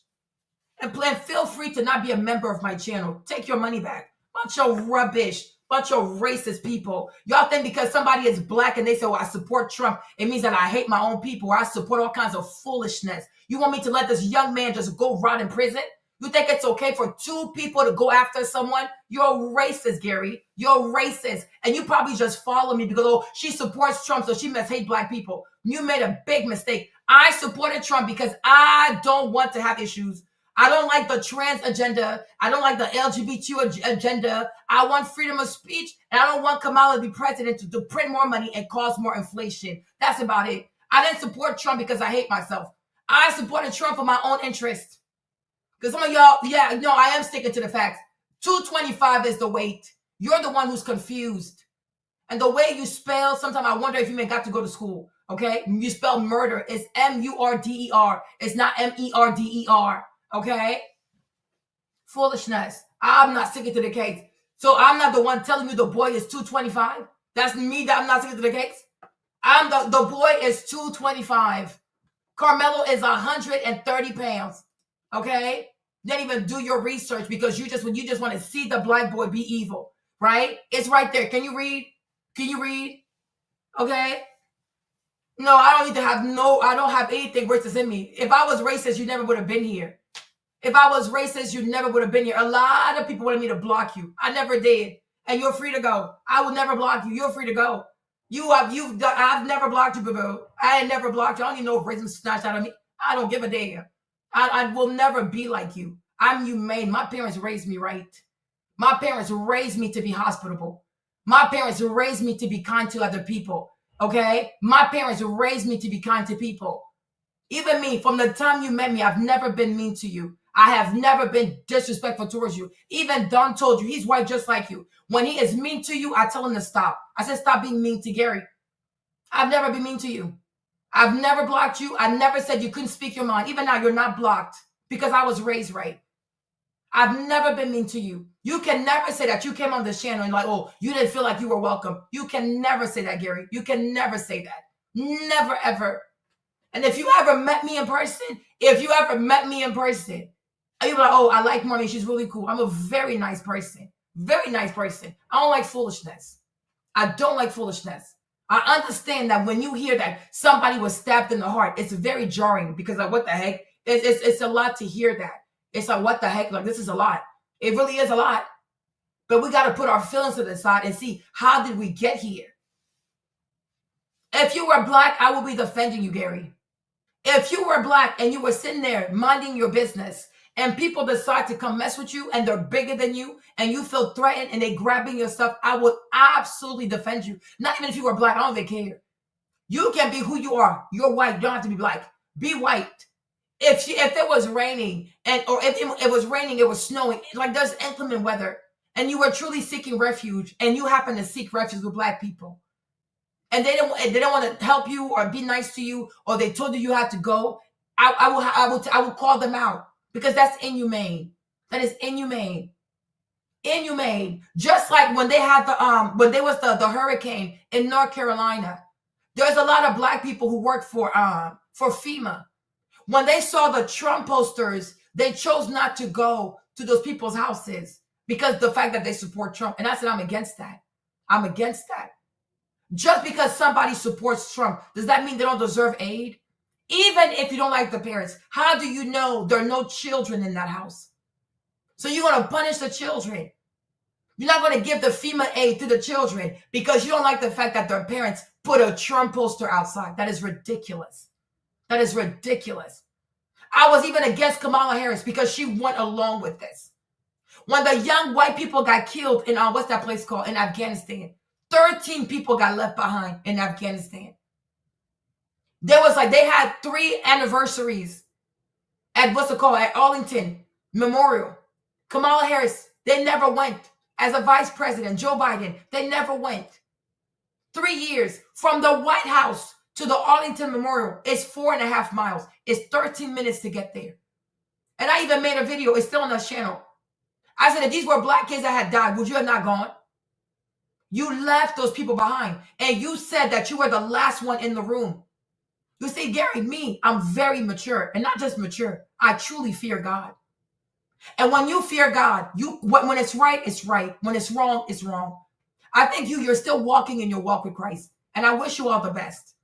And feel free to not be a member of my channel. Take your money back. Bunch of rubbish. Bunch of racist people. Y'all think because somebody is black and they say, I support Trump, it means that I hate my own people, or I support all kinds of foolishness. You want me to let this young man just go rot in prison? You think it's okay for two people to go after someone? You're racist, Gary. You're racist. And you probably just follow me because, she supports Trump, so she must hate black people. You made a big mistake. I supported Trump because I don't want to have issues. I don't like the trans agenda. I don't like the LGBT agenda. I want freedom of speech. And I don't want Kamala to be president to print more money and cause more inflation. That's about it. I didn't support Trump because I hate myself. I supported Trump for my own interest. Because some of y'all, I am sticking to the facts. 225 is the weight. You're the one who's confused. And the way you spell, sometimes I wonder if you even got to go to school. Okay? You spell murder. It's M-U-R-D-E-R. It's not M-E-R-D-E-R. Okay? Foolishness. I'm not sticking to the case. So I'm not the one telling you the boy is 225. That's me that I'm not sticking to the case. I'm the boy is 225. Karmelo is 130 pounds. Okay? Didn't even do your research because you just want to see the black boy be evil. Right? It's right there. Can you read? Can you read? Okay? No, I don't have anything racist in me. If I was racist, you never would have been here. If I was racist, you never would have been here. A lot of people wanted me to block you. I never did. And you're free to go. I will never block you. You're free to go. I've never blocked you, boo. I ain't never blocked you. I don't even know if racism snatched out of me. I don't give a damn. I will never be like you. I'm humane. My parents raised me right. My parents raised me to be hospitable. My parents raised me to be kind to other people. Okay? My parents raised me to be kind to people. Even me, from the time you met me, I've never been mean to you. I have never been disrespectful towards you. Even Don told you, he's white just like you. When he is mean to you, I tell him to stop. I said, stop being mean to Gary. I've never been mean to you. I've never blocked you. I never said you couldn't speak your mind. Even now, you're not blocked because I was raised right. I've never been mean to you. You can never say that. You came on this channel and you didn't feel like you were welcome. You can never say that, Gary. You can never say that. Never, ever. And if you ever met me in person, you'd be like, I like Marlene. She's really cool. I'm a very nice person. Very nice person. I don't like foolishness. I don't like foolishness. I understand that when you hear that somebody was stabbed in the heart, it's very jarring because what the heck? It's a lot to hear that. It's like, what the heck? Like, this is a lot. It really is a lot. But we got to put our feelings to the side and see, how did we get here? If you were black, I would be defending you, Gary. If you were black and you were sitting there minding your business and people decide to come mess with you and they're bigger than you and you feel threatened and they grabbing your stuff, I would absolutely defend you. Not even if you were black. I don't even care. You can be who you are. You're white. You don't have to be black. Be white. If it was raining or if it was raining, it was snowing, like there's inclement weather and you were truly seeking refuge and you happen to seek refuge with black people and they don't want to help you or be nice to you or they told you you had to go, I will call them out because that's inhumane. That is inhumane. Inhumane. Just like when they had when there was the hurricane in North Carolina, there's a lot of black people who work for FEMA. When they saw the Trump posters They chose not to go to those people's houses because the fact that they support Trump. And I said, I'm against that. I'm against that. Just because somebody supports Trump, does that mean they don't deserve aid? Even if you don't like the parents, how do you know there are no children in that house? So you're going to punish the children. You're not going to give the FEMA aid to the children because you don't like the fact that their parents put a Trump poster outside. That is ridiculous. That is ridiculous. I was even against Kamala Harris because she went along with this. When the young white people got killed in, what's that place called? In Afghanistan. 13 people got left behind in Afghanistan. There was they had 3 anniversaries at at Arlington Memorial. Kamala Harris, they never went. As a vice president, Joe Biden, they never went. 3 years from the White House to the Arlington Memorial is 4.5 miles. It's 13 minutes to get there. And I even made a video. It's still on the channel. I said, if these were black kids that had died, would you have not gone? You left those people behind. And you said that you were the last one in the room. You see, Gary, I'm very mature. And not just mature. I truly fear God. And when you fear God, when it's right, it's right. When it's wrong, it's wrong. I think you're still walking in your walk with Christ. And I wish you all the best.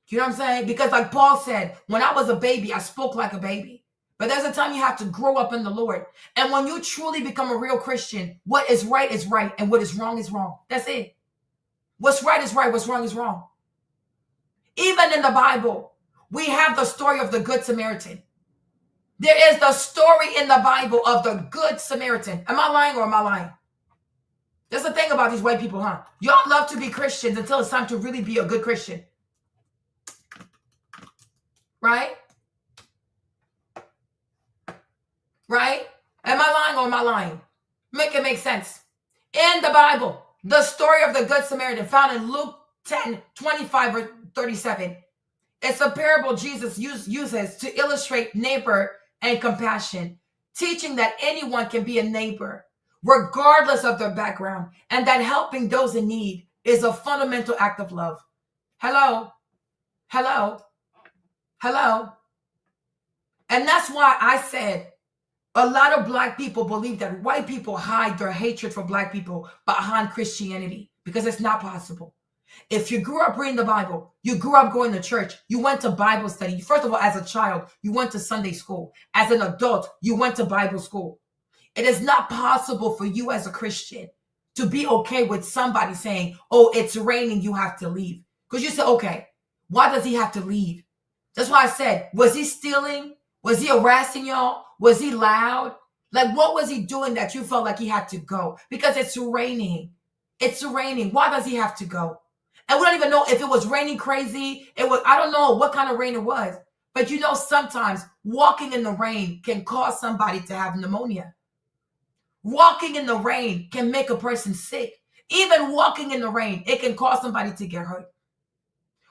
You know what I'm saying? Because like Paul said, when I was a baby, I spoke like a baby. But there's a time you have to grow up in the Lord. And when you truly become a real Christian, what is right, and what is wrong. That's it. What's right is right, what's wrong is wrong. Even in the Bible, we have the story of the Good Samaritan. There is the story in the Bible of the Good Samaritan. Am I lying or am I lying? That's the thing about these white people, huh? Y'all love to be Christians until it's time to really be a good Christian. Right? Right? Am I lying or am I lying? Make it make sense. In the Bible, the story of the Good Samaritan found in Luke 10:25 or 37. It's a parable Jesus uses to illustrate neighbor and compassion, teaching that anyone can be a neighbor, regardless of their background, and that helping those in need is a fundamental act of love. Hello? Hello? Hello? And that's why I said a lot of black people believe that white people hide their hatred for black people behind Christianity, because it's not possible. If you grew up reading the Bible, you grew up going to church, you went to Bible study. First of all, as a child, you went to Sunday school. As an adult, you went to Bible school. It is not possible for you as a Christian to be okay with somebody saying, oh, it's raining, you have to leave. Because you say, okay, why does he have to leave? That's why I said, was he stealing? Was he harassing y'all? Was he loud? Like, what was he doing that you felt like he had to go? Because it's raining. It's raining. Why does he have to go? And we don't even know if it was raining crazy. I don't know what kind of rain it was. But you know, sometimes walking in the rain can cause somebody to have pneumonia. Walking in the rain can make a person sick. Even walking in the rain, it can cause somebody to get hurt.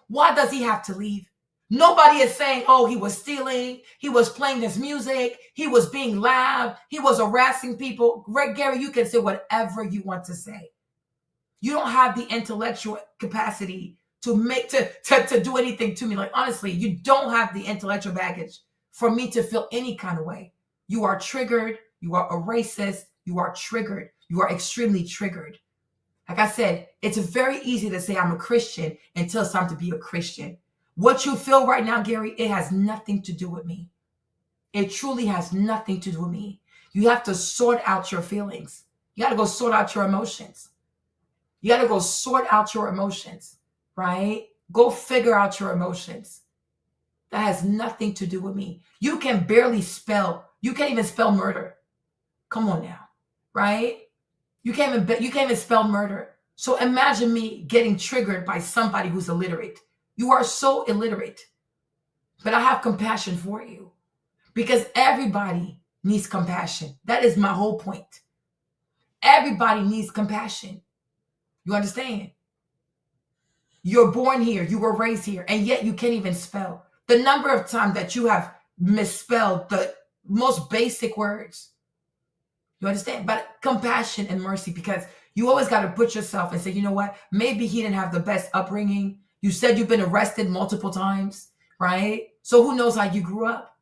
Why does he have to leave? Nobody is saying, oh, he was stealing, he was playing his music, he was being loud, he was harassing people. Gary, you can say whatever you want to say. You don't have the intellectual capacity to do anything to me. Like, honestly, you don't have the intellectual baggage for me to feel any kind of way. You are triggered. You are a racist. You are triggered. You are extremely triggered. Like I said, it's very easy to say I'm a Christian until it's time to be a Christian. What you feel right now, Gary, it has nothing to do with me. It truly has nothing to do with me. You have to sort out your feelings. You got to go sort out your emotions. You got to go sort out your emotions, right? Go figure out your emotions. That has nothing to do with me. You can barely spell. You can't even spell murder. Come on now, right? You can't even spell murder. So imagine me getting triggered by somebody who's illiterate. You are so illiterate. But I have compassion for you because everybody needs compassion. That is my whole point. Everybody needs compassion. You understand? You're born here. You were raised here. And yet you can't even spell. The number of times that you have misspelled the most basic words. You understand? But compassion and mercy, because you always got to put yourself and say, you know what? Maybe he didn't have the best upbringing. You said you've been arrested multiple times, right? So who knows how you grew up?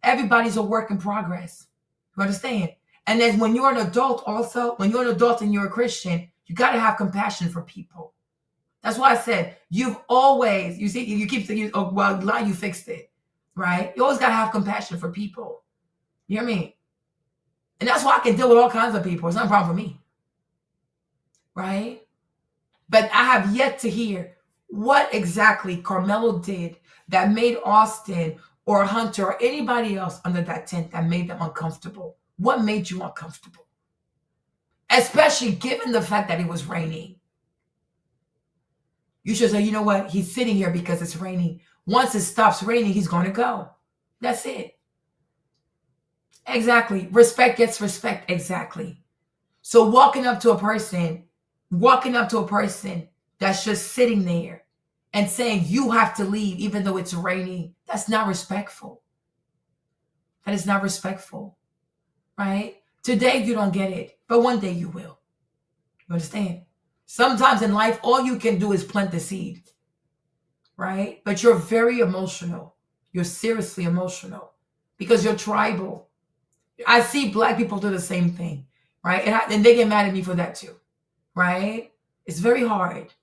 Everybody's a work in progress. You understand? And then when you're an adult also, when you're an adult and you're a Christian, you got to have compassion for people. That's why I said, you've always, you see, you keep saying, oh, well, you fixed it, right? You always got to have compassion for people. You hear me? And that's why I can deal with all kinds of people. It's not a problem for me, right? But I have yet to hear what exactly Karmelo did that made Austin or Hunter or anybody else under that tent that made them uncomfortable. What made you uncomfortable? Especially given the fact that it was raining. You should say, you know what? He's sitting here because it's raining. Once it stops raining, he's going to go. That's it. Exactly. Respect gets respect. Exactly. So walking up to a person that's just sitting there and saying you have to leave even though it's raining, that's not respectful. That is not respectful, right? Today you don't get it, but one day you will. You understand? Sometimes in life, all you can do is plant the seed, right? But you're very emotional. You're seriously emotional because you're tribal. I see Black people do the same thing, right? And they get mad at me for that too, right? It's very hard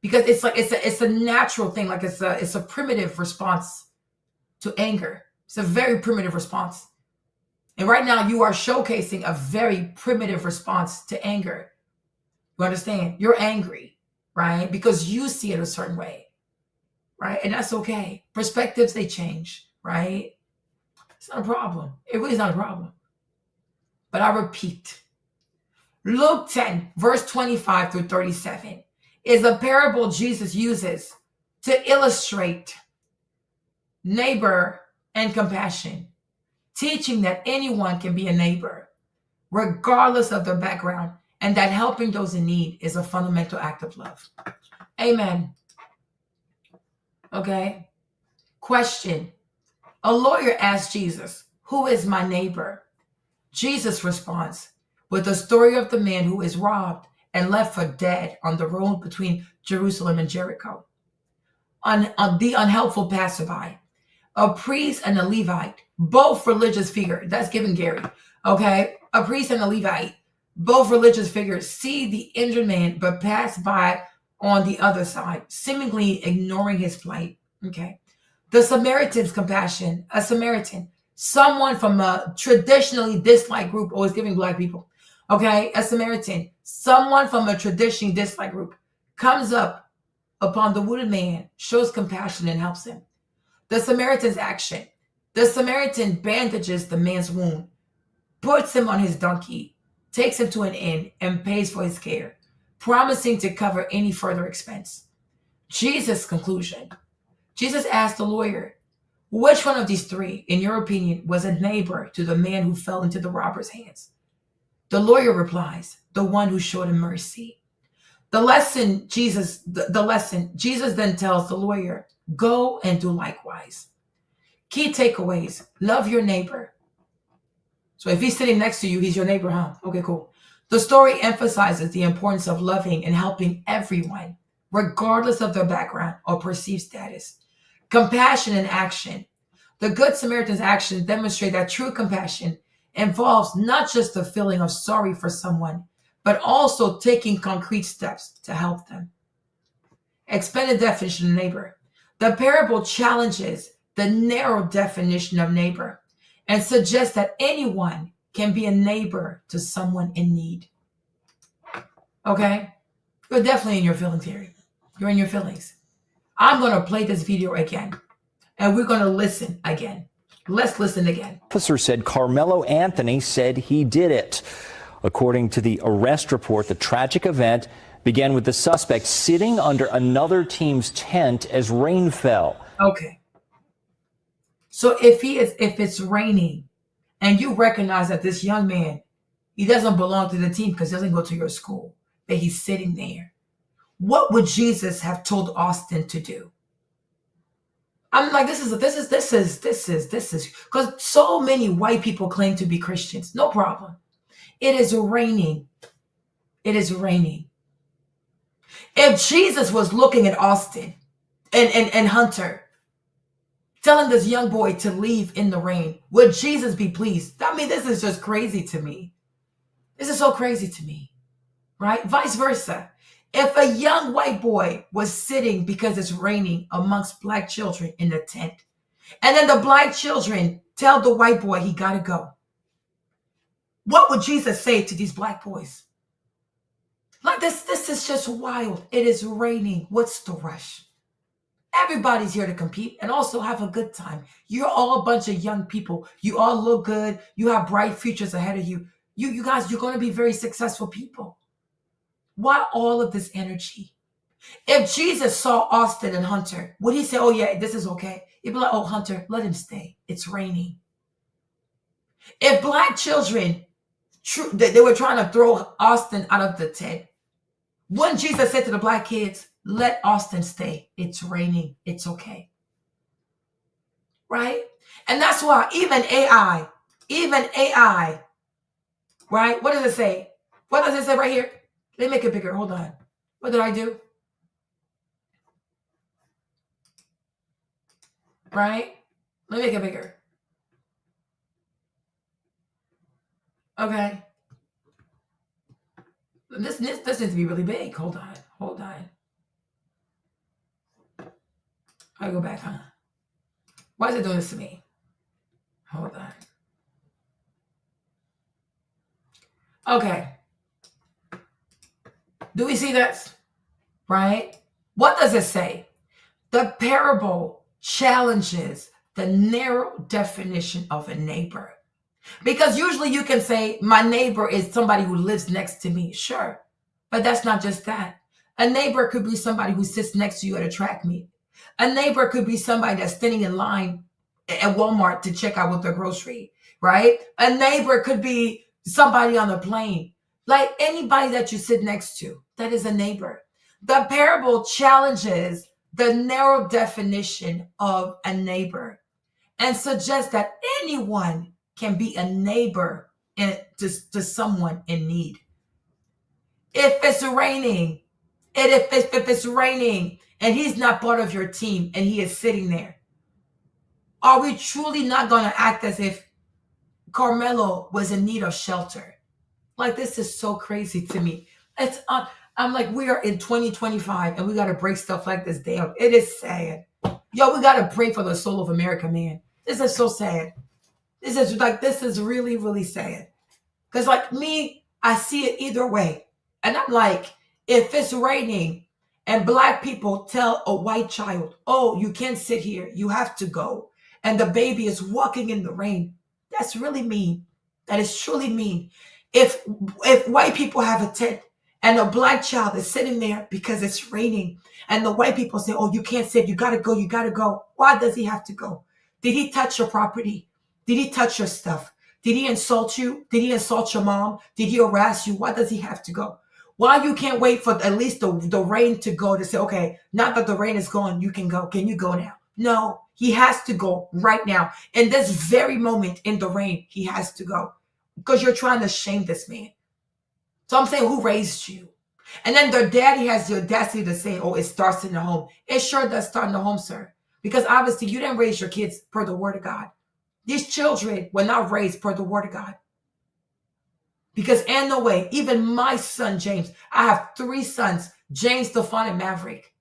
because it's a natural thing. Like it's a primitive response to anger. It's a very primitive response. And right now you are showcasing a very primitive response to anger. You understand? You're angry, right? Because you see it a certain way, right? And that's okay. Perspectives, they change, right? It's not a problem. It really is not a problem. But I repeat, Luke 10, verse 25 through 37 is a parable Jesus uses to illustrate neighbor and compassion, teaching that anyone can be a neighbor, regardless of their background, and that helping those in need is a fundamental act of love. Amen. Okay. Question. A lawyer asked Jesus, "Who is my neighbor?" Jesus responds with the story of the man who is robbed and left for dead on the road between Jerusalem and Jericho. The unhelpful passerby, a priest and a Levite, both religious figures. That's given Gary. Okay. A priest and a Levite, both religious figures, see the injured man but pass by on the other side, seemingly ignoring his plight. Okay. The Samaritan's compassion, a Samaritan, someone from a traditionally disliked group, always giving Black people. Okay. A Samaritan, someone from a traditionally disliked group, comes up upon the wounded man, shows compassion and helps him. The Samaritan's action. The Samaritan bandages the man's wound, puts him on his donkey, takes him to an inn, and pays for his care, promising to cover any further expense. Jesus' conclusion. Jesus asked the lawyer, which one of these three, in your opinion, was a neighbor to the man who fell into the robber's hands? The lawyer replies, the one who showed him mercy. The lesson Jesus then tells the lawyer, go and do likewise. Key takeaways. Love your neighbor. So if he's sitting next to you, he's your neighbor, huh? Okay, cool. The story emphasizes the importance of loving and helping everyone, regardless of their background or perceived status. Compassion in action. The Good Samaritan's actions demonstrate that true compassion involves not just the feeling of sorry for someone, but also taking concrete steps to help them. Expanded definition of neighbor. The parable challenges the narrow definition of neighbor and suggests that anyone can be a neighbor to someone in need. Okay? You're definitely in your feelings here. You're in your feelings. I'm going to play this video again, and we're going to listen again. Let's listen again. Officer said Karmelo Anthony said he did it. According to the arrest report, the tragic event began with the suspect sitting under another team's tent as rain fell. Okay. So if it's raining and you recognize that this young man, he doesn't belong to the team because he doesn't go to your school, but he's sitting there, what would Jesus have told Austin to do? I'm like, this is because so many white people claim to be Christians. No problem. It is raining. It is raining. If Jesus was looking at Austin and Hunter, telling this young boy to leave in the rain. Would Jesus be pleased? I mean, this is just crazy to me. This is so crazy to me, right? Vice versa. If a young white boy was sitting because it's raining amongst black children in a tent, and then the black children tell the white boy he got to go, what would Jesus say to these black boys? Like this is just wild. It is raining. What's the rush? Everybody's here to compete and also have a good time. You're all a bunch of young people. You all look good. You have bright futures ahead of you. You guys, you're going to be very successful people. Why all of this energy? If Jesus saw Austin and Hunter, would he say, oh yeah, this is okay? He'd be like, oh, Hunter, let him stay. It's raining. If black children, they were trying to throw Austin out of the tent, wouldn't Jesus say to the black kids, let Austin stay. It's raining. It's okay. Right? And that's why even AI, right? What does it say? What does it say right here? Let me make it bigger. Hold on. What did I do? Right? Let me make it bigger. Okay. This needs to be really big. Hold on. I go back, huh? Why is it doing this to me? Hold on. Okay. Do we see this? Right? What does it say? The parable challenges the narrow definition of a neighbor. Because usually you can say, my neighbor is somebody who lives next to me. Sure. But that's not just that. A neighbor could be somebody who sits next to you at a track meet. A neighbor could be somebody that's standing in line at Walmart to check out with their grocery, right? A neighbor could be somebody on a plane. Like anybody that you sit next to, that is a neighbor. The parable challenges the narrow definition of a neighbor and suggests that anyone can be a neighbor to someone in need. If it's raining, if it's raining and he's not part of your team and he is sitting there, are we truly not going to act as if Karmelo was in need of shelter? Like, this is so crazy to me. I'm like, we are in 2025 and we got to break stuff like this down. It is sad. Yo, we got to pray for the soul of America, man. This is so sad. This is really, really sad. Because like me, I see it either way. And I'm like, if it's raining and black people tell a white child, oh, you can't sit here, you have to go, and the baby is walking in the rain, that's really mean. That is truly mean. If white people have a tent and a black child is sitting there because it's raining and the white people say, oh, you can't sit, you gotta go. Why does he have to go? Did he touch your property? Did he touch your stuff? Did he insult you? Did he insult your mom? Did he harass you? Why does he have to go? Why you can't wait for at least the rain to go to say, okay, now that the rain is gone, you can go. Can you go now? No, he has to go right now. In this very moment in the rain, he has to go because you're trying to shame this man. So I'm saying, who raised you? And then their daddy has the audacity to say, oh, it starts in the home. It sure does start in the home, sir. Because obviously you didn't raise your kids per the word of God. These children were not raised per the word of God. Because ain't no way, even my son, James, I have 3 sons, James, Stephon, and Maverick.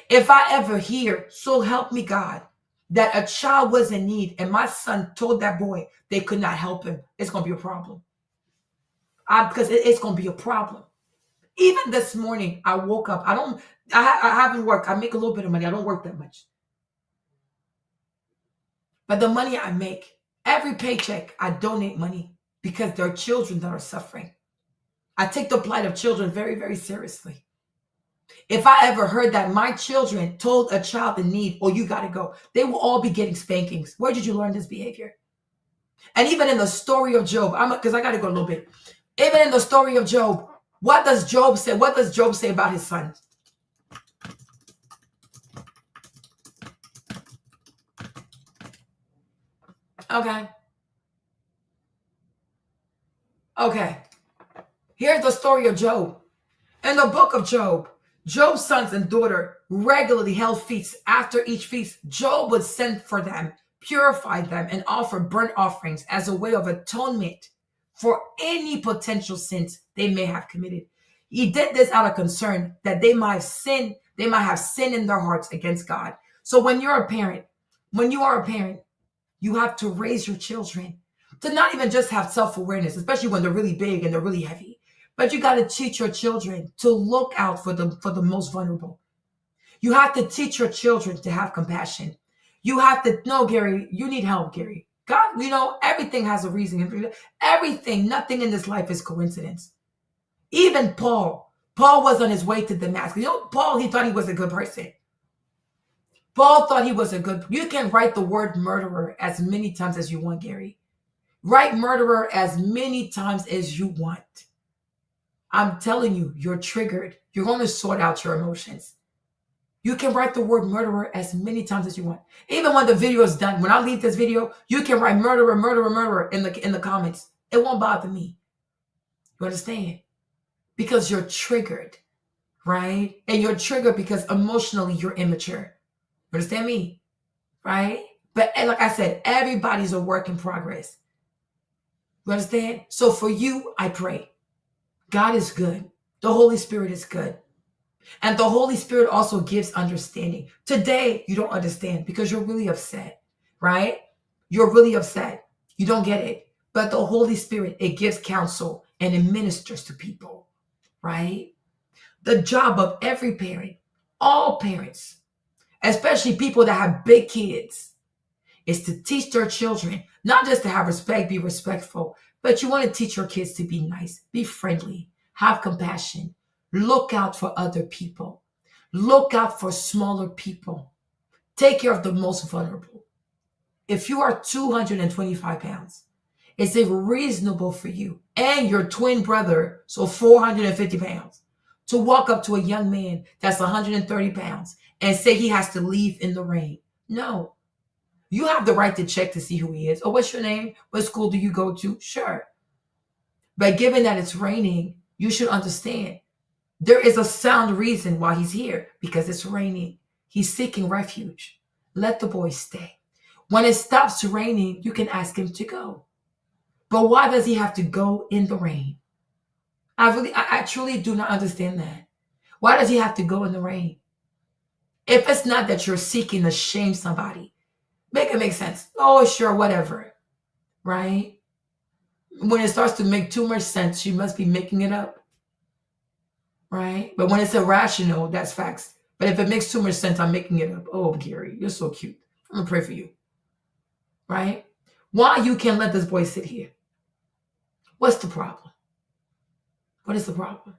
If I ever hear, so help me God, that a child was in need and my son told that boy they could not help him, it's going to be a problem. Because it's going to be a problem. Even this morning, I woke up. I haven't worked. I make a little bit of money. I don't work that much. But the money I make, every paycheck, I donate money because there are children that are suffering. I take the plight of children very, very seriously. If I ever heard that my children told a child in need, oh, you got to go, they will all be getting spankings. Where did you learn this behavior? And even in the story of Job, because I got to go a little bit. Even in the story of Job, what does Job say? What does Job say about his sons? Okay. Here's the story of Job. In the book of Job, Job's sons and daughter regularly held feasts. After each feast, Job would send for them, purify them, and offer burnt offerings as a way of atonement for any potential sins they may have committed. He did this out of concern that they might have sin in their hearts against God. So when you are a parent, you have to raise your children to not even just have self-awareness, especially when they're really big and they're really heavy. But you got to teach your children to look out for the most vulnerable. You have to teach your children to have compassion. You have to know, Gary, you need help, Gary. God, everything has a reason. Everything, nothing in this life is coincidence. Even Paul was on his way to Damascus. Paul, he thought he was a good person. Paul thought he was a good. You can write the word murderer as many times as you want, Gary. Write murderer as many times as you want. I'm telling you, you're triggered. You're going to sort out your emotions. You can write the word murderer as many times as you want. Even when the video is done, when I leave this video, you can write murderer, murderer, murderer in the comments. It won't bother me. You understand? Because you're triggered, right? And you're triggered because emotionally you're immature. You understand me? Right? But like I said, everybody's a work in progress. You understand? So for you, I pray. God is good. The Holy Spirit is good. And the Holy Spirit also gives understanding. Today, you don't understand because you're really upset, right? You're really upset. You don't get it. But the Holy Spirit, it gives counsel and it ministers to people, right? The job of every parent, all parents, especially people that have big kids, is to teach their children, not just to have respect, be respectful, but you want to teach your kids to be nice, be friendly, have compassion, look out for other people, look out for smaller people, take care of the most vulnerable. If you are 225 pounds, is it reasonable for you and your twin brother, so 450 pounds, to walk up to a young man that's 130 pounds and say he has to leave in the rain? No. You have the right to check to see who he is. Oh, what's your name? What school do you go to? Sure. But given that it's raining, you should understand there is a sound reason why he's here, because it's raining. He's seeking refuge. Let the boy stay. When it stops raining, you can ask him to go. But why does he have to go in the rain? I truly do not understand that. Why does he have to go in the rain? If it's not that you're seeking to shame somebody, make it make sense. Oh, sure, whatever. Right? When it starts to make too much sense, you must be making it up. Right? But when it's irrational, that's facts. But if it makes too much sense, I'm making it up. Oh, Gary, you're so cute. I'm going to pray for you. Right? Why you can't let this boy sit here? What's the problem? What is the problem?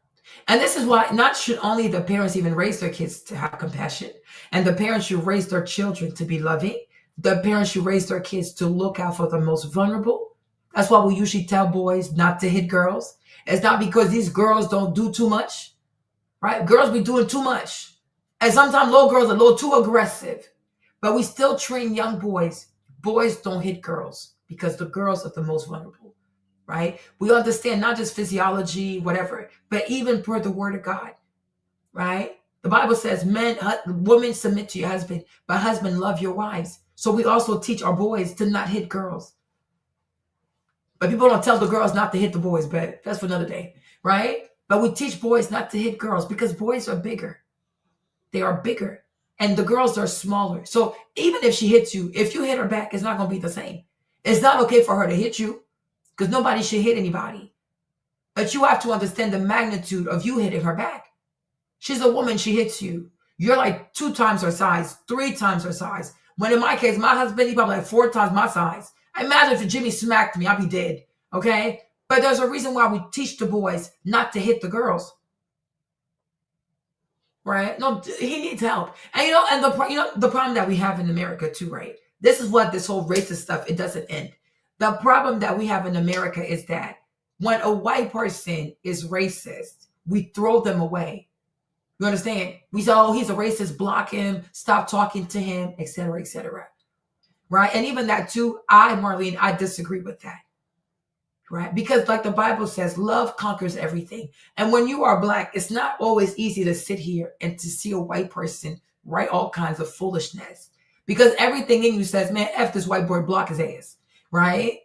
And this is why not should only the parents even raise their kids to have compassion, and the parents should raise their children to be loving. The parents should raise their kids to look out for the most vulnerable. That's why we usually tell boys not to hit girls. It's not because these girls don't do too much, right? Girls be doing too much. And sometimes little girls are a little too aggressive. But we still train young boys. Boys don't hit girls because the girls are the most vulnerable, right? We understand not just physiology, whatever, but even per the word of God, right? The Bible says, women submit to your husband, but husband love your wives. So we also teach our boys to not hit girls. But people don't tell the girls not to hit the boys, but that's for another day, right? But we teach boys not to hit girls because boys are bigger. They are bigger. And the girls are smaller. So even if she hits you, if you hit her back, it's not going to be the same. It's not okay for her to hit you because nobody should hit anybody. But you have to understand the magnitude of you hitting her back. She's a woman, she hits you. You're like 2 times her size, 3 times her size. When in my case, my husband, he's probably like 4 times my size. Imagine if Jimmy smacked me, I'd be dead, okay? But there's a reason why we teach the boys not to hit the girls. Right? No, he needs help. And the problem that we have in America too, right? This is what this whole racist stuff, it doesn't end. The problem that we have in America is that when a white person is racist, we throw them away. You understand? We say, oh, he's a racist, block him, stop talking to him, etc., etc. Right? And even that too, Marlene, I disagree with that. right? Because like the Bible says, love conquers everything. And when you are black, it's not always easy to sit here and to see a white person write all kinds of foolishness, because everything in you says, man, F this white boy, block his ass, right?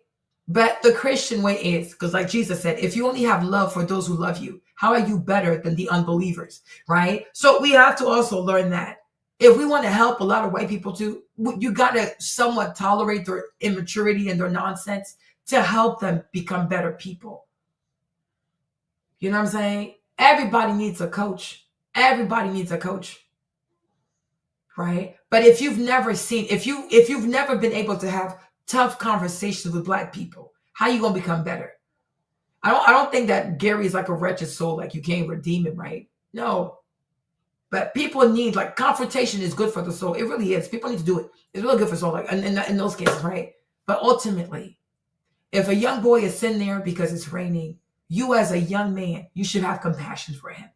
But the Christian way is, because like Jesus said, if you only have love for those who love you, how are you better than the unbelievers, right? So we have to also learn that if we want to help a lot of white people too, you got to somewhat tolerate their immaturity and their nonsense to help them become better people. You know what I'm saying? Everybody needs a coach. Everybody needs a coach, right? But if you've never seen, if you've never been able to have tough conversations with black people, how you gonna become better? I don't think that Gary is like a wretched soul, like you can't redeem him, right? No. But people need, like, confrontation is good for the soul. It really is. People need to do it. It's really good for the soul, like in those cases, right? But ultimately, if a young boy is sitting there because it's raining, you as a young man, you should have compassion for him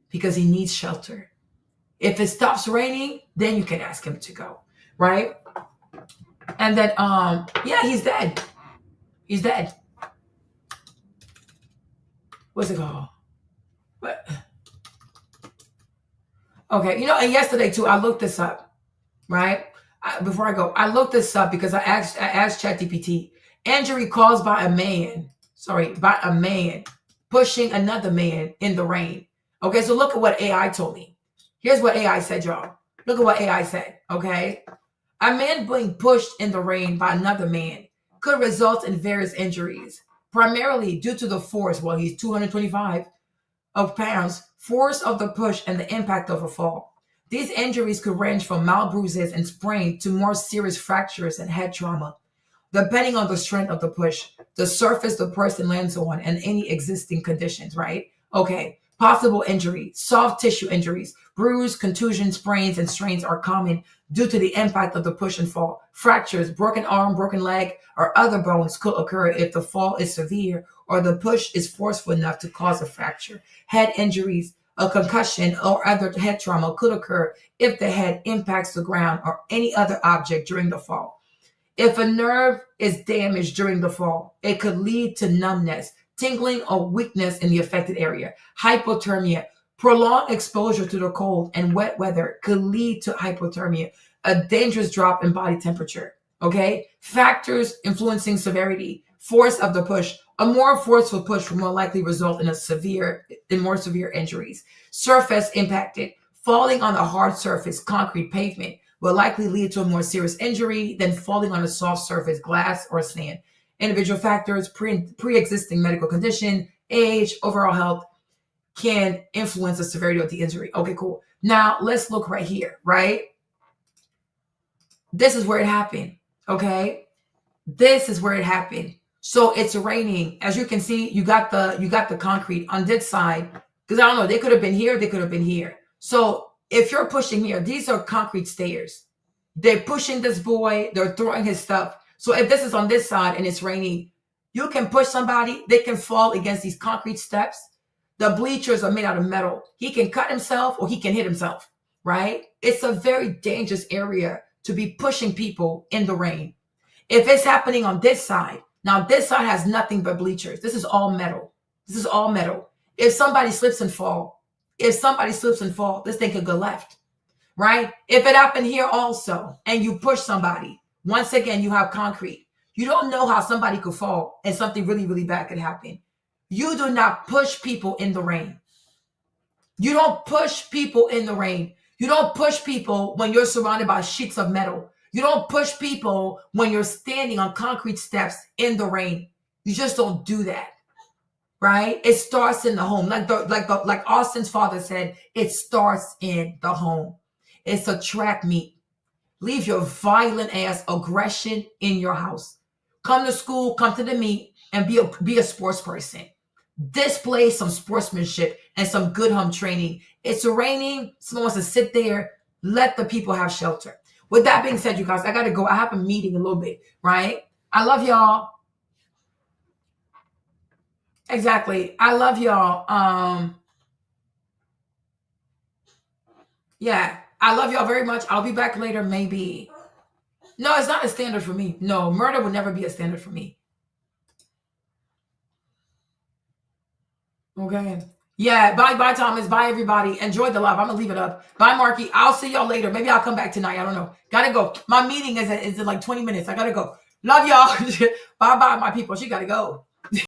because he needs shelter. If it stops raining, then you can ask him to go, right? And then, yeah, he's dead. He's dead. What's it called? What? Okay, you know, and yesterday too, I looked this up, right? Before I go, I looked this up because I asked ChatGPT, injury caused by a man pushing another man in the rain. Okay, so look at what AI told me. Here's what AI said, y'all. Look at what AI said, okay? A man being pushed in the rain by another man could result in various injuries, primarily due to the force, well, he's 225 pounds, force of the push and the impact of a fall. These injuries could range from mild bruises and sprain to more serious fractures and head trauma, depending on the strength of the push, the surface the person lands on, and any existing conditions, right? Okay, possible injury, soft tissue injuries, bruise, contusion, sprains, and strains are common due to the impact of the push and fall. Fractures, broken arm, broken leg, or other bones could occur if the fall is severe or the push is forceful enough to cause a fracture. Head injuries, a concussion, or other head trauma could occur if the head impacts the ground or any other object during the fall. If a nerve is damaged during the fall, it could lead to numbness, tingling, or weakness in the affected area. Hypothermia, prolonged exposure to the cold and wet weather could lead to hypothermia, a dangerous drop in body temperature. Okay? Factors influencing severity, force of the push. A more forceful push will more likely result in more severe injuries. Surface impacted, falling on a hard surface, concrete pavement, will likely lead to a more serious injury than falling on a soft surface, glass or sand. Individual factors, pre-existing medical condition, age, overall health can influence the severity of the injury. Okay, cool. Now let's look right here, right? This is where it happened, okay? This is where it happened. So it's raining. As you can see, you got the concrete on this side, because I don't know, they could have been here, they could have been here. So if you're pushing here, these are concrete stairs. They're pushing this boy, they're throwing his stuff. So if this is on this side and it's raining, you can push somebody, they can fall against these concrete steps. The bleachers are made out of metal. He can cut himself or he can hit himself, right? It's a very dangerous area to be pushing people in the rain. If it's happening on this side, now this side has nothing but bleachers. This is all metal. This is all metal. If somebody slips and fall, this thing could go left, right? If it happened here also, and you push somebody, once again, you have concrete. You don't know how somebody could fall and something really, really bad could happen. You do not push people in the rain. You don't push people in the rain. You don't push people when you're surrounded by sheets of metal. You don't push people when you're standing on concrete steps in the rain. You just don't do that, right? It starts in the home. Like Austin's father said, it starts in the home. It's a track meet. Leave your violent ass aggression in your house. Come to school, come to the meet, and be a sports person. Display some sportsmanship and some good home training. It's raining. Someone wants to sit there. Let the people have shelter. With that being said, you guys, I got to go. I have a meeting a little bit, right? I love y'all. Exactly. I love y'all. Yeah, I love y'all very much. I'll be back later, maybe. No, it's not a standard for me. No, murder would never be a standard for me. Okay. Yeah. Bye, Thomas. Bye, everybody. Enjoy the live. I'm gonna leave it up. Bye, Marky. I'll see y'all later. Maybe I'll come back tonight. I don't know. Gotta go. My meeting is in like 20 minutes. I gotta go. Love y'all. Bye, my people. She gotta go.